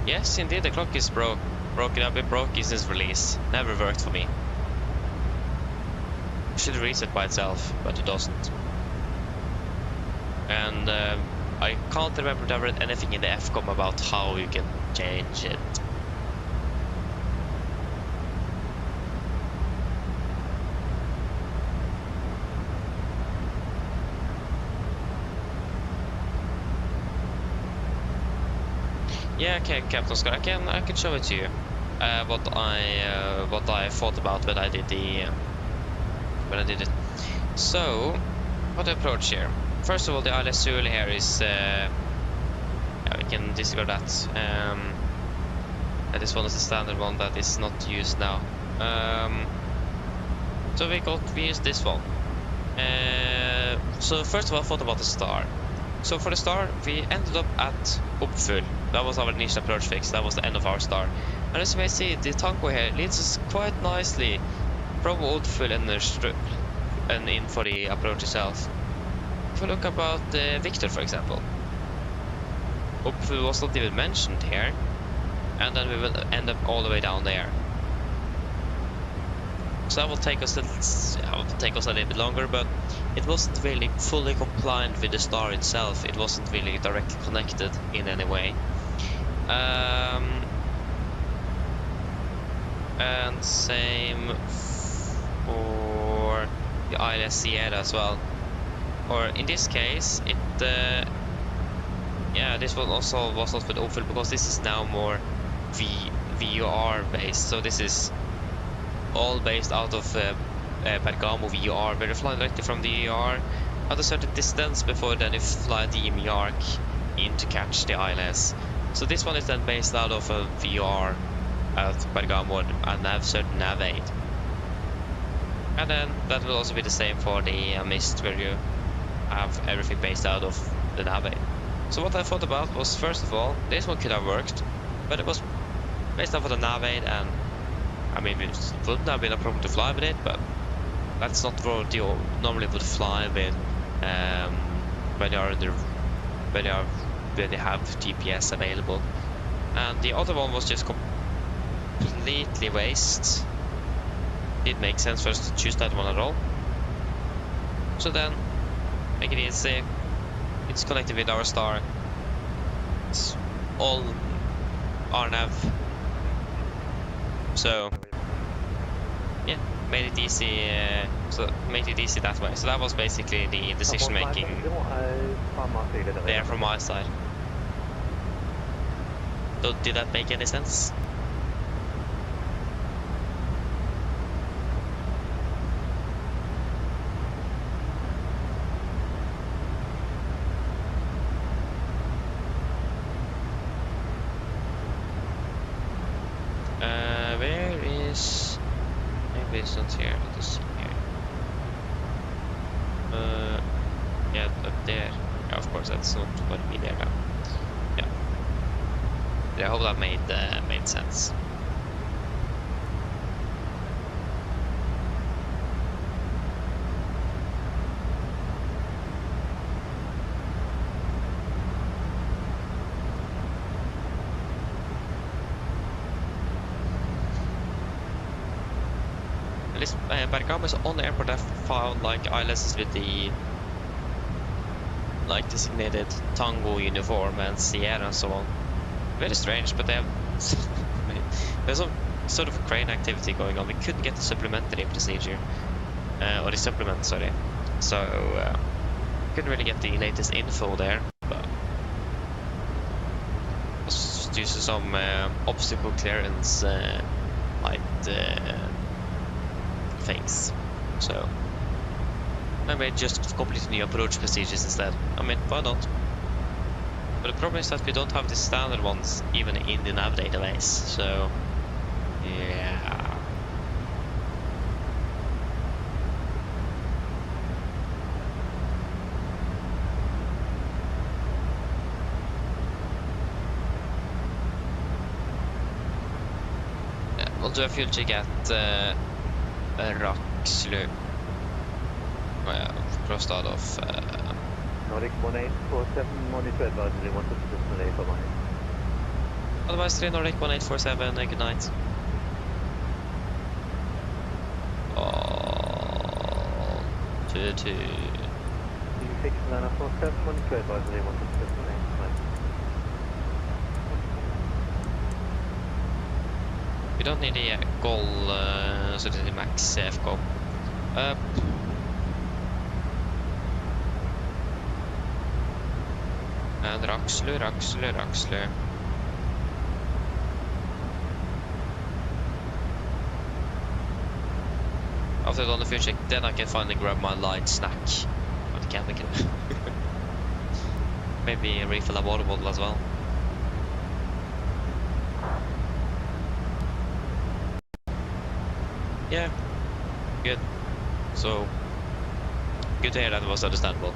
Yes, indeed, the clock is broken up. It broke since release. Never worked for me. It should reset by itself, but it doesn't. And I can't remember if I read anything in the FCOM about how you can change it. Yeah, okay, Captain Scott, I can show it to you. What I thought about when I did it. So, what approach here? First of all, the ILS Zulu here is yeah, we can disregard that. This one is the standard one that is not used now. So we used this one. So first of all, I thought about the star. So for the star, we ended up at Uppfull. That was our initial approach fix. That was the end of our star. And as you may see, the tankway here leads us quite nicely from Uppfull and in for the approach itself. If we look about Victor, for example, Uppfull was not even mentioned here, and then we will end up all the way down there. So that will take us a little bit longer, but it wasn't really fully compliant with the star itself. It wasn't really directly connected in any way. And same for the ILS Sierra as well. Or in this case, yeah, this one also was not with Uppfull, because this is now more VR based. So this is all based out of Bergamo VR, where you fly directly from the ER at a certain distance before then you fly the EMI in to catch the ILS. So this one is then based out of a VR at Bergamo and have certain nav aid. And then that will also be the same for the Mist, where you have everything based out of the nav aid. So what I thought about was, first of all, this one could have worked, but it was based off of the nav aid, and I mean, it wouldn't have been a problem to fly with it, but that's not what you normally would fly with when you are when they have GPS available. And the other one was just completely waste. It makes sense for us to choose that one at all. So then, make it easy. It's connected with our star. It's all RNAV. So yeah, made it easy. So made it easy that way. So that was basically the decision making there from my side. So did that make any sense? Where is... Maybe it's not here, let us see here. Yeah, up there. Yeah, of course, that's not going to be there now. Yeah. I hope that made sense. At least Bergamo is on the airport. I found like ILSs with the like designated Tango uniform and Sierra and so on. Very strange, but they have there's some sort of crane activity going on. We couldn't get the supplementary procedure or the supplement, sorry. So couldn't really get the latest info there, but was due to some obstacle clearance things. So maybe just complete new approach procedures instead. I mean, why not? But the problem is that we don't have the standard ones even in the nav database. So yeah. We'll do a fuel check at Rakslu. Crossed out of Nordic 1847, monitor advisory 1 to display for mine. Otherwise 3 Nordic 1847, good night. Oh, 2-2. 6 947, monitor advisory 1 to display for mine. We don't need a goal, so the max FCO. And Rakslu. After I've done the fuel check, then I can finally grab my light snack at the chemical. Maybe refill a water bottle as well. Yeah, good. So, good to hear that was understandable.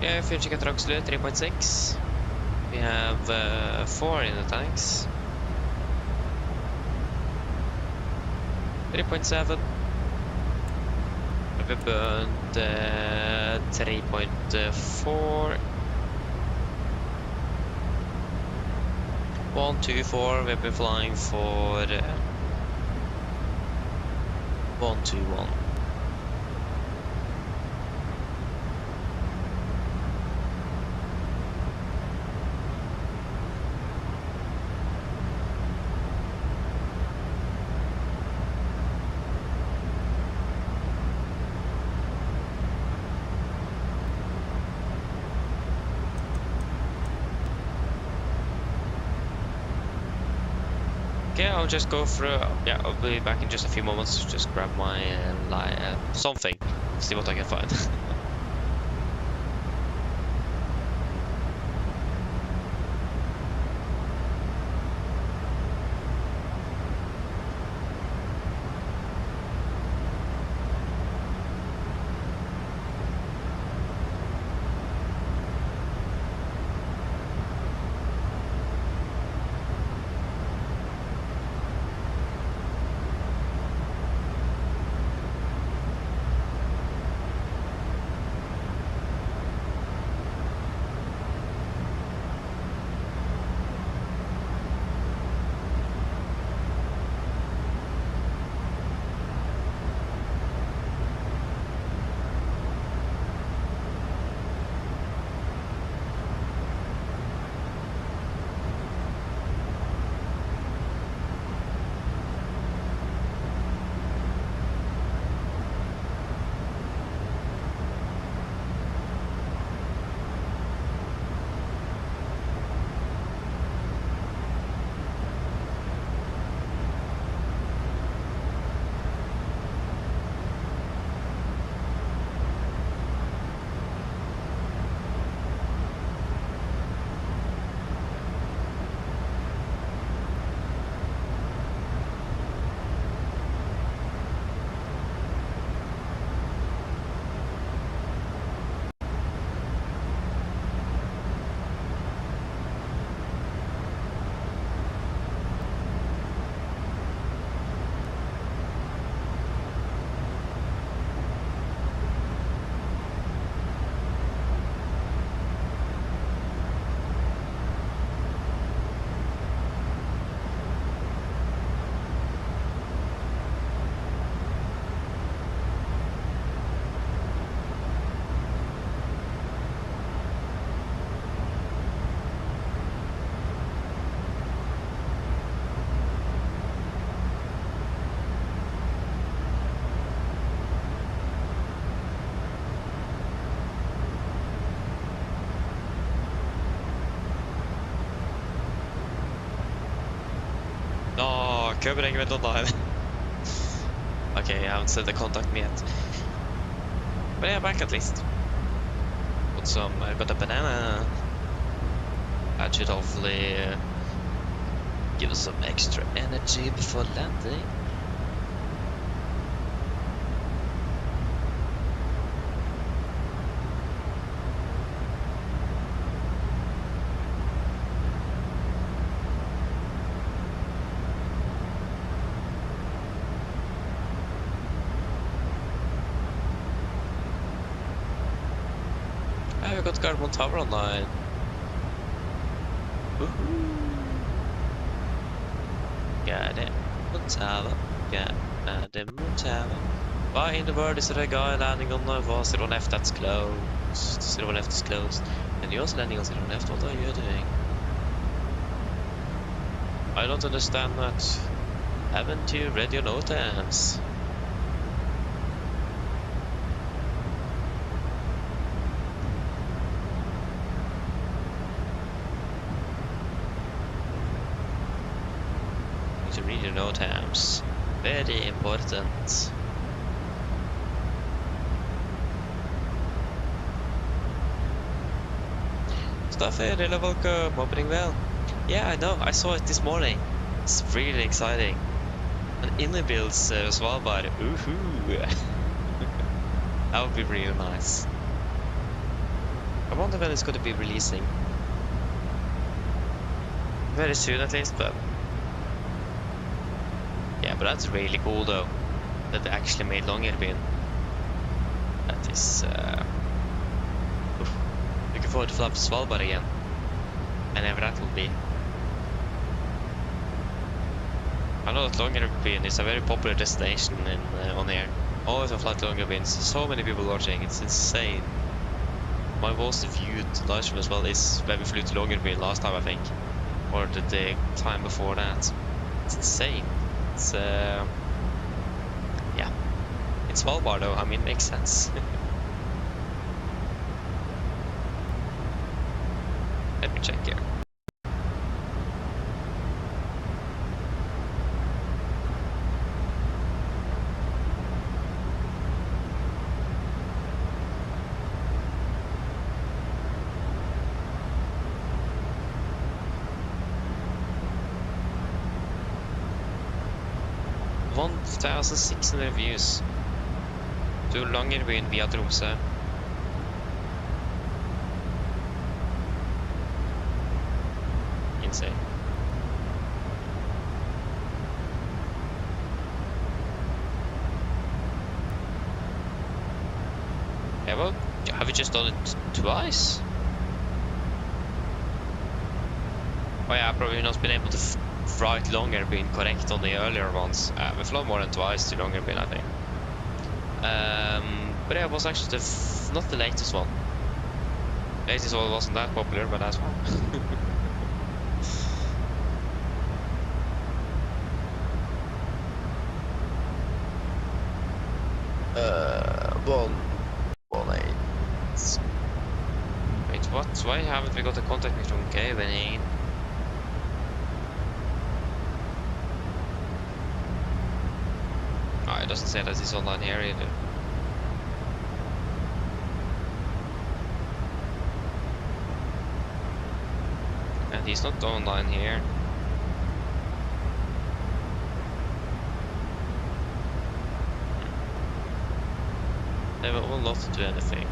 Yeah, fuel check at Rakslu, 3.6. We have 4 in the tanks. 3.7. We burned 3.4. 124. We've been flying for 121. Okay, I'll just go through. Yeah, I'll be back in just a few moments. Just grab my something. See what I can find. No, Köping went online. Okay, I haven't said the contact me yet. But yeah, back at least. Got some, I got a banana. That should hopefully give us some extra energy before landing. We got Carbon Tower online. Got it. Tower. Got the tower. Why in the world is there a guy landing on the 01F that's closed? 01F is closed. And you're also landing on 01F. What are you doing? I don't understand that. Haven't you read your notes? Read your notes. Very important. Staffer, hello, welcome, opening well. Yeah, I know, I saw it this morning. It's really exciting. An inner builds Svalbard. Woohoo! That would be really nice. I wonder when it's going to be releasing. Very soon at least, but yeah, but that's really cool though, that they actually made Longyearbyen. That is, looking forward to fly to Svalbard again, whenever that will be. I know that Longyearbyen is a very popular destination on air. Always a flight to Longyearbyen, so many people watching, it's insane. My most viewed live stream as well is when we flew to Longyearbyen last time, I think, or the time before that. It's insane. It's yeah, it's Svalbard though, I mean, makes sense. Let me check here. 1,600 views to Longyearbyen via Tromsø. Insane. Yeah, well, have you just done it twice? Oh yeah, I've probably not been able to write Longyearbyen correct on the earlier ones. We've flown more than twice to Longyearbyen, I think. But yeah, it was actually not the latest one. Latest one wasn't that popular, but that's one. One eight. Wait, what? Why haven't we got a contact me from Kevin? Oh, it doesn't say that he's online here either. And he's not online here. They will not do anything.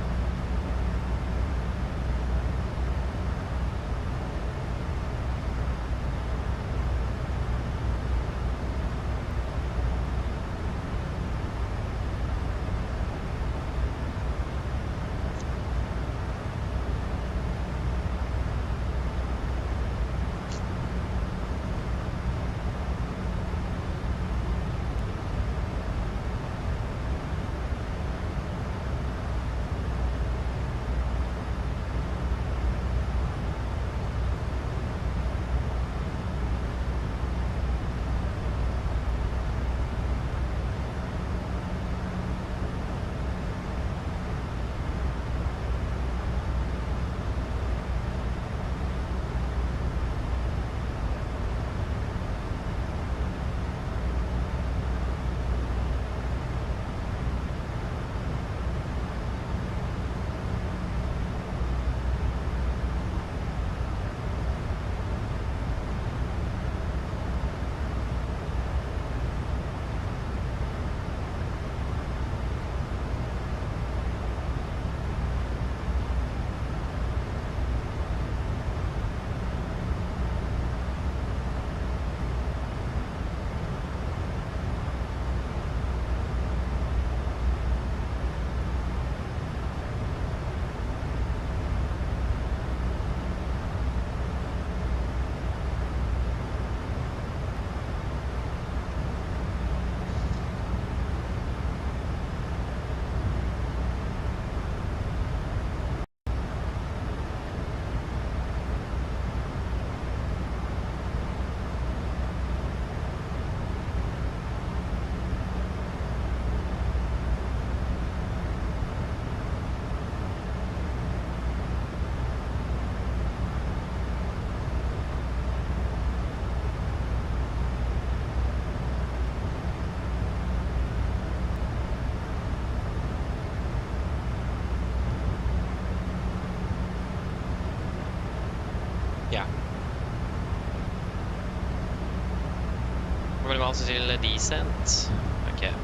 Kommer det alltså till decent? Okej.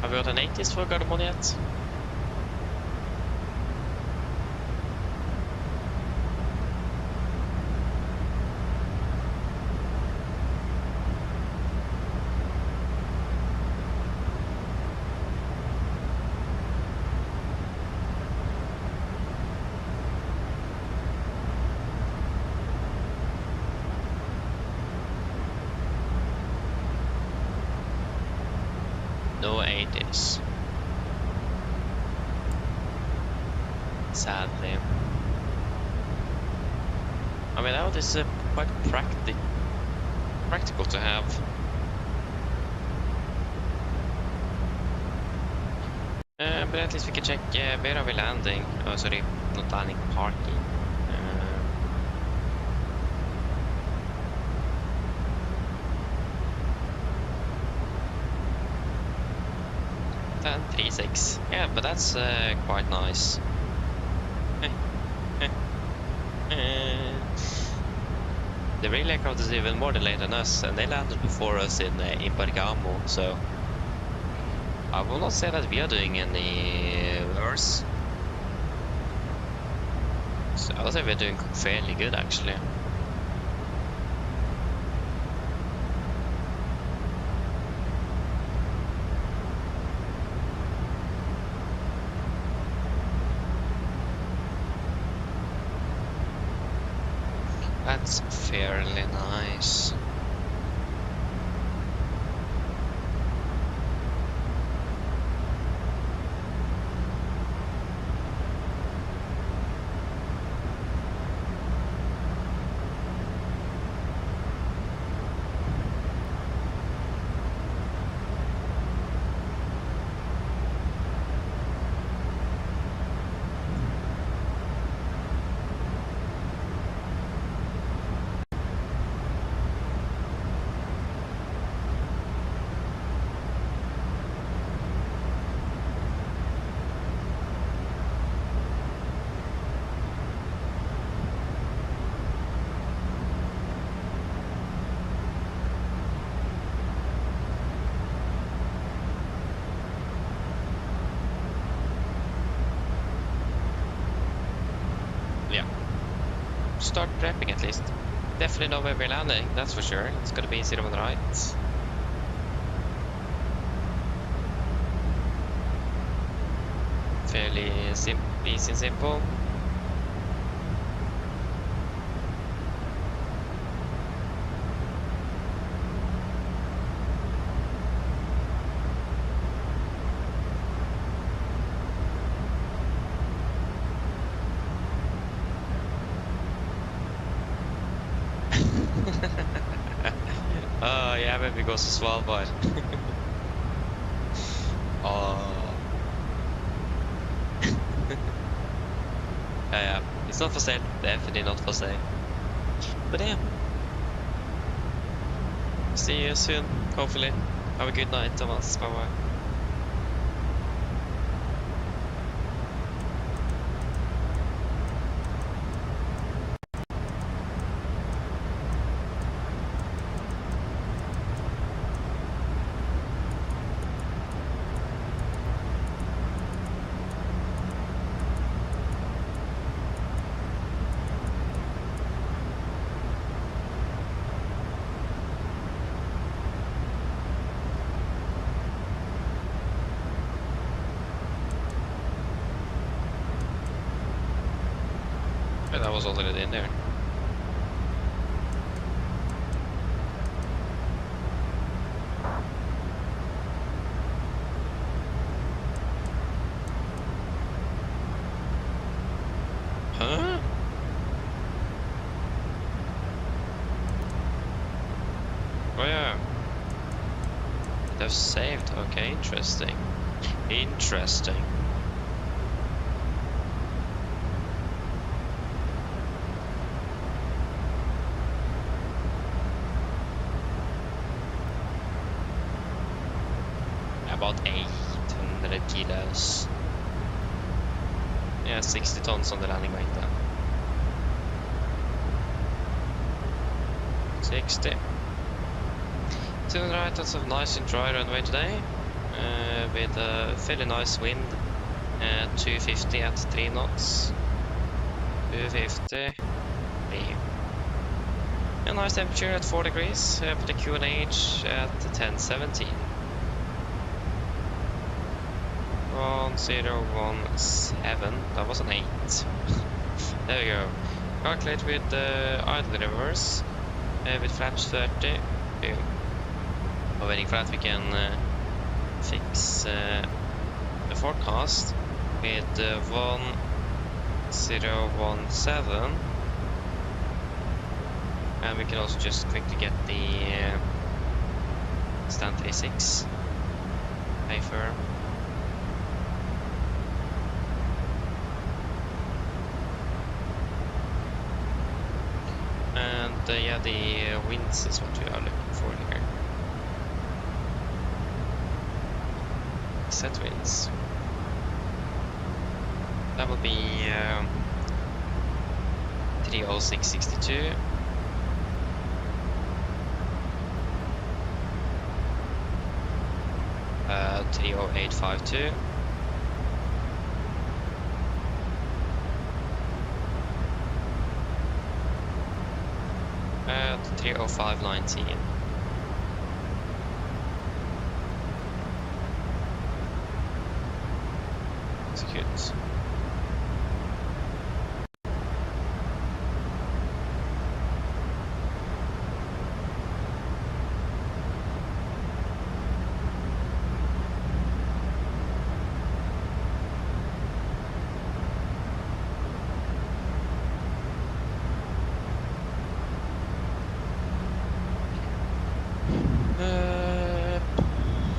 Har vi hört en 80s för Gardermoen? No 80s. Sadly. I mean, that is quite practical to have. But at least we can check where are we landing. Oh, sorry, not landing, parking. 1036. Yeah, but that's quite nice. The real aircraft is even more delayed than us, and they landed before us in Bergamo, so I will not say that we are doing any worse. So I would say we're doing fairly good, actually. That's fairly nice. Start prepping at least. Definitely know where we're landing, that's for sure. It's gonna be 01 right. Fairly easy and simple. Oh yeah, maybe goes to Svalbard. Oh. Yeah, it's not for sale. Definitely not for sale. But yeah. See you soon, hopefully. Have a good night, Thomas. Bye bye. That was already in there. Huh? Oh yeah. They've saved. Okay, interesting. Interesting. About 800 kilos. Yeah, 60 tons on the landing weight then. 60. To the right, that's a nice and dry runway today. With a fairly nice wind. 250 at 3 knots. 250. A nice temperature at 4 degrees. Put the QNH at 1017. 1017. That was an 8. There we go. Calculate with idle reverse. With flaps 30. Boom. While waiting for that, we can fix the forecast with 1017. And we can also just quickly get the stand 36 pay firm. And yeah, the winds is what we are looking for here. Set winds. That will be 306.62. 30852. 30519. Execute.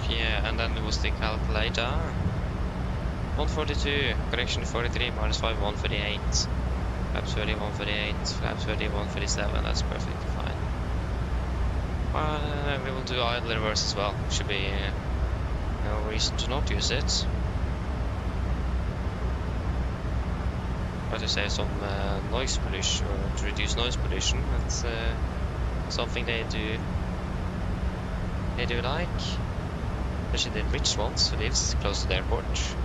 Yeah, and then it was the calculator. 142, correction 43, minus 5, 148. Flaps 30, 148, flaps 30, 147, that's perfectly fine. We will do idle reverse as well, should be no reason to not use it. Try to save some noise pollution, or to reduce noise pollution, that's something they do like, especially the rich ones who lives close to the airport.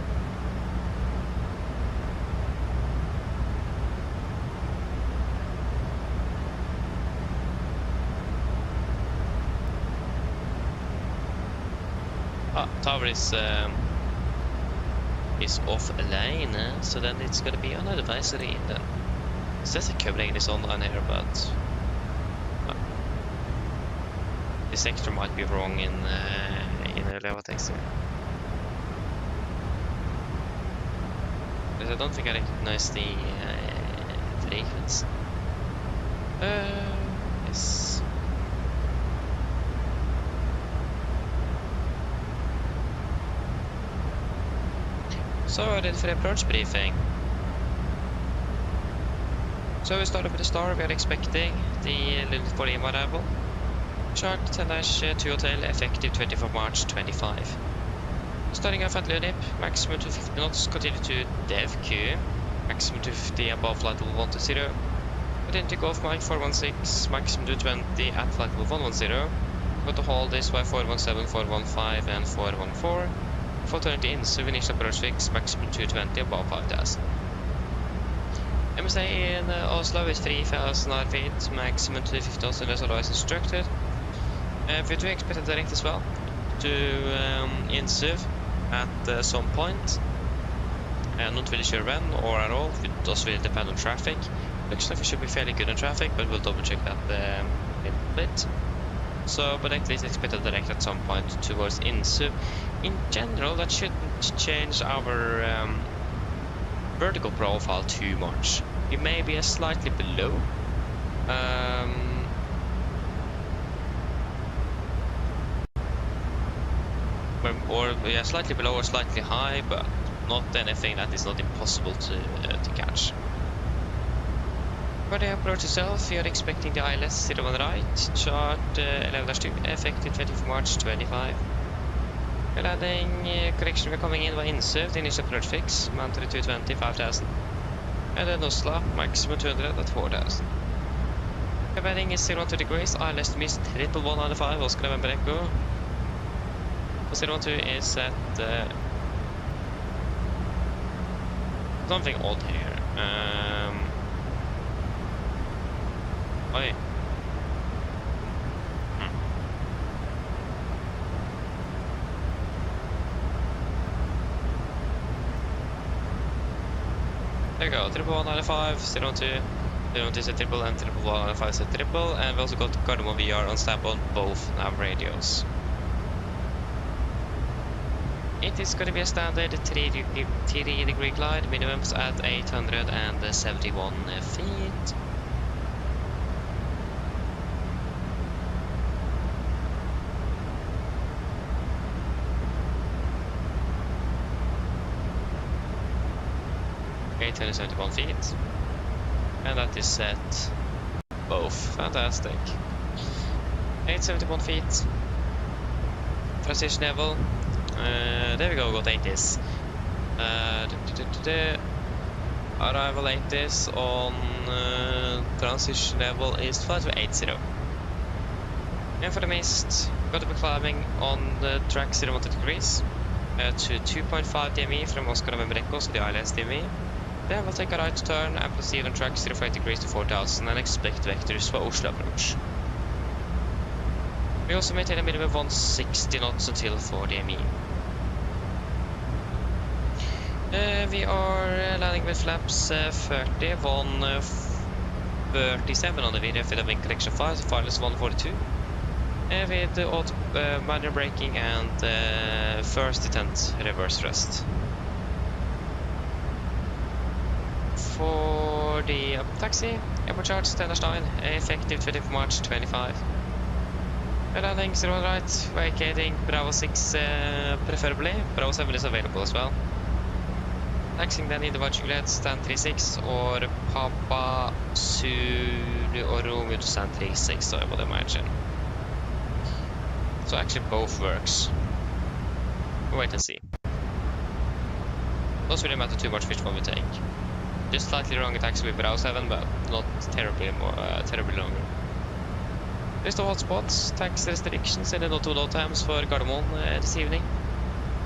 Tower is offline, so then it's gonna be on advisory then. It says the cabling is online here, but the sector might be wrong in Elevatex. Because I don't think I recognize the frequency. Yes. So ready for the approach briefing. So we started with the star. We are expecting the little volume arrival. Chart 10-2 hotel, effective 24 March 25. Starting off at Lunip, maximum to 50 knots, continue to DevQ, maximum to 50 above flight level 120. Continue to go off Mike 416, maximum to 20 at flight level 110. Got to hold this by 417, 415 and 414. 420 in, so initial approach fix, maximum 220 above 5000. MSA in Oslo is 3000 feet, maximum to 50 knots unless otherwise instructed. We do expect a direct as well to INSUV at some point. Not really sure when or at all, it does really depend on traffic. Looks like we should be fairly good on traffic, but we'll double check that a little bit. So, but at least expect a direct at some point towards INSUV. In general, that shouldn't change our vertical profile too much. We may be slightly below. Or yeah, slightly below or slightly high, but not anything that is not impossible to catch. For the approach itself, we are expecting the ILS 01 right, chart 11-2, effective 24 March 25. Landing correction, we're coming in by INSUV, the initial approach fix, mounted 220, 5000. And then Oslo, maximum 200 at 4000. Heading is 012 degrees, ILS to miss 11195, Oscar November Echo. 012 is at something odd here. Oi. There we go, 11195, 012, 012 set triple and 11195 set triple, and we also got Gardermoen VR on stab on both nav radios. It is going to be a standard 3 degree glide, minimums at 871 feet. $871 feet, and that is set both. Fantastic. 871 feet. Transition level. There we go, got 80s. Arrival 80s on transition level is 580. And for the mist, got to be climbing on the track 012 degrees. to 2.5 DME from Oscar November Echo, so the ILS DME. Then we'll take a right turn and proceed on track 05 degrees to 4000 and expect vectors for Oslo approach. We also maintain a minimum 160 knots until 4 DME. We are landing with flaps 30, 137 on the video with a wind correction 5, so final is 142. With auto manual braking and first detent reverse thrust. For the taxi, airport charge standard 9, effective 24 March 25. We're landing 0 right, vacating Bravo 6 preferably, Bravo 7 is available as well. Taxiing then either Juliet stand 36 or Papa Zulu or Romeo to stand 36, I would imagine. So actually both works. We'll wait and see. Doesn't really matter too much which one we take. Just slightly longer taxi with Bravo 7, but not terribly longer. There's the hotspots, tax restrictions and the no times for Gardermoen this evening.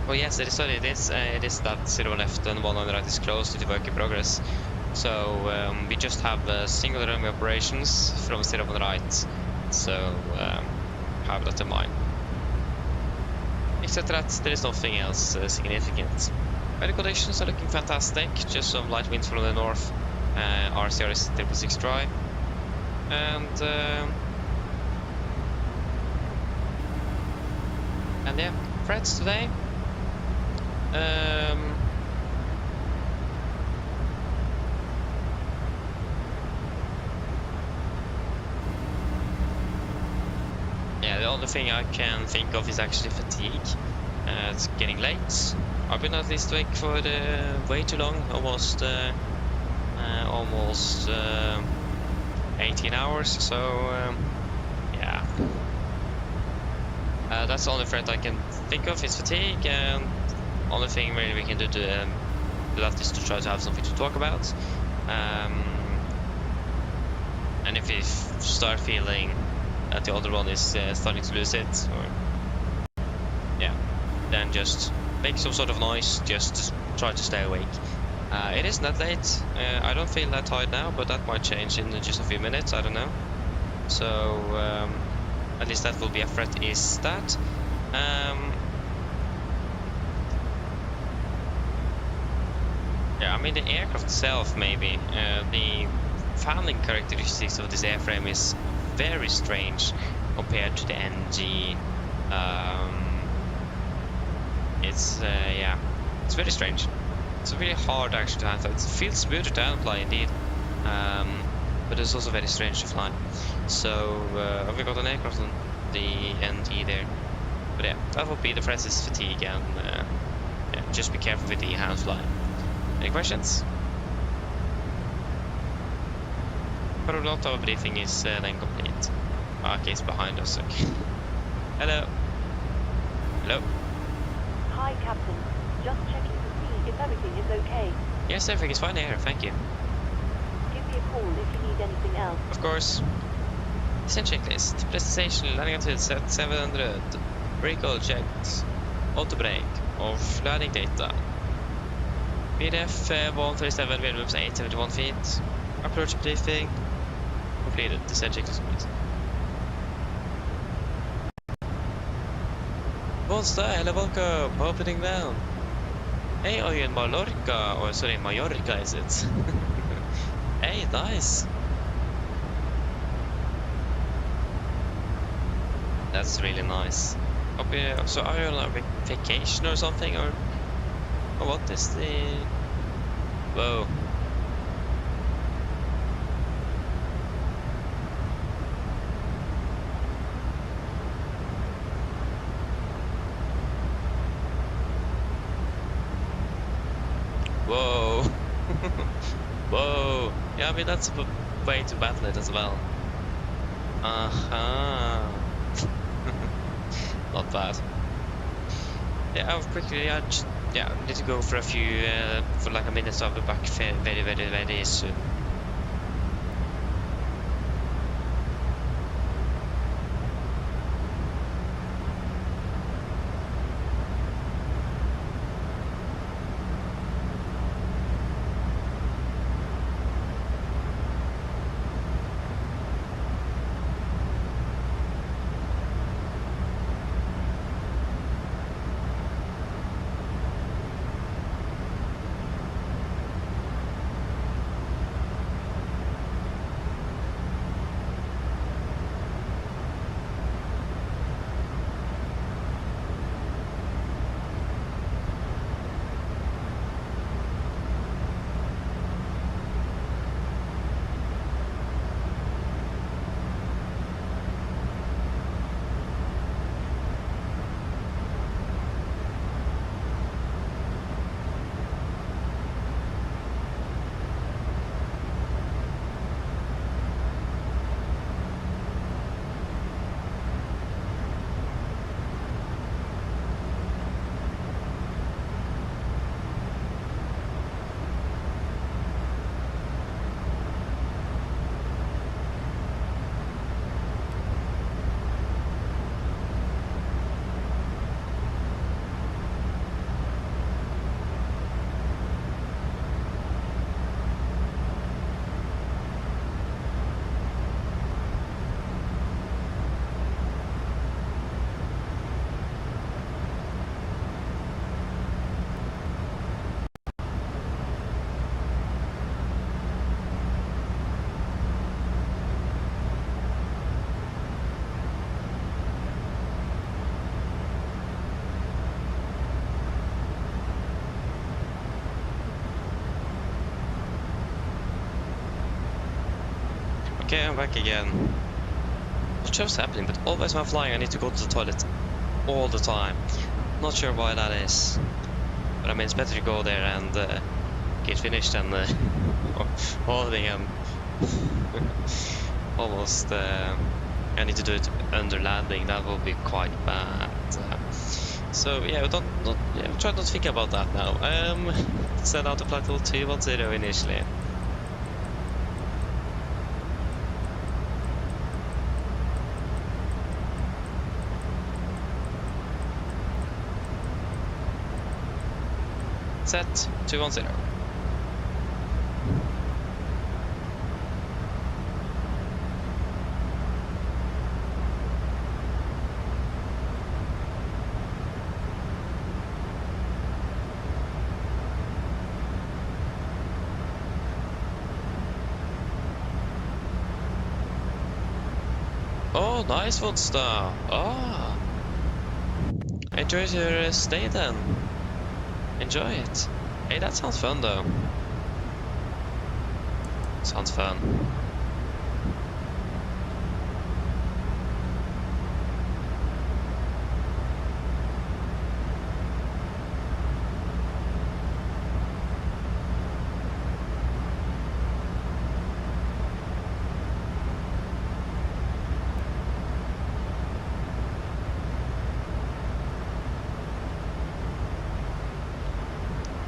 Oh yes, it is that 0 left and 1 on the right is closed due to work in progress. So we just have single runway operations from 0 on the right. So have that in mind. Except that there is nothing else significant. Weather conditions are looking fantastic, just some light winds from the north. RCR is 666 dry. And yeah, threats today. Yeah, the only thing I can think of is actually fatigue. It's getting late. I've been at least awake for way too long, almost 18 hours. So yeah, that's the only threat I can think of is fatigue, and only thing really we can do to that is to try to have something to talk about. And if we start feeling that the other one is starting to lose it, or yeah, then just make some sort of noise, just try to stay awake. It isn't that late. I don't feel that tired now, but that might change in just a few minutes, I don't know. So at least that will be a threat, is that. Yeah, I mean the aircraft itself maybe. The fanning characteristics of this airframe is very strange compared to the NG. Yeah, it's very strange. It's really hard actually to handle. It feels smoother to fly indeed, but it's also very strange to fly. So we got an aircraft on the NG there. But yeah, that would be the threat is fatigue, and yeah, just be careful with the hand fly. Any questions? But a lot of briefing is then complete. Okay, it's behind us. Okay. Hello. Hello. Hi, Captain. Just checking to see if everything is okay. Yes, everything is fine here. Thank you. Give me a call if you need anything else. Of course. Descent checklist. Presentation landing altitude set 700. Brake oil checked. Auto brake. Off landing data. VDF 137, minimums 871 feet. Approach briefing completed. Descent checklist complete. Monster, hello, welcome. Opening down. Hey, are you in Mallorca? Or sorry, Mallorca is it? Hey, nice. That's really nice. So are you on a vacation or something, or what is the... Whoa. Whoa. Whoa. Yeah, I mean that's a way to battle it as well. Not bad. Yeah, I'll quickly, yeah, need to go for a few, for like a minute, so I'll be back very soon. Okay, I'm back again. Not sure what's happening, but always when I'm flying I need to go to the toilet all the time. Not sure why that is. But I mean, it's better to go there and get finished than holding and almost I need to do it under landing. That will be quite bad. So yeah, try not to think about that now. Send out the flight level 210 initially. Set 210. Oh, nice one, Star. Ah, enjoy your stay then. Enjoy it. Hey, that sounds fun though. Sounds fun.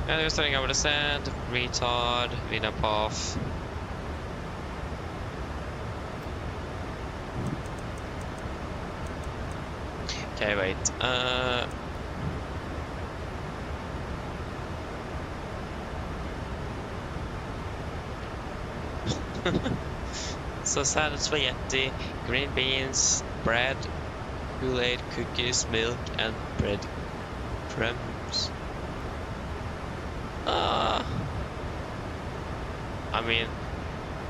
And we're starting over the sand, retard, Vina path. Okay, wait. So salad, spaghetti, green beans, bread, Kool-Aid, cookies, milk, and bread crumbs. I mean,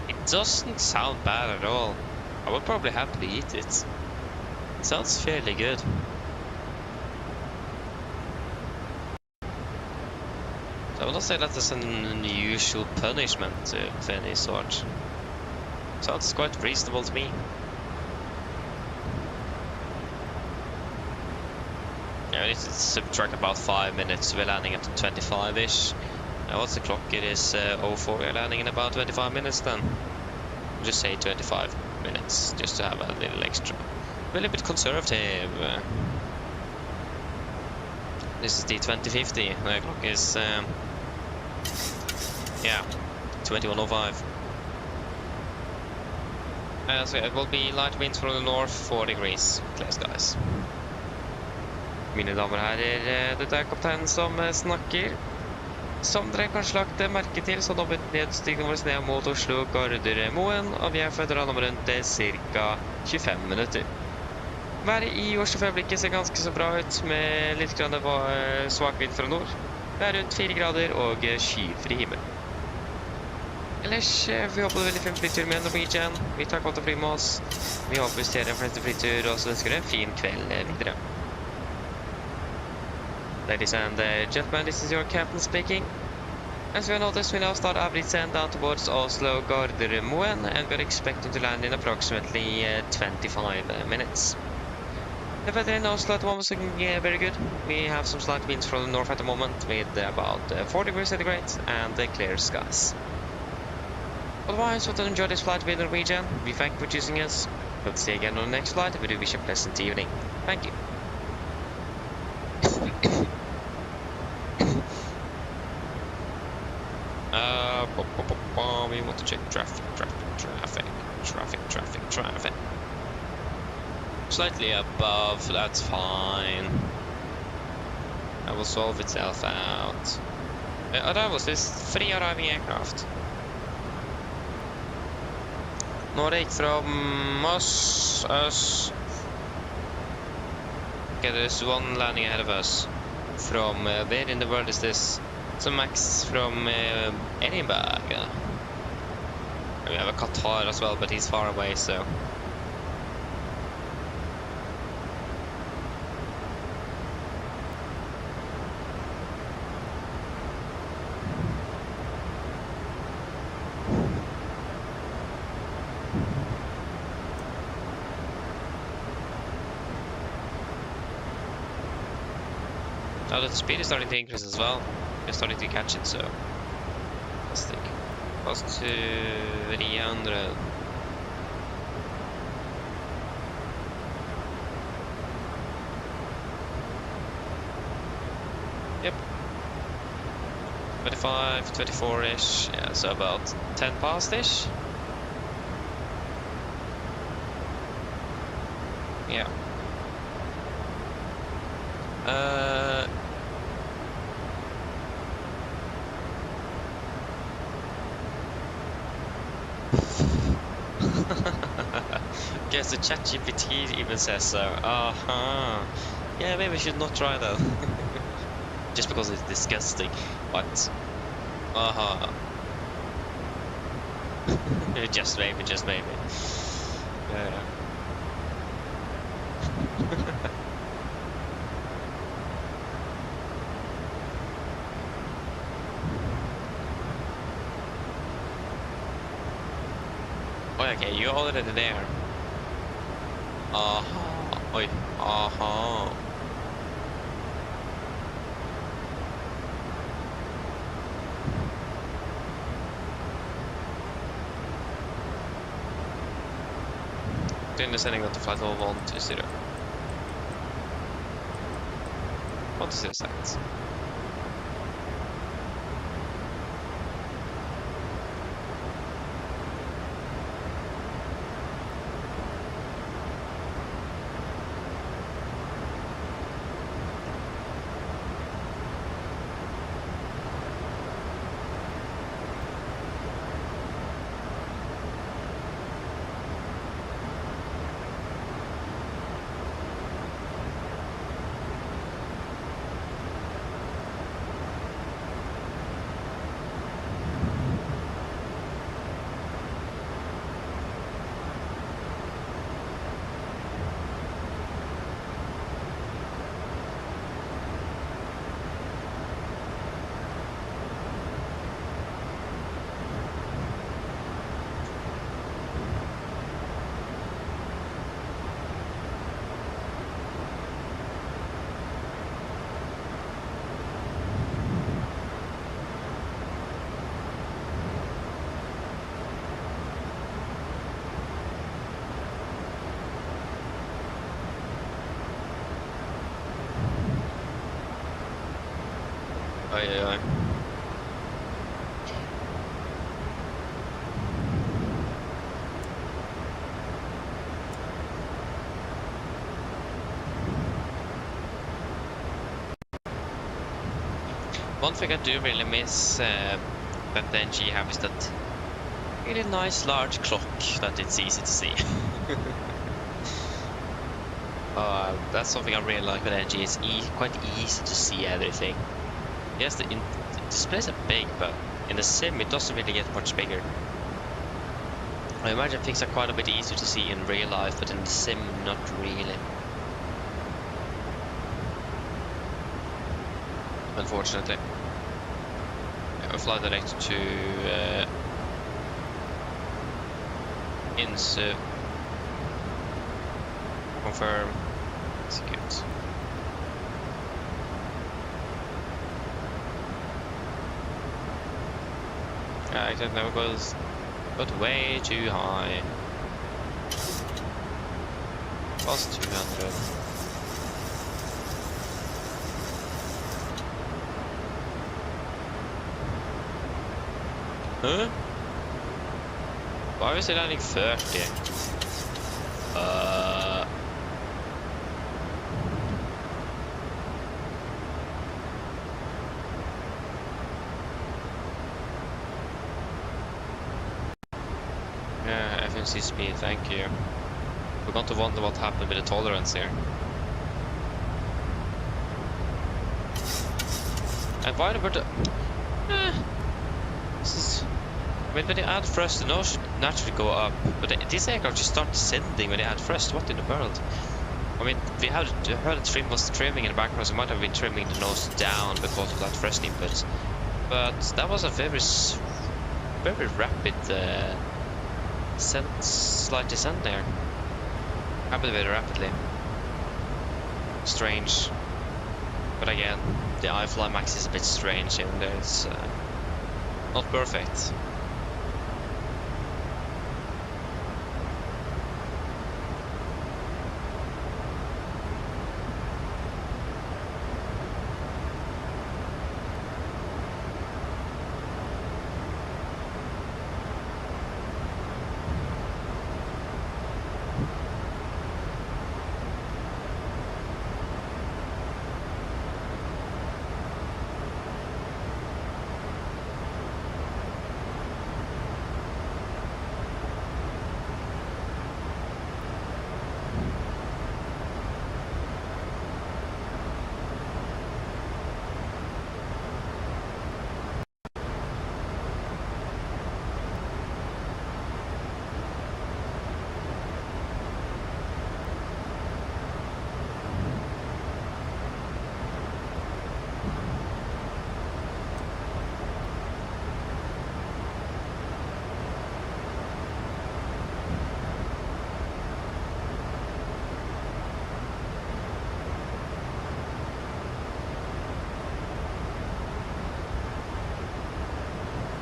it doesn't sound bad at all. I would probably happily eat it. It sounds fairly good. So I would not say that is an unusual punishment of any sort. Sounds quite reasonable to me. Yeah, I need to subtract about 5 minutes. We're landing at 25-ish. What's the clock? It is 04. We're landing in about 25 minutes then. Just say 25 minutes, just to have a little extra. We're a little bit conservative. This is the 2050. The clock is, yeah, 21:05. So it will be light winds from the north, 4 degrees. Clear skies. Mine damer og herrer, dette er kapteinen som snakker. Som dere kanskje lagt merke til, så nå begynner nedstigningen vår ned mot Oslo Gardermoen, og vi er forventet om rundt ca. 25 minutter. Været i Oslo for øyeblikket ser ganske så bra ut, med litt grann svak vind fra nord. Det er rundt 4 grader og skyfri himmel. Ellers, vi håper det veldig fin flytur med Norwegian. Vi tar godt å fly med oss. Vi håper vi ser en fleste flytur, og så ønsker dere en fin kveld videre. Ladies and gentlemen, this is your captain speaking. As we noticed, we now start our descent down towards Oslo Gardermoen, and we're expecting to land in approximately 25 minutes. The weather in Oslo at the moment is looking very good. We have some slight winds from the north at the moment, with about 4 degrees centigrade and clear skies. Otherwise, hope you enjoy this flight with Norwegian. We thank you for choosing us. Hope to see you again on the next flight. We do wish you a pleasant evening. Thank you. We want to check traffic. Slightly above, that's fine. That will solve itself out. Arrivals, this 3 arriving aircraft. Nordic from us. Okay, there's one landing ahead of us. From where in the world is this? So Max from Edinburgh. We have a Qatar as well, but he's far away, so. Now that the speed is starting to increase as well. We're starting to catch it, so let's think. Plus 300. Yep. 25, 24-ish. Yeah, so about 10 past-ish. Yeah. Guess the ChatGPT even says so. Yeah, maybe we should not try that. Just because it's disgusting. But just maybe, just maybe. Yeah. Oh, okay, you're already there. Oi, Den är sändningen att flight level 1 is 0. What is this at? Oj. One thing I do really miss that the NG have is that really nice large clock that it's easy to see. That's something I really like with NG. It's quite easy to see everything. Yes, the displays are big, but in the sim it doesn't really get much bigger. I imagine things are quite a bit easier to see in real life, but in the sim, not really. Unfortunately. Yeah, we'll fly direct to Insu. Confirm. Execute. Yeah, exit never goes, but way too high. Plus 200. Huh? Why was it landing 30? Yeah, FNC speed, thank you. We're going to wonder what happened with the tolerance here. And why were the... this is... I mean, when they add thrust, the nose should naturally go up, but this aircraft just starts descending when they add thrust. What in the world? I mean, we heard the trim was trimming in the background, so it might have been trimming the nose down because of that thrust input. But that was a very rapid slight descent there. Happened very rapidly. Strange. But again, the iFly Max is a bit strange even though it's not perfect.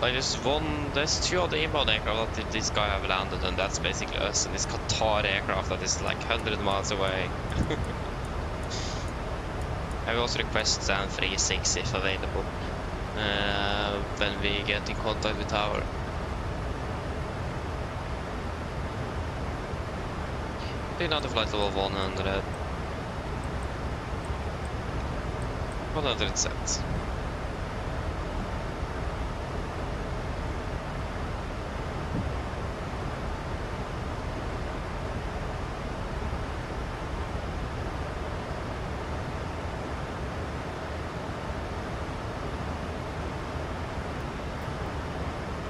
Like there's two other inbound aircraft that this guy have landed, and that's basically us, and this Qatar aircraft that is like 100 miles away. I will also request Zan 36 if available, when we get in contact with tower. Another flight level 100. 100 set.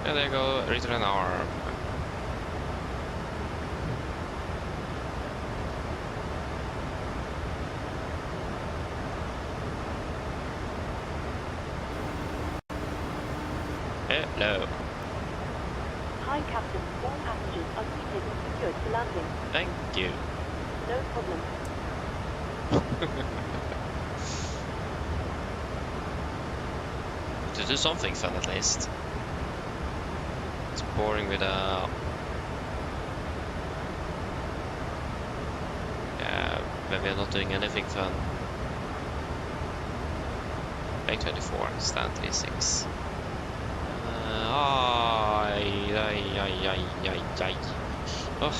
And there you go, return hour. Hello. Hi, Captain. All passengers are seated and secured for landing. Thank you. No problem. To do something fun at least. It's boring with yeah, when we're not doing anything fun. Plane 24, stand 36. Ugh.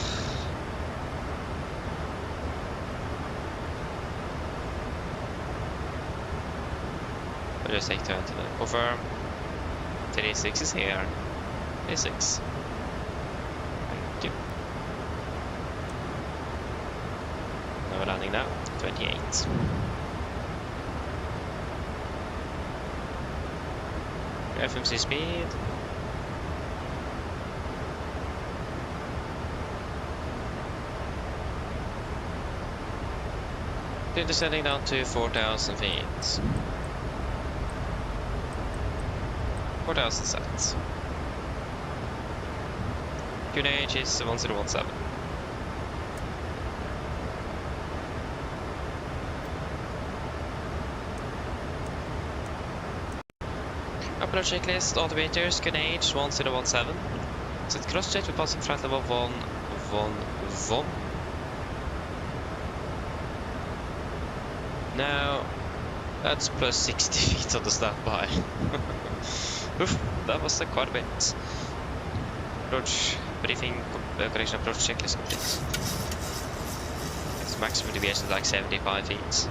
I'll just take 20 then. Confirm. 36 is here. 36. Thank you. Now we're landing now. 28. FMC speed. Then descending down to 4,000 feet. 4,000 sets. QNH is 1017. Approach checklist, automators, QNH 1017. Set cross check with passing flight level 111. Now, that's plus 60 feet on the standby. Oof, that was quite a bit. Approach briefing, correction approach checklist complete. Its maximum deviation is like 75 feet.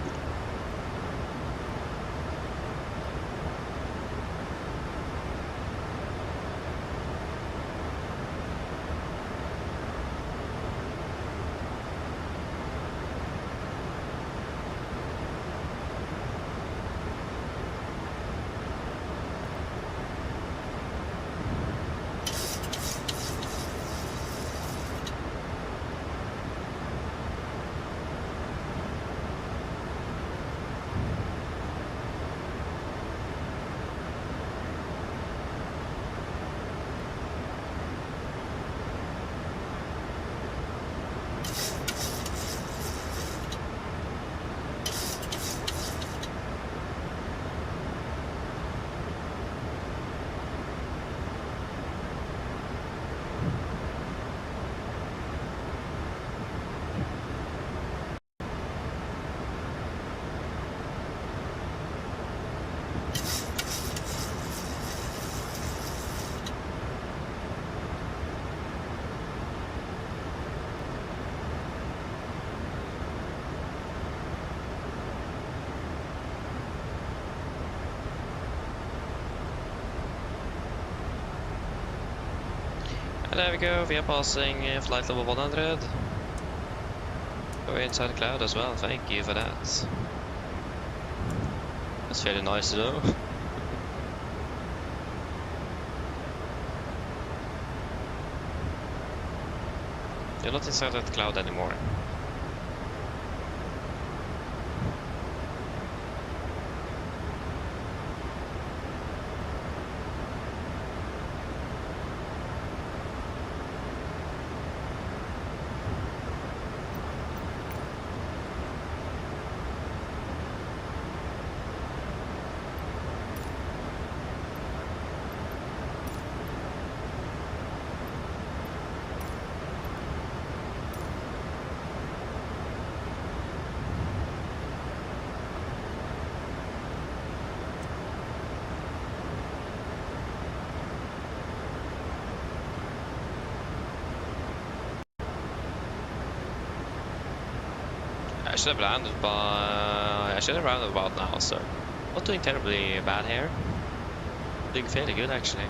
And there we go, we are passing flight level 100. We're inside the cloud as well, thank you for that. That's fairly nice though. You're not inside that cloud anymore. I should have landed about now, so not doing terribly bad here. Doing fairly good actually.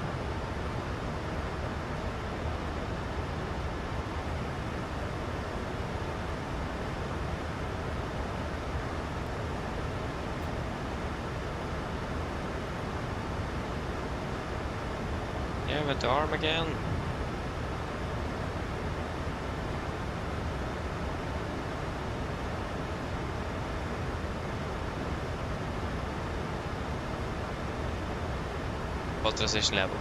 Yeah, with the arm again. Transition level.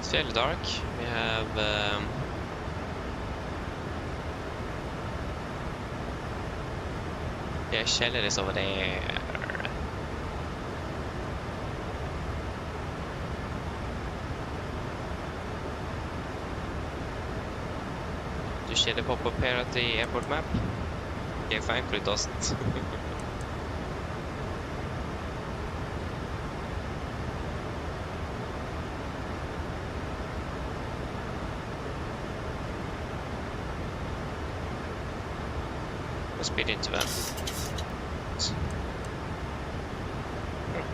It's fairly dark. We have yeah, Sheller is over there. Do Sheller pop up here at the airport map? Okay, thankfully it doesn't. Speed into them.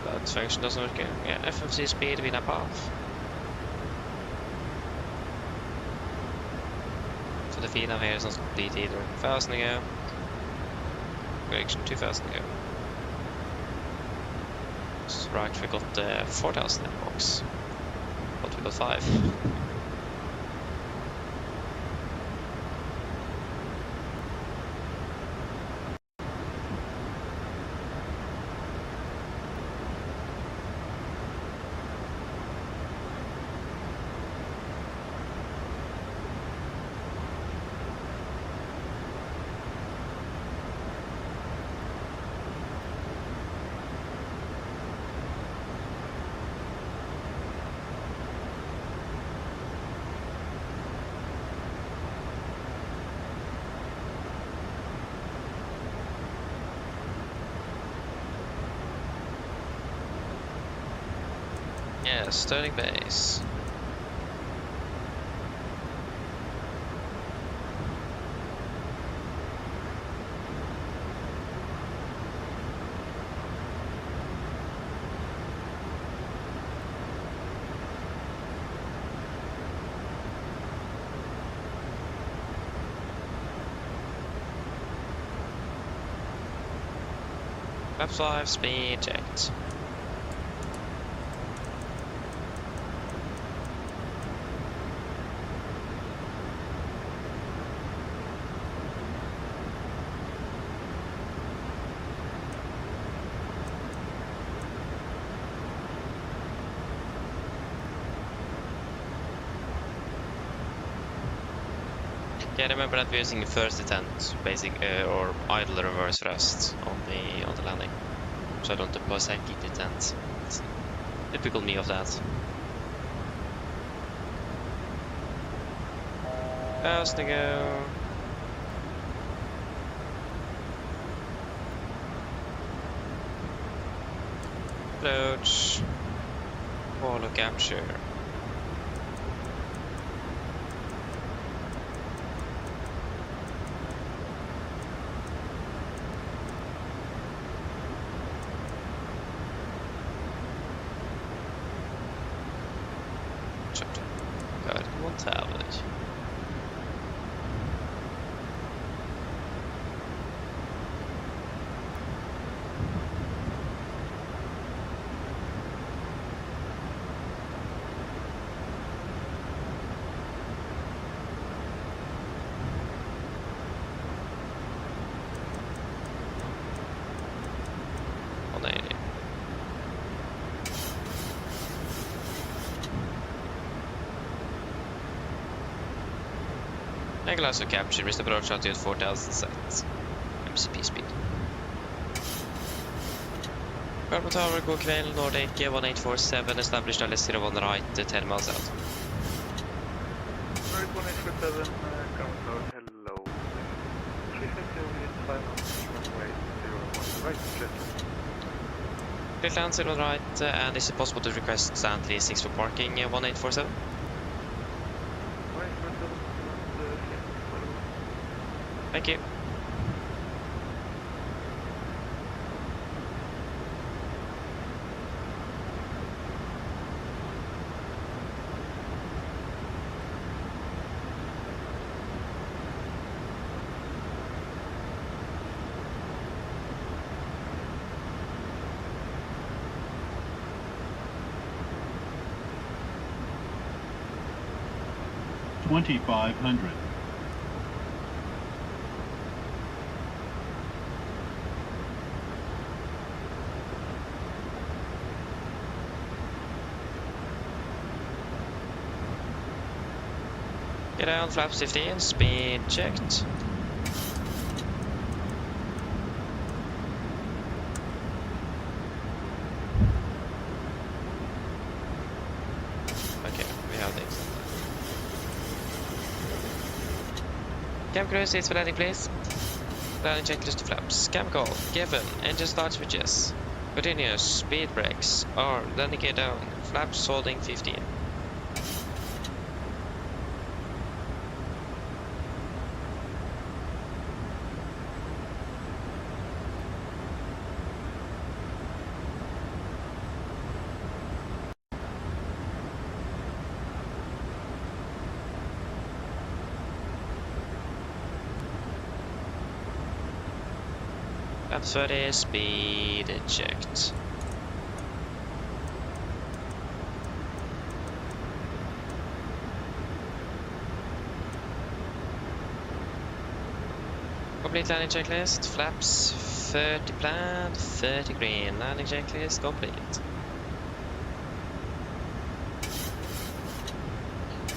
That function doesn't work. Yeah, FFC speed win a path. So the feed of here is not complete either. 1,000 ago. Correction, 2,000 ago. So right, we got 4,000 in the box. But we got 5. Yeah, starting base. Lap 5 speed checked. Okay, remember that we're using first detent, basic or idle reverse thrust on the landing, so I don't deploy second detent. It's typical me of that. How's to go? Approach. Follow capture. God, one tablet. I can also capture with approach altitude 4000 seconds. MCP speed. Purple Tower, god kväll, Nordic 1847, established LS01 right, 10 miles out. Nordic 1847, coming out, hello. 350 over 5 knots, runway 01 right, clear. Clear land 01 right, and is it possible to request stand 36 for parking 1847? Thank you. $2,500. Get down, flaps 15, speed checked. Okay, we have the extent. Cam crew, seats for landing, please. Landing checklist to flaps. Cam call, given, engine start switches. Continuous, speed brakes, arm, landing gear down, flaps holding 15. Flaps 30, speed checked. Complete landing checklist, flaps 30 planned, 30 green, landing checklist complete.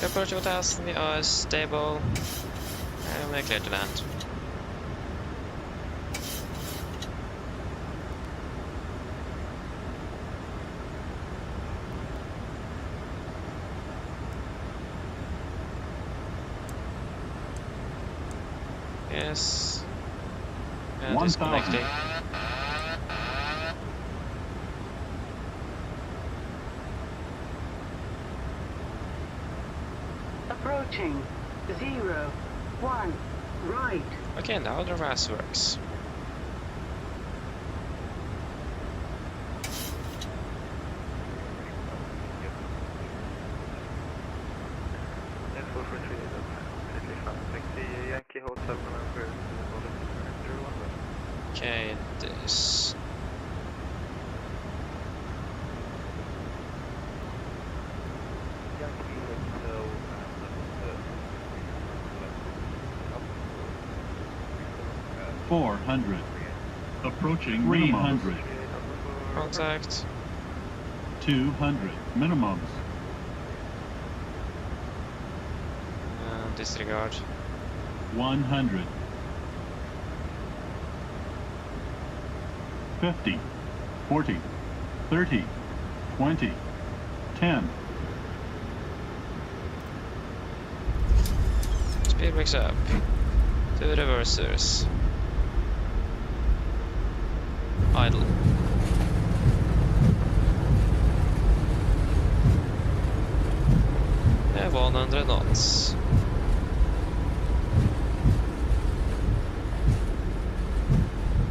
Approach 1000, we are stable, and we're clear to land. Yes. And 1,000. disconnecting. Approaching 0, 1, right. Okay, now the RAS works. Okay, this. $400. Approaching 300. Contact. 200. Minimums. Disregard. 100. 50, 40, 30, 20, 10. Speed picks up. 2 reversers. Idle. Yeah, 100 knots.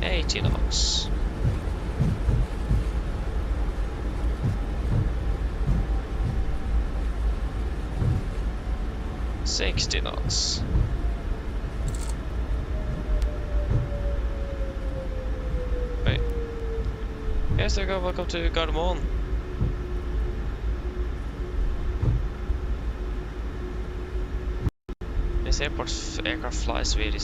$80 knots. $60 knots. Wait. Yes, there you go. Welcome to Gardermoen. This aircraft flies really.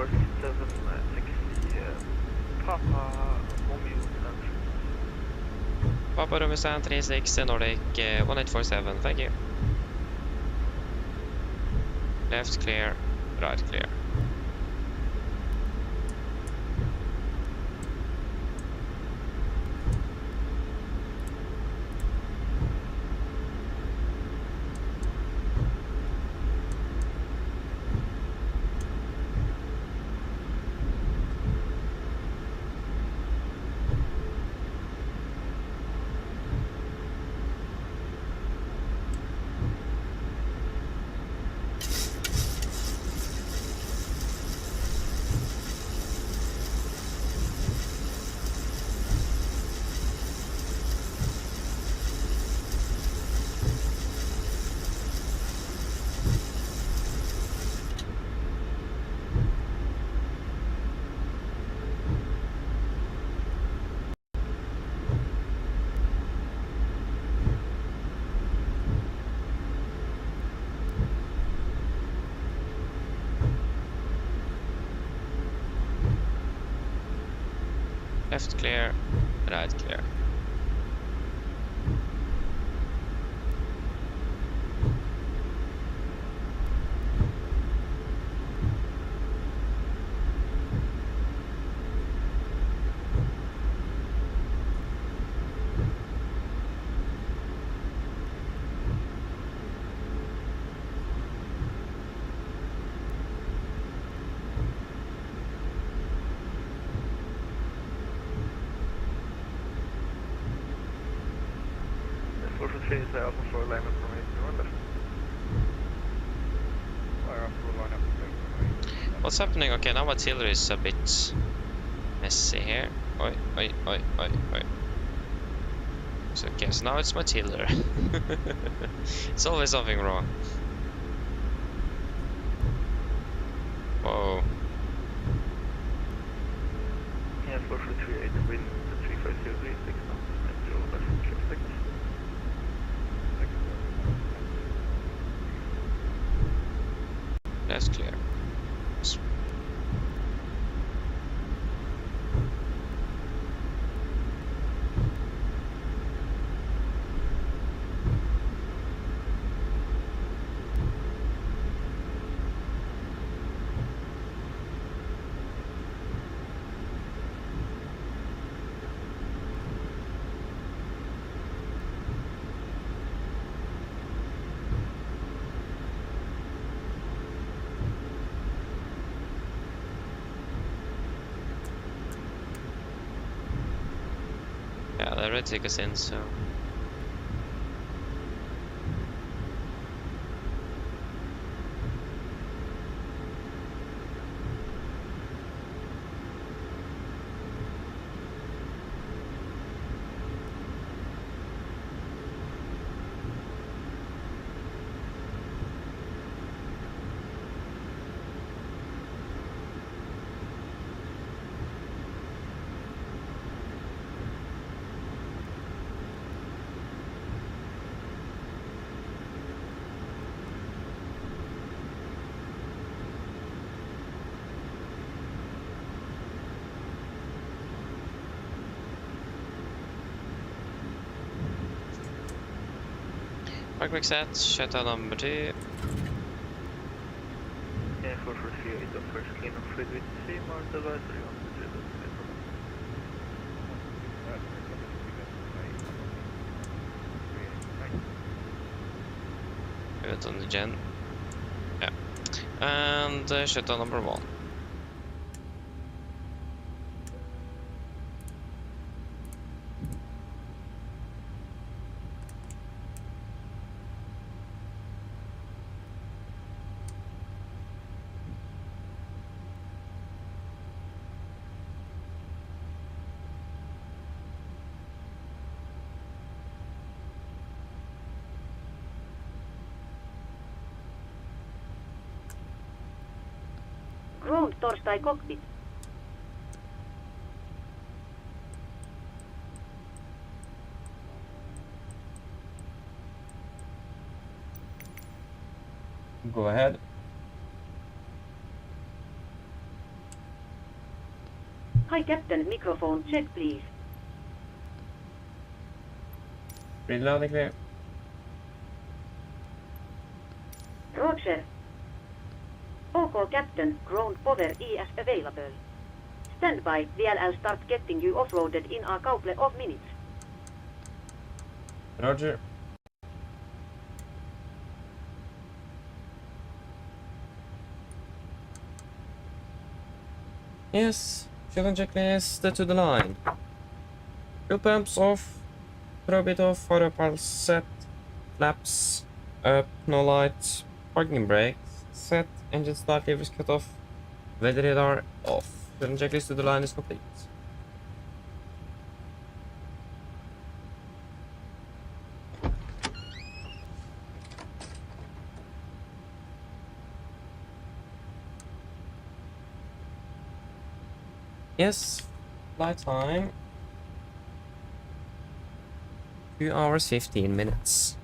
North 18 46760 Papa Romeo Central. Papa Romeo Sand 360 Nordic 1847, thank you. Left clear, right clear. Left clear, right clear. Is there also for line up from 81 left? Fire up for line up. What's happening? Okay, now artillery is a bit messy here. Oi. So, okay, so now it's my tiller. It's always something wrong. Whoa. Yeah, 4338, wind 35036 knots, 90 left, clear six. That's clear. Yeah, they already take us in, so... Quick set, shutdown number 2. Yeah, 443 is the first clean of fluid with the same or advisory on the drill. Pivot on the gen. Yeah. And shutdown number 1. Ground torstai cockpit. Go ahead. Hi Captain, microphone check please. Read loud and clear. Roger. OK Captain, ground power ES available. Stand by, VLL start getting you off-roaded in a couple of minutes. Roger. Yes, shutdown checklist to the line. Fuel pumps off, throw bit off, photo pulse set, flaps up, no lights, parking brakes set, engine start levers cut off, weather radar off. Shutdown checklist to the line is complete. Yes, flight time 2 hours 15 minutes.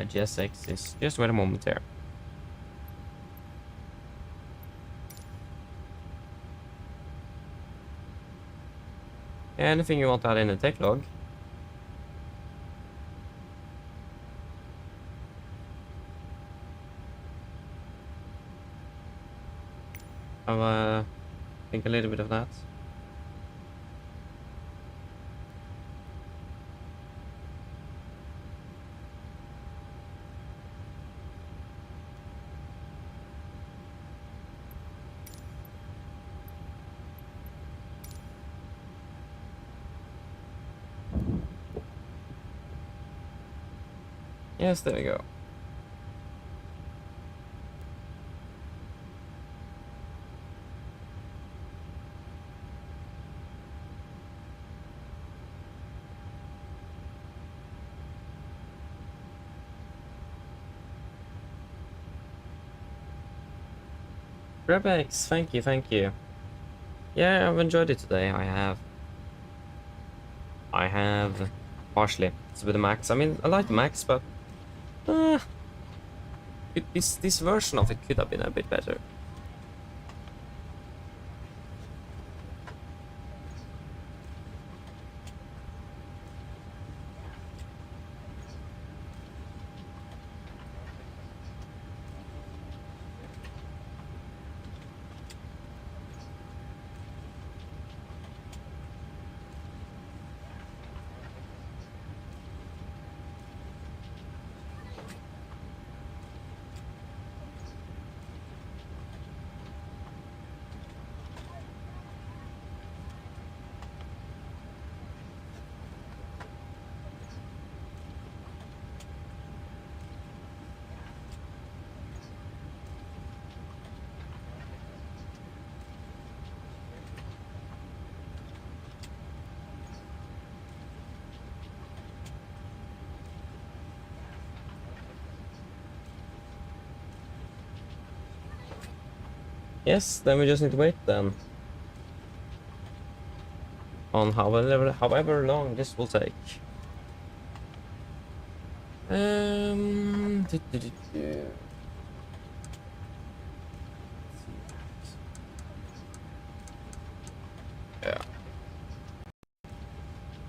GSX is just wait a moment there. Anything you want to add in the tech log? I'll think a little bit of that. Yes, there we go. Rebex, thank you, thank you. Yeah, I've enjoyed it today. I have partially. It's with the Max. I mean, I like the Max, but this version of it could have been a bit better. Yes, then we just need to wait then. On however long this will take. Um, Yeah.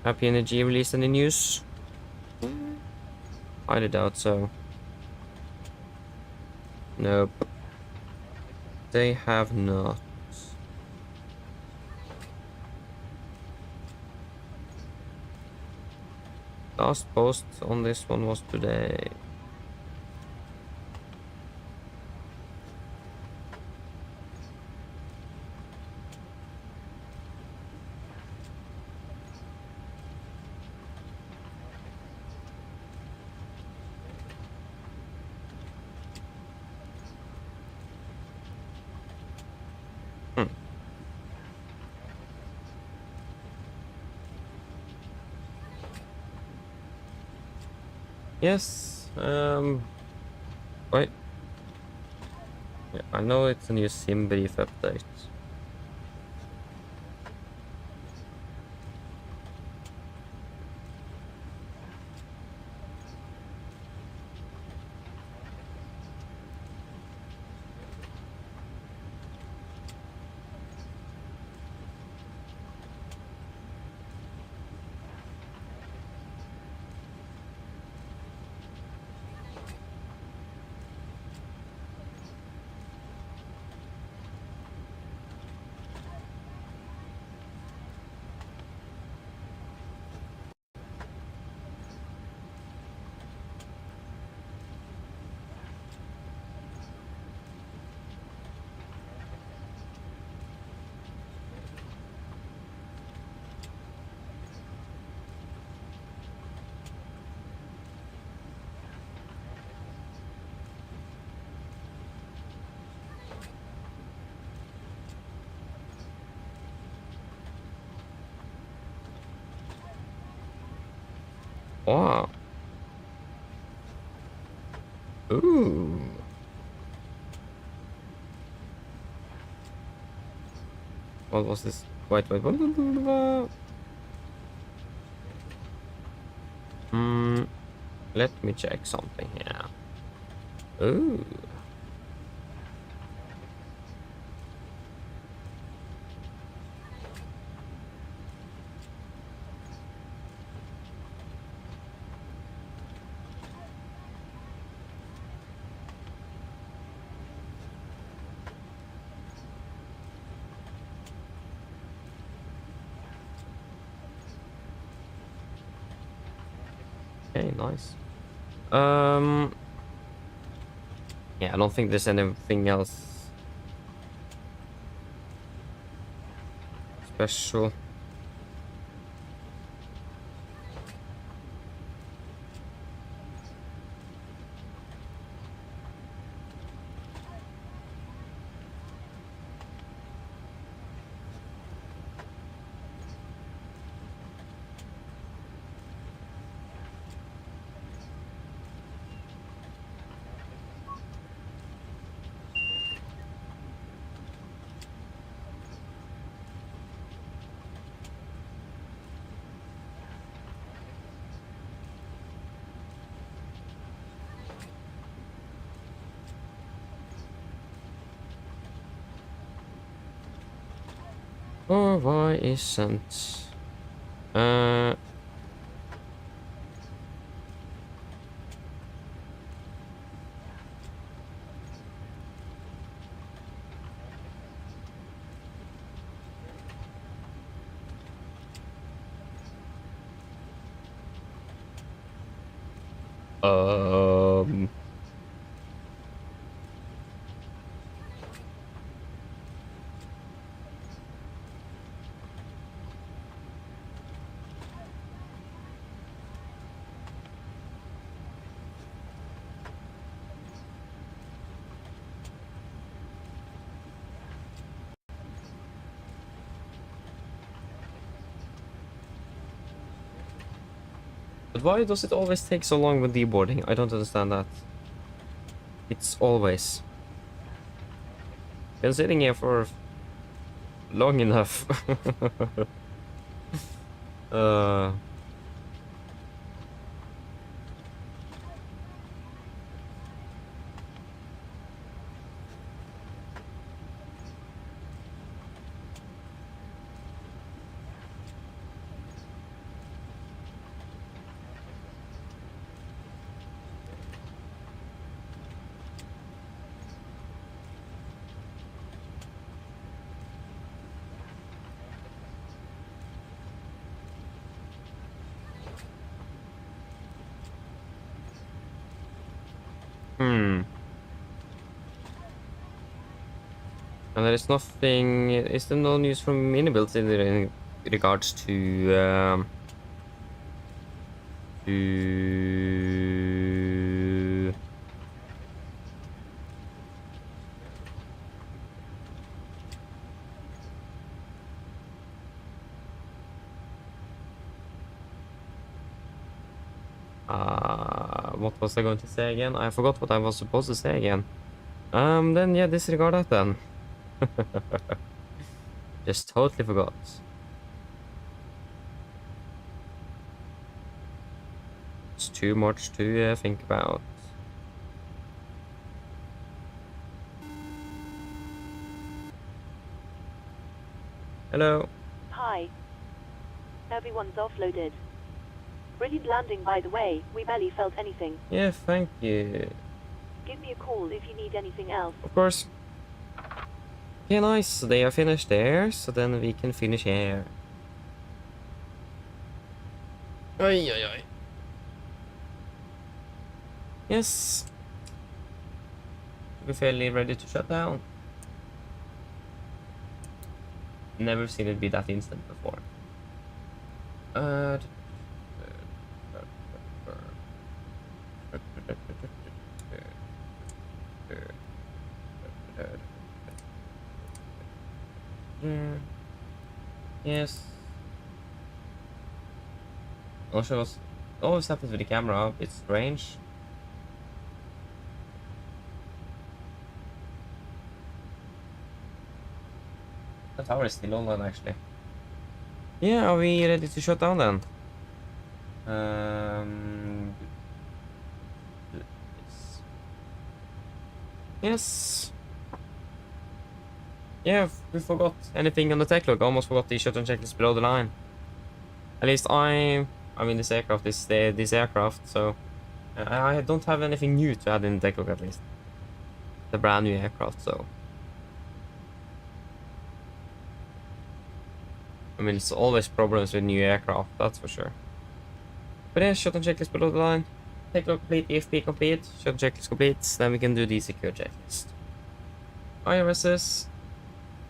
Have PMDG released any news? I doubt so. Nope. They have not. Last post on this one was today. Yes, wait. Yeah, I know it's a new sim brief update. Wow. Ooh. What was this? Wait. Let me check something here. Ooh. Okay, nice. Yeah, I don't think there's anything else special. Or why isn't? Um. But why does it always take so long with deboarding? I don't understand that. It's always. Been sitting here for long enough. uh... And there is nothing. Is there no news from mini builds in regards to what was I going to say again? I forgot what I was supposed to say again. Then yeah, disregard that then. Just totally forgot. It's too much to think about. Hello. Hi. Everyone's offloaded. Brilliant landing, by the way. We barely felt anything. Yeah, thank you. Give me a call if you need anything else. Of course. Yeah, nice. So they are finished there, so then we can finish here. Oi, oi, oi. Yes. We're fairly ready to shut down. Never seen it be that instant before. Yes. Also, it always happens with the camera. It's strange. The tower is still online, actually. Yeah, are we ready to shut down then? Yes. Yeah, we forgot anything on the tech log. Almost forgot the shutdown checklist below the line. At least I mean, this aircraft is this aircraft, so I don't have anything new to add in the tech log at least. The brand new aircraft, so. I mean, it's always problems with new aircraft, that's for sure. But yeah, shutdown checklist below the line. Tech log complete, EFP complete, shutdown checklist complete, then we can do the secure checklist. IRSs,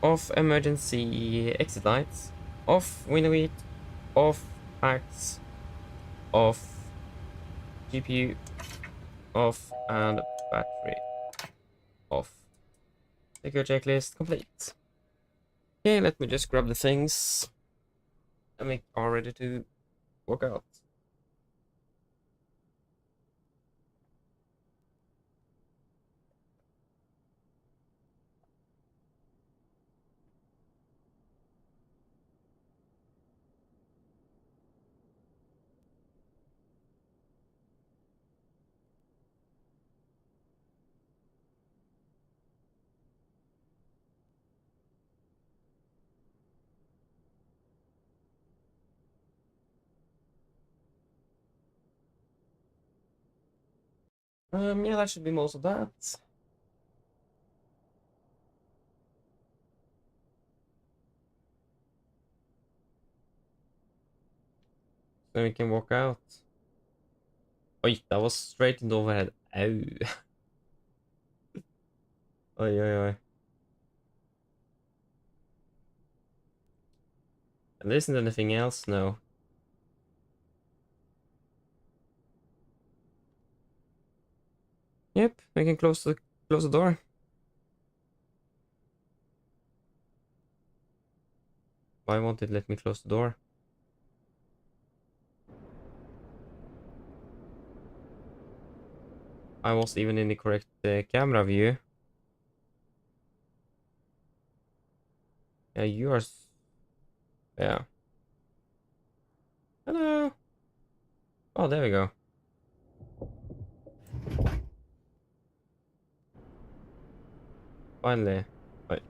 off emergency exit lights, off window heat, off packs, off GPU, off and battery off. Secure checklist complete. Okay, let me just grab the things and we are ready to work out. Yeah, that should be most of that. Then we can walk out. Oh, that was straight in the overhead. Ow. Oi, oi, oi. And there isn't anything else, no. Yep, we can close the door. Why won't it let me close the door? I was even in the correct camera view. Yeah, you are. Yeah. Hello. Oh, there we go. Finally. Wait.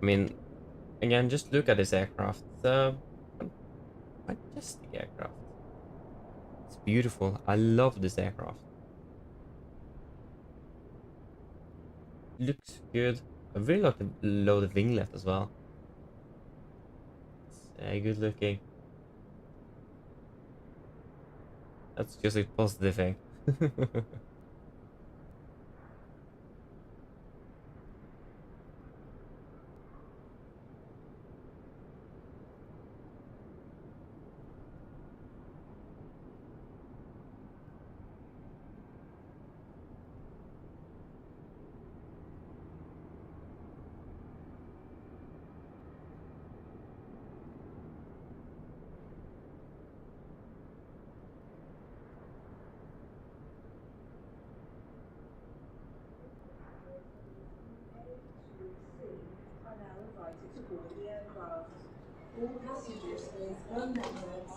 I mean, again, just look at this aircraft. It's a majestic aircraft. It's beautiful. I love this aircraft. Looks good. I really like the loaded winglet as well. It's good looking. That's just a positive thing. All passengers with row number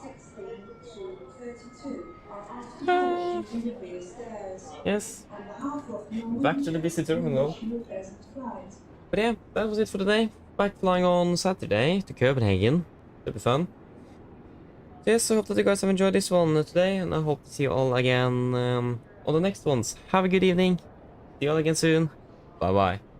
16 to 32 are asked to board using the rear stairs. Yes. On behalf of Back to the busy terminal. pleasant flight. But yeah, that was it for today. Back flying on Saturday to Copenhagen. Should be fun. So yes, I hope that you guys have enjoyed this one today, and I hope to see you all again on the next ones. Have a good evening. See you all again soon. Bye bye.